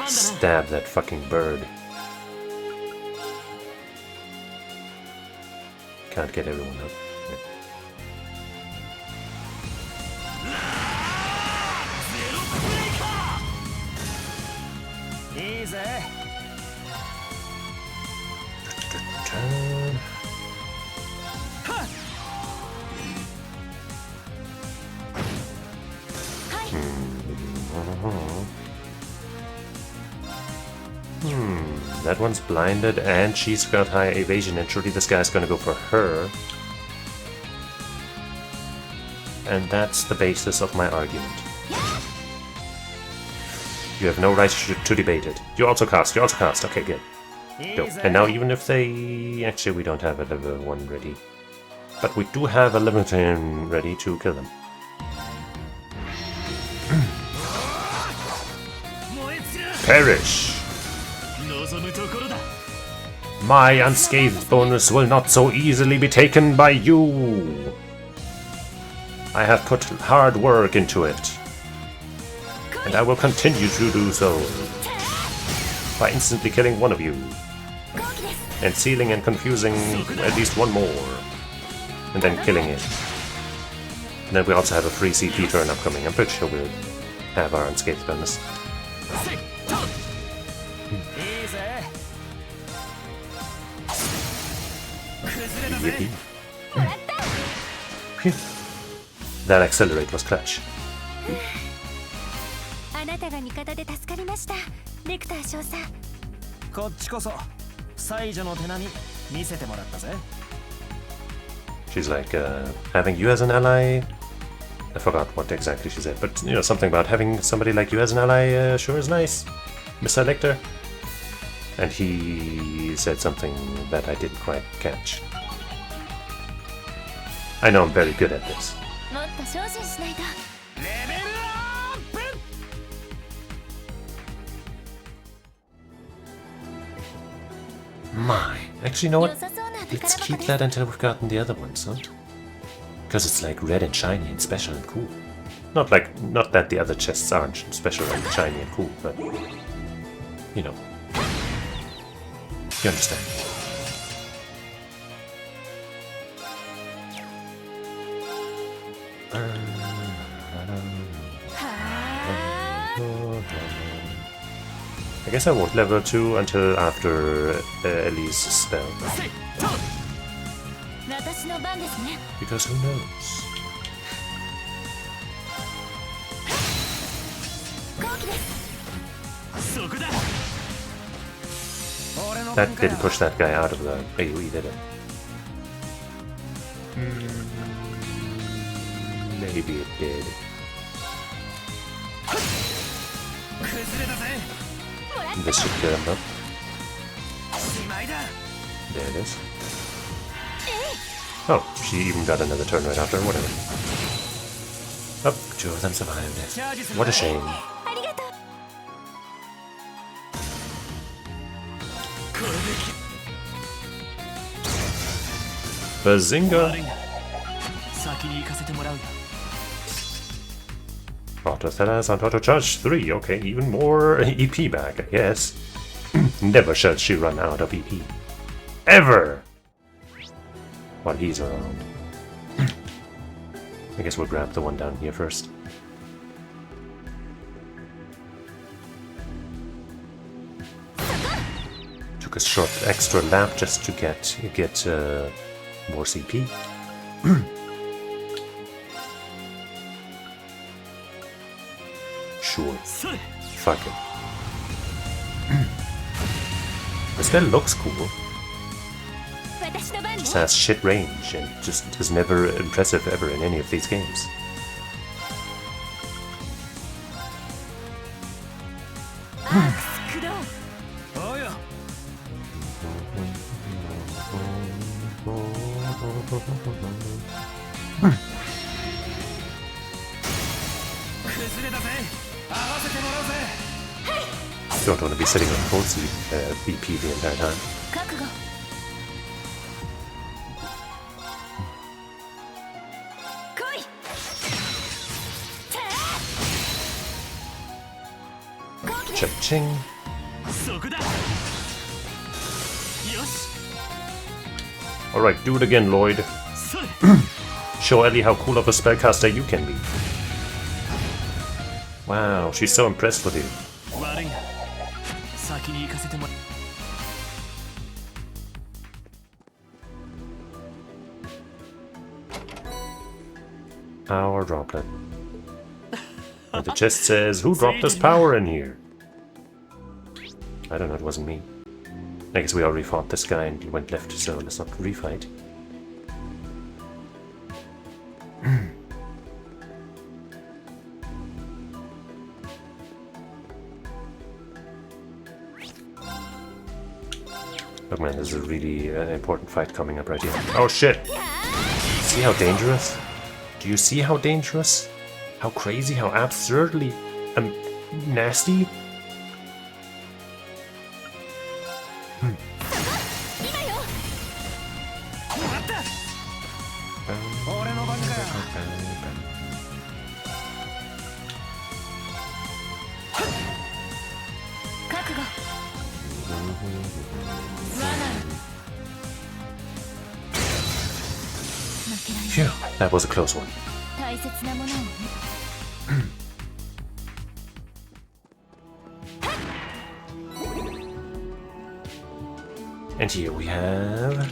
Stab that fucking bird. Can't get everyone up. Turn. That one's blinded and she's got high evasion, and surely this guy's gonna go for her. And that's the basis of my argument. You have no right to debate it. You also cast. Okay, good. Dope. And now even if they... Actually, we don't have a level 1 ready. But we do have a level 10 ready to kill them. Perish! My unscathed bonus will not so easily be taken by you! I have put hard work into it. And I will continue to do so. By instantly killing one of you. And sealing and confusing at least one more. And then killing it. And then we also have a free CP turn upcoming. I'm pretty sure we'll have our unscathed bonus. Yippee. Phew. That accelerate was clutch. あなたが味方で助かりましたレクター少佐こっちこそ才女の手並み見せてもらったぜ She's like, having you as an ally. I forgot what exactly she said, but you know, something about having somebody like you as an ally sure is nice, Mr. Lecter. And he said something that I didn't quite catch. I know I'm very good at this. もっと精進しないとレベルアップ My. Actually, you know what? 良さそうな Let's 宝 keep 箱 that です until we've gotten the other ones, huh? Because it's like red and shiny and special and cool. Not that the other chests aren't special and shiny and cool, but you know. You understand. I guess I won't level 2 until after Ellie's spell. 私の番ですね Because who knows? 後期です そこだ That didn't push that guy out of the AoE, did it? Maybe it did. 崩れたぜ This should kill him up. しまいだ There it is. Oh, she even got another turn right after, whatever. Oh, 2 of them survived it. What a shame. ありがとう Bazinga! 先に行かせてもらうよ Auto Thelas on Auto Charge 3, okay, even more EP back, I guess. Never shall she run out of EP. Ever! While he's around. I guess we'll grab the one down here first. Took a short extra lap just to get more CP. Sure. Fuck it. This guy looks cool. 私の番ね Just has shit range and just is never impressive ever in any of these games. アークス駆動おうよ 崩れたぜ合わせてもらうぜ Don't want to be sitting on full BP the entire time. 覚悟来い Cha-ching. そこだよし Alright, do it again, Lloyd. それ Show Ellie how cool of a spellcaster you can be. Wow, she's so impressed with you. 悪いな先に行かせてもらう Power droplet. And the chest says, who dropped this power in here? I don't know, it wasn't me. I guess we already fought this guy and he went left, so let's not refight. Look man, this is a really important fight coming up right here. Oh shit! See how dangerous? Do you see how dangerous? How crazy, how absurdly nasty? 今よもらった俺の番かよ覚悟罠負けられない Phew, that was a close one. 大大切なものをね。And here we have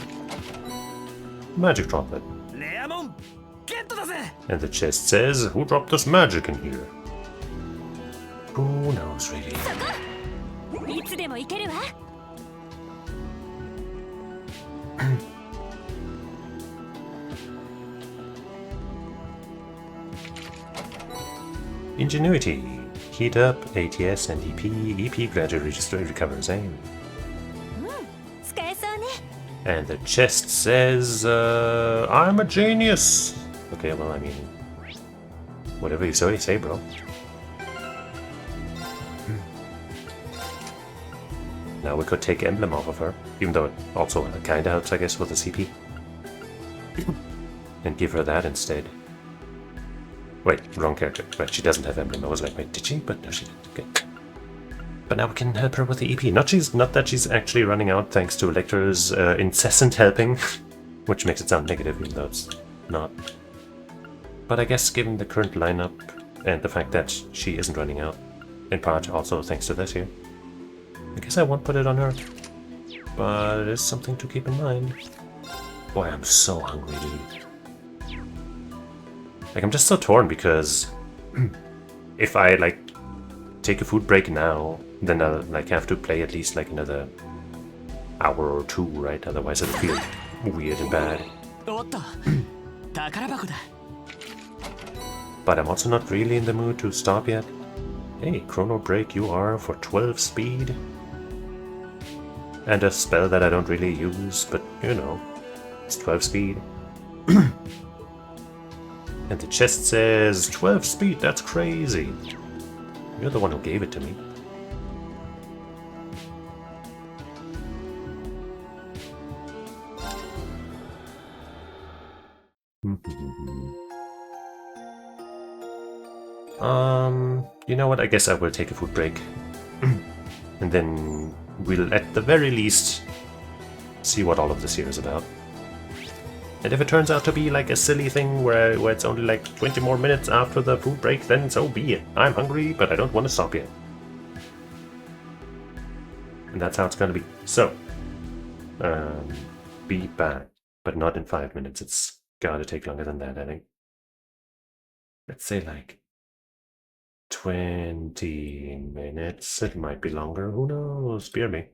magic droplet. レアモンゲットだぜ。 And the chest says, who dropped this magic in here? Who knows, really? いつでも行けるわ。Ingenuity. Heat up, ATS, and EP. EP gradually recovers aim. 使えそうね。 And the chest says, I'm a genius. Okay, well, I mean, whatever you say, bro. Now we could take Emblem off of her, even though it also kinda helps, I guess, with the CP. And give her that instead. Wait, wrong character. Right, she doesn't have Emblem. I was like, wait, did she? But no, she didn't. Okay. But now we can help her with the EP. Not that she's actually running out thanks to Electra's incessant helping, which makes it sound negative, even though it's not. But I guess given the current lineup and the fact that she isn't running out, in part also thanks to this here, I guess I won't put it on her. But it is something to keep in mind. Boy, I'm so hungry, dude. Like, I'm just so torn because if I, like, take a food break now, then I'll, like, have to play at least, like, another hour or two, right? Otherwise it'll feel weird and bad. おっと宝箱だ。 But I'm also not really in the mood to stop yet. Hey, Chrono Break you are for 12 speed. And a spell that I don't really use, but, you know, it's 12 speed. And the chest says 12 speed, that's crazy. You're the one who gave it to me. You know what? I guess I will take a food break. And then we'll, at the very least, see what all of this here is about. And if it turns out to be like a silly thing where it's only like 20 more minutes after the food break, then so be it. I'm hungry, but I don't want to stop yet. And that's how it's gonna be. So, be back, but not in 5 minutes. It's gotta take longer than that, I think. Let's say like 20 minutes. It might be longer. Who knows? Spear me.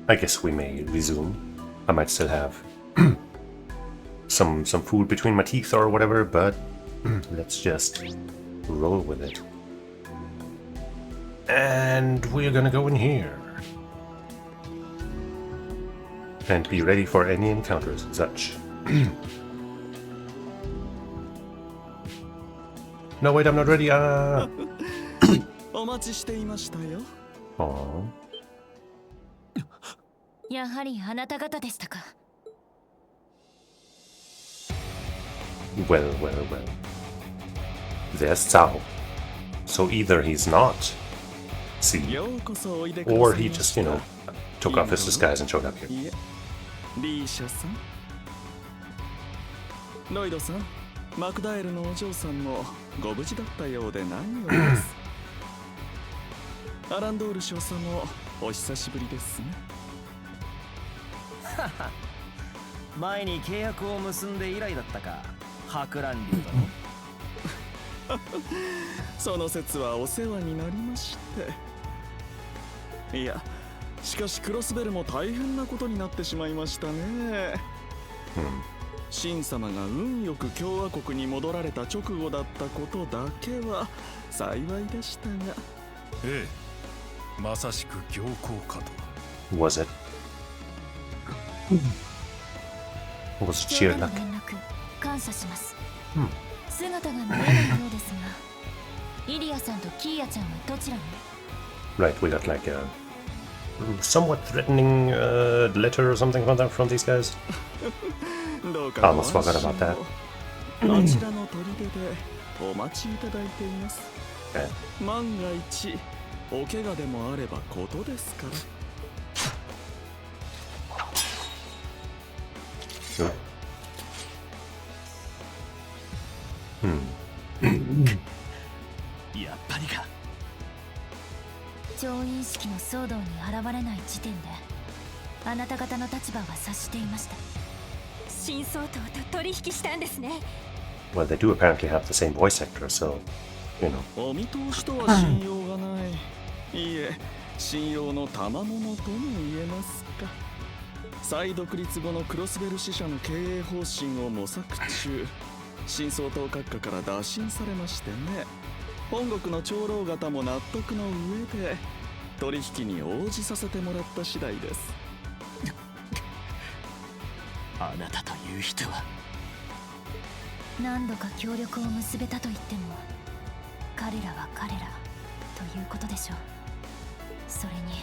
I guess we may resume. I might still have some food between my teeth or whatever, but let's just roll with it. And we're gonna go in here. And be ready for any encounters and such. No, wait, I'm not ready. Aww. お待ちしていましたよ。やはりあなた方でしたか。Well. There's Cao. So either he's not C, ようこそおいでくだ or さい he ま just, した took off his disguise and showed up here. いえ、リーシャさん。ロイドさん、マクダエルのお嬢さんもご無事だったようで何よりです。アランドール少佐もお久しぶりですね。前に契約を結んで以来だったか、博覧流だろ。その説はお世話になりまして。いや、しかしクロスベルも大変なことになってしまいましたね。神様が運よく共和国に戻られた直後だったことだけは幸いでしたが。ええ、まさしく行幸かと。Was it? Was it 冗 sheer 談 luck? の連絡感謝します。姿が見えないようですが、イリアさんとキーヤちゃんはどちらに？ Right, we got like a somewhat threatening letter or something about that from these guys. どうか Almost forgot about that. あちらの砦でお待ちいただいています。万が一お怪我でもあればことですから。やっぱりか。調印式の騒動に現れない時点で、あなた方の立場は察していました。新総統と取引したんですね。Well, they do apparently have the same voice actor, so, you know. お見通しとは信用がない。いいえ、信用の賜物とも言えますか。再独立後のクロスベル支社の経営方針を模索中、新総統閣下から打診されましてね。本国の長老方も納得の上で取引に応じさせてもらった次第です。あなたという人は何度か協力を結べたと言っても、彼らは彼らということでしょう。それに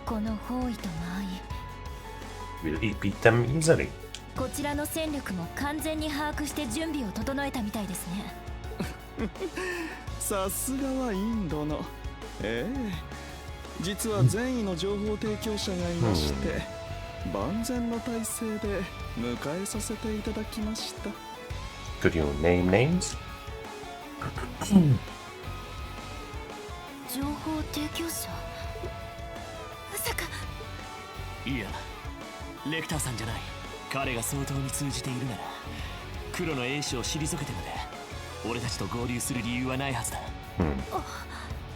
この包囲と間合い、 Will he beat them easily? こちらの戦力も完全に把握して準備を整えたみたいですね。さすがはインドの。実は善意の情報提供者がいまして、万全の体制で迎えさせていただきました。Could you name names? 情報提供者？まさか。いや、レクターさんじゃない。彼が相当に通じているなら、黒の英雄を退けてまで俺たちと合流する理由はないはずだ。あ、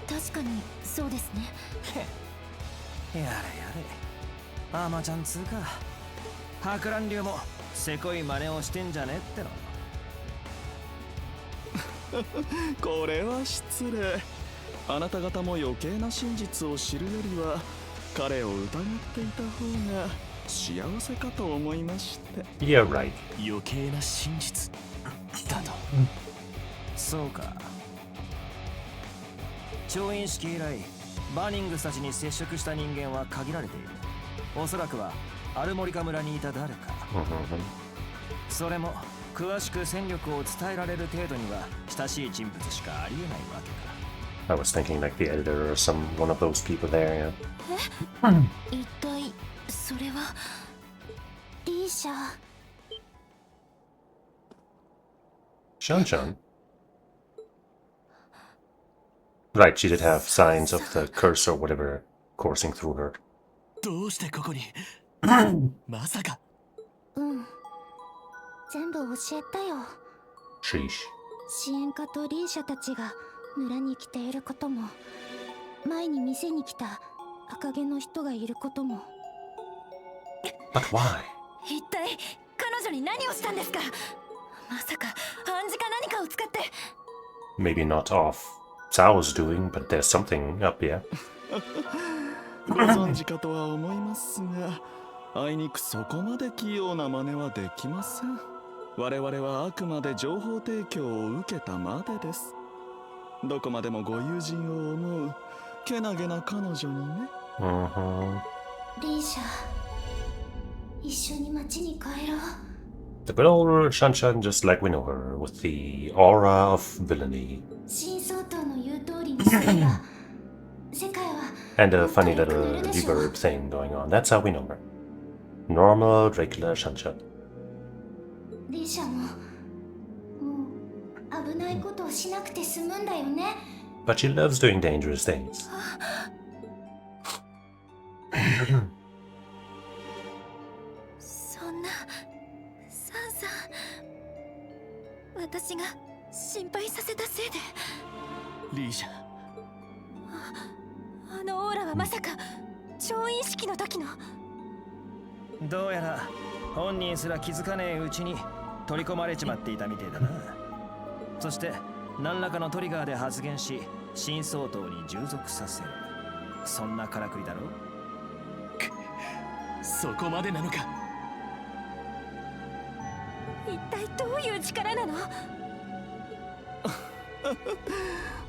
確かにそうですね。やれやれ、アマちゃんつうか、博覧流もせこい真似をしてんじゃねっての。これは失礼。あなた方も余計な真実を知るよりは彼を疑っていた方が幸せかと思いまして。 Yeah, right. 余計な真実だと。そうか。調印式以来バーニングスたちに接触した人間は限られている。おそらくはアルモリカ村にいた誰か。それも詳しく戦力を伝えられる程度には親しい人物しかありえないわけか。I was thinking like the editor or one of those people there, yeah. 一体それはリーシャ。Shan-Shan? Right, she did have signs of the curse or whatever coursing through her. どうしてここにまさか。全部教えたよ。 Sheesh. 支援家とリーシャたちが村に来ていることも、前に店に来た赤毛の人がいることも。But why? 一体彼女に何をしたんですか？まさか暗示か何かを使って。 Maybe not off Sao's doing, but there's something up here. ご存知かとは思いますが、あいにくそこまで器用な真似はできません。我々はあくまで情報提供を受けたまでです。どこまでもご友人を思うけなげな彼女にね。リーシャ、一緒に町に帰ろう。 The good old Shanshan, just like we know her, with the aura of villainy. 新総統の言う通りにすれば世界は And a funny little reverb thing going on. That's how we know her. Normal, regular Shanshan. リーシャももう危ないことをしなくて済むんだよね。 But she loves doing dangerous things. そんなサンさん、私が心配させたせいで。リーシャ、あのオーラはまさか調印式の時の。どうやら本人すら気づかねえうちに取り込まれちまっていたみてえだな。そして何らかのトリガーで発言し新総統に従属させる。そんなからくりだろ。そこまでなのか。一体どういう力なの？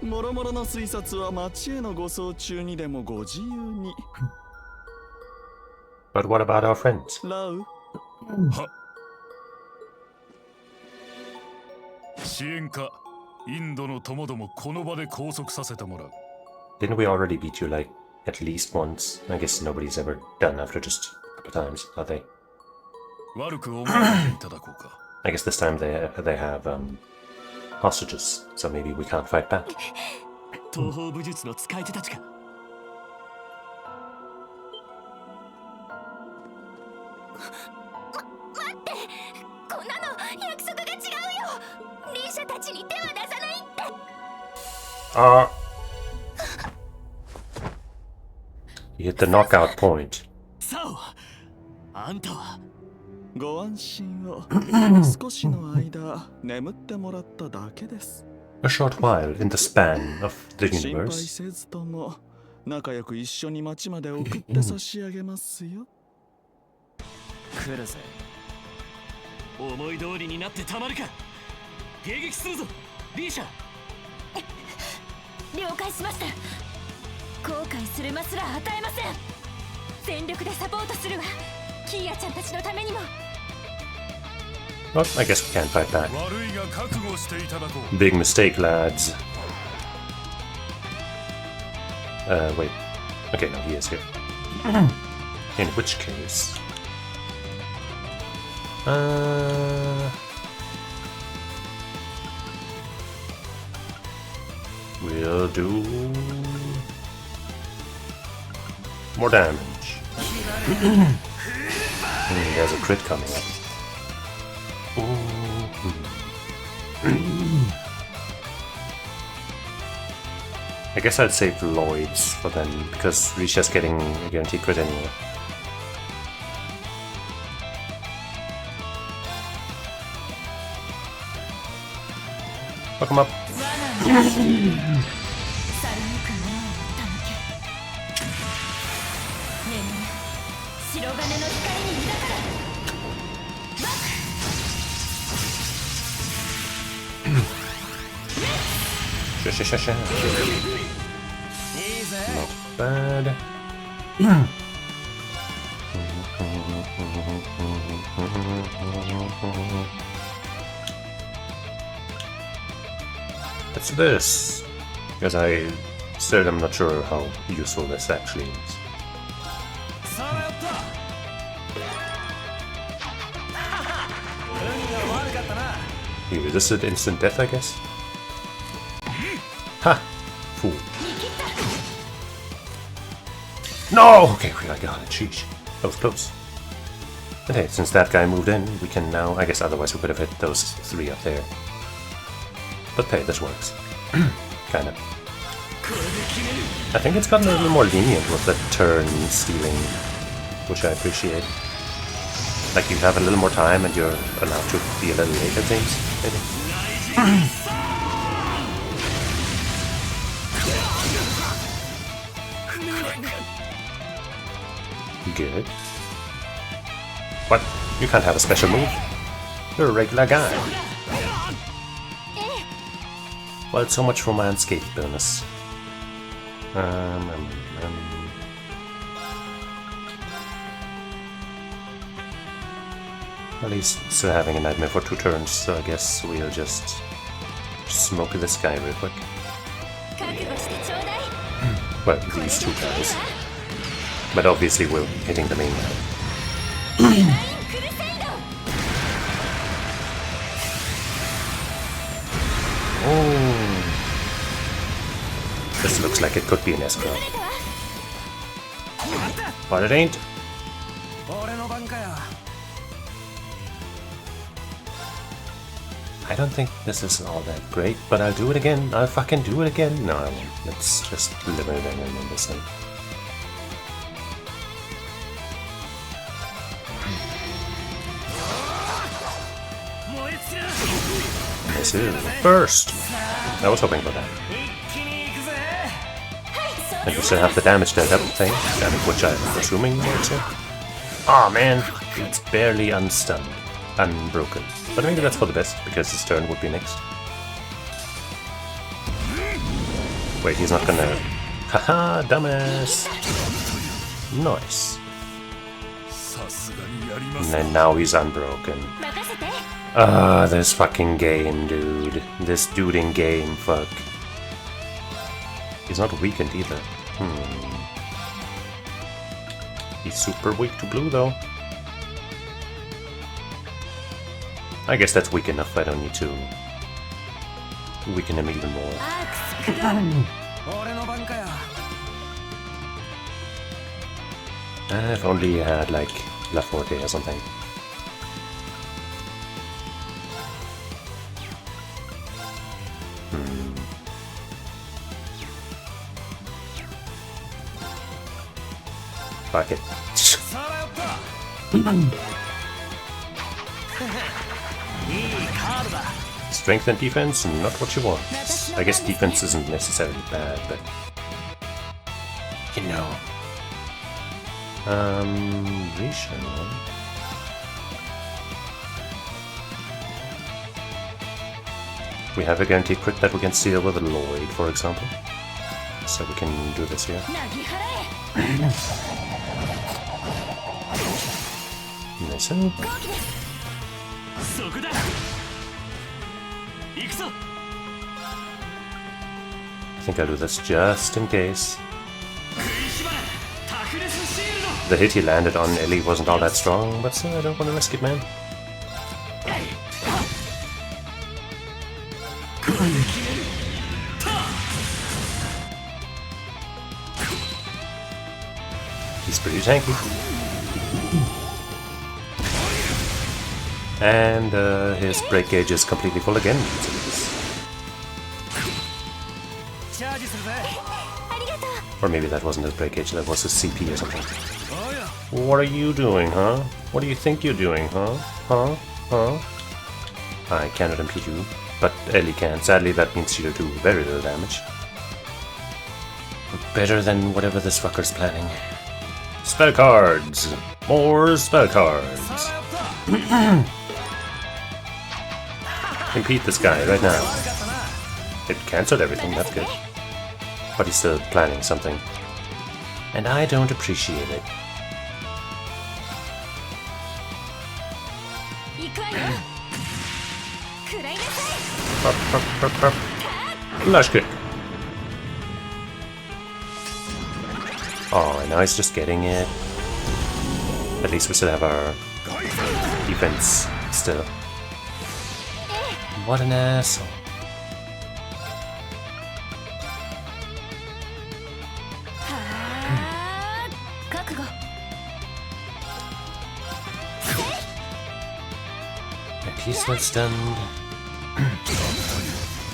もろもろの推察は町への護送中にでもご自由に。 But what about our friends? ラウ、支援かインドの友どもこの場で拘束させてもらう。 Didn't we already beat you like at least once? I guess nobody's ever done after just a couple times, have they? 悪く思わないでいただこうか。 I guess this time they have hostages, so maybe we can't fight back. 東方武術の使い手たちか。待って、こんなの約束が違うよ。リーシャたちに手は出さないって。You hit the knockout point. サオ、あんたはご安心を。少しの間眠ってもらっただけです。 A short while in the span of the 心配 universe. せずとも仲良く一緒に町まで送って差し上げますよ。来るぜ。思い通りになってたまるか。迎撃するぞ、リーシャ。了解しました。後悔するますら与えません。全力でサポートするわ。キーヤちゃんたちのためにも。 Well, I guess we can't fight back. 悪いが覚悟していただこう。 Big mistake, lads. Wait. Okay, no, he is here. In which case... We'll do... more damage. There's a crit coming up. I guess I'd save Lloyd's for then, because Risha's getting a guaranteed crit anyway. Fuck him up. 白金の光に抱かれ。 Sha. いいぜ。 Not bad. What's this? Because I still am not sure how useful this actually is. さあやった。運が悪かったな。 He resisted instant death, I guess? Ha! Fool. No! Okay, I got it. Sheesh. That was close. But hey, since that guy moved in, we can now... I guess otherwise we could have hit those three up there. But hey, this works. Kinda. I think it's gotten a little more lenient with the turn stealing, which I appreciate. Like you have a little more time and you're allowed to be a little late at things, maybe. Good. What? You can't have a special move? You're a regular guy. Well, so much for my unscathed bonus. Well, he's still having a nightmare for 2 turns, so I guess we'll just smoke this guy real quick. Well, these 2 guys. But obviously we're hitting the main guy. Oh. This looks like it could be an escrow. But it ain't. I don't think this is all that great, but I'll do it again. I'll fucking do it again. No, I won't. Let's just limit it in on this thing. This is burst. I was hoping for that. And we still have the damage dealt up thing, which I'm assuming it's here. Aw, man, it's barely unstunned, unbroken. But maybe that's for the best, because his turn would be next. Wait, he's not gonna... Haha, dumbass! Nice. And then now he's unbroken. Ah, this fucking game, dude. This dude in game, fuck. He's not weakened either. He's super weak to blue, though. I guess that's weak enough. I don't need to weaken him even more. If only he had, like, La Forte or something. Fuck it. Strength and defense, not what you want. I guess defense isn't necessarily bad, but... You know. Risha. We have a guaranteed crit that we can steal with a Lloyd, for example. So we can do this here. Nice. I think I'll do this just in case. The hit he landed on Ellie wasn't all that strong, but still I don't want to risk it, man. He's pretty tanky. And his break gauge is completely full again. Or maybe that wasn't his break gauge, that was his CP or something. What are you doing, huh? What do you think you're doing, huh? Huh? I cannot impede you, but Ellie can. Sadly, that means she'll do very little damage. Better than whatever this fucker's planning. Spell cards! More spell cards! Impede this guy right now. It cancelled everything, that's good. But he's still planning something. And I don't appreciate it. Flash kick! Oh, and now he's just getting it. At least we still have our defense still. What an asshole. And he's still stunned.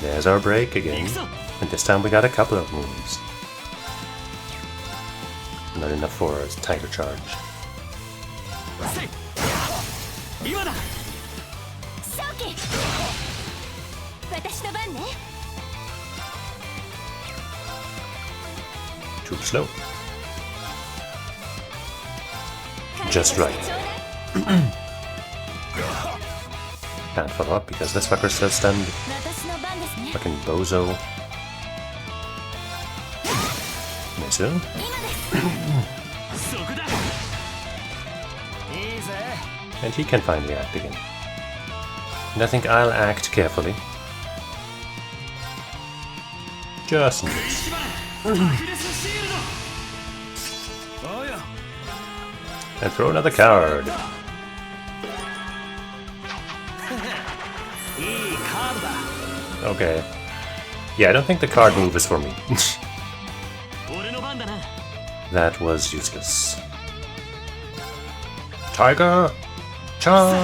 There's our break again. And this time we got a couple of moves. Not enough for a tiger charge. Too slow. Just right. Can't follow up because this fucker's still stunned. Fucking bozo. Missu. And he can finally act again. And I think I'll act carefully. Just miss. And throw another card. Okay. Yeah, I don't think the card move is for me. That was useless. Tiger! Charge!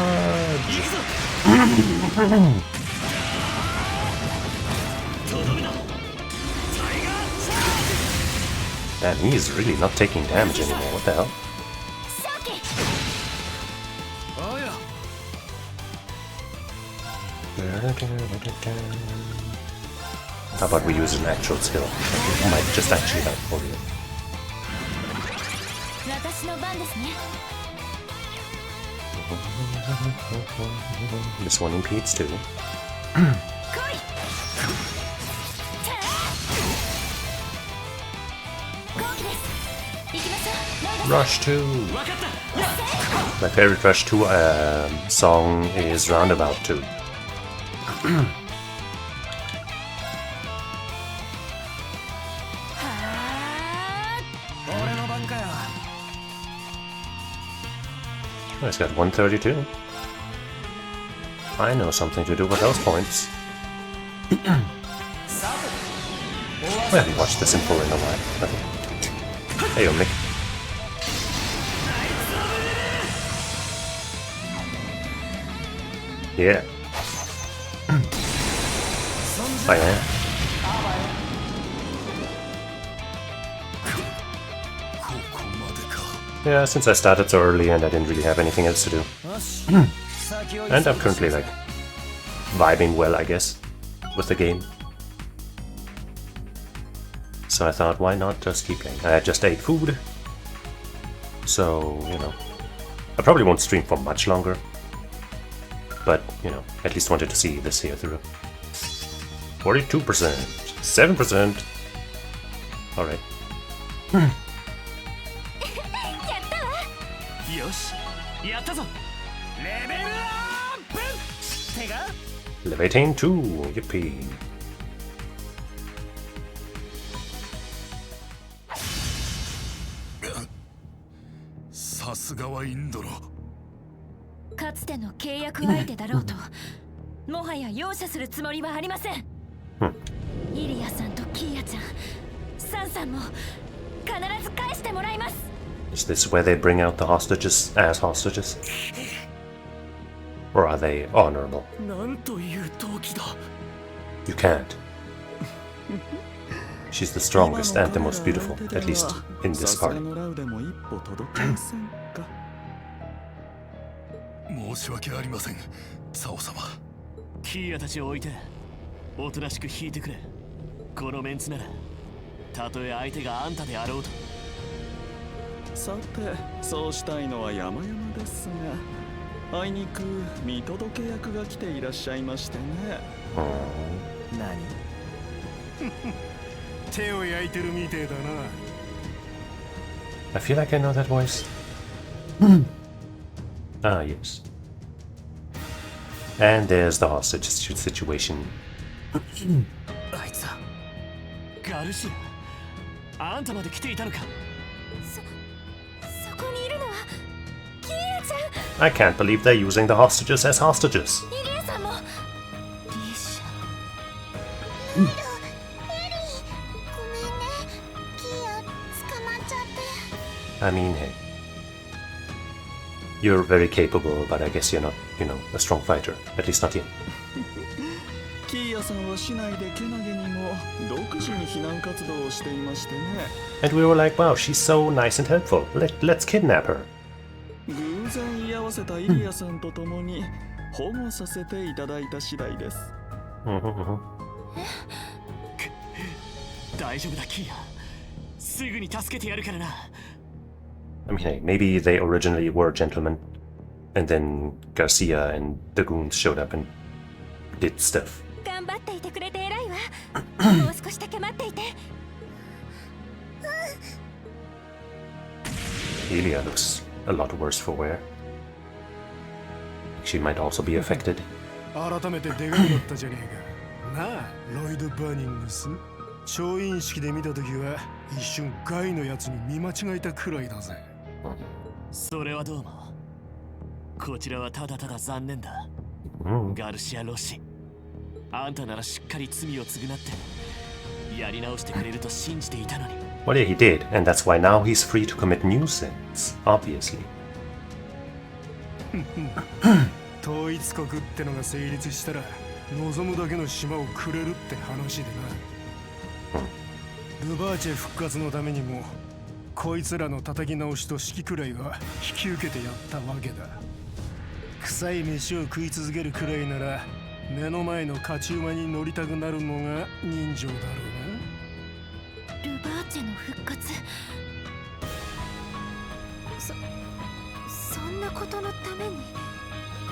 Man, he's really not taking damage anymore. What the hell? How about we use an actual skill? It might just actually help for you. This one impedes too. Rush 2! My favorite Rush 2 song is Roundabout 2. Oh, he's got 132. I know something to do with those points. I haven't watched this in full in a while. Hey, Mick. Yeah. I am. Yeah, since I started so early and I didn't really have anything else to do. And I'm currently, like, vibing well, I guess, with the game. So I thought, why not just keep playing? I just ate food. So, you know, I probably won't stream for much longer. But, you know, at least wanted to see this here through. 42%. 7%. Alright. Levitain 2. Yippee. Is this where they bring out the hostages as hostages? Or are they honorable? You can't. She's the strongest and the most beautiful, at least in this party. I feel like I know that voice. Ah, yes. And there's the hostage situation. I can't believe they're using the hostages as hostages. I mean, hey. You're very capable, but I guess you're not, you know, a strong fighter. At least not yet. And we were like, wow, she's so nice and helpful. Let's kidnap her. 大丈夫だキーヤすぐに助けてやるからな I mean, hey, maybe they originally were gentlemen, and then Garcia and the goons showed up and did stuff. 頑張っていてくれて偉いわもう少しだけ待っていて Elia looks a lot worse for wear. She might also be affected. 改めて出がかったじゃねえか。なあ、ロイド・バーニングス。調印式で見たときは一瞬ガイのやつに見間違えたくらいだぜ。それはどうもこちらはただただ残念だ、ガルシア・ロシあんたならしっかり罪を償ってやり直してくれると信じていたのに Well, yeah, he did, and that's why now he's free to commit new sins, obviously. 統一国ってのが成立したら望むだけの島をくれるって話でな。ルバーチェ復活のためにもこいつらの叩き直しと指揮くらいは引き受けてやったわけだ。臭い飯を食い続けるくらいなら目の前の勝ち馬に乗りたくなるのが人情だろうな。ルバーチェの復活そんなことのために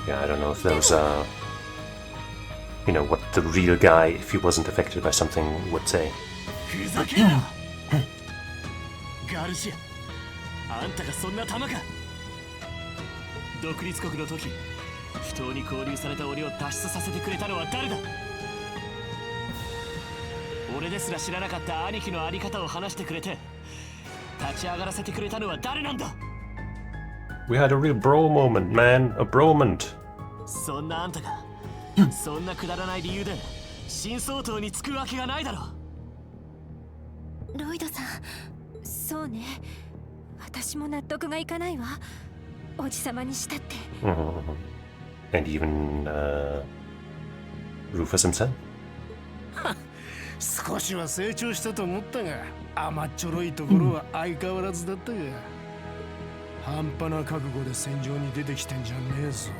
Yeah, I don't know if that was, you know, what the real guy, if he wasn't affected by something, would say. ふざけんなガルシアあんたがそんな玉か独立国の時不当に拘留された俺を脱出させてくれたのは誰だ俺ですら知らなかった兄貴のあり方を話してくれて立ち上がらせてくれたのは誰なんだ We had a real bro moment, man. A bro moment. そんなあんたがそんなくだらない理由で新総統につくわけがないだろロイドさんそうね私も納得がいかないわおじさまにしたって And even, Rufus himself. 少しは成長したと思ったが甘っちょろいところは相変わらずだったが、半端な覚悟で戦場に出てきてんじゃねえぞ。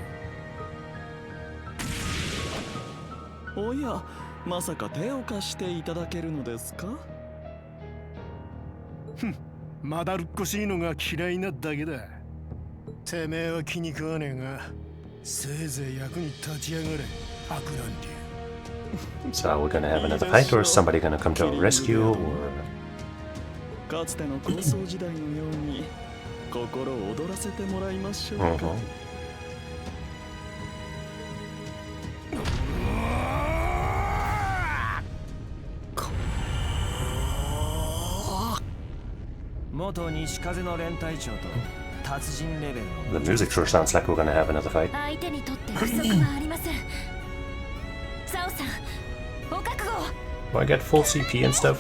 おやまさか手を貸していただけるのですかまだるっこしいのが嫌いなだけだ。てめえは気に食わねえがせいぜい役に立ち上がれアクランディ So we're gonna have another fight, or is somebody gonna come to our rescue, or... かつての構想時代のように心を躍らせてもらいましょうか、元西風の連隊長と達人レベルの The music sure sounds like we're gonna have another fight. 相手にとって不足はありませんサオさんお覚悟を Do I get full CP and stuff?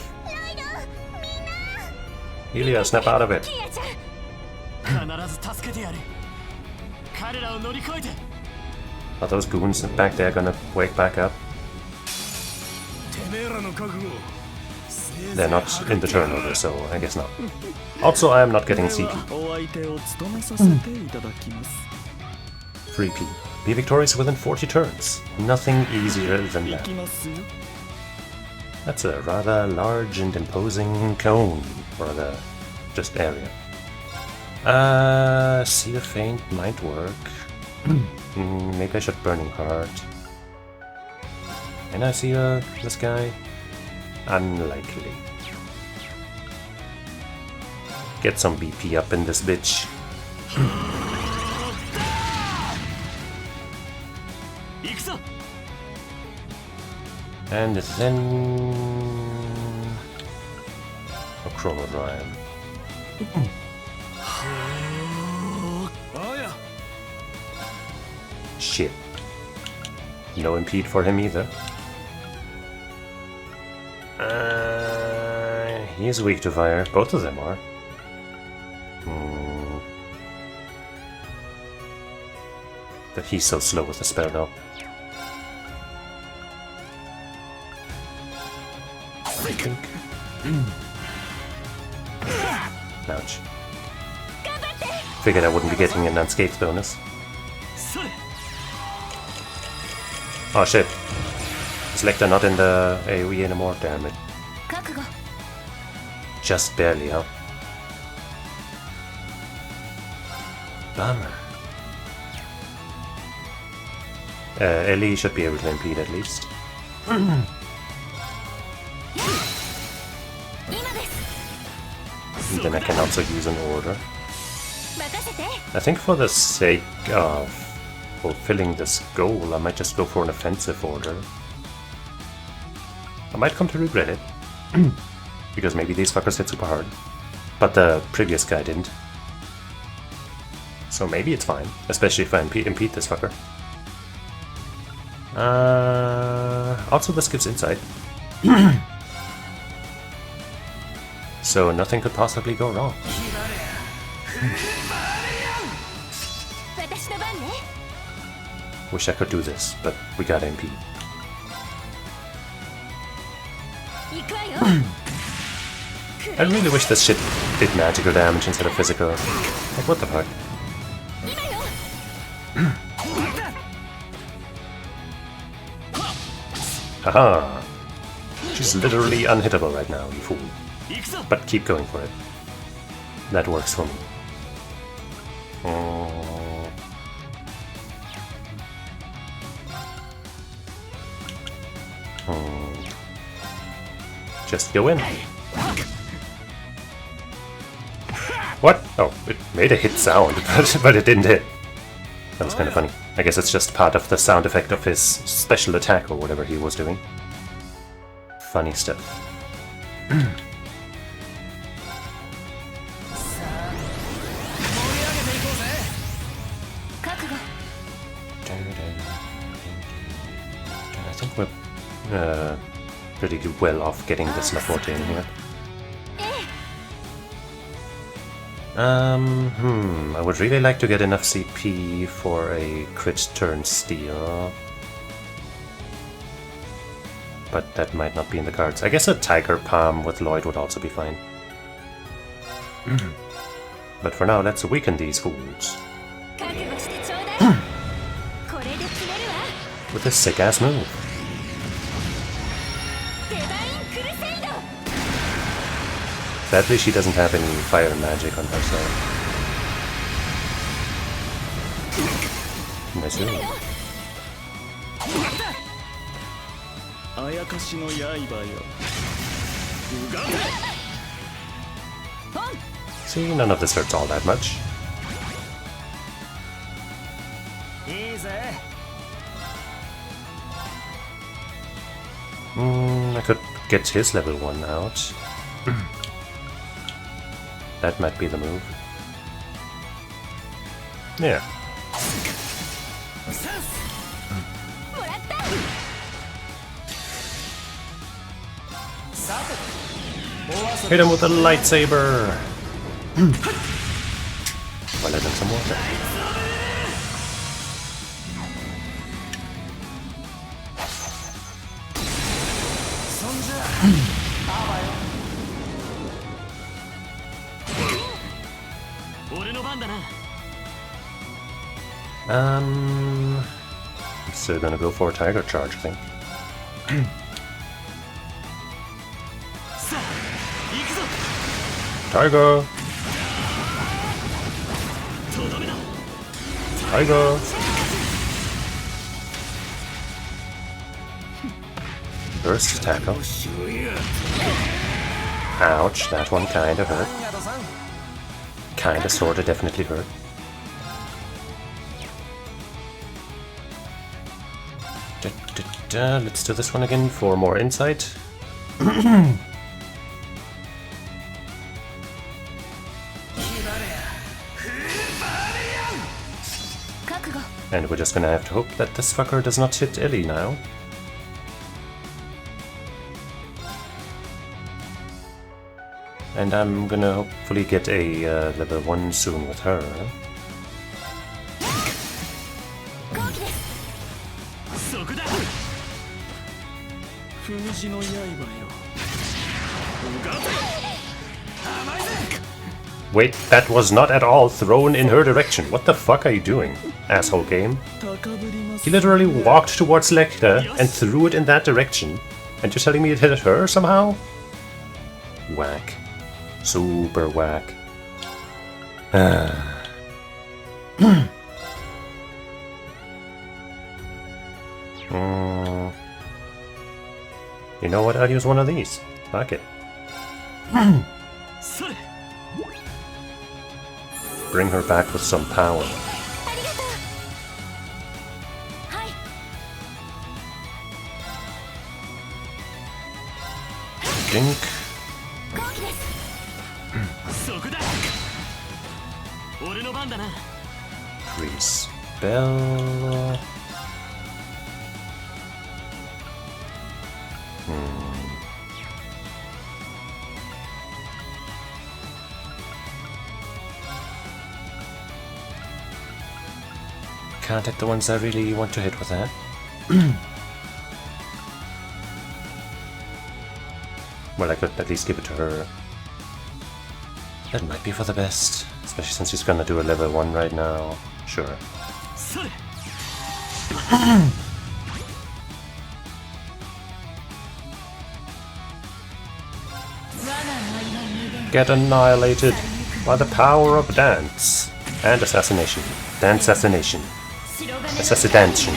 Elia, snap out of it. キーヤちゃん必ず助けてやる彼らを乗り越えて Are those goons back there gonna wake back up? てめえらの覚悟 They're not in the turnover, so I guess not. Also, I am not getting CP. お相手を務めさせていただきます、 3P. Be victorious within 40 turns. Nothing easier than い that. きますよ That's a rather large and imposing cone, or the just area. Sea of Faint might work. Maybe I should Burning Heart. Can I see this guy? Unlikely. Get some BP up in this bitch. 行くぞ And then... a Chrono Drive. Shit. No impede for him either. He is weak to fire. Both of them are. But he's so slow with the spell though. I think. Ouch. Figured I wouldn't be getting an unscathed bonus. Oh shit. Selector not in the AoE anymore, damn it. 覚悟 Just barely, huh? Bummer. Ellie should be able to impede at least. 今です Then I can also use an order. 任せて I think for the sake of fulfilling this goal, I might just go for an offensive order. I might come to regret it. Because maybe these fuckers hit super hard. But the previous guy didn't. So maybe it's fine. Especially if I impede this fucker. Also this gives insight. So nothing could possibly go wrong. 私の番ね Wish I could do this, but we gotta impede. 行くわよ I really wish this shit did magical damage instead of physical. Like, what the fuck? 今よ Haha! She's literally unhittable right now, you fool. But keep going for it. That works for me. Just go in. What? Oh, it made a hit sound, but it didn't hit. That was kind of funny. I guess it's just part of the sound effect of his special attack or whatever he was doing. Funny stuff. 覚悟 I think we're pretty well off getting this Laforte in here. I would really like to get enough CP for a crit turn steal. But that might not be in the cards. I guess a Tiger Palm with Lloyd would also be fine. But for now, let's weaken these fools. 覚悟してちょうだいこれで決めるわ With this sick-ass move. デバインクルセイド Sadly, she doesn't have any fire magic on her side. Nice move. あやかしの刃よ。うが See, none of this hurts all that much. いいぜ I could get his level 1 out. That might be the move. Yeah. もらった Hit him with a lightsaber! Well, let him some water. I'm still gonna go for a Tiger Charge, I think. Tiger! Tiger! Burst tackle. Ouch, that one kinda hurt. Kinda, sorta, definitely hurt. Let's do this one again for more insight. And we're just gonna have to hope that this fucker does not hit Ellie now. And I'm gonna hopefully get a level 1 soon with her. 封じの刃よ。うが甘いぜ。Wait, that was not at all thrown in her direction. What the fuck are you doing, asshole game? He literally walked towards Lecter and threw it in that direction. And you're telling me it hit her somehow? Whack. Super whack. You know what? I'll use one of these. Fuck it. Bring her back with some power. Dink. Freeze spell. Can't hit the ones I really want to hit with that. Well, I could at least give it to her. That might be for the best, especially since she's gonna do a level 1 right now. Sure. Get annihilated by the power of dance and assassination. Dance assassination. Assassination.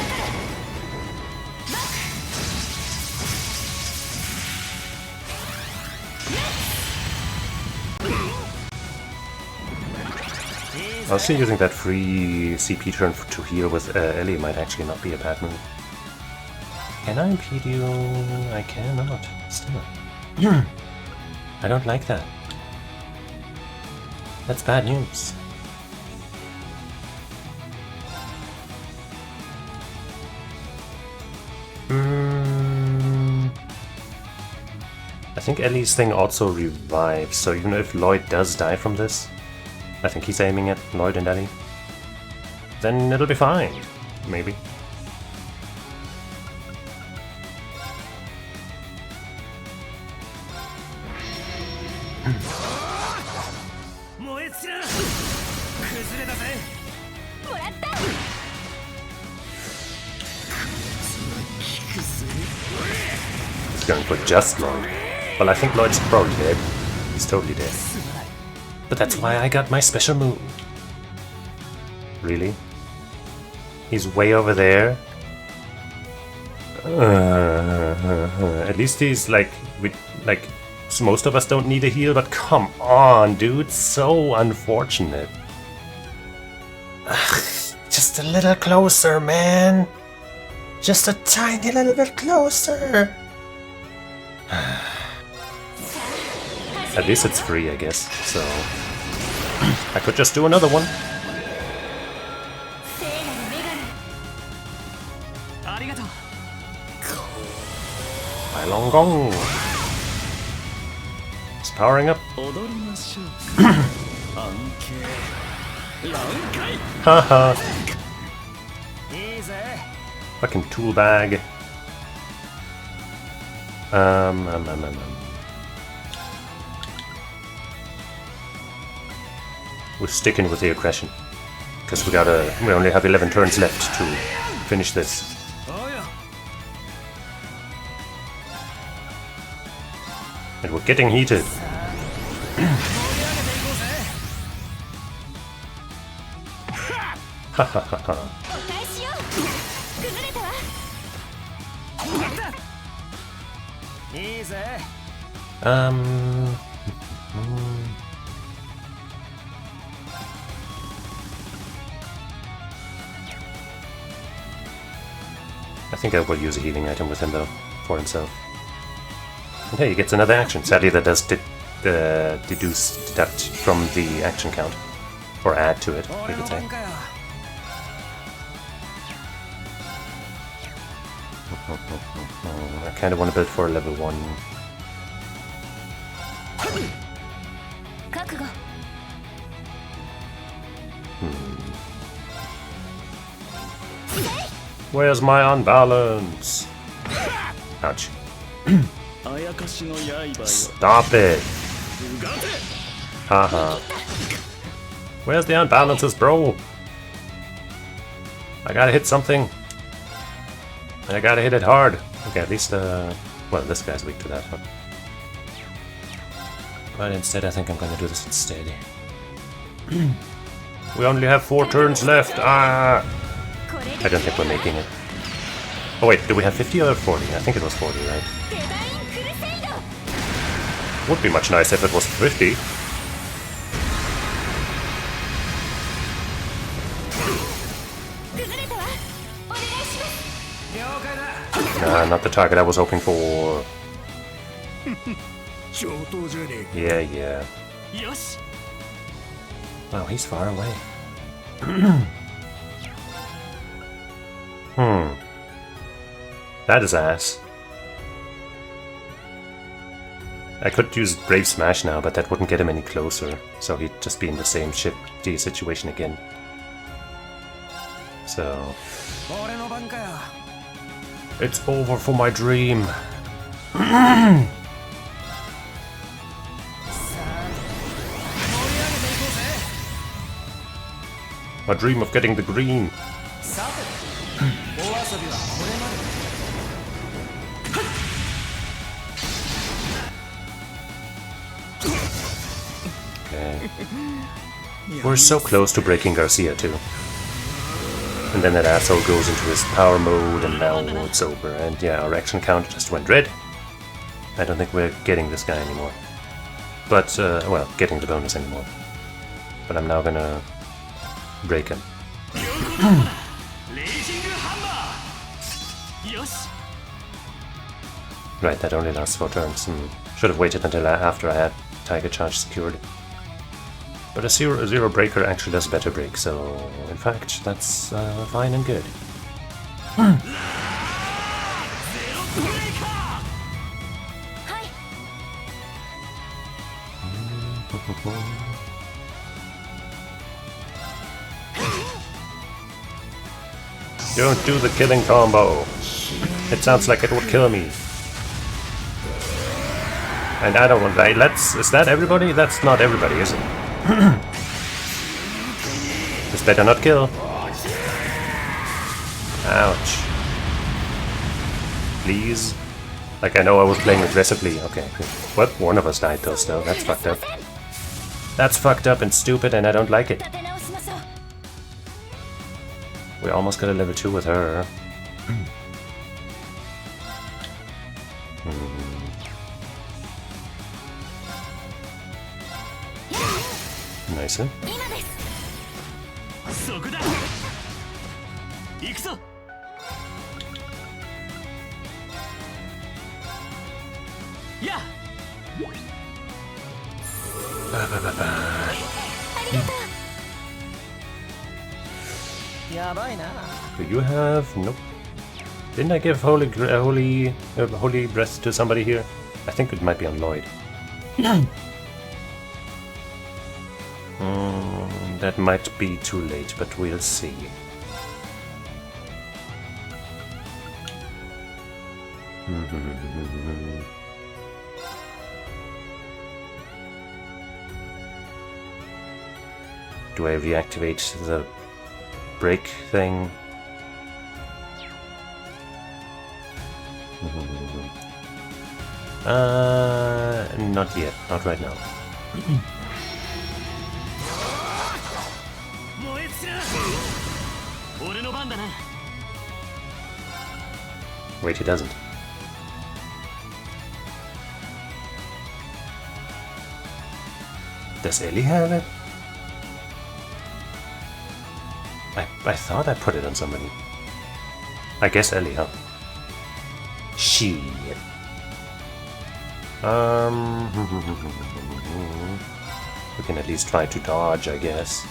Also, using that free CP turn to heal with Ellie might actually not be a bad move. Can I impede you? I cannot. Still. I don't like that. That's bad news. I think Ellie's thing also revives, so even if Lloyd does die from this, I think he's aiming at Lloyd and Ellie, then it'll be fine, maybe. He's going for just Lloyd. Well, I think Lloyd's probably dead. He's totally dead. But that's why I got my special move. Really? He's way over there? At least he's like... most of us don't need a heal, but come on, dude. So unfortunate. Ugh, just a little closer, man. Just a tiny little bit closer. At least it's free, I guess, so... I could just do another one. My long gong. It's powering up. Haha. Fucking tool bag. We're sticking with the aggression because we only have 11 turns left to finish this. And we're getting heated. Ha ha ha ha. I think I will use a healing item with him though, for himself. And hey, he gets another action. Sadly that does deduct from the action count. Or add to it, you could say. I kinda want to build for a level 1. Where's my unbalance? Ouch. Stop it! Haha. Where's the unbalances, bro? I gotta hit something. I gotta hit it hard. Okay, at least, well, this guy's weak to that one. But instead, I think I'm gonna do this instead. We only have 4 turns left. Ah! I don't think we're making it. Oh wait, do we have 50 or 40? I think it was 40, right? Would be much nicer if it was 50. Nah, not the target I was hoping for. Yeah, yeah. Wow, he's far away. That is ass. I could use Brave Smash now, but that wouldn't get him any closer. So he'd just be in the same shifty situation again. So... It's over for my dream. My dream of getting the green. Okay. We're so close to breaking Garcia too. And then that asshole goes into his power mode and now it's over. And yeah, our action count just went red. I don't think we're getting this guy anymore. But, well, getting the bonus anymore. But I'm now gonna break him. Right, that only lasts 4 turns. Should have waited until after I had Tiger Charge secured. But a zero breaker actually does better break, so in fact, that's fine and good. Don't do the killing combo. It sounds like it would kill me. And I don't want that. Is that everybody? That's not everybody, is it? This better not kill. Ouch. Please. Like, I know I was playing aggressively. Okay. What? One of us died though still. That's fucked up. That's fucked up and stupid and I don't like it. We almost got a level 2 with her. Nice. Do you have? Nope. Didn't I give holy breath to somebody here? I think it might be on Lloyd. That might be too late, but we'll see. Do I reactivate the break thing? Not yet. Not right now. Wait, he doesn't. Does Ellie have it? I thought I put it on somebody. I guess Ellie, huh? Shit. We can at least try to dodge, I guess.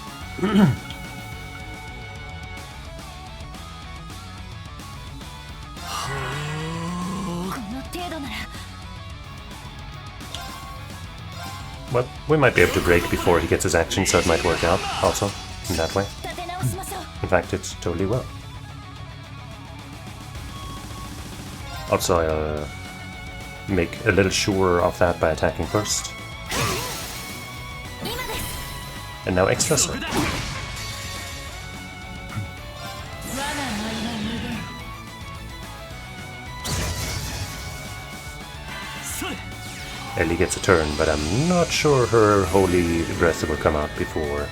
Well, we might be able to break before he gets his action, so it might work out also in that way. In fact, it's totally will. Also, I'll make a little sure of that by attacking first. And now extra sword. Ellie gets a turn, but I'm not sure her holy breath will come out before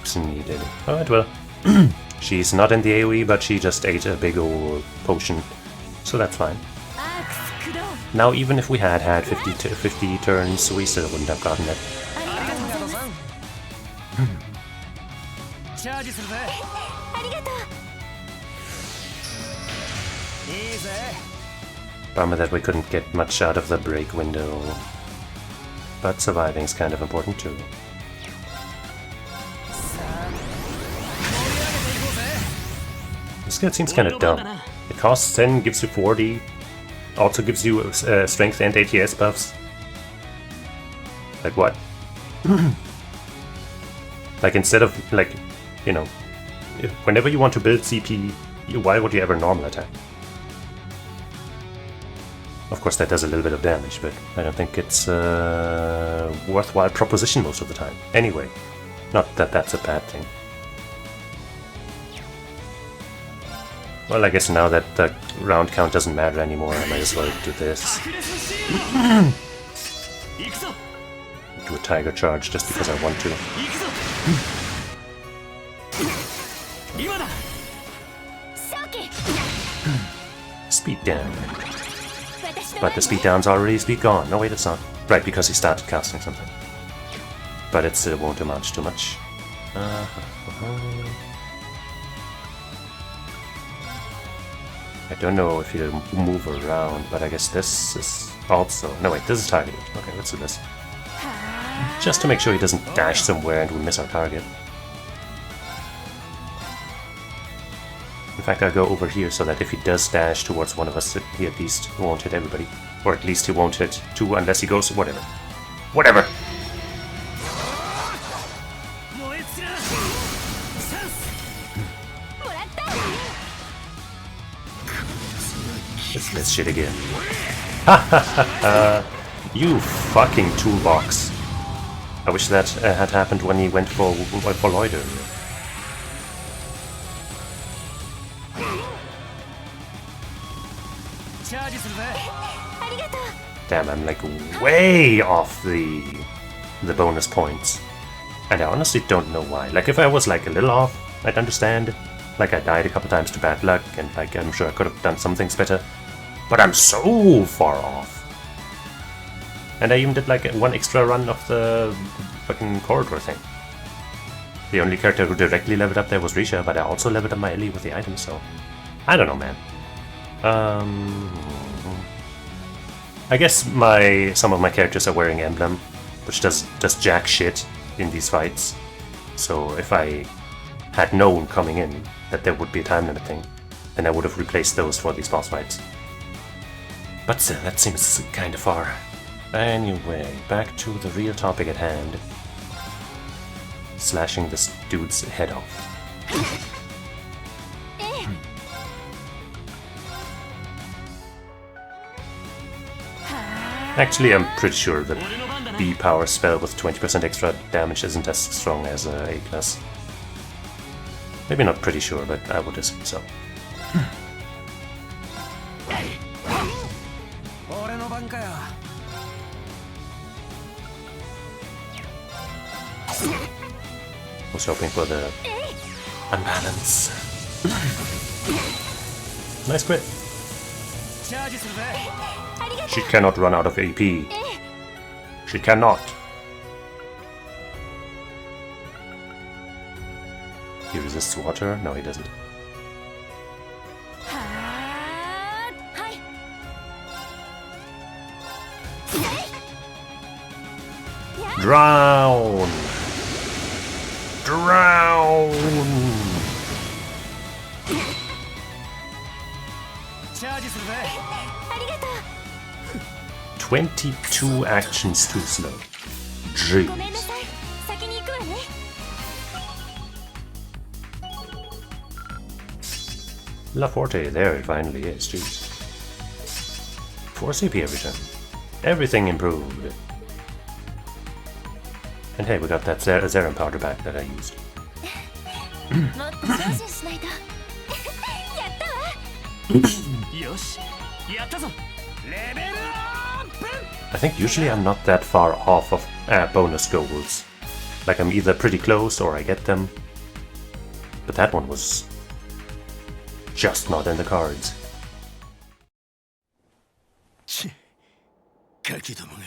it's needed. Oh, it will. She's not in the AoE, but she just ate a big old potion, so that's fine. Now, even if we had 50 turns, we still wouldn't have gotten it. Bummer that we couldn't get much out of the break window, but surviving is kind of important too. This skill seems kind of dumb. It costs 10, gives you 40, also gives you strength and ATS buffs. Like what? Like instead of, like, you know, whenever you want to build CP, why would you ever normal attack? Of course that does a little bit of damage, but I don't think it's a worthwhile proposition most of the time. Anyway, not that that's a bad thing. Well, I guess now that the round count doesn't matter anymore, I might as well do this. Do a tiger charge just because I want to. Speed down. But the speed down's already speed gone. No, wait, it's not. Right, because he started casting something. But it still won't amount to much. I don't know if he'll move around, but I guess this is also... No, wait, this is targeted. Okay, let's do this. Just to make sure he doesn't dash somewhere and we miss our target. In fact, I'll go over here so that if he does dash towards one of us, he at least won't hit everybody. Or at least he won't hit two unless he goes... whatever. Whatever! Let's miss shit again. Ha ha ha ha! You fucking toolbox! I wish that had happened when he went for Lloyd earlier. Damn, I'm like way off the bonus points. And I honestly don't know why. Like if I was like a little off, I'd understand. Like I died a couple times to bad luck and like I'm sure I could have done some things better. But I'm so far off. And I even did like one extra run of the fucking corridor thing. The only character who directly leveled up there was Risha, but I also leveled up my Ellie with the item, so... I don't know, man. I guess some of my characters are wearing Emblem, which does jack shit in these fights. So if I had known coming in that there would be a time limit thing, then I would have replaced those for these boss fights. But still, that seems kind of far. Anyway, back to the real topic at hand. Slashing this dude's head off. Actually, I'm pretty sure that B power spell with 20% extra damage isn't as strong as A class. Maybe not pretty sure, but I would assume so. Was hoping for the unbalance. Nice crit. She cannot run out of AP. She cannot. He resists water? No, he doesn't. Drown! Drown! 22 actions too slow. Jeez. La Forte, there it finally is, jeez. 4 CP every turn. Everything improved. And hey, we got that Zeren powder back that I used. もっと精進しないとやったわよしやったぞレベルアップ I think usually I'm not that far off of bonus goals. Like I'm either pretty close or I get them. But that one was just not in the cards. ガキどもが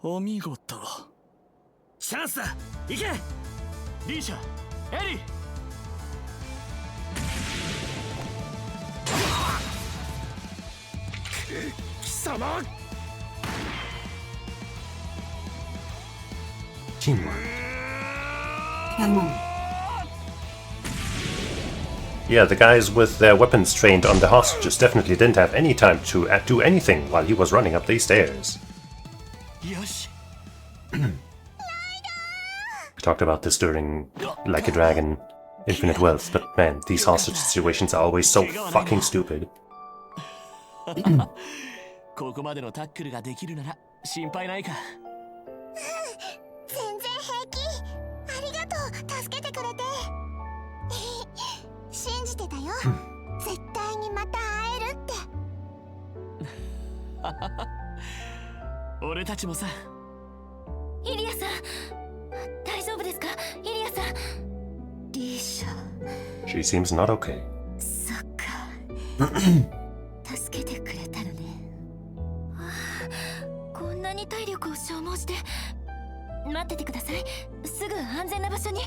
お見事チャンスだ行けリーシャエリー貴様 Teamwork. Yeah, the guys with their weapons trained on the hostages definitely didn't have any time to do anything while he was running up these stairs. We talked about this during Like a Dragon, Infinite Wealth, but man, these hostage situations are always so fucking stupid. ここまでのタックルができるなら心配ないか全然平気。ありがとう、助けてくれて。信じてたよ。絶対にまた会えるって。俺たちもさイリアさん大丈夫ですかイリアさんリーシャ She seems not okay. そっか助けてくれたのねああこんなに体力を消耗して待っててくださいすぐ安全な場所に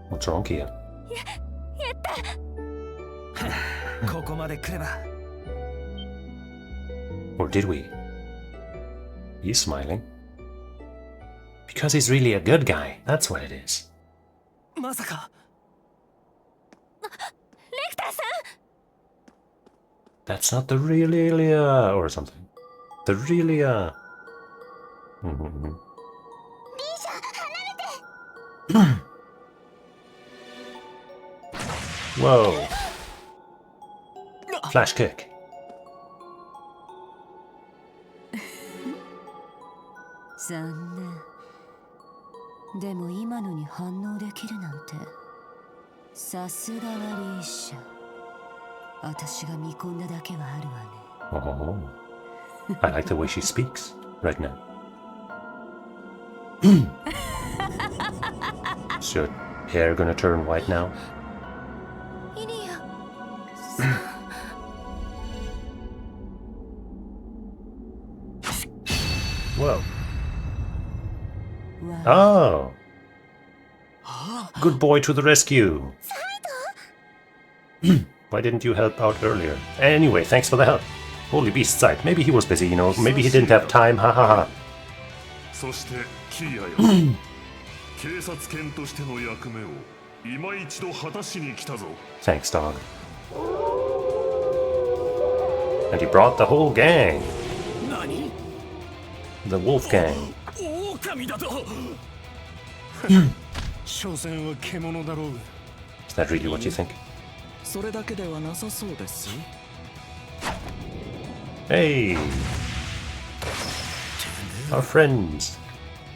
What's wrong, Kia? やったここまで来れば Or did we? He's smiling. Because he's really a good guy. That's what it is. まさかレクターさん That's not the real Ilya or something. The real Ilya. リーシャ、離れて。 Whoa. Flash kick. 残念でも今のに反応できるなんてさすがはリーシャ私が見込んだだけはあるわね Oh. I like the way she speaks right now. Is your hair gonna turn white now? イリア Whoa. Oh. Good boy to the rescue. Why didn't you help out earlier? Anyway, thanks for the help. Holy beast sight. Maybe he was busy, you know. Maybe he didn't have time. Ha ha ha. そしてキーヤよ警察犬としての役目を今一度果たしに来たぞ Thanks, dog. And he brought the whole gang. 何 The wolf gang. 狼だと所詮は獣だろうが Is that really what you think? それだけではなさそうですよ Hey! Our friends.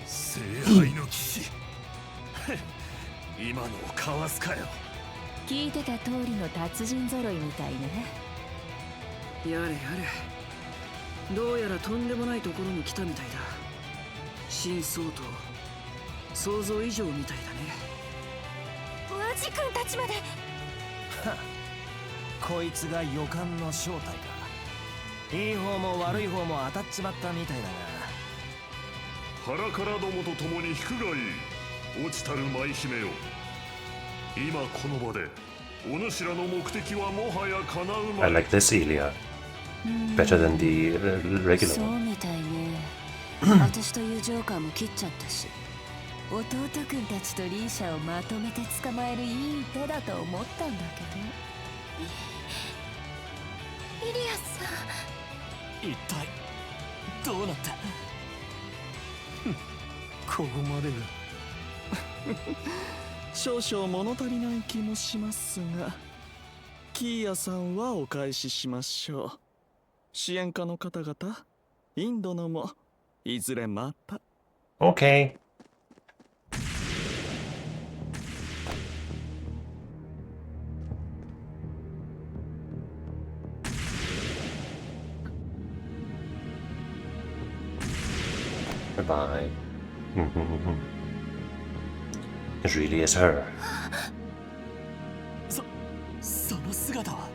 聖杯の騎士今のをかわすかよ聞いてた通りの達人揃いみたいねやれやれどうやらとんでもないところに来たみたいだ真相と想像以上みたいだねマジ君たちまでこいつが予感の正体かいい方も悪い方も当たっちまったみたいだ腹からどもと共に引くがいい落ちたる舞姫よ今この場でお主らの目的はもはや叶うま I い like this Ilya. Better than the regular そう one. みたいね私というジョーカーも切っちゃったし弟君たちとリーシャをまとめて捕まえるいい手だと思ったんだけどイリアさん一体どうなったここまでが少々物足りない気もしますがキーヤさんはお返ししましょう。支援家の方々、インドのもいずれまた。Okay. Goodbye. It really is her. その姿は。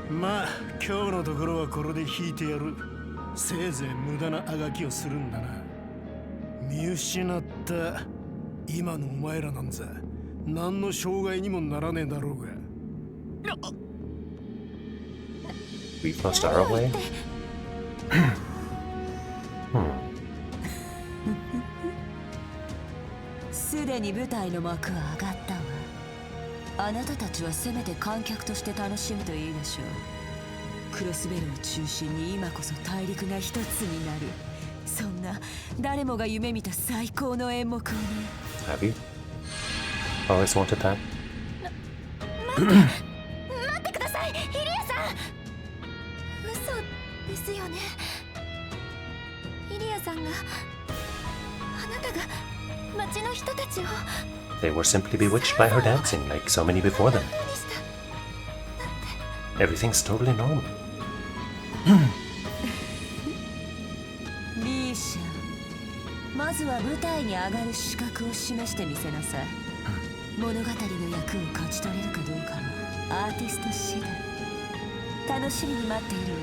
まあ今日のところはこれで引いてやる。せいぜい無駄なあがきをするんだな。見失った今のお前らなんざ何の障害にもならねえだろうが。We've lost our way. すでに舞台の幕は上がったわ。あなたたちはせめて観客として楽しむといいでしょう。クロスベルを中心に今こそ大陸が一つになる。そんな誰もが夢見た最高の演目をね。Have you always wanted that? 待ってください、イリアさん。嘘ですよね。イリアさんがあなたが町の人たちを。They were simply bewitched by her dancing, like so many before them. Everything's totally normal. リーシャ、まずは舞台に上がる資格を示してみせなさい。物語の役を勝ち取れるかどうかはアーティスト次第。楽しみに待っているわ。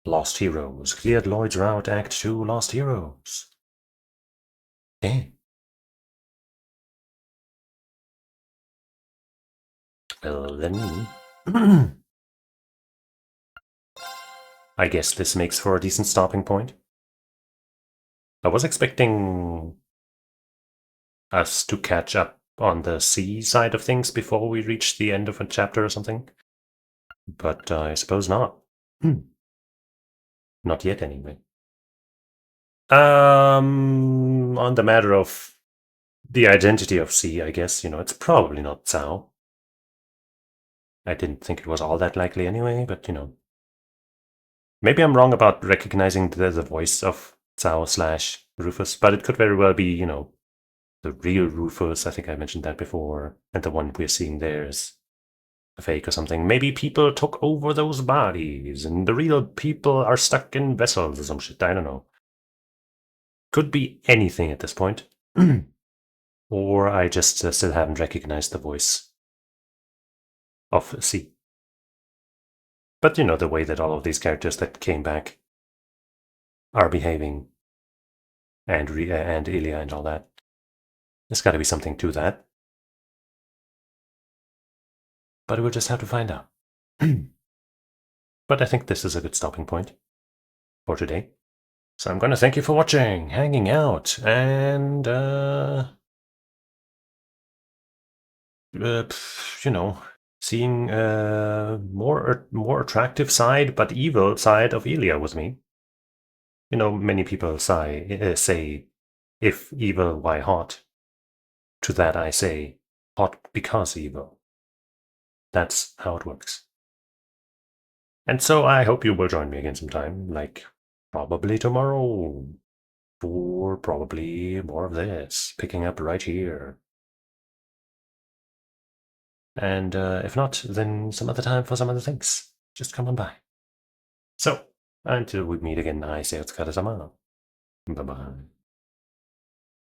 Lost Heroes. Cleared Lloyd's route. Act 2. Lost Heroes. Okay. Well then... I guess this makes for a decent stopping point. I was expecting us to catch up on the sea side of things before we reach the end of a chapter or something. But I suppose not. Not yet, anyway. On the matter of the identity of C, I guess, you know, it's probably not Cao. I didn't think it was all that likely anyway, but, you know. Maybe I'm wrong about recognizing the voice of Cao / Rufus, but it could very well be, you know, the real Rufus. I think I mentioned that before, and the one we're seeing there is a fake or something. Maybe people took over those bodies and the real people are stuck in vessels or some shit. I don't know. Could be anything at this point. Or I just still haven't recognized the voice of C. But you know, the way that all of these characters that came back are behaving, and Ilya and all that. There's gotta be something to that. But we'll just have to find out. But I think this is a good stopping point for today. So I'm gonna thank you for watching, hanging out, and you know, seeing more attractive side but evil side of Ilya with me. You know, many people say, if evil, why hot? To that I say, hot because evil. That's how it works. And so I hope you will join me again sometime, like probably tomorrow, for probably more of this, picking up right here. And if not, then some other time for some other things. Just come on by. So, until we meet again, I say otsukaresama. Bye-bye.